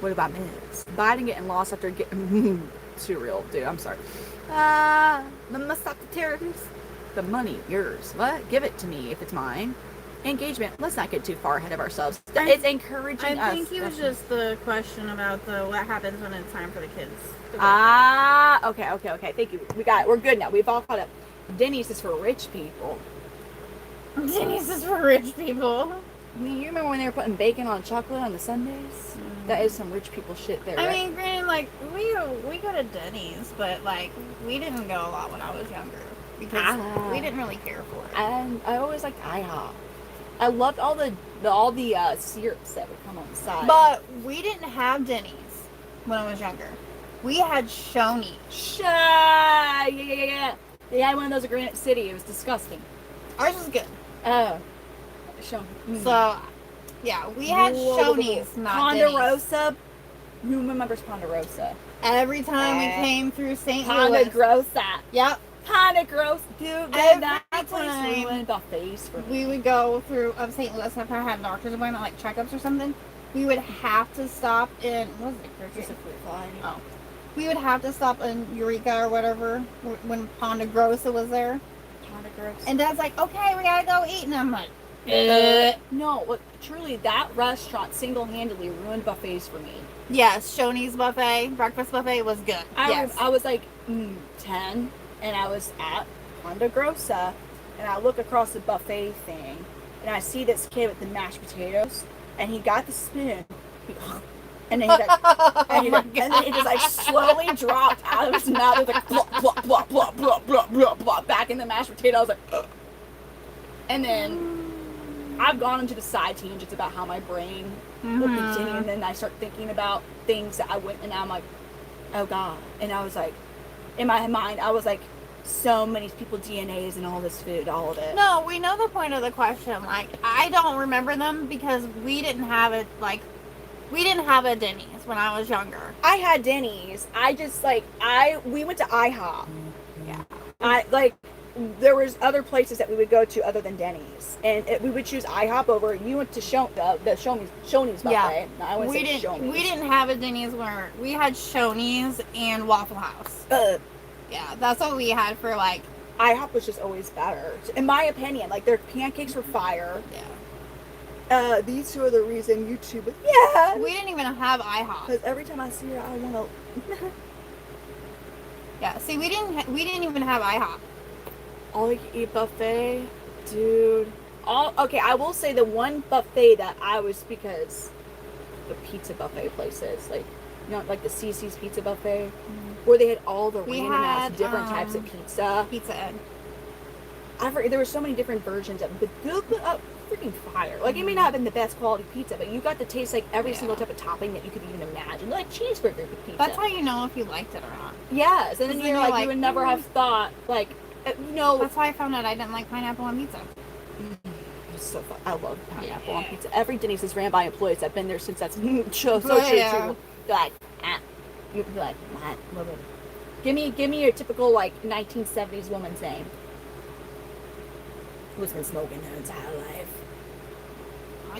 What about Miz? Biden getting lost after getting too real, dude. I'm sorry. Let's stop the terrorists. The money, yours. What? Give it to me if it's mine. Engagement. Let's not get too far ahead of ourselves. It's encouraging us. I think it was just the question about what happens when it's time for the kids. Okay. Thank you. We got it. We're good now. We've all caught up. Denny's is for rich people. Denny's is for rich people. I mean, you remember when they were putting bacon on chocolate on the Sundays? That is some rich people shit there. I right? mean, granted, like, we go to Denny's, but, like, we didn't go a lot when I was younger. Because we didn't really care for it. And I always liked IHOP. I loved all the syrups that would come on the side. But we didn't have Denny's when I was younger. We had Shoney's. Yeah. They had one of those at Granite City. It was disgusting. Ours was good. Oh. So, yeah, we had Shoney's, not Denny's. Ponderosa. Who remembers Ponderosa? Every time we came through St. Louis. Ponderosa. Yep. Ponderosa. Dude, that place ruined buffets for me. We would go through St. Louis if I had a doctor's appointment, like checkups or something. We would have to stop in, what was it? Just a fruit fly. Oh. We would have to stop in Eureka or whatever when Ponderosa was there. Ponderosa. And Dad's like, okay, we gotta go eat. And I'm like, No, look, truly, that restaurant single-handedly ruined buffets for me. Yes, Shoney's buffet, breakfast buffet was good. I was like 10, and I was at Ponderosa, and I look across the buffet thing, and I see this kid with the mashed potatoes, and he got the spoon, and then he just like slowly dropped out of his mouth. It was like blah blah blah blah blah blah blah blah back in the mashed potato. I was like, ugh. And then I've gone into the side tangents about how my brain will continue, and then I start thinking about things that I went, and I'm like, oh God. And I was like, in my mind, I was like, so many people DNAs and all this food, all of it. No, we know the point of the question. Like, I don't remember them because we didn't have it, like, we didn't have a Denny's when I was younger. I had Denny's. I just, like, we went to IHOP. Yeah. There was other places that we would go to other than Denny's. And we would choose IHOP over, you went to Shoney's buffet. Yeah. No, I wouldn't say Shoney's. We didn't have a Denny's where we had Shoney's and Waffle House. Yeah, that's what we had for, like... IHOP was just always better. In my opinion, like, their pancakes were fire. Yeah. These two are the reason YouTube... Yeah! We didn't even have IHOP. Because every time I see her, I want to... Yeah, see, we didn't even have IHOP. All you can eat buffet, dude. Okay, I will say the one buffet that I was, because the pizza buffet places, like, you know, like the CC's Pizza Buffet, where they had all the random ass different types of pizza. Pizza Ed. There were so many different versions of it, but they'll put up freaking fire. Like, it may not have been the best quality pizza, but you got to taste like every single type of topping that you could even imagine, like cheeseburger with pizza. That's how you know if you liked it or not. Yes, and then you're like, you would never have thought, like, you know. That's why I found out I didn't like pineapple on pizza. It's so fun. I love pineapple on pizza. Every Denny's is ran by employees. I've been there since. That's so true. You're like, you'd be like, what? Give me your typical, like, 1970s woman's name. Who's been smoking her entire life?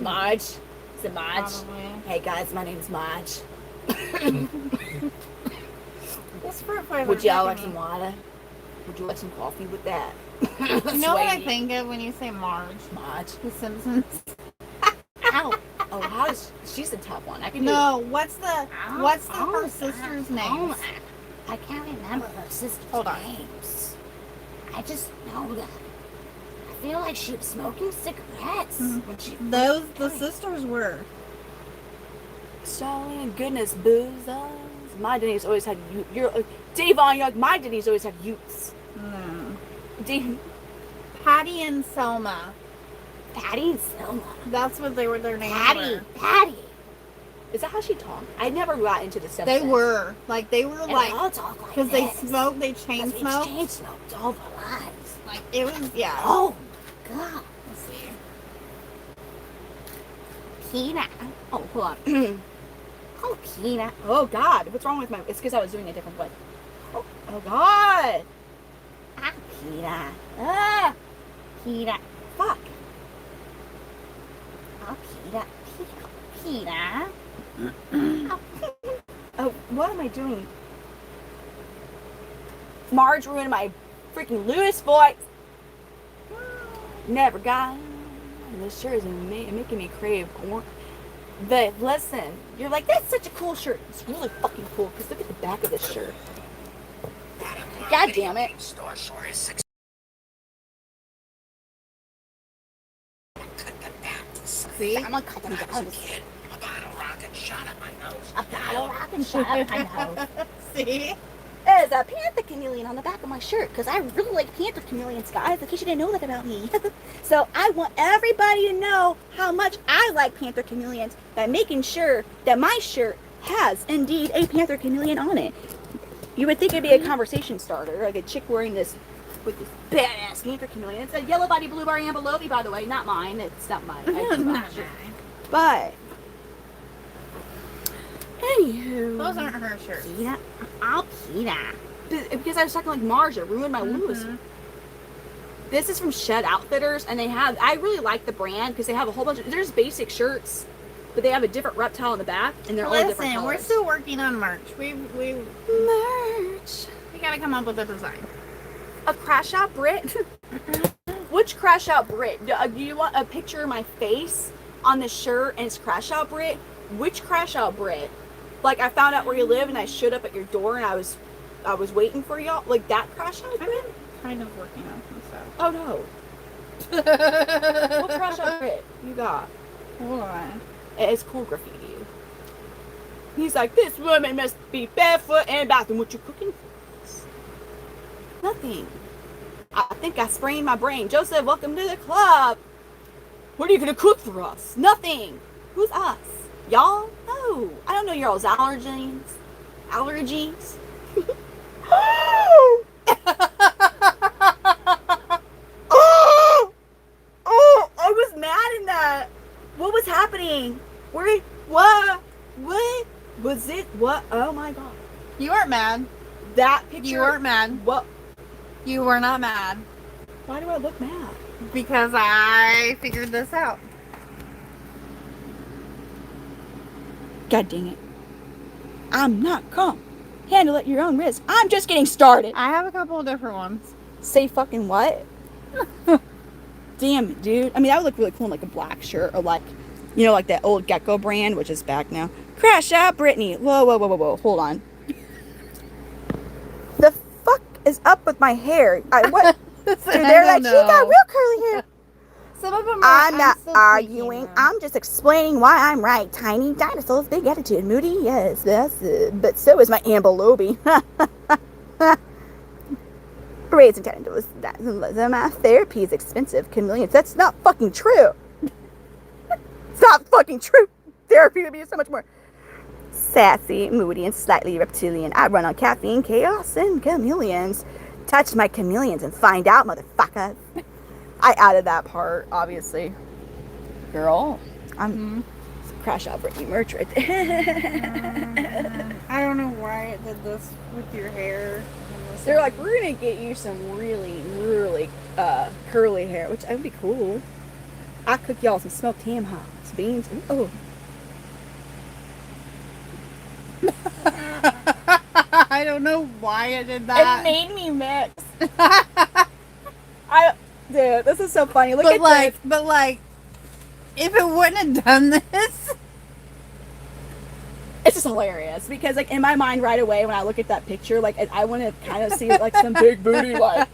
Marge. Is it Marge? Probably. Hey guys, my name's Marge. Would y'all like some water? Would you like some coffee with that? You know what I think of when you say Marge? Marge. The Simpsons. Ow. Oh, she's a tough one. I can what's her sister's name? I can't remember her sister's names. I just know that. I feel like she was smoking cigarettes when she. The sisters were. So goodness, boozers. My Denny's always had Davon, you're like, my Denny's always had Utes. Patty and Selma. Patty and Selma. That's what their names were. Patty. Is that how she talked? I never got into the Simpsons. They were like, all talk like because they smoked, they chain smoked. Chain smoked all their lives. Like, it was, yeah. Oh God. Let's see. Peanut. Oh, hold on. Oh, Peanut. Oh God, what's wrong with my? It's because I was doing a different way. Oh God. Peanut. Peanut. Fuck. Oh, Peanut. Peanut. Oh, what am I doing? Marge ruined my freaking Lewis voice. Never got it. This shirt is making me crave corn. But listen, you're like, that's such a cool shirt. It's really fucking cool, because look at the back of this shirt. God damn it. See? I'm gonna cut them down. A bottle rocket shot at my nose. A bottle rocket shot at my nose. See? There's a Panther Chameleon on the back of my shirt, because I really like Panther Chameleons, guys, in case you didn't know that about me. So I want everybody to know how much I like Panther Chameleons by making sure that my shirt has indeed a Panther Chameleon on it. You would think it'd be a conversation starter, like a chick wearing this with this badass Panther Chameleon. It's a yellow body blueberry ambelobi, by the way, not mine. It's not mine. I just bought the shirt. But anywho, Those aren't her shirts. Kita, I'll Kita. Because I was talking like Marge, it ruined my Lewis. This is from Shed Outfitters, and they have, I really like the brand because they have a whole bunch of, there's basic shirts, but they have a different reptile in the back, and they're all different Listen, colors. we're still working on merch. We Merch. gotta come up with a design. A Crash Out Brit? Which Crash Out Brit? Do you want a picture of my face on the shirt and it's Crash Out Brit? Which Crash Out Brit? Like, I found out where you live and I showed up at your door and I was waiting for y'all? Like that Crash Out Brit? Kind of working on some stuff. Oh no. What Crash Out Brit you got? Hold on. It's cool graffiti. He's like, this woman must be barefoot and bathroom. What you cooking for us? Nothing. I think I sprained my brain. Joseph, welcome to the club. What are you gonna cook for us? Nothing. Who's us? Y'all? No. I don't know y'all's allergies. Allergies? Oh! Oh! I was mad in that. What was happening? What was it? What? Oh my god. You weren't mad. That picture. You weren't mad. What? You were not mad. Why do I look mad? Because I figured this out. God dang it. I'm not calm. Handle it at your own risk. I'm just getting started. I have a couple of different ones. Say fucking what? Damn it, dude. I mean, that would look really cool in like a black shirt or like, you know, like that old Gecko brand, which is back now. Crash Out Brittany. Whoa. Hold on. The fuck is up with my hair? What? Dude, they're like, she got real curly hair. Some of them are. I'm not still arguing. tweaking them. I'm just explaining why I'm right. Tiny dinosaurs, big attitude. Moody, yes, that's it. But so is my ambelobi. Raising tentacles. My therapy is expensive. Chameleons. That's not fucking true. It's not fucking true. Therapy would be so much more sassy, moody, and slightly reptilian. I run on caffeine, chaos, and chameleons. Touch my chameleons and find out, motherfucker. I added that part, obviously. Girl, I'm Crash Out Brittany merch right there. I don't know why it did this with your hair. They're like, we're gonna get you some really curly hair, which that would be cool. I cook y'all some smoked ham hocks, beans. Oh. I don't know why it did that. It made me mix. Dude, this is so funny. Look but at like, this. but like, if it wouldn't have done this, It's just hilarious because, like, in my mind right away when I look at that picture, like, I want to kind of see like some big booty, like,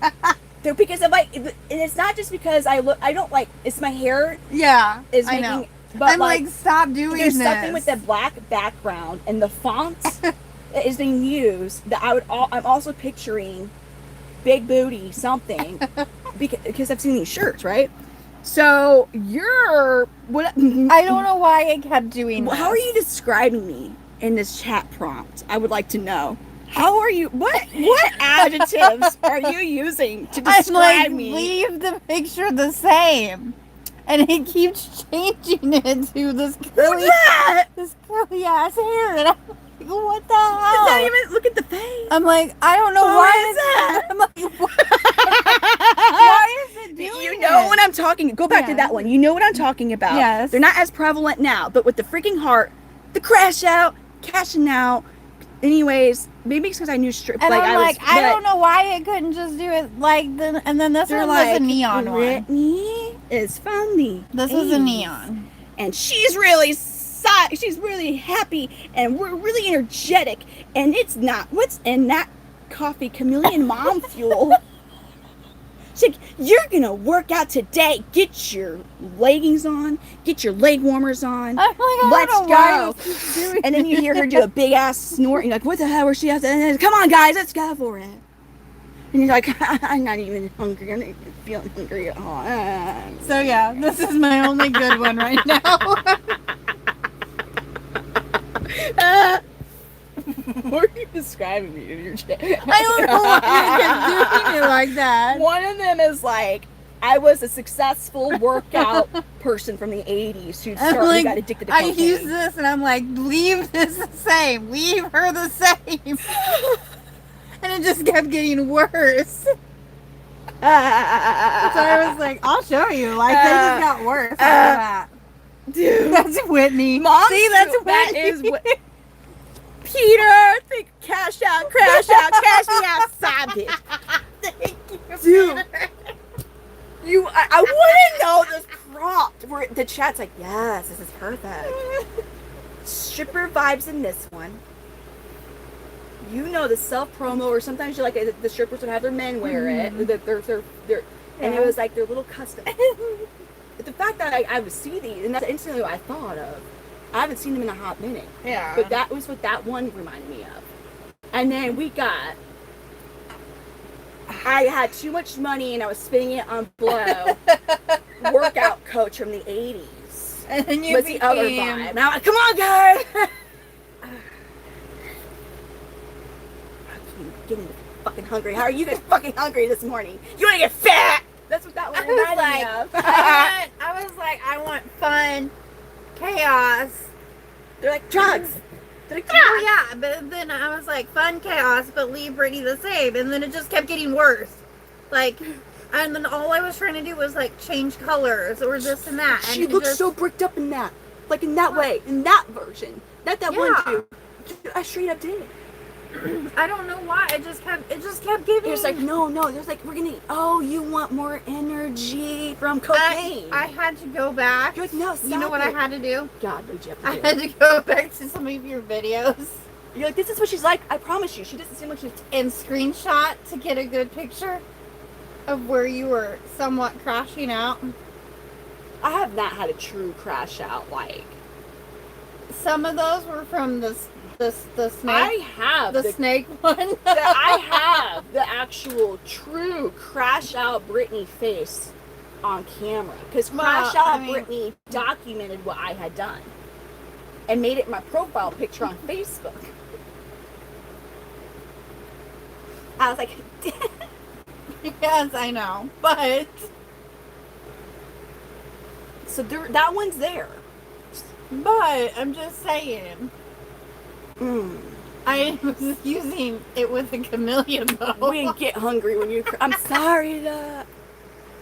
dude, because of like, and it's not just because I don't like it's my hair yeah, is I making, know. but I'm like, stop doing there's this. something with the black background and the font that is being used that I'm also picturing big booty something because I've seen these shirts, right? So you're what? I don't know why I kept doing this. How are you describing me in this chat prompt? I would like to know. How are you? What adjectives are you using to I'm describe like, me? leave the picture the same, and it keeps changing it to this curly ass hair, and I'm like, what the hell? It's not even. Look at the face. I'm like, I don't know What why is that? I'm like, why is it doing You know it? what I'm talking. Go back to Yeah. that one. You know what I'm talking about. Yes. They're not as prevalent now, but with the freaking heart, the crash out, cashing out, anyways, maybe it's because I knew strip. And I'm like, I but don't know why it couldn't just do it like the. And then this they're one like, was a neon one. Brittany is from the This was a 80s, neon. and she's really she's really happy, and we're really energetic, and it's not what's in that coffee, Chameleon mom fuel. She's like, you're gonna work out today. Get your leggings on, get your leg warmers on. I'm like, I Let's don't know why go. this keeps doing And then you hear her do a big ass snort. And you're like, what the hell? Where she at? Come on, guys, let's go for it. And you're like, I'm not even hungry. I'm not even feeling hungry at all. So yeah, this is my only good one right now. What are you describing me in your chat? I don't know why you kept doing it like that. One of them is like, I was a successful workout person from the 80s who got addicted to cocaine. I use this and I'm like, leave this the same. Leave her the same. And it just kept getting worse. So I was like, I'll show you. Like, they just got worse after that. Dude. That's Whitney. Mom, see, that's Whitney. That is Peter, think cash out, cash me outside, bitch. Thank you, Dude. Peter. I want to know this prompt where the chat's like, yes, this is perfect. Stripper vibes in this one. You know, the self promo, or sometimes you like the strippers would have their men wear it. And it was like their little custom. The fact that I would see these, and that's instantly what I thought of. I haven't seen them in a hot minute. Yeah. But that was what that one reminded me of. And then I had too much money and I was spending it on blow. Workout coach from the 80s. And then you was the other vibe. And I'm like, come on, guys! I'm getting fucking hungry. How are you guys fucking hungry this morning? You want to get fat? That's what that one reminded me of. I was like, I want fun, chaos. They're like, drugs. They're like, Oh yeah, but then I was like, fun, chaos, but leave Brittany the same. And then it just kept getting worse. Like, and then all I was trying to do was like change colors or this and that. And she looks so bricked up in that. Like in that way. In that version. Not that one too. I straight up did. I don't know why. It just kept giving. It's like, no. There's like, you want more energy from cocaine. I had to go back. You're like, no, stop You know what I it. had to do? God, what did you have to I do? had to go back to some of your videos You're like, this is what she's like. I promise you. She doesn't seem like she's... and screenshot to get a good picture of where you were somewhat crashing out. I have not had a true crash out, like... Some of those were from the snake. I have the snake one. I have the actual true crash out Britney face on camera. Because crash out Britney documented what I had done. And made it my profile picture on Facebook. I was like... Yes, I know. But... So that one's there. But, I'm just saying. Mm. I was using it with a chameleon though. We didn't get hungry when you... I'm sorry, and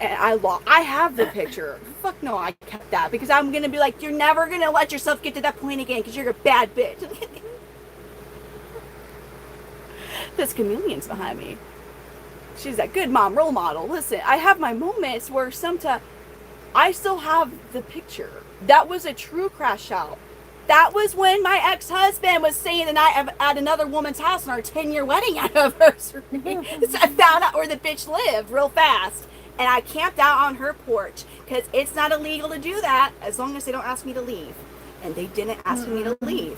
I have the picture. Fuck no, I kept that. Because I'm going to be like, you're never going to let yourself get to that point again because you're a bad bitch. This chameleon's behind me. She's that good mom role model. Listen, I have my moments where sometimes I still have the picture. That was a true crash out. That was when my ex-husband was staying the night at another woman's house on our 10-year wedding anniversary. So I found out where the bitch lived real fast. And I camped out on her porch because it's not illegal to do that as long as they don't ask me to leave. And they didn't ask me to leave.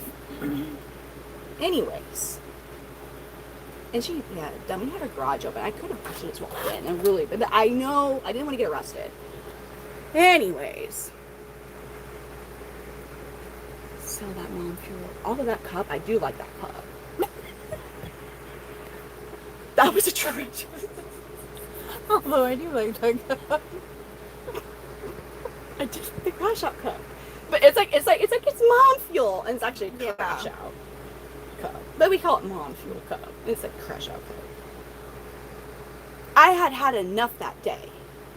Anyways. And she, dummy had her garage open. I could have actually just walked in and really, but I know I didn't want to get arrested. Anyways. Sell that mom fuel. All of that cup, I do like that cup. That was a treasure. Although I do like that cup. I did like the crash out cup. But it's mom fuel. And it's actually a crash out cup. But we call it mom fuel cup. It's like crash out cup. I had enough that day.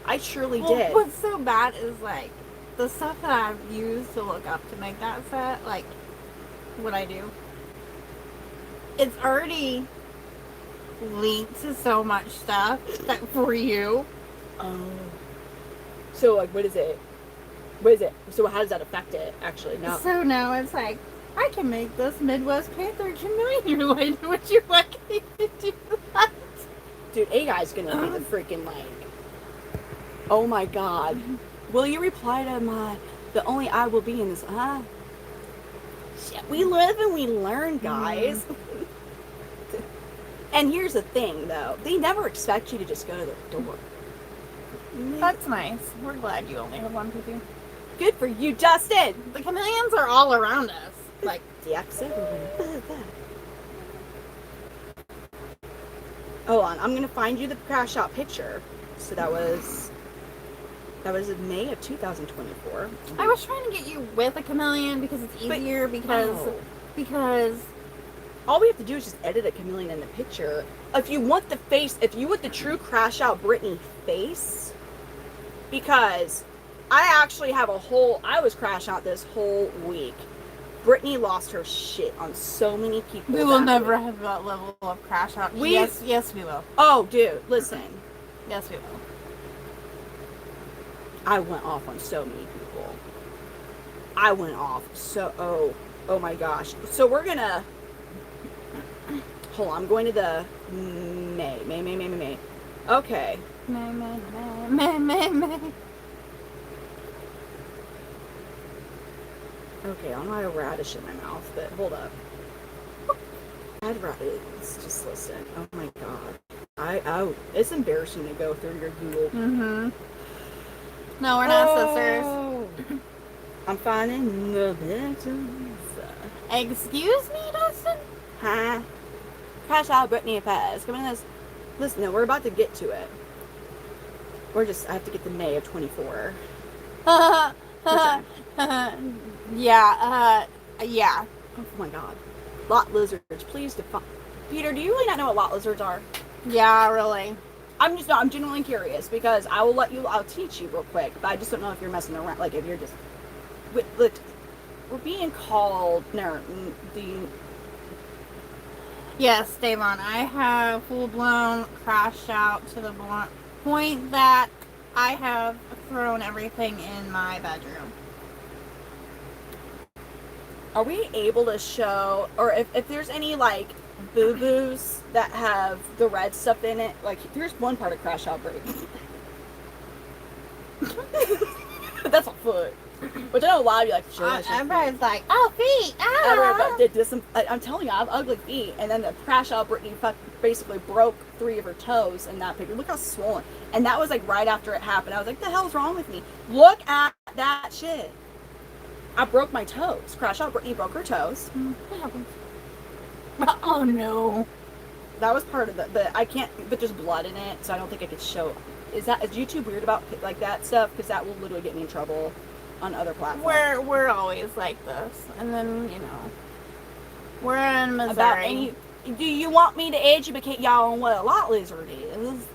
I surely did. What's so bad is like the stuff that I've used to look up to make that set, like what I do. it's already linked to so much stuff that for you. Oh. So, like, what is it? What is it? So, how does that affect it, actually? No. So now it's like, I can make this Midwest Panther Chameleon related. Would you like me to do that? Dude, AI's gonna be the freaking, like... Oh, my God. Will you reply to the only I will be in this... Shit, we live and we learn, guys. And here's the thing, though. They never expect you to just go to their door. That's nice. We're glad you only have one cookie. Good for you, Justin! The chameleons are all around us. Like, DX everywhere. What is that? Hold on, I'm gonna find you the crash out picture. So that was in May of 2024. I was trying to get you with a chameleon because it's easier because all we have to do is just edit a chameleon in the picture. If you want the true crash out Brittany face, because I actually have I was crash out this whole week. Brittany lost her shit on so many people. we will never have that level of crash out. Yes, we will. Oh, dude, listen. Yes, we will. I went off on so many people. I went off so... Oh my gosh. So we're gonna... Hold on, I'm going to the... May. Okay. May. Okay, I don't have radish in my mouth, but hold up. I had radish. Just listen. Oh my god. It's embarrassing to go through your Google. Mm-hmm. No, we're not sisters. I'm finding the pictures. Excuse me, Dustin? Huh? Crash out Brittany and Pez. Come in this. Listen, no, we're about to get to it. I have to get to May of 24. Yeah. Oh my god. Lot lizards, please define. Peter, do you really not know what lot lizards are? Yeah, really. I'm genuinely curious because I'll teach you real quick, but I just don't know if you're messing around, like if you're just, look, we're being called, Yes, Davon, I have full-blown crashed out to the point that I have thrown everything in my bedroom. Are we able to show, or if there's any, like, boo-boos that have the red stuff in it, like, here's one part of Crash Outbreak. That's a foot. Which I know a lot of you like to show. Everybody's like, oh, feet, I'm telling you, I have ugly feet, and then the Crash Out Brittany basically broke 3 of her toes in that picture. Look how swollen. And that was, like, right after it happened. I was like, the hell's wrong with me? Look at that shit. I broke my toes. Crash Out Brittany broke her toes. What happened? Oh, no. That was part of it, but I can't, but there's blood in it, so I don't think I could show. Is YouTube weird about, like, that stuff? Because that will literally get me in trouble on other platforms. We're always like this. And then, we're in Missouri. Do you want me to educate y'all on what a lot lizard is?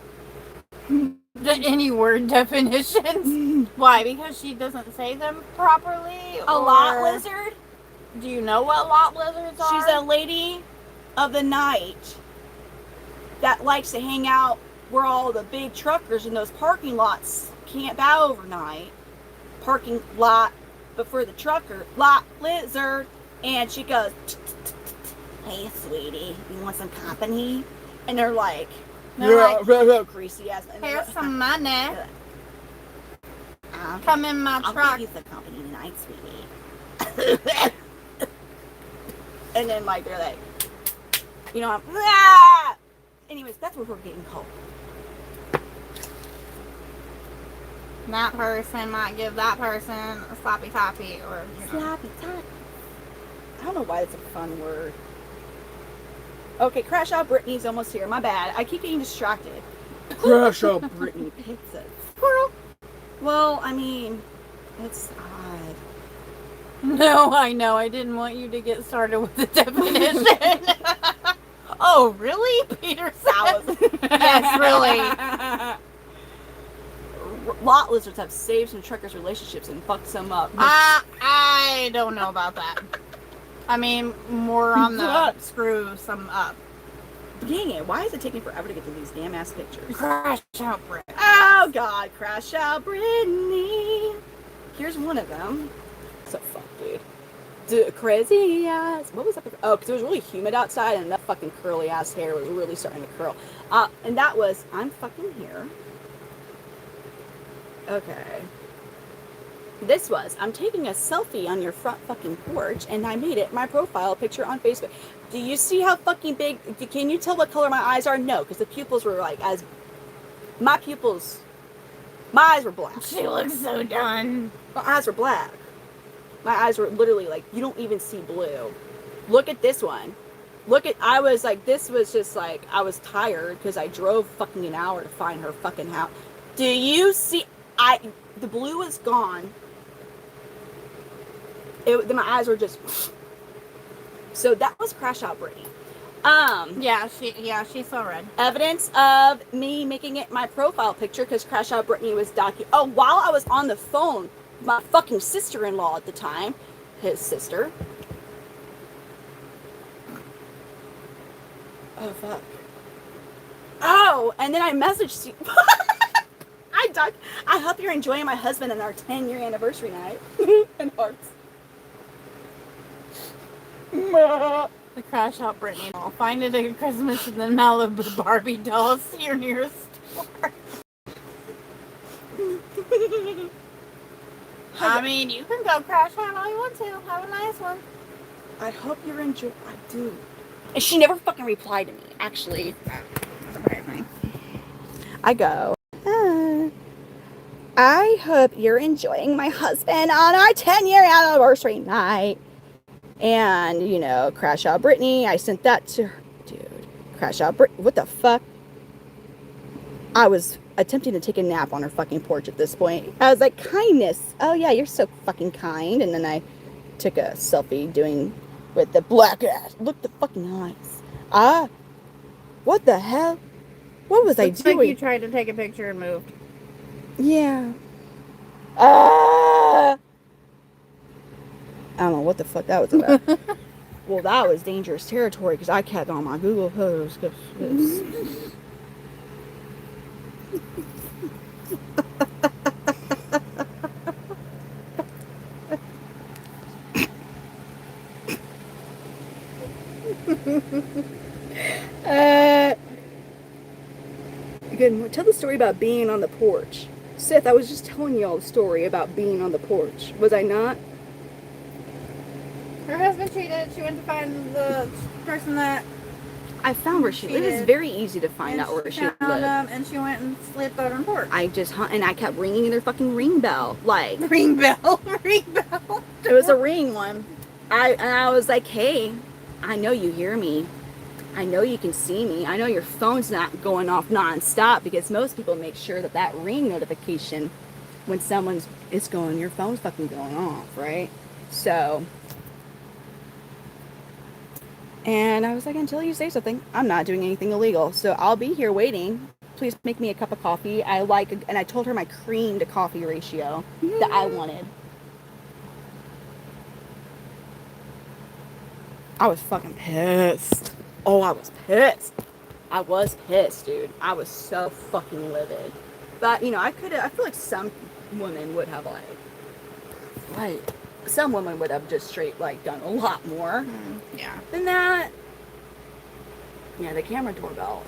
Any word definitions? Why? Because she doesn't say them properly? A lot lizard? Do you know what lot lizards are? She's a lady of the night that likes to hang out where all the big truckers in those parking lots camp out overnight. Parking lot, but for the trucker, lot lizard. And she goes, hey, sweetie, you want some company? And they're like, greasy ass. Here's some money. Come in my truck. I'll give you some company tonight, sweetie. And then, like, they're like, anyways, that's what we're getting called. That person might give that person a sloppy toppy or sloppy toppy. I don't know why it's a fun word. Okay, Crash Out Brittany's almost here. My bad. I keep getting distracted. Crash Out Brittany pizza. Squirrel. Well, I mean, it's odd. No, I know. I didn't want you to get started with the definition. Oh, really? Peter said. Yes, really. Lot lizards have saved some truckers' relationships and fucked some up. I don't know about that. I mean, more on the screw some up. Dang it, why is it taking forever to get to these damn ass pictures? Crash out, Britt. Oh god, crash out Brittany. Here's one of them. So fuck, dude. Crazy ass. What was up? Oh, because it was really humid outside and that fucking curly ass hair was really starting to curl. And that was, I'm fucking here. Okay. This was, I'm taking a selfie on your front fucking porch and I made it my profile picture on Facebook. Do you see how fucking big, can you tell what color my eyes are? No, because the pupils were like, my eyes were black. She looks so done. My eyes were black. My eyes were literally like, you don't even see blue. Look at this one. I was like, this was just like, I was tired because I drove fucking an hour to find her fucking house. Do you see, the blue was gone. My eyes were just, so that was Crash Out Brittany. Yeah, she's so red. Evidence of me making it my profile picture because Crash Out Brittany was while I was on the phone, my fucking sister-in-law at the time, his sister. Oh, fuck. Oh, and then I messaged you. I hope you're enjoying my husband and our 10-year anniversary night. And hearts. The Crash Out Brittany doll. Find it at Christmas and then Malibu Barbie dolls to your nearest store. I mean, you can go crash out all you want to. Have a nice one. I hope you're enjoying. I do. And she never fucking replied to me, actually. I go, I hope you're enjoying my husband on our 10-year anniversary night. And, Crash Out Brittany, I sent that to her. Dude, Crash Out Brittany, what the fuck? I was attempting to take a nap on her fucking porch at this point. I was like, kindness. Oh, yeah, you're so fucking kind. And then I took a selfie with the black ass. Look the fucking eyes. What the hell? What was I doing? Like you tried to take a picture and moved. Yeah. I don't know what the fuck that was about. Well, that was dangerous territory because I kept on my Google photos. Good. Tell the story about being on the porch. Seth, I was just telling y'all the story about being on the porch. Was I not? Her husband cheated. She went to find the person that I found where she lived. It's very easy to find out where she lived. And she went and slept out on porch. I kept ringing their fucking ring bell. Like, ring bell. It was a ring one. I was like, hey, I know you hear me. I know you can see me. I know your phone's not going off nonstop because most people make sure that ring notification when someone's is going, your phone's fucking going off, right? So, and I was like, until you say something, I'm not doing anything illegal. So I'll be here waiting. Please make me a cup of coffee. And I told her my cream to coffee ratio that I wanted. I was fucking pissed. Oh, I was pissed. I was pissed, dude. I was so fucking livid. But, I feel like some women would have some women would have just straight, done a lot more. Yeah. Than that. Yeah, the camera doorbell,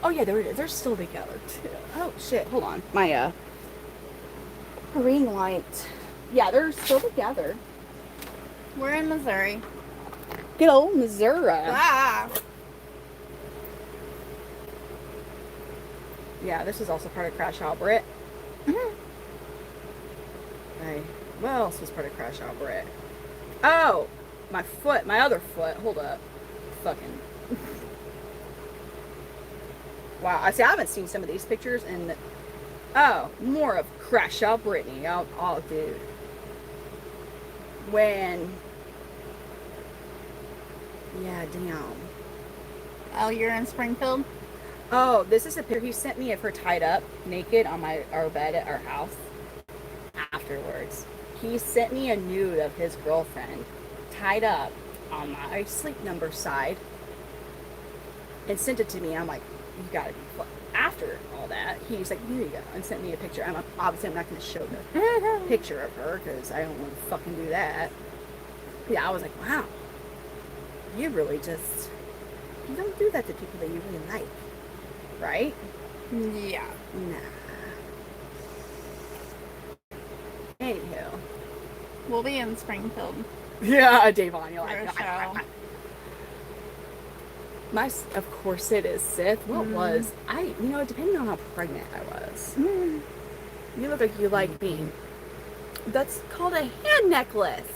oh yeah, there it is. They're still together, too. Oh, shit, hold on. My, ring light. Yeah, they're still together. We're in Missouri. Good old Missouri. Ah. Yeah, this is also part of Crash Out Brit. What else was part of Crash Out Brit? Oh, my other foot. Hold up. Fucking. Wow, I haven't seen some of these pictures and more of Crash Out Brittany. Oh, dude. Yeah, damn. Oh, you're in Springfield? Oh, this is a picture he sent me of her tied up naked on our bed at our house. Afterwards, he sent me a nude of his girlfriend tied up on my sleep number side and sent it to me. I'm like, you gotta be after all that, he's like, here you go, and sent me a picture. Obviously I'm not going to show the picture of her because I don't want to fucking do that. Yeah, I was like, wow, you really just, you don't do that to people that you really like, right? Yeah. Nah. Anywho. We'll be in Springfield. Yeah, Davon, you're For a like, show. Of course it is, Sith. What was depending on how pregnant I was. You look like you like me. That's called a hand necklace.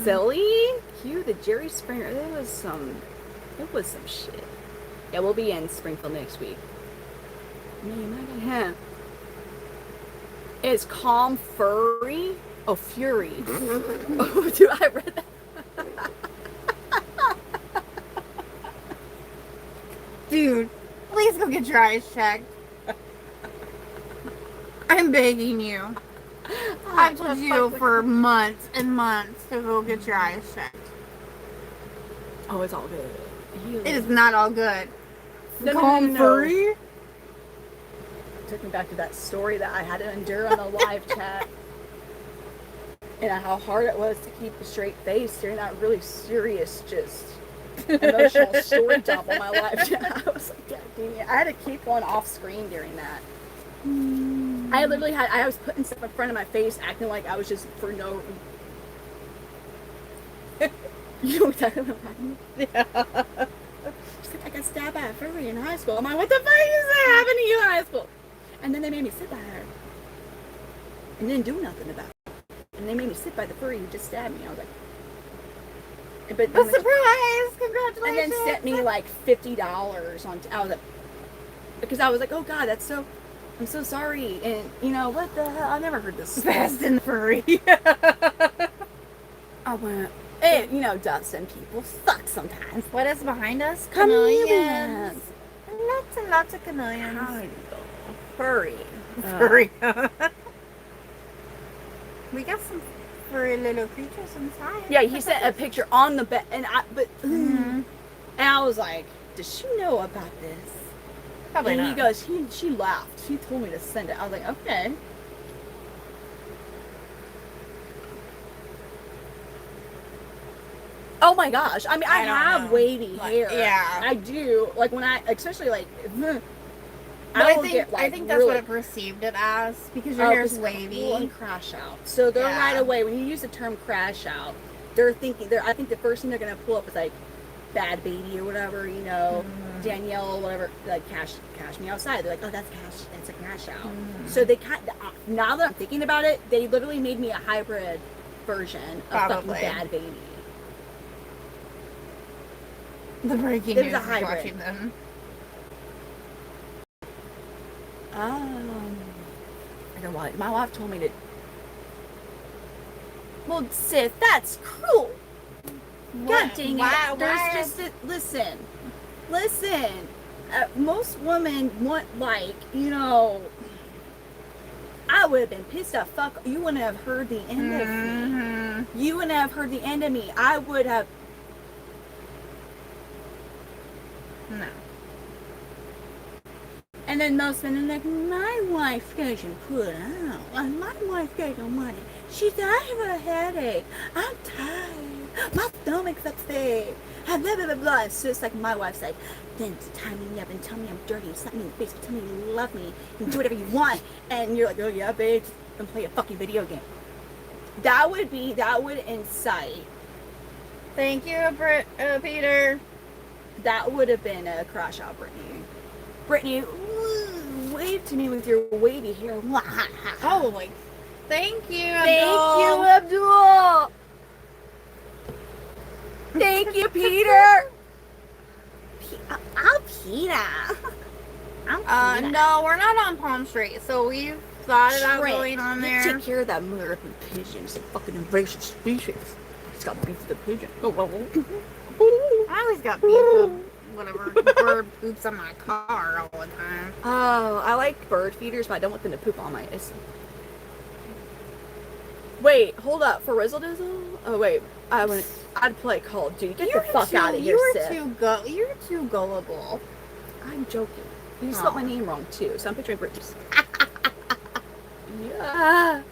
Silly. Cute. The Jerry Springer. It was some shit. Yeah, we'll be in Springfield next week. Man, I got him. It's Calm Furry. Oh, Fury. Oh, dude, I read that. Dude, please go get your eyes checked. I'm begging you. I've told you for months and months to go get your eyes checked. Oh, it's all good. It is not all good. No. Furry? Took me back to that story that I had to endure on the live chat. And how hard it was to keep a straight face during that really serious, just emotional story dump on my live chat. I was like, God dang it. I had to keep going off screen during that. I was putting stuff in front of my face, acting like I was just for no. You know what I'm talking about? Yeah. She's like, I got stabbed by a furry in high school. I'm like, what the fuck is that happening to you in high school? And then they made me sit by her. And didn't do nothing about it. And they made me sit by the furry who just stabbed me. I was like, but A surprise! Congratulations! and then sent me like $50 on. I was like, because I was like, oh God, I'm so sorry. And you know what the hell? I've never heard this. Fast and Furry. I went, and you know, Dustin, people suck sometimes. What is behind us? Chameleons. Lots and lots of chameleons. Furry. Furry. We got some furry little creatures inside. Yeah, he sent a picture on the bed, and and I was like, does she know about this? Probably and not. he goes, she laughed. She told me to send it. I was like, okay. Oh my gosh. I mean, I I don't have know. wavy Like, hair. yeah. I do. Like when especially like, But I will get, like, I think that's really, what it perceived it as because your hair's 'cause wavy. cool and crash out. So they're Yeah. right away, when you use the term crash out, I think the first thing they're going to pull up is like Bad Baby or whatever, you know, Danielle, whatever, like Cash Me Outside. They're like, oh, that's a crash out. So they now that I'm thinking about it, they literally made me a hybrid version of fucking Probably. Bad Baby. The breaking There's news a is hybrid. watching them. I know why. My wife told me to. Well, Sith, that's cruel. God dang it. There's just listen. Most women want, like, you know, I would have been pissed off. Fuck, you wouldn't have heard the end of me. You wouldn't have heard the end of me. I would have. No. And then most men are like, my wife doesn't put out. And my wife got no money. She said, I have a headache. I'm tired. My stomach's upset. Blah, blah, blah, blah. And so it's like my wife's like, then tie me up and tell me I'm dirty. Slap me in the face, but tell me you love me. And do whatever you want. And you're like, oh yeah, babe. And play a fucking video game. That would incite. Thank you, Peter. That would have been a crash out, Brittany. Brittany, wave to me with your wavy hair. Holy. Thank you, Abdul. Thank you, Abdul. Thank you, Peter. I'm Peter. I'm Peter. No, we're not on Palm Street, so we've thought about Trent, going on you there. take care of that American pigeon. It's a fucking invasive species. It's got beef with the pigeon. I always got beef with whatever bird poops on my car all the time. Oh, I like bird feeders, but I don't want them to poop on my. Wait, hold up. For Rizzle Dizzle? Oh, wait. I'd play Call of Duty. Get the fuck out of here, Sid. You're too gullible. I'm joking. You spelled my name wrong, too, so I'm picturing Bruce. Yeah.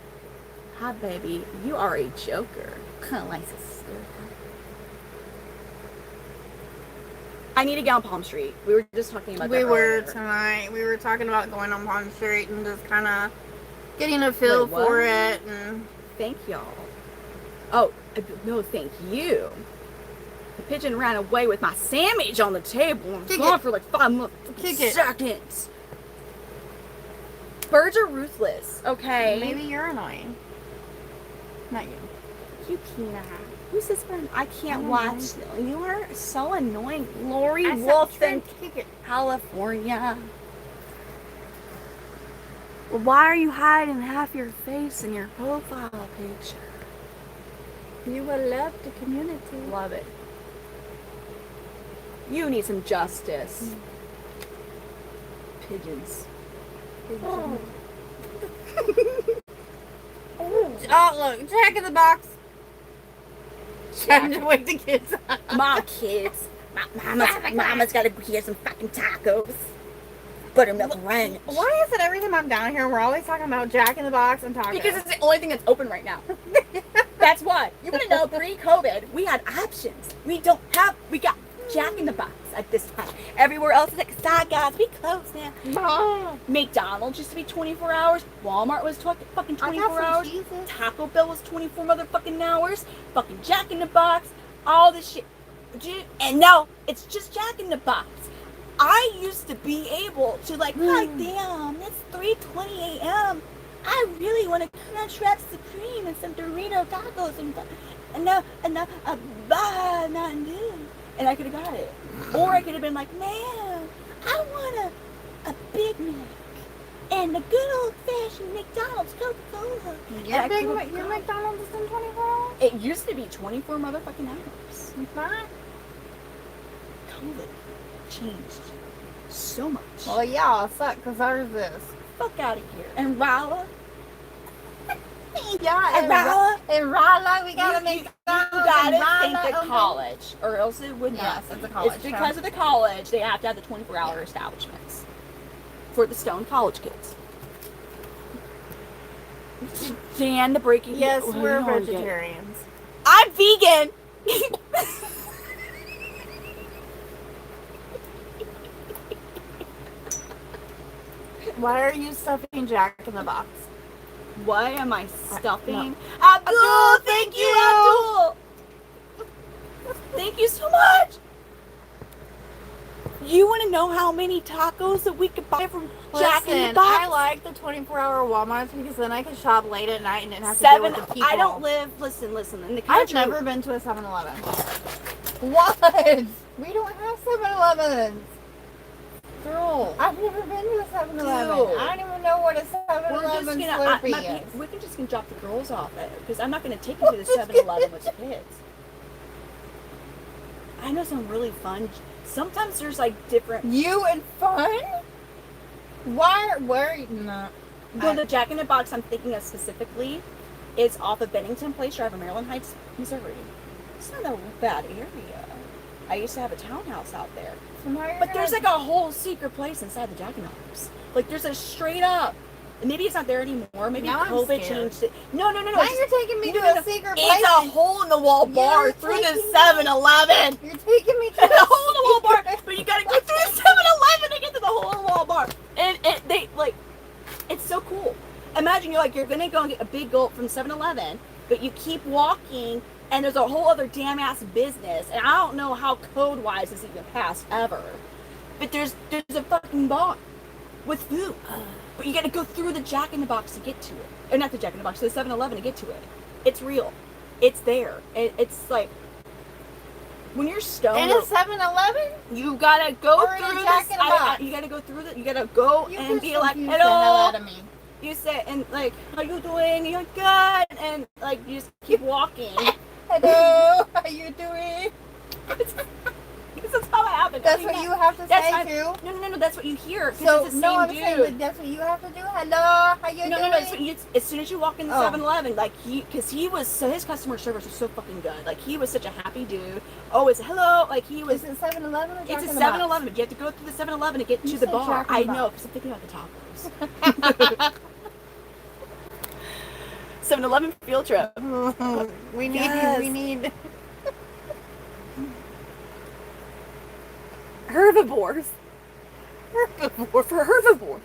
Hi, baby. You are a joker. I need to get on Palm Street. We were just talking about that earlier. Tonight. We were talking about going on Palm Street and just kind of getting a feel for it. And thank y'all. Oh, no, thank you. The pigeon ran away with my sandwich on the table and was gone for like 5 seconds. Birds are ruthless, okay? Maybe you're annoying. Not you. You can't. Who's this one? I can't watch. You are so annoying. Lori Wolf in California. Well, why are you hiding half your face in your profile picture? You will love the community. Love it. You need some justice. Pigeons. Oh. Oh, look, Jack in the Box. Trying to wake the kids up. Mom, kids. Mama's gotta get some fucking tacos. Buttermilk ranch. Why is it every time I'm down here, we're always talking about Jack in the Box and tacos? Because it's the only thing that's open right now. That's why. You want to know, pre-COVID, we had options. We got Jack in the Box at this time. Everywhere else is like, sorry guys, we closed now. Oh. McDonald's used to be 24 hours. Walmart was fucking 24 hours. Jesus. Taco Bell was 24 motherfucking hours. Fucking Jack in the Box. All this shit. And now, it's just Jack in the Box. I used to be able to like, God damn, it's 3:20 a.m. I really want a Crunchwrap Supreme and some Dorito tacos and Mountain Dew. And I could have got it. Or I could have been like, man, I want a Big Mac and a good old fashioned McDonald's Coca-Cola. Your McDonald's is in 24 hours? It used to be 24 motherfucking hours. Okay. COVID changed so much. Well, yeah, it sucked because ours is. Fuck out of here. And Rala? Yeah, And Rala? In Rala, we gotta make You gotta think the open. college, or else it would not. Yes, it's a college. It's because of the college, they have to have the 24-hour establishments for the Stone College kids. Dan, the breaking. Yes, Oh, we're no, I'm vegetarians. I'm vegan. Why are you stuffing Jack in the Box? What am I stuffing? No. Abdul, thank you, Abdul. Thank you so much. You want to know how many tacos that we could buy from Jack in the Box? I like the 24-hour Walmarts because then I can shop late at night and didn't have to deal with the people. I don't live. Listen. In the I've country, never been to a 7-Eleven. What? We don't have 7-Elevens. girl. I've never been to a 7-Eleven. Dude. I don't even know what a 7-Eleven Slurpee is. We can just drop the girls off at because I'm not gonna take you to the 7-Eleven with the kids. I know some really fun. Sometimes there's like different. You and fun? Where? No. Well, the Jack in the Box I'm thinking of specifically is off of Bennington Place Drive in Maryland Heights, Missouri. It's not a bad area. I used to have a townhouse out there. But there's like a whole secret place inside the Jack in the Box. Like there's a straight up. Maybe it's not there anymore. Maybe now COVID changed it. No. Now you're taking me to a secret place. It's a hole in the wall bar through the 7-Eleven. You're taking me to a hole in the wall bar, but you gotta go through the 7-Eleven to get to the hole in the wall bar. And it's so cool. Imagine you're gonna go and get a big gulp from 7-Eleven, but you keep walking, and there's a whole other damn ass business. And I don't know how code wise this even passed ever, but there's a fucking bar with food. But you gotta go through the Jack in the Box to get to it. Or not the Jack in the Box, the 7-Eleven to get to it. It's real. It's there. It's like, when you're stoned. In a 7-Eleven? You gotta go or through the Jack in the Box. You gotta go through you gotta go you and be like, hello. hello. The hell out of me. You say, and like, how you doing? You're like, good. And like, you just keep walking. Hello, how you doing? Because that's how it happened. That's what you have to That's say not- too. No, that's what you hear. 'Cause So it's the no, same I'm dude. saying that that's what you have to do. Hello, how you No, doing? that's what you, as soon as you walk in the Oh. 7-Eleven, like because he was so his customer service was so fucking good. Like he was such a happy dude. Always hello, like he was. Is it 7-Eleven or It's Jack a in the Box? 7-Eleven, but you have to go through the 7-Eleven to get You to the said bar. Jack in the I Box. know, because I'm thinking about the tacos. 7-Eleven field trip. we need. Yes. We need. Herbivores. For herbivores.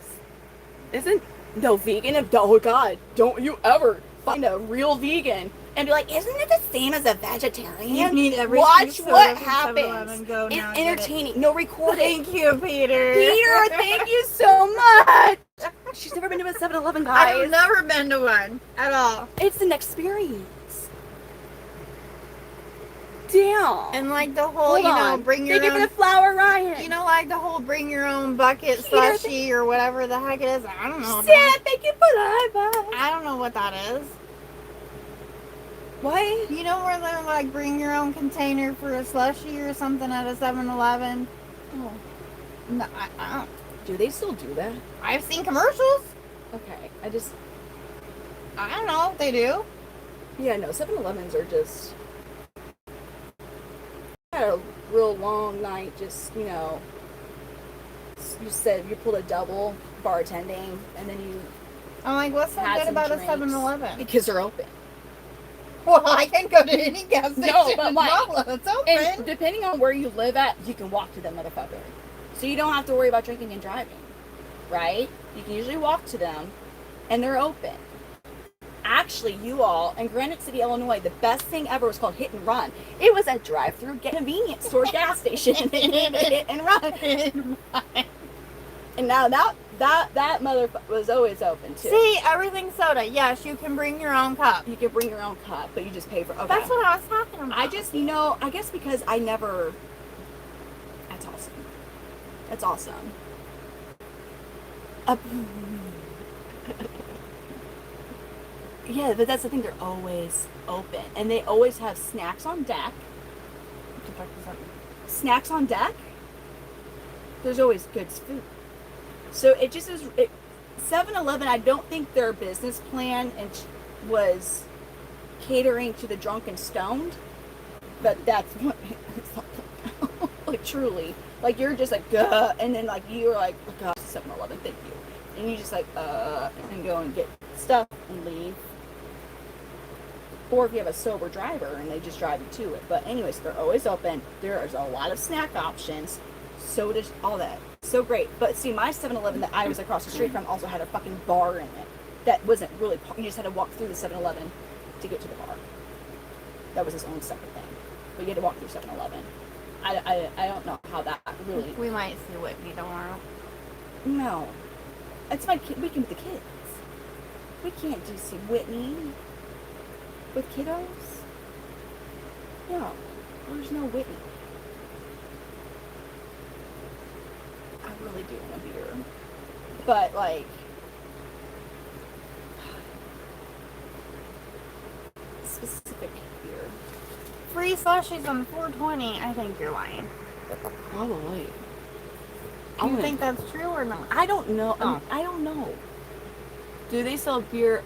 Isn't no vegan? Oh God, don't you ever find a real vegan and be like, isn't it the same as a vegetarian? You need every Watch soda what from happens. 7-Eleven. Go It's now, get it. entertaining. No recording. Thank you, Peter. Peter, thank you so much. She's never been to a 7-Eleven, guys. I've never been to one at all. It's an experience. Damn. And like the whole, Hold you know, on. bring your Thank you for own. the flower, Ryan. You know, like the whole bring your own bucket Peter, slushy or whatever the heck it is. I don't know. Sam, thank you for the high five. I don't know what that is. What? You know where they're like bring your own container for a slushy or something at a 7-Eleven? Oh. No, I don't. Do they still do that? I've seen commercials. Okay, I just. I don't know if they do. Yeah, no, 7-Elevens are just. I had a real long night, just, you know. You said you pulled a double bartending, and then you. I'm like, what's so Had good some about drinks. a 7-Eleven? Because they're open. Well, I can go to any gas station No, but in like- Buffalo. It's open. And depending on where you live at, you can walk to them, motherfucker. So you don't have to worry about drinking and driving, right? You can usually walk to them, and they're open. Actually, you all, in Granite City, Illinois, the best thing ever was called Hit and Run. It was a drive-through convenience store gas station. Hit and run. And now that motherfucker was always open too. See, everything's soda. Yes, you can bring your own cup. You can bring your own cup, but you just pay for. Okay. That's what I was talking about. I just, you know, I guess because I never. That's awesome. That's awesome. Yeah, but that's the thing. They're always open, and they always have snacks on deck. What the fuck is that? Snacks on deck. There's always good food. So it just is. 7-Eleven. I don't think their business plan was catering to the drunk and stoned, but that's what. Like truly, like you're just like, Gah, and then like you're like, oh, God, 7-Eleven, thank you, and you just like, and go and get stuff and leave. Or if you have a sober driver and they just drive you to it. But anyways, they're always open. There's a lot of snack options, sodas, all that. So great. But see, my 7-Eleven that I was across the street from also had a fucking bar in it. That wasn't really, you just had to walk through the 7-Eleven to get to the bar. That was its own separate thing. But you had to walk through 7-Eleven. I don't know how that really. We might see Whitney tomorrow. No. It's my weekend with the kids. We can't do see Whitney with kiddos. No. There's no Whitney. I really do want a beer. But like specific beer. Free slushies on 420. I think you're lying. Probably. Do you think that's true or not? I don't know. Oh. I don't know. Do they sell beer?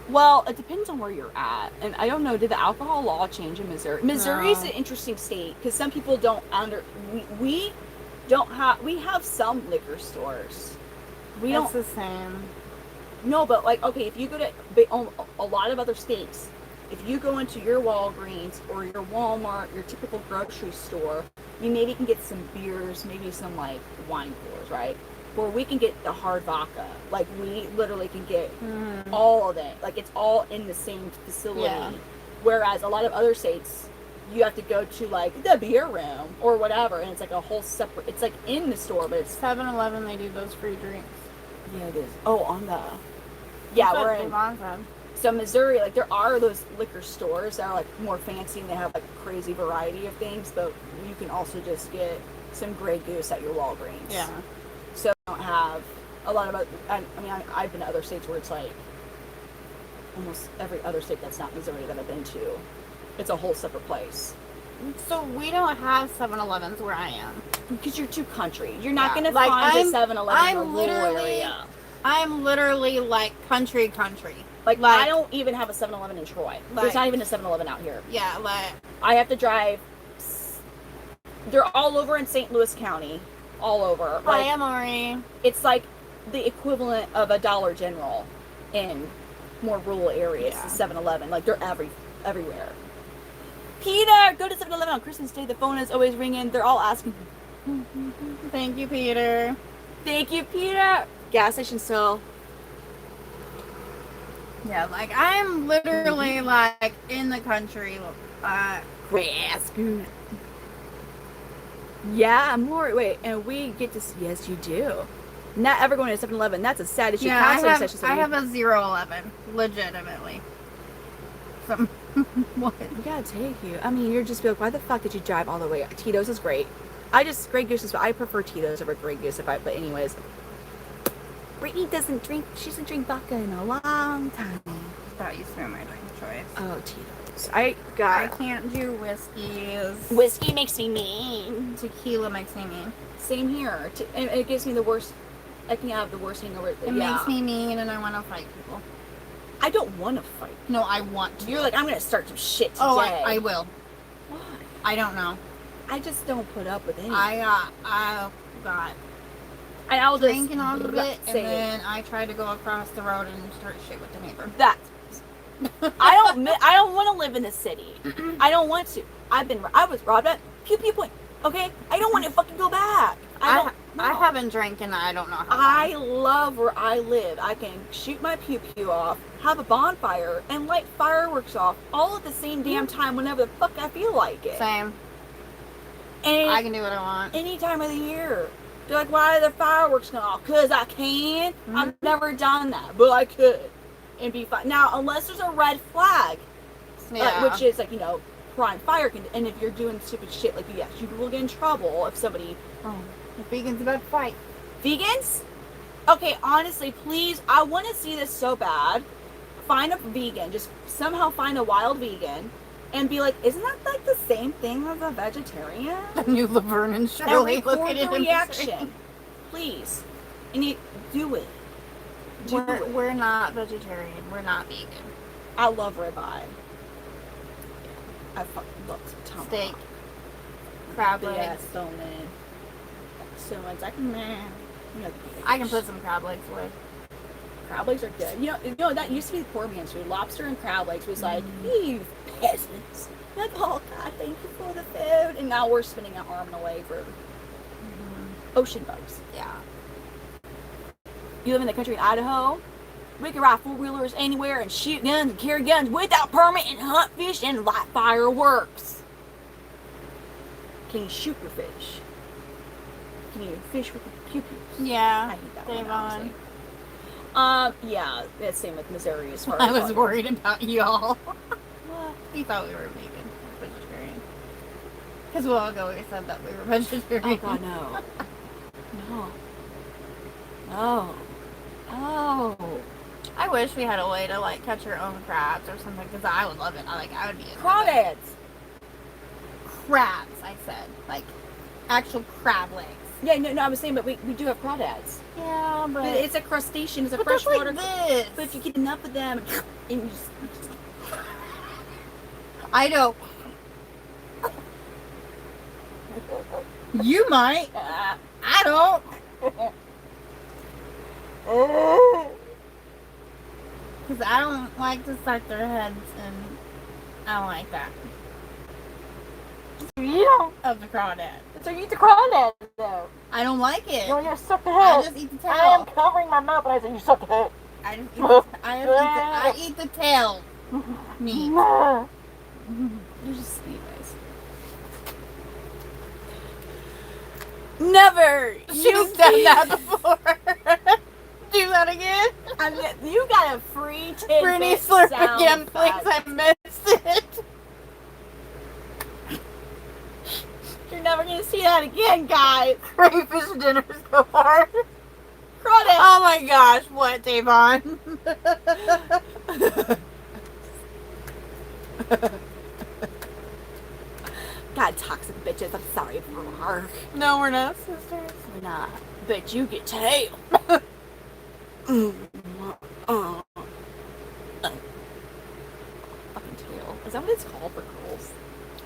Well, it depends on where you're at. And I don't know, did the alcohol law change in Missouri? Missouri's No. an interesting state because some people don't we don't have, we have some liquor stores. We It's don't, the same. no, but like, okay, if you go to a lot of other states, if you go into your Walgreens or your Walmart, your typical grocery store, you maybe can get some beers, maybe some like wine coolers, right? Or we can get the hard vodka. Like we literally can get all of it. Like it's all in the same facility. Yeah. Whereas a lot of other states, you have to go to like the beer room or whatever, and it's like a whole separate. It's like in the store, but it's 7-Eleven, they do those free drinks. yeah, it is. Oh, on the yeah, That's we're what in. Devon said. So Missouri, like there are those liquor stores that are like more fancy and they have like a crazy variety of things, but you can also just get some Grey Goose at your Walgreens. Yeah. So I don't have a lot of, I've been to other states where it's like almost every other state that's not Missouri that I've been to, it's a whole separate place. So we don't have 7-Elevens where I am. Because you're too country. You're not Yeah, going to like, find I'm- a 7-Eleven in a rural area. I'm literally like country. Like, I don't even have a 7-Eleven in Troy. There's Like- not even a 7-Eleven out here. Yeah, like I have to drive. They're all over in St. Louis County. All over. Hi, Amory. It's like the equivalent of a Dollar General in more rural areas. Yeah. 7-Eleven. Like, they're everywhere. Peter, go to 7-Eleven on Christmas Day. The phone is always ringing. They're all asking. Thank you, Peter. Thank you, Peter. Gas station still. Yeah, like I'm literally like in the country. Grass. Yeah, more. Wait, and we get to. Yes, you do. Not ever going to 7-Eleven. That's a sad issue. Yeah, Constantly I have a 0-11, legitimately. Some what? We gotta take you. I mean, you're just be like, why the fuck did you drive all the way? Tito's is great. Grey Goose is. I prefer Tito's over Grey Goose. But anyways, Brittany doesn't drink. She hasn't drank vodka in a long time. That used to be my drink choice. Oh, Tito's. I can't do whiskeys. Whiskey makes me mean. Tequila makes me mean. Same here. It gives me the worst. I can have the worst hangover. It makes me mean, and I want to fight people. I don't want to fight. No, I want to. You're like, I'm gonna start some shit today. Oh, I will. Why? I don't know. I just don't put up with anything. I got and I'll just drinking off of it, and say then I tried to go across the road and start shit with the neighbor. that. I don't want to live in the city. I don't want to. I was robbed at Pew Pew Point. Okay, I don't want to fucking go back. I haven't drank and I don't know how. I love where I live. I can shoot my pew pew off, have a bonfire, and light fireworks off all at the same damn time whenever the fuck I feel like it. Same. And I can do what I want. any time of the year. They're like, why are the fireworks going off? Because I can. Mm-hmm. I've never done that, but I could. And be fine. Now, unless there's a red flag, which is like, prime fire, and if you're doing stupid shit, like, yes, you will get in trouble if somebody... Oh, the vegan's about to fight. Vegans? Okay, honestly, please, I want to see this so bad. Find a vegan. Just somehow find a wild vegan and be like, isn't that like the same thing as a vegetarian? The new Laverne and And Shirley record look at the it reaction. Please. And you do it. We're not vegetarian. We're not vegan. I love ribeye. I fucking love tomahawk. Steak. Crab Yeah, legs. so man. So it's like, man. I can put some crab legs away. Crab legs are good. You know that used to be the poor man's food. Lobster and crab legs was like, you peasants. Like, oh God, thank you for the food. And now we're spinning our arm and a leg for ocean bugs. Yeah. You live in the country in Idaho, we can ride four-wheelers anywhere and shoot guns and carry guns without permit and hunt fish and light fireworks. Can you shoot your fish? Can you fish with the pew-pews? Yeah. I hate that Dave one, on. yeah, that's same with Missouri as far I as was worried about y'all. What? He thought we were vegan, vegetarian. Because a while ago we said that we were vegetarian. Oh God, no. No. Oh. I wish we had a way to like catch our own crabs or something, because I would love it. I would be into it. Crawdads. Crabs, I said. Like, actual crab legs. Yeah, no, I was saying, but we do have crawdads. Yeah, But it's a crustacean, it's a but that's freshwater. like this. But if you get enough of them, and you just I know. You might. I don't. Because I don't like to suck their heads, and I don't like that. yeah. Of the crawdad. So you eat the crawdad, though. I don't like it. You want to suck the I head. just eat the tail. I am covering my mouth, but I said you suck the head. I eat the tail. Meat. You're just anyways. Never. You've done that before. Do that again. You got a free tidbit. Brittany, slurp sound again, please. effect. I missed it. You're never gonna see that again, guys. Crayfish dinners go hard. Crawdad. Oh my gosh, what, Davon? God, toxic bitches. I'm sorry for her. No, we're not sisters. We're not. But you get tail. Fucking tail. Is that what it's called for girls?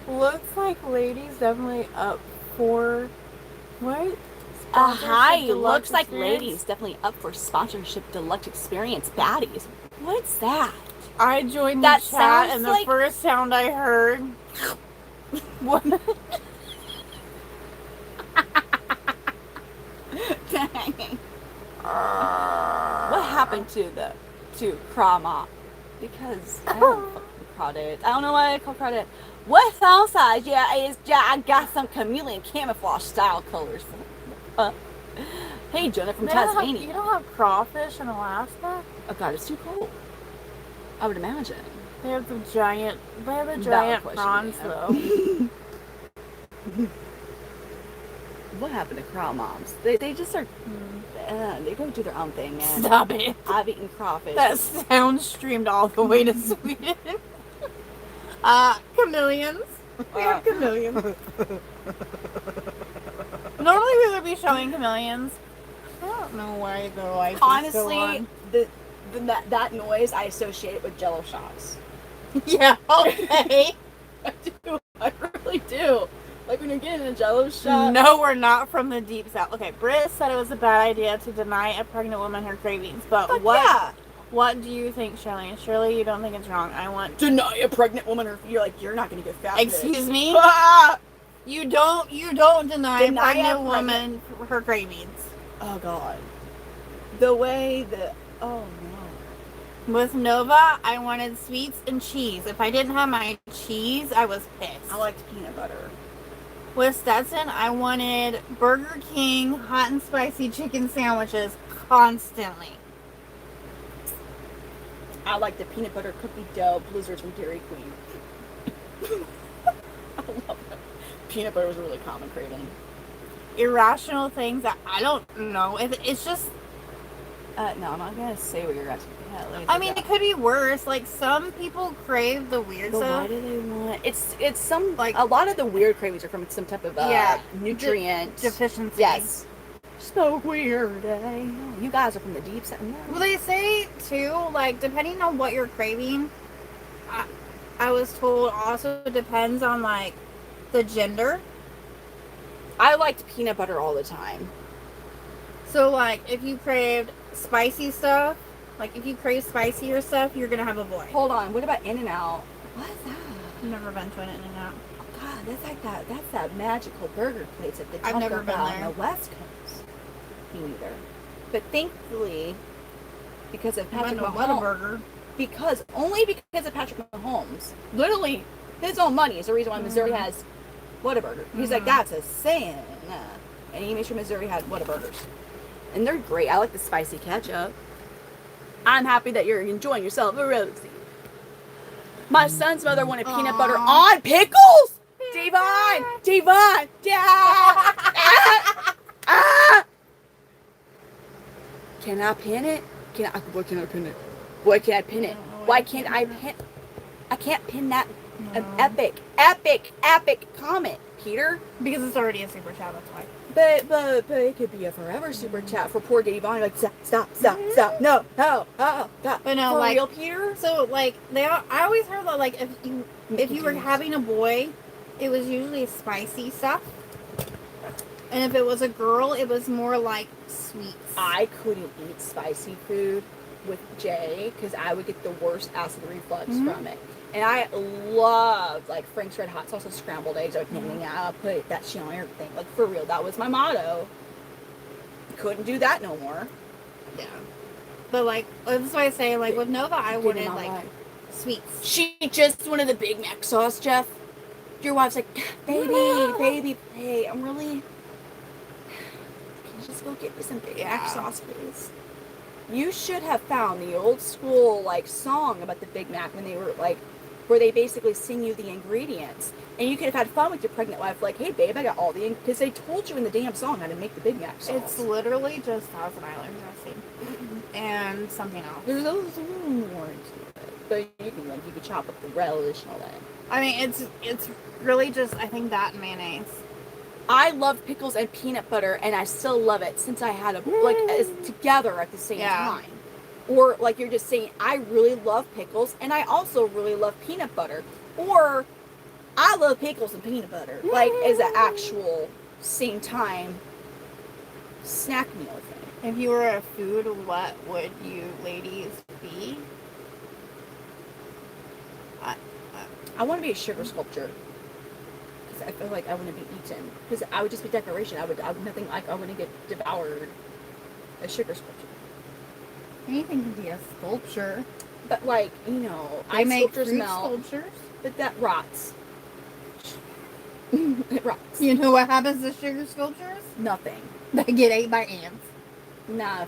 Looks like ladies definitely up for what? Hi, Sponsorship looks like experience? ladies definitely up for sponsorship deluxe experience baddies. What's that? I joined That the chat, sounds and the like- first sound I heard. What? Dang. What happened to Krama? Because I don't fucking crawdad. I don't know why I call crawdad. What sound size? Yeah, I got some chameleon camouflage style colors. Hey, Jonah from Tasmania. You don't have crawfish in Alaska? Oh god, it's too cold. I would imagine. They have the giant. They have the Valid giant question, prawns, yeah. though. What happened to craw moms? They just are. They go do their own thing, man. Stop it. I've eaten crawfish. That sound streamed all the way to Sweden. Chameleons. We have chameleons. Normally we would be showing chameleons. I don't know why the lights are so Honestly, on. that noise I associate it with Jello shots. Yeah, okay. I do. I really do. Like when you're getting a Jello shot. No, we're not from the deep south. Okay, Britt said it was a bad idea to deny a pregnant woman her cravings, but Fuck what? yeah. What do you think, Shirley? Surely you don't think it's wrong. I want. Deny a pregnant woman her. You're like, you're not gonna get fat. Excuse me. Ah! You don't deny a Deny pregnant a woman her cravings. Oh god. The way that. Oh no. With Nova, I wanted sweets and cheese. If I didn't have my cheese, I was pissed. I liked peanut butter. With Stetson, I wanted Burger King hot and spicy chicken sandwiches constantly. I like the peanut butter cookie dough blizzards from Dairy Queen. I love it. Peanut butter was a really common craving. Irrational things that I don't know. It's just. No, I'm not gonna say what you're asking. Yeah, let me I take mean, that. it could be worse. Like, some people crave the weird But stuff. why do they want? It's some Like- a lot of the weird cravings are from some type of Yeah. nutrient Deficiency. Yes. So weird. I know. You guys are from the deep south. Well, they say, too, like, depending on what you're craving, I was told also depends on, like, the gender. I liked peanut butter all the time. So, like, if you craved spicy stuff, like, if you crave spicier stuff, you're gonna have a boy. Hold on. What about In-N-Out? What is that? I've never been to an In-N-Out. Oh God, that's like that. That's that magical burger place that they I've talk never been about there. on the West Coast. Me neither. But thankfully, because of Patrick Mahomes, Whataburger. only because of Patrick Mahomes, literally his own money is the reason why Missouri has Whataburger. He's like, that's a sin, and he made sure Missouri had Whataburgers, and they're great. I like the spicy ketchup. I'm happy that you're enjoying yourself, Rosie. My son's mother wanted peanut butter on pickles. Devon, Dad. Can I pin it? Why can I pin it? Why can't I pin it? Why can't I pin? I can't pin that epic comment, Peter. Because it's already a super chat, that's why. But it could be a forever super chat for poor Devon. Like stop, no, stop. But no, for like, real, Peter. So, like, I always heard that, like, if you were having a boy, it was usually spicy stuff. And if it was a girl, it was more like sweets. I couldn't eat spicy food with Jay because I would get the worst acid reflux from it. And I loved, like, Frank's Red Hot Sauce and scrambled eggs. I would put that shit on everything. Like, for real, that was my motto. Couldn't do that no more. Yeah. But, like, that's why I say, like, with Nova, I wanted, Getting like, online. sweets. She just wanted the Big Mac sauce, Jeff. Your wife's like, baby, hey, I'm really... Can you just go get me some Big Mac sauce, please? You should have found the old school, like, song about the Big Mac when they were, like, where they basically sing you the ingredients. And you could have had fun with your pregnant wife, like, hey, babe, I got all the... Because they told you in the damn song how to make the Big Mac sauce. It's literally just Thousand Island dressing. And something else. There's a little more into it. But you can chop up the relish and all that. I mean, it's really just, I think, that and mayonnaise. I love pickles and peanut butter, and I still love it since I had as together at the same time. Or like you're just saying, I really love pickles, and I also really love peanut butter. Or I love pickles and peanut butter, like as an actual same time snack meal thing. If you were a food, what would you ladies be? I want to be a sugar sculpture. I feel like I wouldn't be eaten because I would just be decoration. I would nothing like I wouldn't get devoured. A sugar sculpture. Anything can be a sculpture. But like I make fruit melt, sculptures. but that rots. It rots. You know what happens to sugar sculptures? Nothing. They get ate by ants. No.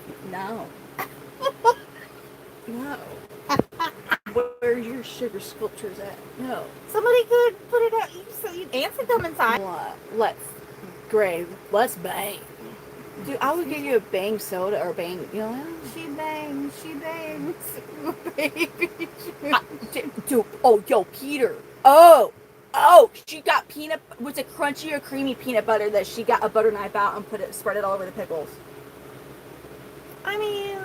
Where's your sugar sculptures at? No. Somebody could put it out so ants would come inside. Let's bang. Dude, I would give you a bang soda or bang, She bangs, baby. Dude, oh, yo, Peter. Oh, she got was it crunchy or creamy peanut butter that she got a butter knife out and spread it all over the pickles? I mean,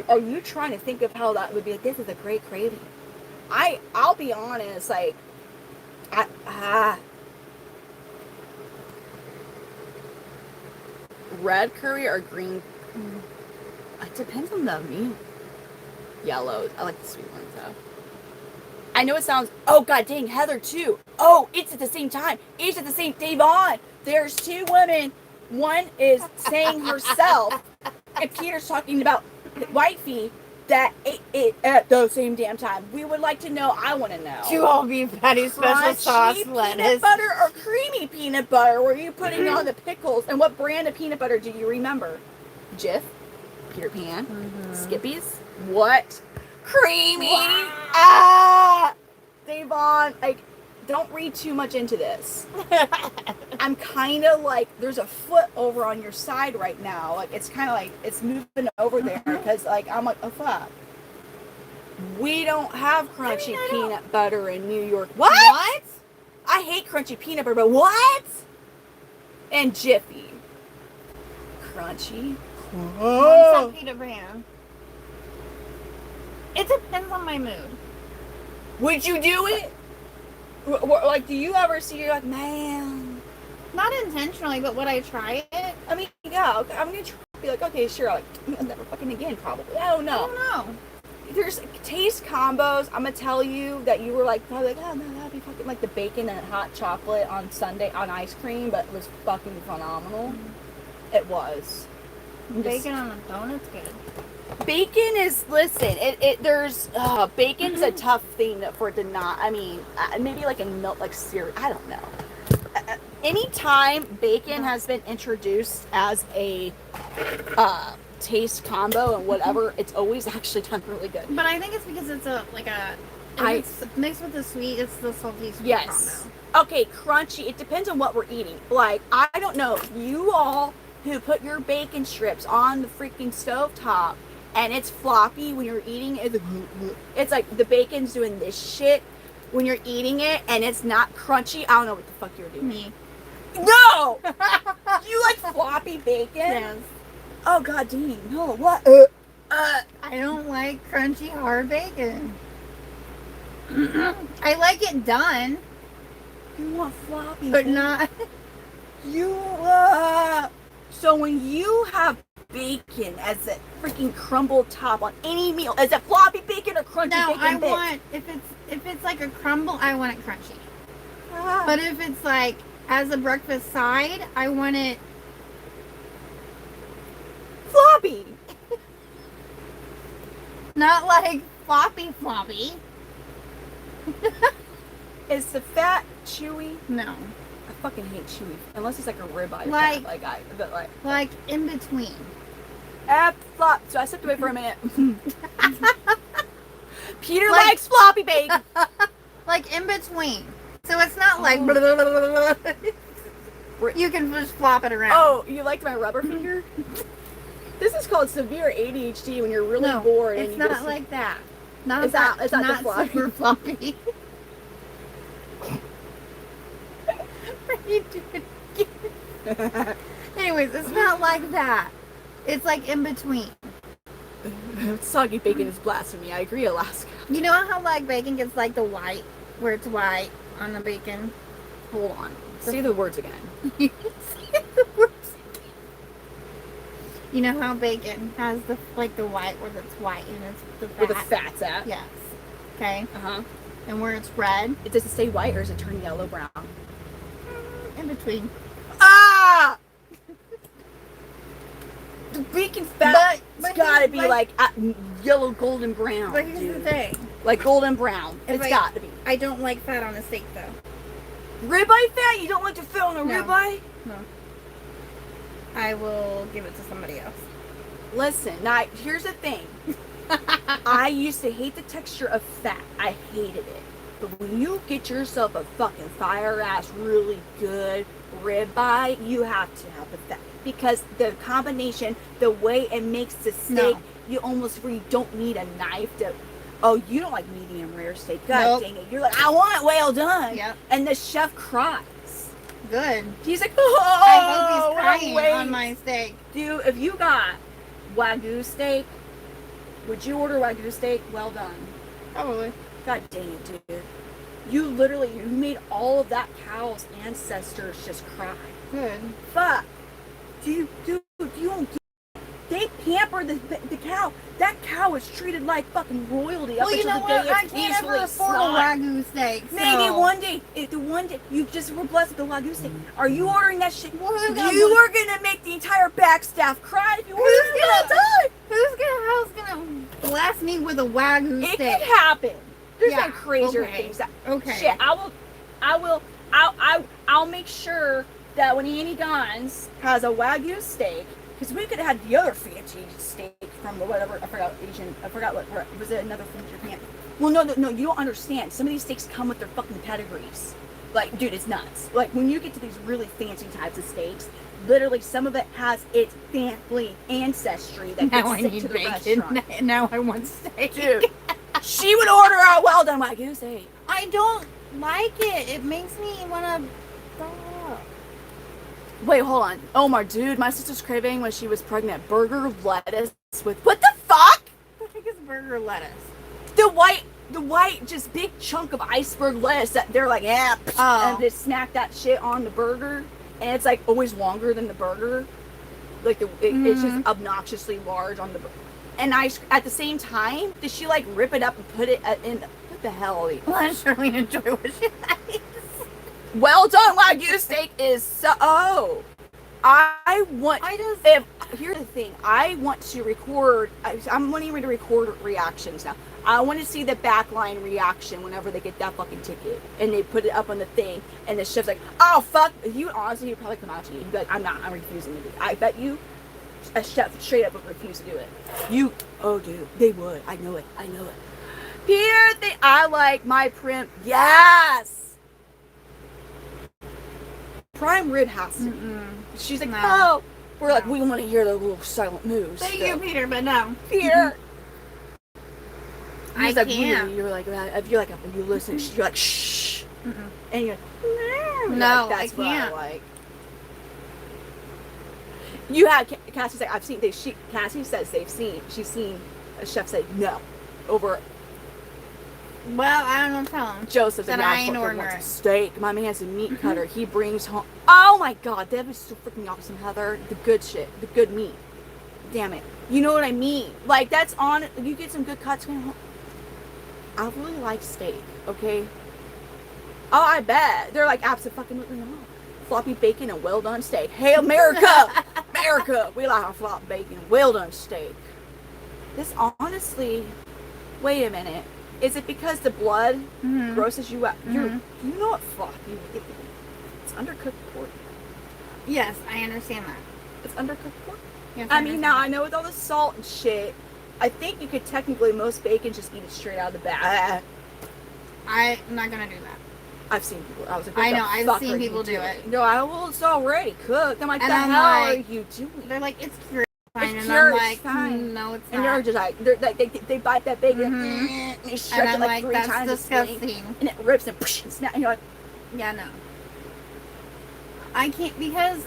are you trying to think of how that would be? Like, this is a great craving. I'll be honest, like, red curry or green? It depends on the meat. Yellow. I like the sweet ones though. I know it sounds. Oh god dang, Heather too. Oh, it's at the same time. It's at the same. Devon. There's two women. One is saying herself, and Peter's talking about wifey that ate it at the same damn time. We would like to know. I want to know. 2 whole beef patties, special sauce, Peanut lettuce. butter or creamy peanut butter? Were you putting on the pickles? And what brand of peanut butter do you remember? Jif, Peter Pan, Skippy's. What? Creamy. Wow. Devon, like, don't read too much into this. I'm kind of like, there's a foot over on your side right now. Like, it's kind of like, it's moving over there because, like, I'm like, oh, fuck. We don't have crunchy peanut butter in New York. What? I hate crunchy peanut butter, but what? And Jiffy. Crunchy. Oh. Peter Pan. It depends on my mood. Would you do it? Like, do you ever see, you're like, man. Not intentionally, but would I try it? I mean, yeah, okay, I'm going to be like, okay, sure, like, never fucking again, probably. I don't know. There's taste combos. I'm going to tell you that you were like, probably like, oh, no, that'd be fucking like the bacon and hot chocolate on Sunday on ice cream, but it was fucking phenomenal. It was. Bacon on a donut's good. Bacon is, listen, there's, bacon's a tough thing for it to not, I mean, maybe like in milk, like cereal, I don't know. Anytime bacon has been introduced as a taste combo and whatever, it's always actually done really good. But I think it's because it's it's mixed with the sweet, it's the salty sweet combo. Okay, crunchy, it depends on what we're eating. Like, I don't know, you all who put your bacon strips on the freaking stovetop and it's floppy when you're eating it. It's like the bacon's doing this shit when you're eating it and it's not crunchy. I don't know what the fuck you're doing. Me. No! You like floppy bacon? Yes. Oh god dang, no, what? I don't like crunchy hard bacon. I like it done. You want floppy but bacon? Not So when you have bacon as a freaking crumbled top on any meal, is it floppy bacon or crunchy bacon? I want, if it's like a crumble, I want it crunchy. But if it's like as a breakfast side, I want it floppy. Not like floppy. Is the fat chewy? No. I fucking hate chewy. Unless it's like a ribeye. Like in between. Flop. So I stepped away for a minute. Peter likes floppy bacon. Like in between. So it's not like you can just flop it around. Oh, you liked my rubber finger? This is called severe ADHD when you're really bored. It's and not like that. Not Is that the not floppy? super floppy. What are you doing? Anyways, it's not like that. It's like in between. Soggy bacon is blasphemy. I agree, Alaska. You know how like bacon gets like the white, where it's white on the bacon? Hold on. Say the words again. You know how bacon has the like the white where it's white and it's the fat? Where the fat's at. Yes. Okay. Uh-huh. And where it's red? Does it stay white or is it turn yellow, brown? In between. Ah! The bacon fat But gotta here's be my- like yellow, golden brown. But here's the dude. thing. Like golden brown. If It's I- got to be. I don't like fat on a steak though. Ribeye fat? You don't like the fat on a No. ribeye? No. I will give it to somebody else. Listen, now here's the thing. I used to hate the texture of fat. I hated it. But when you get yourself a fucking fire ass, really good ribeye, you have to have the fat. Because the combination, the way it makes the steak, No. you almost really don't need a knife to. Oh, you don't like medium rare steak. God Nope. dang it. You're like, I want it well done. Yep. And the chef cries. Good. He's like, oh, I hope he's what a crying waste. on my steak. Dude, if you got Wagyu steak, would you order Wagyu steak? Well done. Probably. God dang it, dude. You literally, you made all of that cow's ancestors just cry. Good. Fuck. Dude, you don't get it. They pamper the cow. That cow is treated like fucking royalty up Well, you until know the what? day I it's can't easily ever afford a slaughtered. Wagyu steak. So. Maybe one day, if the one day you just were blessed with the Wagyu steak, are you ordering that shit? Well, who's gonna You are gonna make the entire back staff cry if you order Who's it all the time. Who's gonna blast me with a Wagyu It steak? could happen. There's Yeah, some crazier okay. things. That, Okay. Shit, I'll make sure that when Annie Gons has a Wagyu steak, because we could have had the other fancy steak from the whatever, I forgot what, was it another from Japan? Well, no, you don't understand. Some of these steaks come with their fucking pedigrees. Like, dude, it's nuts. Like, when you get to these really fancy types of steaks, literally some of it has its family ancestry that Now gets I sent need to the bacon. restaurant. Now I want steak. Dude, she would order a well done Wagyu steak. I don't like it. It makes me want to throw up. Wait, hold on. Omar, dude, my sister's craving when she was pregnant. Burger lettuce with what the fuck? What the heck is burger lettuce? The white, just big chunk of iceberg lettuce that they're like, yeah, and they snack that shit on the burger, and it's like always longer than the burger. Like it's just obnoxiously large on the burger. And at the same time, did she like rip it up and put it in? What the hell? Well, I surely enjoy what she likes. Well done Wagyu steak is so. Oh, here's the thing. I want to record. I'm wanting to record reactions now. I want to see the backline reaction whenever they get that fucking ticket and they put it up on the thing and the chef's like, oh fuck. You honestly, he'd probably come out to you. He'd be like, I'm refusing to do it. I bet you a chef straight up would refuse to do it. Oh dude, they would. I know it. Peter, I like my primp. Yes. Prime rib has to be. She's like, No. oh. We're like, we want to hear the little silent moves. Thank still. you, Peter, but no. Peter. I He's like, can't. really? You're like, if you listen, you're like, shh. And you're like, No, that's I what can't. I like. You had Cassie's like, I've seen. Cassie says she's seen a chef say no over. Well, I don't know. Tell him. Joseph's Then like, I ain't fucking ordering wants a it. steak. My man's a meat cutter. He brings home. Oh my god, that was so freaking awesome, Heather. The good shit, the good meat. Damn it. You know what I mean? Like that's on. You get some good cuts. I really like steak. Okay. Oh, I bet they're like absolutely not. Floppy bacon and well done steak. Hey, America, America, we like our floppy bacon and well done steak. This honestly. Wait a minute. Is it because the blood grosses you out? You know what floppy? It's undercooked pork. Yes, I understand that. It's undercooked pork. Yes, I mean, now I understand know with all the salt and shit, I think you could technically most bacon just eat it straight out of the bag. that. I'm not gonna do that. I've seen people. I was like, I what know, the I've fuck seen are you people do doing? it. No, well, it's already cooked. I'm like, And the I'm hell like- are you doing? They're like, it's cured fine, It's and cured I'm like, fine. no, it's And not. they're just like, they bite that bacon. and you And stretch I'm it like like, 3 that's times, it's disgusting. clean, and it rips and push and snap. And you're like, Yeah, no. I can't because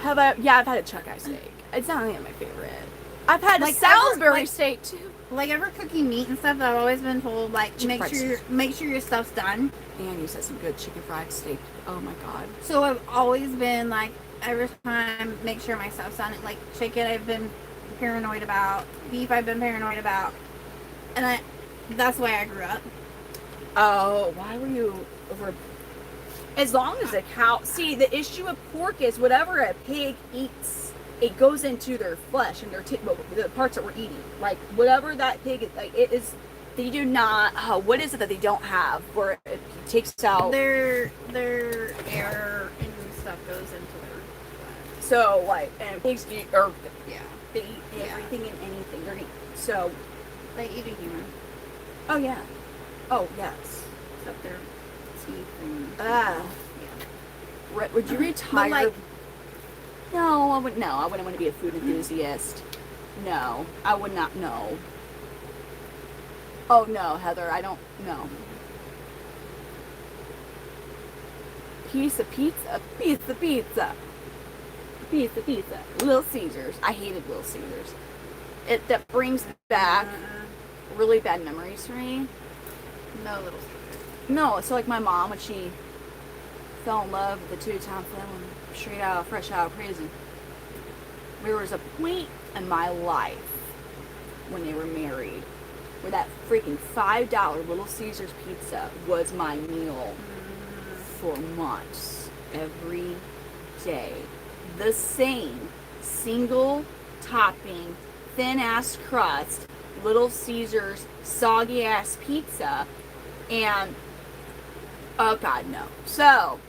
I've had a chuck eye steak. It's not really my favorite. I've had Like, a Salisbury ever- like- steak too. like ever cooking meat and stuff, I've always been told like Chicken fried make sure your stuff's done. And you said some good chicken fried steak. Oh my god. So I've always been like every time make sure my stuff's done. Like chicken I've been paranoid about. Beef I've been paranoid about. And that's why I grew up. Oh, why were you over? As long as a cow. See, the issue with pork is whatever a pig eats, it goes into their flesh and the parts that we're eating. Like whatever that pig is, like it is. They do not. What is it that they don't have where it takes out? Their air and stuff goes into their flesh. So like, and pigs eat, or Yeah. they eat everything and anything. They're eating. So, They eat a human. oh yeah, oh yes. Except their teeth and Ah. yeah. Would you retire? like- No, I wouldn't. No, I wouldn't want to be a food enthusiast. No, I would not. No. Oh no, Heather, I don't. No. Piece of pizza. Piece of pizza. Piece of pizza. Little Caesars. I hated Little Caesars. That brings back really bad memories for me. No little secret. No, so like my mom, when she fell in love with the two-time film, fresh out of prison, there was a point in my life when they were married where that freaking $5 Little Caesars pizza was my meal for months, every day. The same single topping, thin ass crust, Little Caesars soggy ass pizza, and oh god, no. So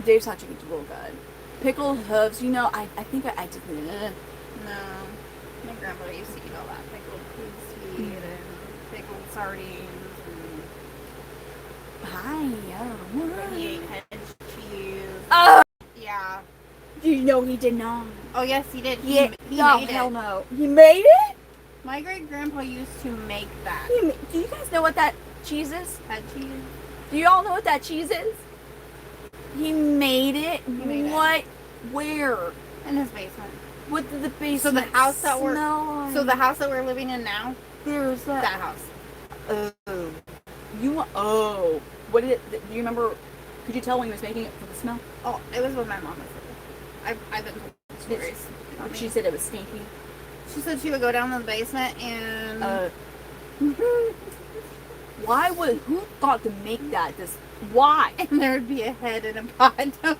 Dave's hot chicken's real good. Pickled hooves, you know, I think I did. No. My grandpa used to eat all that pickled pig's feet and pickled sardines and he ate head cheese. Oh, Yeah. you know he did not. Oh yes, he did. He No, made hell it. no. He made it? My great grandpa used to make that. Do you guys know what that cheese is? Head cheese. Do you all know what that cheese is? He made it. made it. What? Where? In his basement. What did the basement So the house that we're smell like? so the house that we're living in now, There's that house. Oh. You want? Oh. What did it? Do you remember? Could you tell when he was making it for the smell? Oh, it was when my mom was little. I've been told stories. She said it was stinky. She said she would go down to the basement and Why would? Who thought to make that? Why? and there would be a head in a pot downstairs.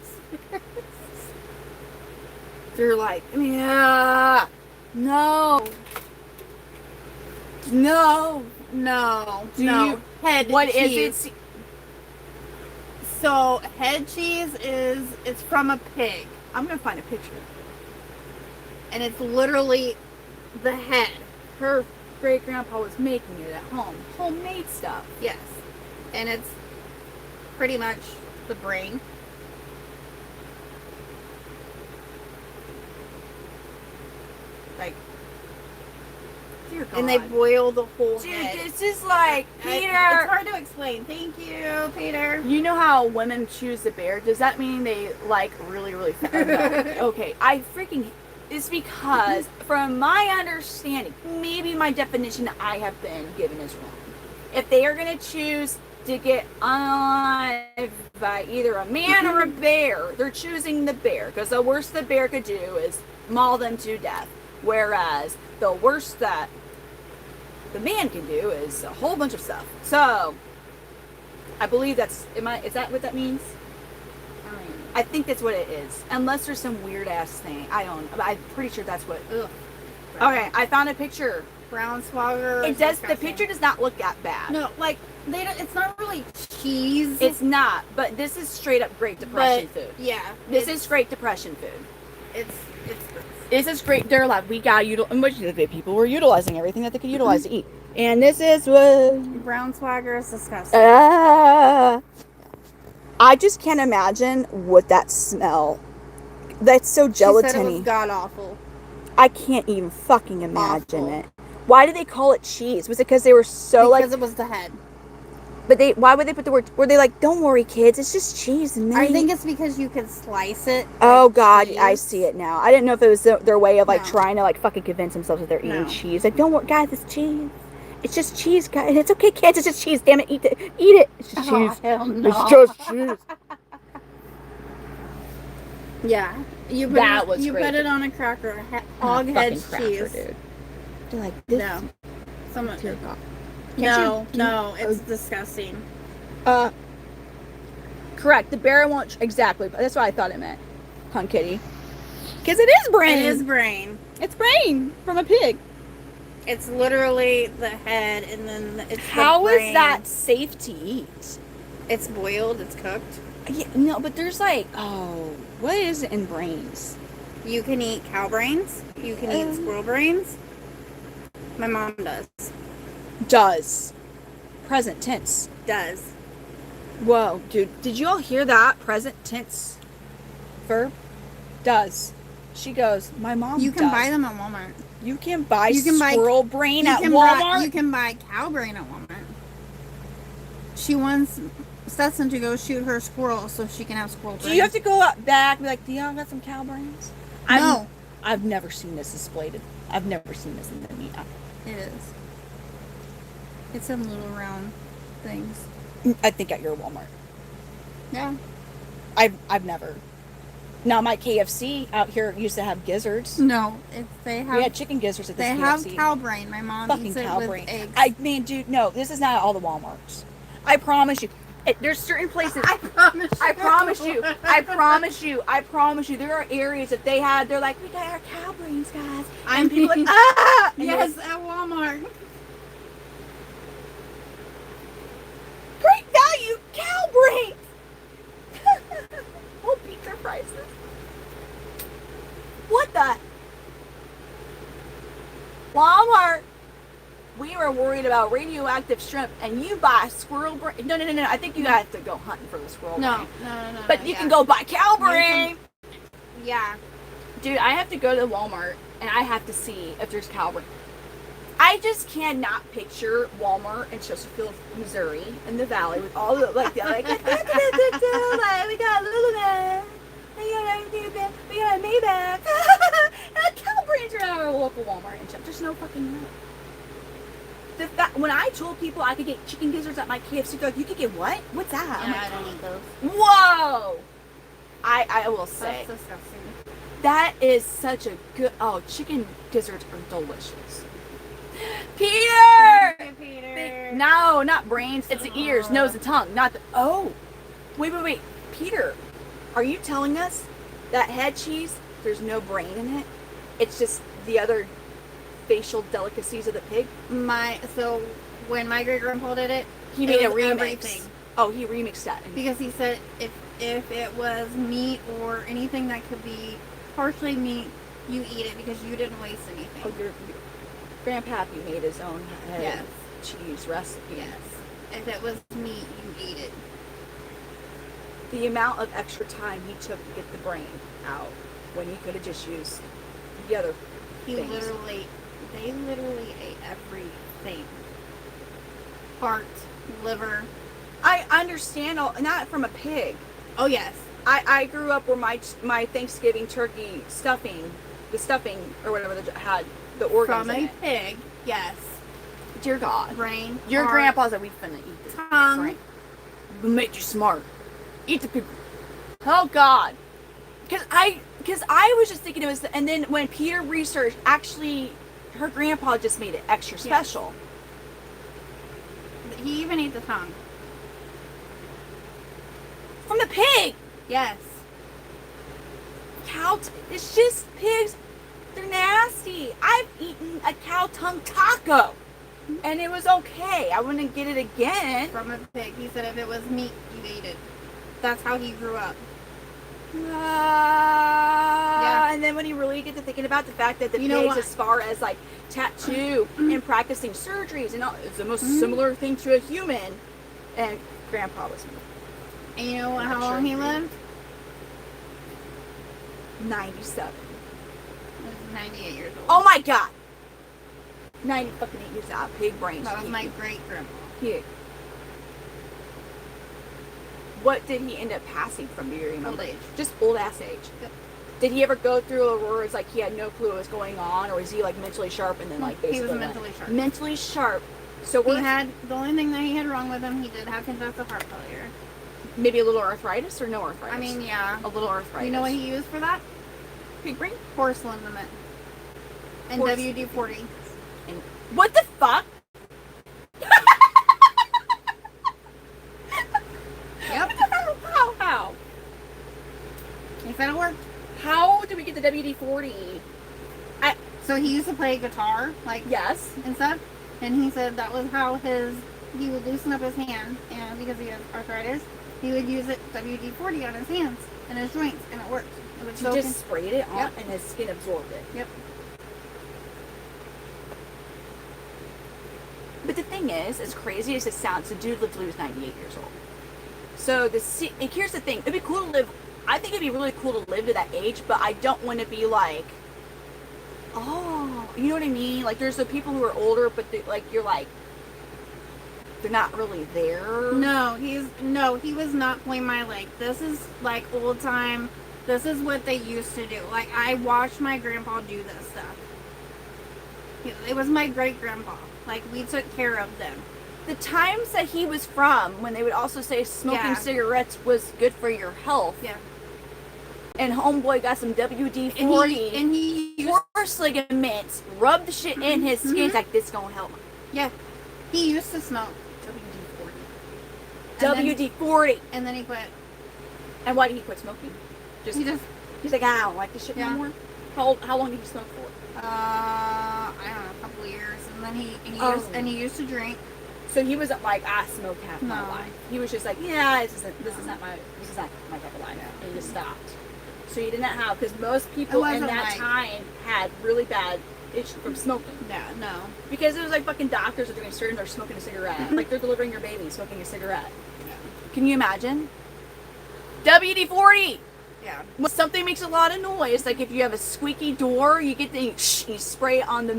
They're like, yeah, no, no. No, Do no. you- Head What is cheese. it? So head cheese it's from a pig, I'm gonna find a picture. and it's literally the head. Her great grandpa was making it at home, homemade stuff. Yes, and it's pretty much the brain. Like, Dear God. and they boil the whole Dude, head. this is like It's Peter. hard to explain. Thank you, Peter. You know how women choose the bear? Does that mean they like really, really fat? No. Okay, I freaking. It's because, from my understanding, maybe my definition I have been given is wrong. If they are going to choose to get unalived by either a man or a bear, they're choosing the bear. Because the worst the bear could do is maul them to death. Whereas the worst that the man can do is a whole bunch of stuff. So, I believe that's, is that what that means? I think that's what it is. Unless there's some weird ass thing. I don't know. I'm pretty sure that's what. Ugh. Okay, I found a picture. Brown swagger. It does, the picture does not look that bad. No, like they don't. It's not really cheese. It's not, but this is straight up Great Depression food. Yeah, This is Great Depression food. It's This is great. They're like, we got the people were utilizing everything that they could utilize to eat. And this is what. brown swagger is disgusting. I just can't imagine what that smell. That's so She said it was gelatiny. god awful. I can't even fucking imagine Awful. it. Why did they call it cheese? Was it because they were so Because it was the head. But why would they put the word? Were they like, don't worry, kids, it's just cheese and meat? I think it's because you could slice it. Oh like God, cheese. I see it now. I didn't know if it was their way of like No. trying to like fucking convince themselves that they're eating No. cheese. Like, don't worry, guys, it's cheese. It's just cheese, guys. It's okay, kids. It's just cheese. Damn it, eat it. Eat it. It's just Oh, cheese. hell no. It's just cheese. Yeah. You put That it, was you great. put it on a cracker. Hog head Fucking cracker, cheese. dude. They're like, this. No. Someone. Dear God. No, Can you- no, it's disgusting. Correct. The bear won't. Exactly. That's what I thought it meant. Pun kitty. Because it is brain. It is brain. It's brain from a pig. It's literally the head, and then it's How the is brain. that safe to eat? It's boiled. It's cooked. Yeah, no, but there's like, oh, what is it in brains? You can eat cow brains. You can eat squirrel brains. My mom does. Does. Present tense. Does. Whoa, dude. Did you all hear that? Present tense verb? Does. She goes, my mom You can does. buy them at Walmart. You can buy You can buy- squirrel brain You at can Walmart? Buy, you can buy cow brain at Walmart. She wants Stetson to go shoot her squirrel so she can have squirrel brains. Do you have to go out back and be like, do y'all got some cow brains? No. I've never seen this displayed. I've never seen this in the meat. It is. It's in little round things. I think at your Walmart. Yeah. I've never. Now my KFC out here used to have gizzards. No, if they have We had chicken gizzards at this they KFC. have cow brain. My mom Fucking eats it cow with brain. eggs. I mean, dude, no, this is not at all the Walmarts. I promise you. There's certain places. I promise. I promise you. I promise you. I promise you. There are areas that they had. They're like, we got our cow brains, guys. I And people mean- like, ah. And Yes, you're at Walmart. like, great value cow brains. We'll beat their prices. What the? Walmart. We were worried about radioactive shrimp, and you buy squirrel brain. No. I think you have to go hunting for the squirrel No, brain. no. But you can go buy cow You can- brain. Yeah. Dude, I have to go to Walmart, and I have to see if there's cow brain. I just cannot picture Walmart in Chesterfield, Missouri, in the valley with all the like, we got Lululemon, we got a Maybach, and cow brains are at our local Walmart in Chesterfield. There's no fucking way. When I told people I could get chicken gizzards at my KFC, they're like, you could get what? What's that? I'm Yeah, like, I don't eat those. whoa! I will say. That's disgusting. That is such a good. Oh, chicken gizzards are delicious. Peter! Peter. No, not brains. It's the ears, nose, and tongue. Not the. Oh, wait. Peter, are you telling us that head cheese? There's no brain in it. It's just the other facial delicacies of the pig. So when my great grandpa did it, He made a was remix. everything. Oh, he remixed that. Because he said if it was meat or anything that could be partially meat, you eat it because you didn't waste anything. Oh, your grandpappy made his own head Yes. cheese recipe. Yes. If it was meat, you eat it. The amount of extra time he took to get the brain out when he could have just used the other They things. literally ate everything. Heart, liver. I understand, not from a pig. Oh yes. I grew up where my Thanksgiving turkey stuffing, the stuffing or whatever that had the organs From in a it. pig. Yes. Dear God, Brain. your heart, grandpa's like, we finna eat this tongue. brain. We made you smart. Eat the pig. Oh God, because I was just thinking it was, and then when Peter researched, actually, her grandpa just made it extra special. He even ate the tongue. From the pig. Yes. It's just pigs. They're nasty. I've eaten a cow tongue taco, and it was okay. I wouldn't get it again. From a pig. He said if it was meat, you ate it. That's how he grew up. Yeah. And then when he really gets to thinking about the fact that the You know pigs, what? as far as like tattoo and practicing surgeries, and all, it's the most similar thing to a human. And Grandpa was And you know what? How I'm long sure he he lived? 97. It was 98 years old. Oh my god. 90 fucking 8 years out. Pig brain. That was my great grandpa. Pig. What did he end up passing from? Do you remember? Old age. Just old ass age. Yep. Did he ever go through a where it's like he had no clue what was going on, or was he like mentally sharp and then like basically He was like, mentally sharp. mentally sharp. So He we're had the only thing that he had wrong with him. He did have congestive heart failure. maybe a little arthritis or no arthritis. I mean, yeah. a little arthritis. You know what he used for that? Pig brain. Horse liniment. And Horse- WD-40. And what the fuck? Yep. How? He said it worked. How do we get the WD-40? So he used to play guitar, like, Yes. and stuff. And he said that was how he would loosen up his hand, and because he has arthritis, he would use WD-40 on his hands and his joints, and it worked. It was He so just sprayed it on, Yep. and his skin absorbed it. Yep. But the thing is, as crazy as it sounds, the dude lived till he was 98 years old. So and here's the thing: it'd be cool to live. I think it'd be really cool to live to that age, but I don't want to be like, oh, you know what I mean? Like, there's the people who are older, but you're like, they're not really there. No, he was not pulling my leg. This is like old time. This is what they used to do. Like, I watched my grandpa do this stuff. It was my great grandpa. Like, we took care of them. The times that he was from, when they would also say smoking Yeah. cigarettes was good for your health, Yeah. and homeboy got some WD-40 And he used, horse ligaments, rubbed the shit in his skin. He's like, this gonna help. yeah, he used to smoke. WD-40. WD-40. And then he quit. And why did he quit smoking? He just, He's like, I don't like this shit Yeah. no more. How long did he smoke for? I don't know, a couple of years. And then he used to drink. So he wasn't like, I smoked half my No. life. He was just like, yeah, this is not my type of life. And he just stopped. So he didn't have, because most people in wasn't that like- time had really bad issues from smoking. Yeah, no. Because it was like fucking doctors are doing surgery, they're smoking a cigarette. Like they're delivering your baby smoking a cigarette. Can you imagine? WD-40! Yeah. When something makes a lot of noise, like if you have a squeaky door, you get you spray it on the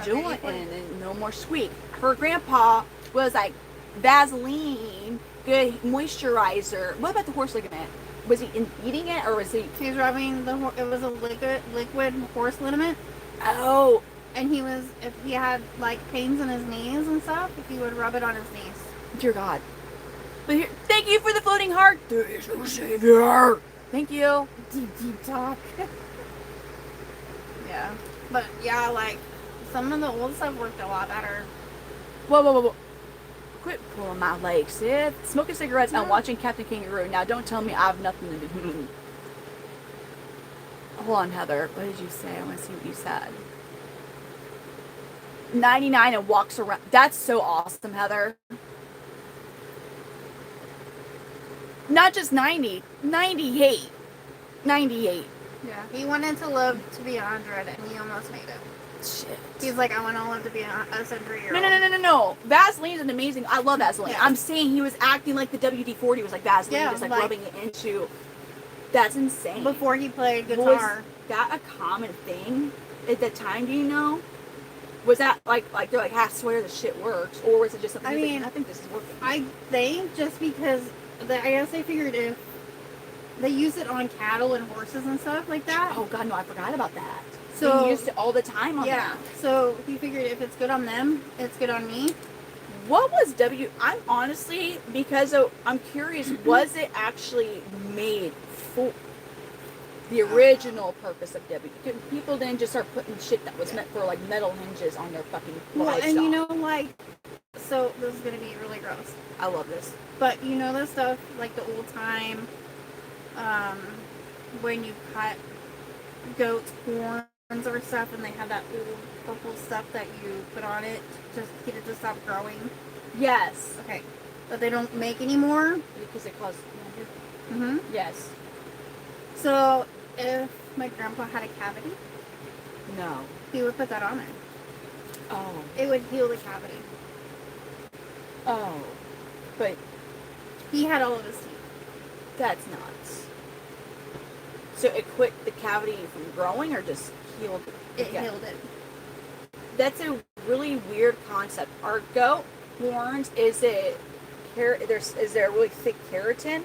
joint, and then no more squeak. Her grandpa was like Vaseline, good moisturizer. What about the horse ligament? Was he eating it, or was he? He was rubbing it was a liquid horse liniment. Oh, And if he had like pains in his knees and stuff, he would rub it on his knees. dear God. But here, thank you for the floating heart. There is no savior. Thank you. Deep talk. Yeah. But yeah, like some of the old stuff worked a lot better. Whoa. Quit pulling my leg, Sid. Smoking cigarettes and No. watching Captain Kangaroo. Now, don't tell me I have nothing to do. Hold on, Heather. What did you say? I want to see what you said. 99 and walks around. That's so awesome, Heather. Not just 90. 98. 98. Yeah. He wanted to live to be 100, and he almost made it. Shit. He's like, I want to live to be a century-year-old. No. Vaseline's an amazing. I love Vaseline. Yeah. I'm saying he was acting like the WD-40 was like Vaseline, Yeah, just like like- rubbing it into. That's insane. Before he played Was guitar. that a common thing at that time? Do you know? Was that like they're like, I swear this shit works, or was it just something? I he's like, mean, I think this is working. I think just because I guess they figured if they use it on cattle and horses and stuff like that. Oh God, no, I forgot about that. So He used it all the time on yeah. that. So he figured if it's good on them, it's good on me. What was I'm honestly, because I'm curious, was it actually made for the original purpose of W? People didn't just start putting shit that was meant for like metal hinges on their fucking Well, livestock. and you know, like, so this is gonna be really gross, I love this. but you know the stuff like the old time, when you cut goats' horns or stuff, and they have that old purple stuff that you put on it to get it to stop growing. Yes, Okay, but they don't make anymore. because it caused. Mm-hmm. Yes. So if my grandpa had a cavity, No. he would put that on there. Oh. It would heal the cavity. Oh. But He had all of his teeth. that's nuts. So it quit the cavity from growing, or just healed It healed it. That's a really weird concept. Are goat horns, is there really thick keratin?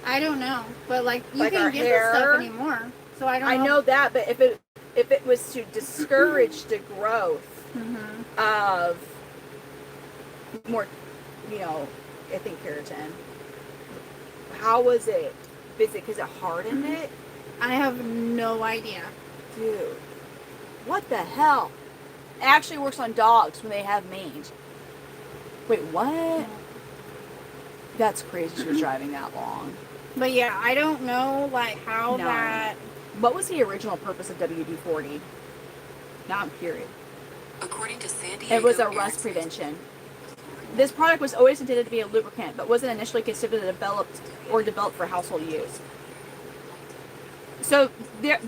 I don't know, but like you Like our can't get this stuff hair? anymore. So I don't I know that, but if it was to discourage the growth of more, I think keratin, how was it? Because it hardened it? I have no idea. Dude, what the hell? It actually works on dogs when they have mange. Wait, what? That's crazy she was driving that long. But yeah, I don't know like how No. that. What was the original purpose of WD-40? Now I'm curious. According to San Diego, It was a rust prevention. This product was always intended to be a lubricant, but wasn't initially considered developed for household use. So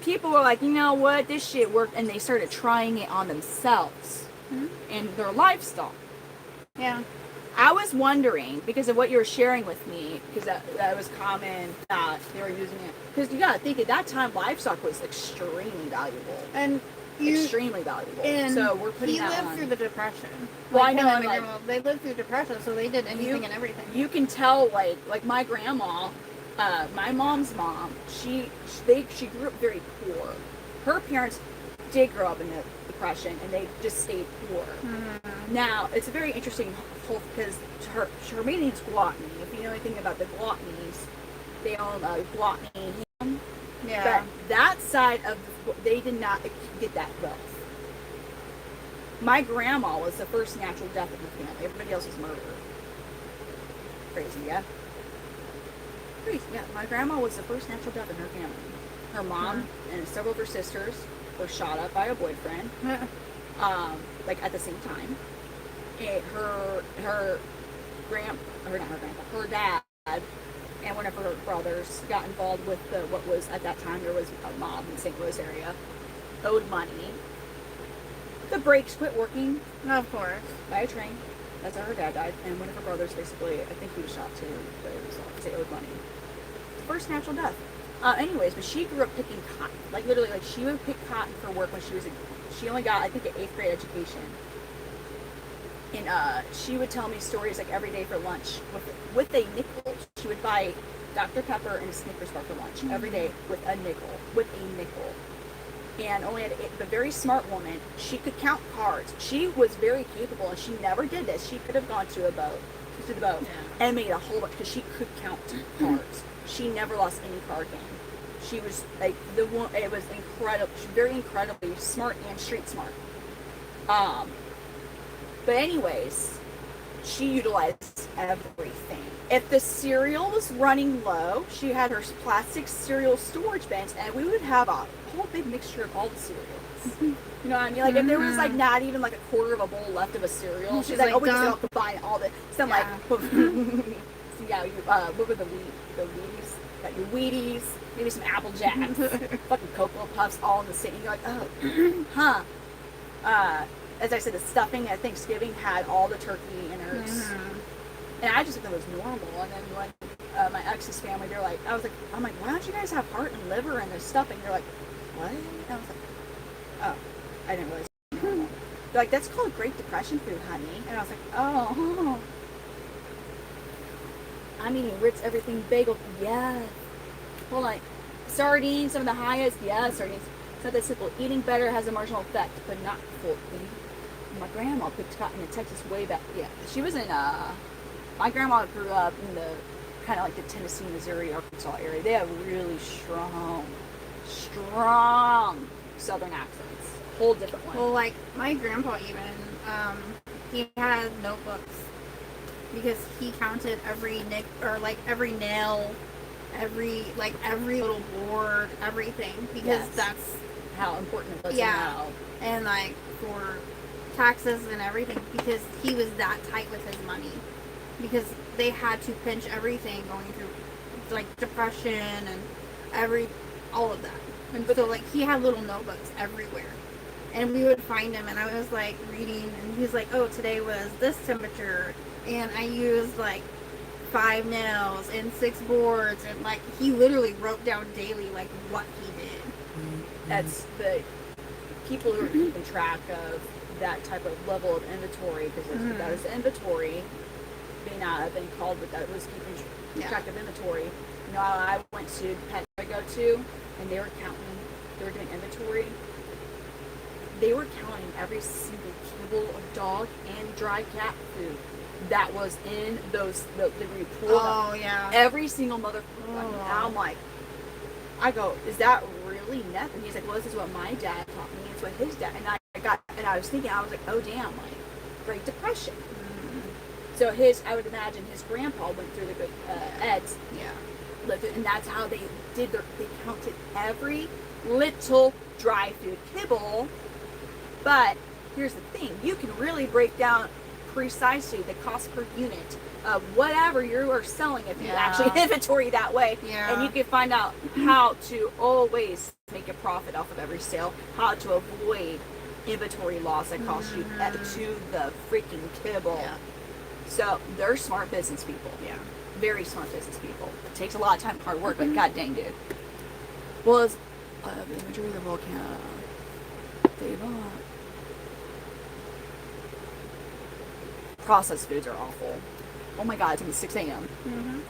people were like, you know what, this shit worked, and they started trying it on themselves and their livestock. Yeah. I was wondering, because of what you were sharing with me, because that was common that they were using it. Because you gotta think, at that time, livestock was extremely valuable. And Extremely valuable. And so we're putting he that lived on. through the Depression. Well, Like, I know, him and my like- grandma, they lived through Depression, so they did anything and everything. You can tell, like my grandma, my mom's mom, she grew up very poor. Her parents did grow up in the Depression, and they just stayed poor. Now, it's a very interesting whole, because her main name's Gluttony. If you know anything about the Gluttonies, they own Gluttony Ham. Yeah. But that side of they did not get that wealth. My grandma was the first natural death in the family. Everybody else was murdered. Crazy, yeah? Crazy, yeah. My grandma was the first natural death in her family. Her mom and several of her sisters were shot up by a boyfriend, like at the same time. And her dad and one of her brothers got involved with what was at that time, there was a mob in the St. Louis area, owed money. The brakes quit working Of course. by a train. That's how her dad died. And one of her brothers basically, I think he was shot too, but it was because they owed money. First natural death. Anyways, but she grew up picking cotton. Like literally, like she would pick cotton for work when she only got, I think, an 8th grade education. And she would tell me stories like every day for lunch. With a nickel, she would buy Dr. Pepper and a Snickers bar for lunch every day with a nickel. And only had a very smart woman. She could count cards. She was very capable, and she never did this. She could have gone to the boat and made a whole bunch because she could count cards. She never lost any card game. She was like it was incredible. She was very incredibly smart and street smart. But anyways, she utilized everything. If the cereal was running low, she had her plastic cereal storage bins, and we would have a whole big mixture of all the cereals. You know what I mean? Like if there was like not even like a quarter of a bowl left of a cereal, she's like, oh, we just have to combine all the. So I'm like, yeah, what were the Wheaties? Got your Wheaties, maybe some Apple Jacks, fucking Cocoa Puffs, all in the same. You're like, oh, huh. As I said, the stuffing at Thanksgiving had all the turkey innards. And I just thought it was normal. And then when my ex's family, they're like, I'm like, why don't you guys have heart and liver and the stuffing? They're like, what? And I was like, oh, I didn't realize it was normal. They're like, that's called Great Depression food, honey. And I was like, oh. I'm eating Ritz everything bagel. Yeah. Well, like, sardines, some of the highest. Yeah, sardines. It's not that simple. Eating better has a marginal effect, but not full. My grandma picked cotton in Texas way back. Yeah, she was in. My grandma grew up in the kind of like the Tennessee, Missouri, Arkansas area. They have really strong Southern accents. Whole different one. Well, like my grandpa even, he had notebooks because he counted every every nail, every little board, everything, because that's how important it was. Yeah, and like for taxes and everything, because he was that tight with his money, because they had to pinch everything going through like depression and all of that. And so like he had little notebooks everywhere, and we would find him, and I was like reading, and he was like, oh, today was this temperature, and I used like 5 nails and 6 boards, and like he literally wrote down daily like what he did. That's the people who are keeping track of that type of level of inventory, because that is inventory, being I've been called, but that was keeping track of inventory. You know, I went to pet I go to, and they were counting, they were doing inventory. They were counting every single kibble of dog and dry cat food that was in those, the report. Oh, yeah. Every single mother. I'm like, I go, is that really nothing? He's like, well, this is what my dad taught me. It's what his dad. And I was thinking, I was like, oh damn, like Great Depression. So I would imagine his grandpa went through the Great Eds. Yeah. Lived it, and that's how they did they counted every little dry food kibble. But here's the thing, you can really break down precisely the cost per unit of whatever you are selling if you actually inventory that way. Yeah. And you can find out how to always make a profit off of every sale, how to avoid inventory loss that costs you to the freaking kibble. Yeah. So they're smart business people. Yeah. Very smart business people. It takes a lot of time and hard work, but god dang, dude. Well, it's the majority of the world can't. They bought. Processed foods are awful. Oh my god, it's only 6 a.m.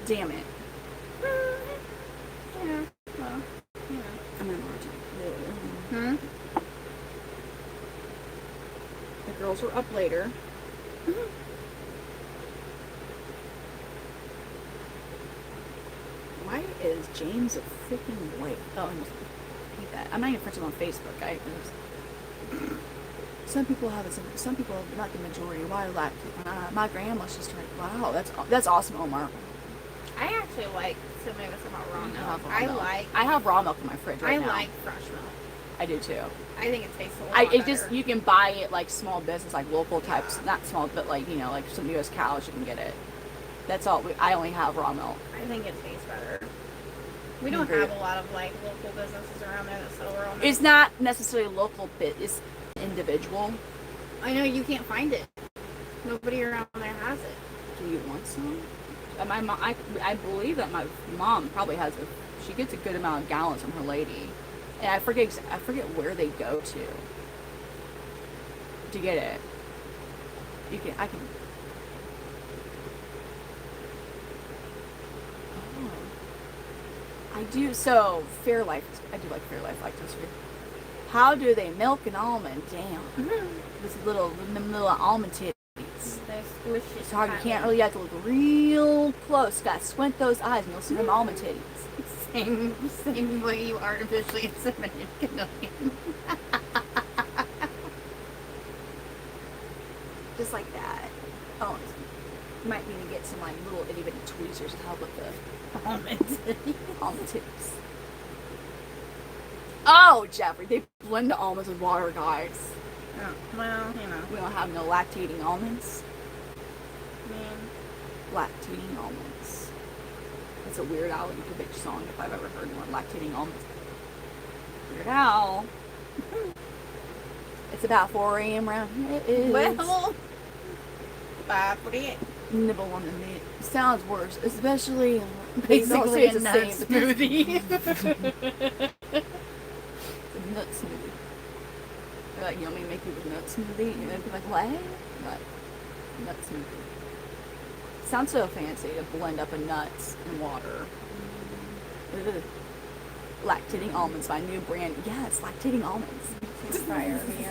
Damn it. Yeah. Well, I'm in March. The girls were up later. Why is James a freaking white? Oh, I must hate that. I'm not even friends with him on Facebook. Some people have it. Some people, not the majority. Why lack? My grandma's just like, wow, that's awesome, Omar. I actually like so many of us about raw milk. I have raw milk in my fridge right now. I like fresh milk. I do too. I think it tastes a lot better. Just you can buy it like small business, like local types, not small, but like like some U.S. cows, you can get it. That's all. I only have raw milk. I think it tastes better. We don't have a lot of like local businesses around there that sell raw milk. It's not necessarily local, but it's individual. I know you can't find it. Nobody around there has it. Do you want some? My mom, I believe that my mom probably has she gets a good amount of gallons from her lady, and I forget where they go to get it. I can. I do. So Fairlife, I do like Fairlife lactose free. How do they milk an almond? Damn, this little almond titties. They're squishy. It's hard. You can't really. You have to look real close. Got to squint those eyes, and you'll see them almond titties. Same way you artificially inseminated Chameleon. Just like that. Oh, you might need to get some like little itty bitty tweezers to help with the almond titties. Oh, Jeffrey, they blend the almonds with water, guys. Oh, well, We don't have no lactating almonds. Man. Lactating almonds. That's a Weird Al Yankovic song if I've ever heard one. Lactating almonds. Weird Al. It's about 4 a.m. around here. It is. Well, 5:48. Nibble on the meat. Sounds worse, especially Basically it's a nut smoothie. Nut smoothie. They're like, you want me to make you a nut smoothie? And they'd be like, what? Nut smoothie. Sounds so fancy to blend up a nuts and water. Ugh. Lactating almonds, my new brand. Yes, lactating almonds. Fire me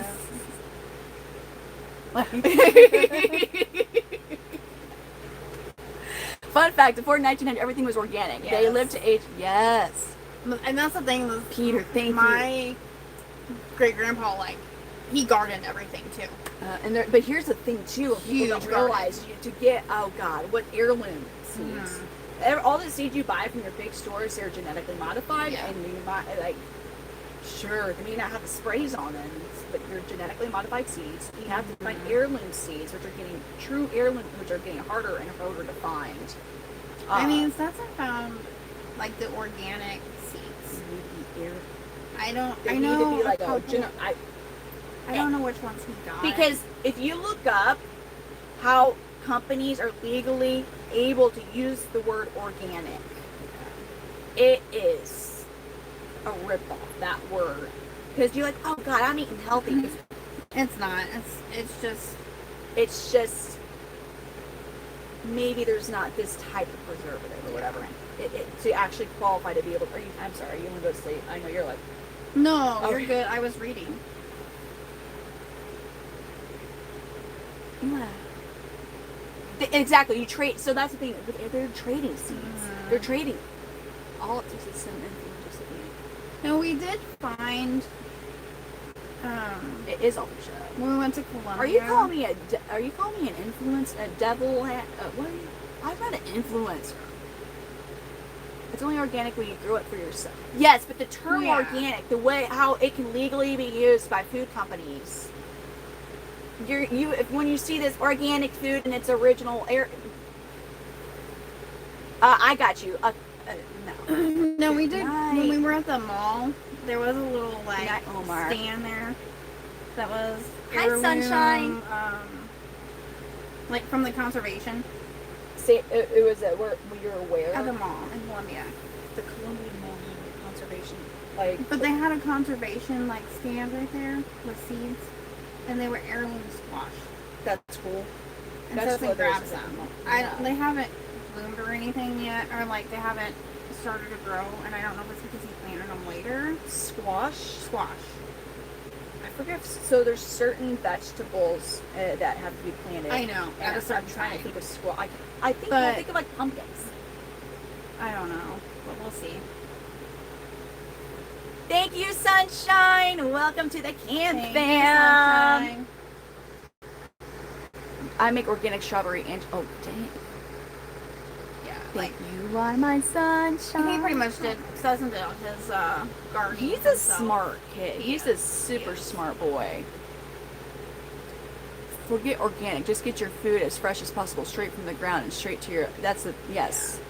Fun fact, before 1900, everything was organic. Yes. They lived to age. Yes. And that's the thing with Peter, thank you. my great-grandpa, like, he gardened everything, too. But here's the thing, too. People don't Huge realize to get, oh God, what heirloom seeds. All the seeds you buy from your big stores, they're genetically modified. Yeah. And you might, sure, they may not have the sprays on them, but they're genetically modified seeds. You have to find heirloom seeds, which are getting true heirloom, which are getting harder and harder to find. I mean, Stetson found, like, the organic seeds. I don't, They I need know to be like a couple, I don't know which ones he got. Because if you look up how companies are legally able to use the word organic, it is a ripoff. That word because you're like, oh God, I'm eating healthy. It's not. It's just maybe there's not this type of preservative or whatever. To actually qualify to be able to. I'm sorry, you want to go to sleep? I know you're like. No, Okay. you're good. I was reading. Yeah. Exactly. You trade. So that's the thing. They're trading seeds. They're trading. All it takes is some influence. No, we did find. It is all the show. When we went to Colombia. Are you calling me an influence? A devil? What? I'm not an influencer. It's only organic when you grow it for yourself. Yes, but the term organic, the way how it can legally be used by food companies. When you see this organic food and its original air, I got you. No. No, we did. Night. When we were at the mall, there was a little Night, Omar. stand there that was Hi, heirloom, sunshine. Like from the conservation Say it was where you were aware at the mall in Colombia. the Colombian Mall conservation, like. But they had a conservation like stand right there with seeds, and they were heirloom squash. That's cool. And That's so what they those grabbed is. some. Yeah. They haven't bloomed or anything yet, or like they haven't started to grow, and I don't know if it's because he planted them later. Squash. I forget. So there's certain vegetables that have to be planted. I know. And At a certain I'm trying to time. think of squash. I think But- we'll think of like pumpkins. I don't know, but we'll see. Thank you, Sunshine. Welcome to the camp Thank you, fam. sunshine. I make organic strawberry and dang. Yeah, Thank like you are my sunshine. he pretty much doesn't do his gardening. He's a himself. smart kid. He's Yeah, a super he is. smart boy. Forget organic. Just get your food as fresh as possible, straight from the ground and straight to your. That's the yes.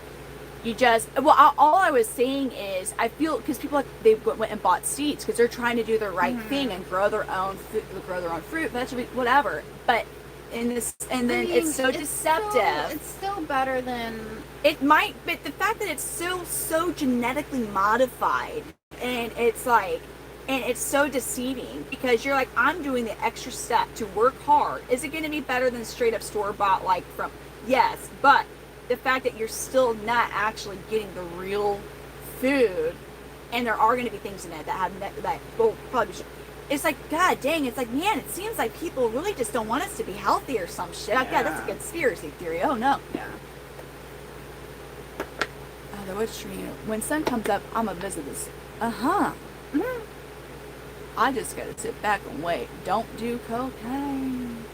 You just all I was saying is I feel because people they went and bought seeds because they're trying to do the right thing and grow their own food, grow their own fruit, vegetables, whatever. But in this and then it's so deceptive. It's still better than It might, but the fact that it's so genetically modified, and it's like, and it's so deceiving because you're like, I'm doing the extra step to work hard. Is it going to be better than straight up store bought like from? Yes, but the fact that you're still not actually getting the real food, and there are going to be things in it that have that will probably. It's like, God dang, it's like, man, it seems like people really just don't want us to be healthy or some shit. Yeah, that's a conspiracy theory. Oh no. yeah. Oh, the witch tree. When sun comes up, I'm gonna visit this. I just gotta sit back and wait. Don't do cocaine.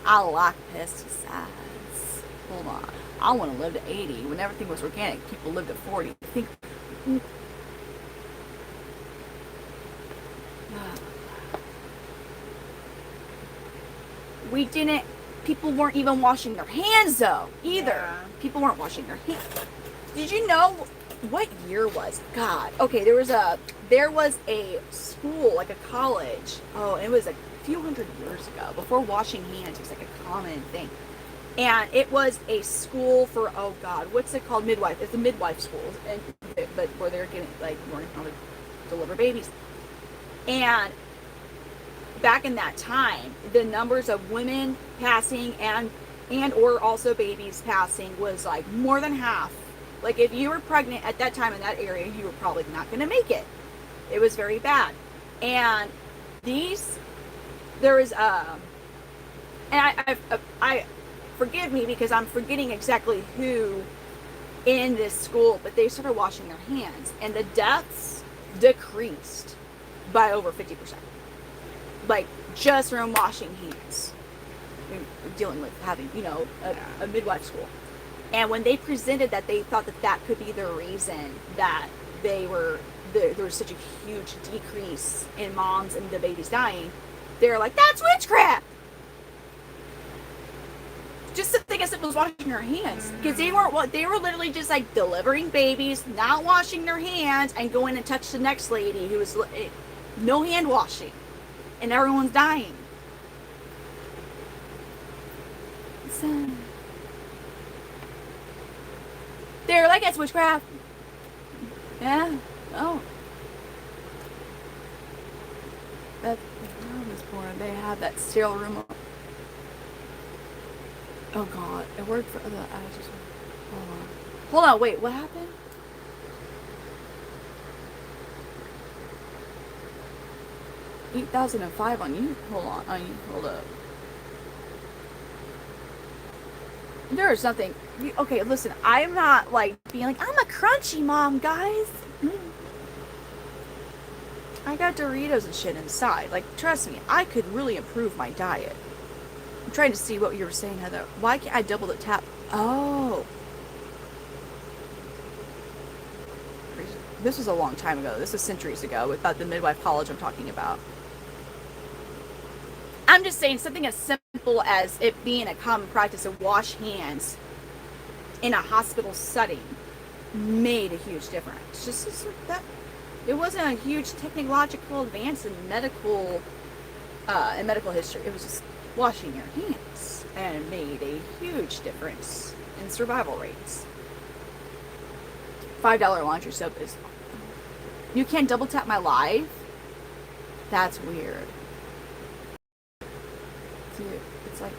I like pesticides. Hold on. I want to live to 80. When everything was organic, people lived to 40. I think. We didn't. People weren't even washing their hands though either. Yeah. People weren't washing their hands. Did you know what year was? God. Okay, there was a school, like a college. Oh, it was a few hundred years ago. Before washing hands was like a common thing. And it was a school for, oh God, what's it called? Midwife. It's a midwife school, but where they're getting like learning how to deliver babies. And back in that time, the numbers of women passing and or also babies passing was like more than half. Like if you were pregnant at that time in that area, you were probably not going to make it. It was very bad. And there was and I forgive me because I'm forgetting exactly who in this school, but they started washing their hands and the deaths decreased by over 50%. Like just from washing hands, dealing with having, a midwife school. And when they presented that, they thought that could be the reason that there was such a huge decrease in moms and the babies dying. They're like, that's witchcraft. Just to think as it was washing her hands, because they were literally just like delivering babies, not washing their hands, and going and touch the next lady who was no hand washing, and everyone's dying. So they're like, it's witchcraft. Yeah. Oh. corner. They have that sterile room. Oh god, it worked for the. Hold on, wait, what happened? $8,005 on you. Hold up. There's nothing. Okay, listen. I'm not like being like I'm a crunchy mom, guys. I got Doritos and shit inside. Like, trust me, I could really improve my diet. I'm trying to see what you were saying, Heather. Why can't I double the tap? Oh. This was a long time ago. This was centuries ago without the midwife college I'm talking about. I'm just saying something as simple as it being a common practice to wash hands in a hospital setting made a huge difference. Just that. It wasn't a huge technological advance in medical history. It was just washing your hands, and it made a huge difference in survival rates. $5 laundry soap is. You can't double tap my live? That's weird. Dude, it's like.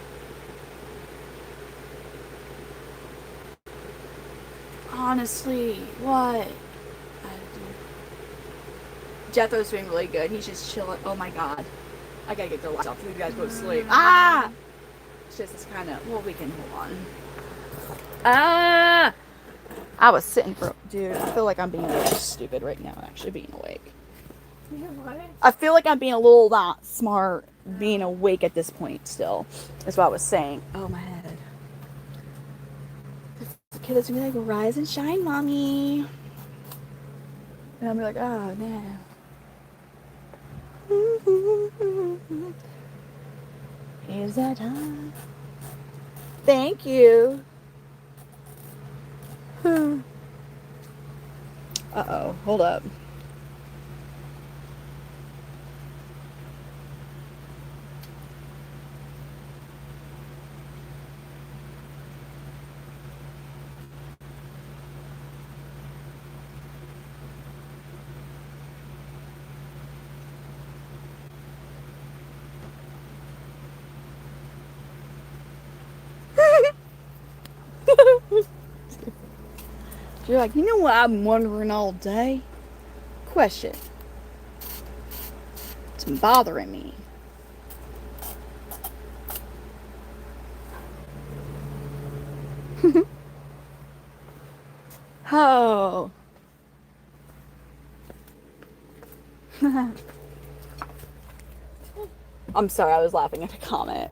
Honestly, what? Jethro's doing really good. He's just chilling. Oh my god. I gotta get the lights off so you guys go to sleep. Ah! It's just this kind of. Well, we can hold on. Ah! I was sitting for. Dude, I feel like I'm being really stupid right now, actually being awake. What? I feel like I'm being a little not smart being awake at this point still. That's what I was saying. Oh, my head. The kid is gonna be like, rise and shine, mommy. And I'll be like, oh, no. Here's that time. Thank you. Uh-oh, hold up. You're like, you know what I'm wondering all day? Question. It's been bothering me. Oh. I'm sorry, I was laughing at a comment.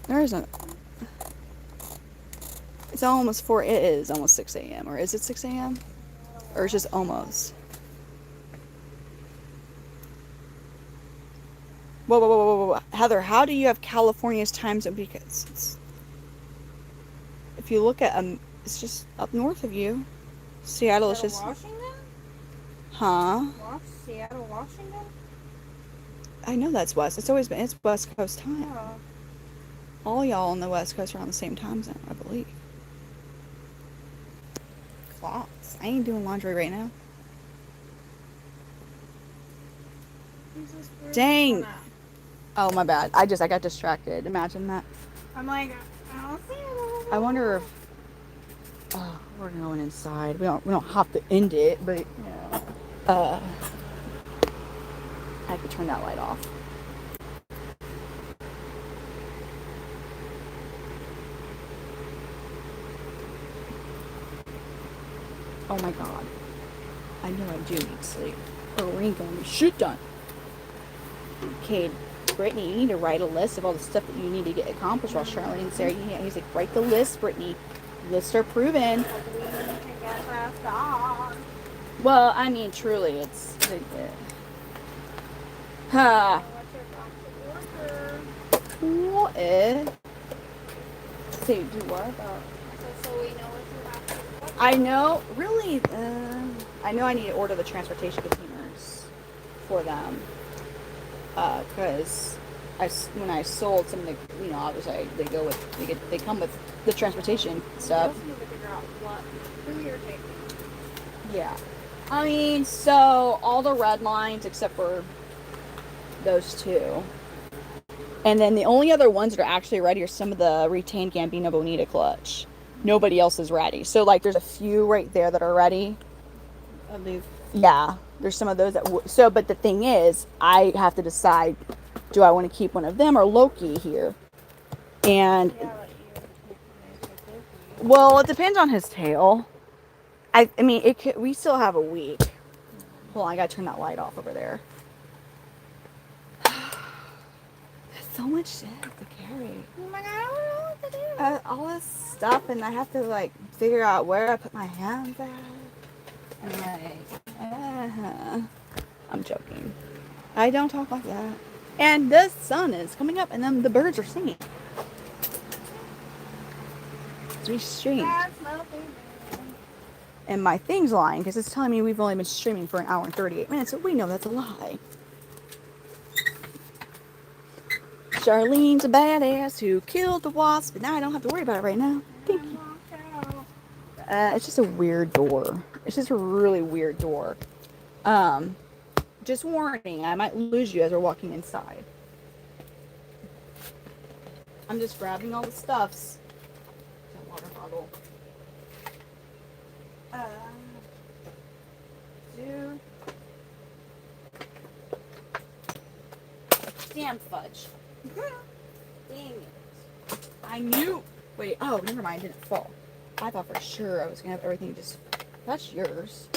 There isn't. It's almost 4. It is almost 6 a.m. Or is it 6 a.m.? Or it's just almost. Whoa. Heather, how do you have California's time zone? Because if you look at it's just up north of you. Seattle is just. Washington? Huh? Seattle, Washington? I know that's west. It's always been. It's West Coast time. Oh. All y'all on the West Coast are on the same time zone, I believe. Clocks. I ain't doing laundry right now. Jesus, Dang. Oh, my bad. I got distracted. Imagine that. I'm like, I don't see it. I wonder if. Oh, we're going inside. We don't have to end it, but you know. I could turn that light off. Oh my god. I know I do need sleep. Or we ain't gonna be shit done. Okay, Brittany, you need to write a list of all the stuff that you need to get accomplished while Charlene's there. He's like, write the list, Brittany. Lists are proven. Well, I mean, truly, it's. Huh. What? Say, do what? So we know what to have. I know, really, I know I need to order the transportation containers for them. Because when I sold some of the, you know, obviously they come with the transportation stuff. We also need to figure out who you're taking. Yeah. I mean, so all the red lines except for those two. And then the only other ones that are actually ready are some of the retained Gambino Bonita clutch. Nobody else is ready. So like there's a few right there that are ready. Yeah, there's some of those that so but the thing is, I have to decide, do I want to keep one of them or Loki here? And well, it depends on his tail. I mean, it could, we still have a week. Hold on, I gotta turn that light off over there. There's so much shit to carry. Oh my god, I don't know what to do. All this stuff, and I have to like figure out where I put my hands at. And like, I'm joking. I don't talk like that. And the sun is coming up, and then the birds are singing. We streamed. And my thing's lying because it's telling me we've only been streaming for 1 hour and 38 minutes, so we know that's a lie. Charlene's a badass who killed the wasp, but now I don't have to worry about it right now. Thank you. It's just a weird door. It's just a really weird door. Just warning, I might lose you as we're walking inside. I'm just grabbing all the stuffs. That water bottle. Dude. Damn fudge. Dang it. I knew. Wait, oh, never mind, it didn't fall. I thought for sure I was gonna have everything just. That's yours.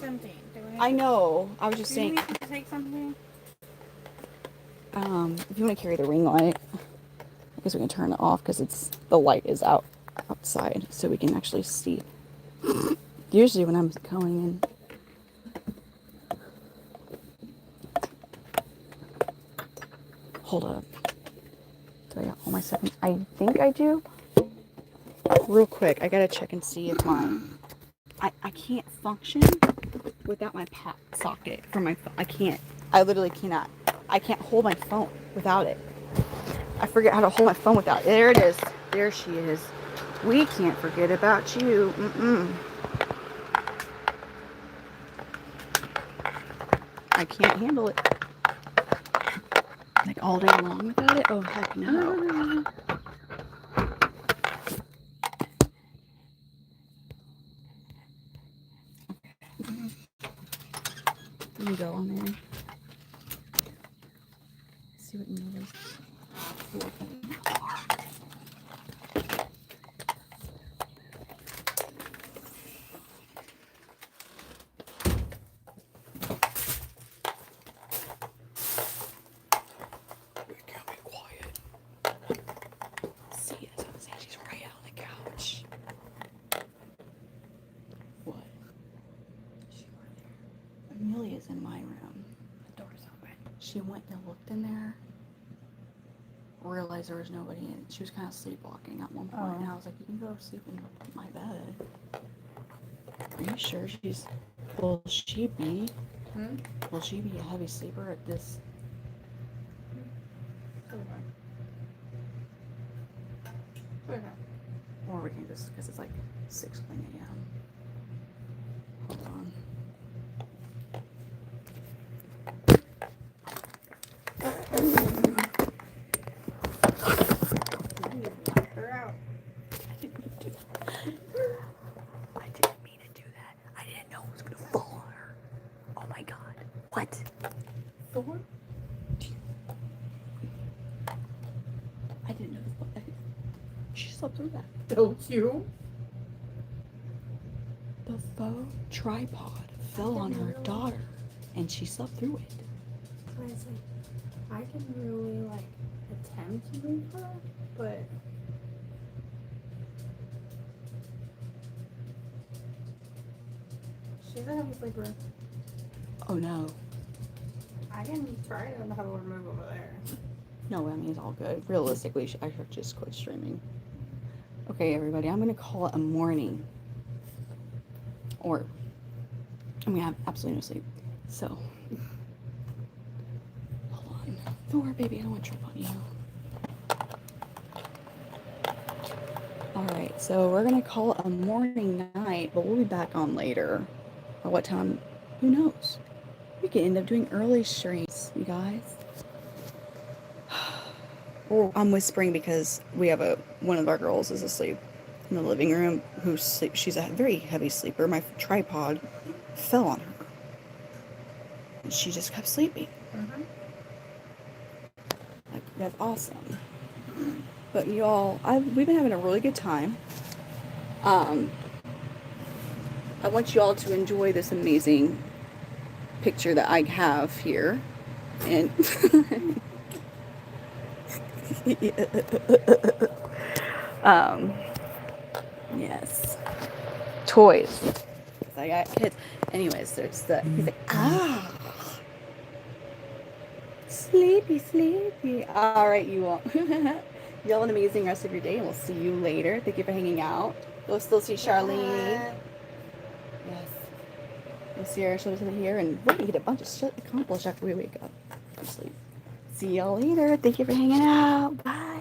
Something. I know. I was just Do you saying. need to take something? If you want to carry the ring light, I guess we can turn it off because the light is outside, so we can actually see. Usually when I'm going in. Hold up. Do I got all my settings? I think I do. Real quick, I gotta check and see if mine. I can't function without my pop socket for my phone. I can't. I literally cannot. I can't hold my phone without it. I forget how to hold my phone without it. There it is. There she is. We can't forget about you. I can't handle it. Like all day long without it? Oh, heck no. Let me go on there. See what noise. Amelia's in my room. The door's open. She went and looked in there, realized there was nobody in. She was kind of sleepwalking at one point, and I was like, "You can go to sleep in my bed." Are you sure she's? Will she be? Will she be a heavy sleeper at this? Or we can just, because it's like 6 a.m. Hold on. I didn't mean to do that. I didn't know it was gonna fall on her. Oh my god. What? Thor? I didn't know. She slept through that. So cute. The faux tripod fell on her daughter, and she slept through it. I was like, I can really like attempt to move her, but she's a heavy sleeper. Oh no. I can try to have her move over there. No, I mean, it's all good. Realistically, I should just quit streaming. Okay, everybody, I'm gonna call it a morning. Or I'm gonna have absolutely no sleep. So, hold on. Thor, baby, I don't want to trip on you. Alright, so we're gonna call it a morning night, but we'll be back on later. Or what time? Who knows? We could end up doing early streams, you guys. Well, I'm whispering because we have one of our girls is asleep in the living room she's a very heavy sleeper. My tripod fell on her. And she just kept sleeping. Like, that's awesome. But y'all, we've been having a really good time. I want you all to enjoy this amazing picture that I have here. And yes, toys. I got kids. Anyways, he's like, sleepy. All right, you all. You all have an amazing rest of your day, and we'll see you later. Thank you for hanging out. You'll still see Charlene. Yes. You'll see her. She'll sit here, and we're gonna get a bunch of shit accomplished after we wake up from sleep. See y'all later. Thank you for hanging out. Bye.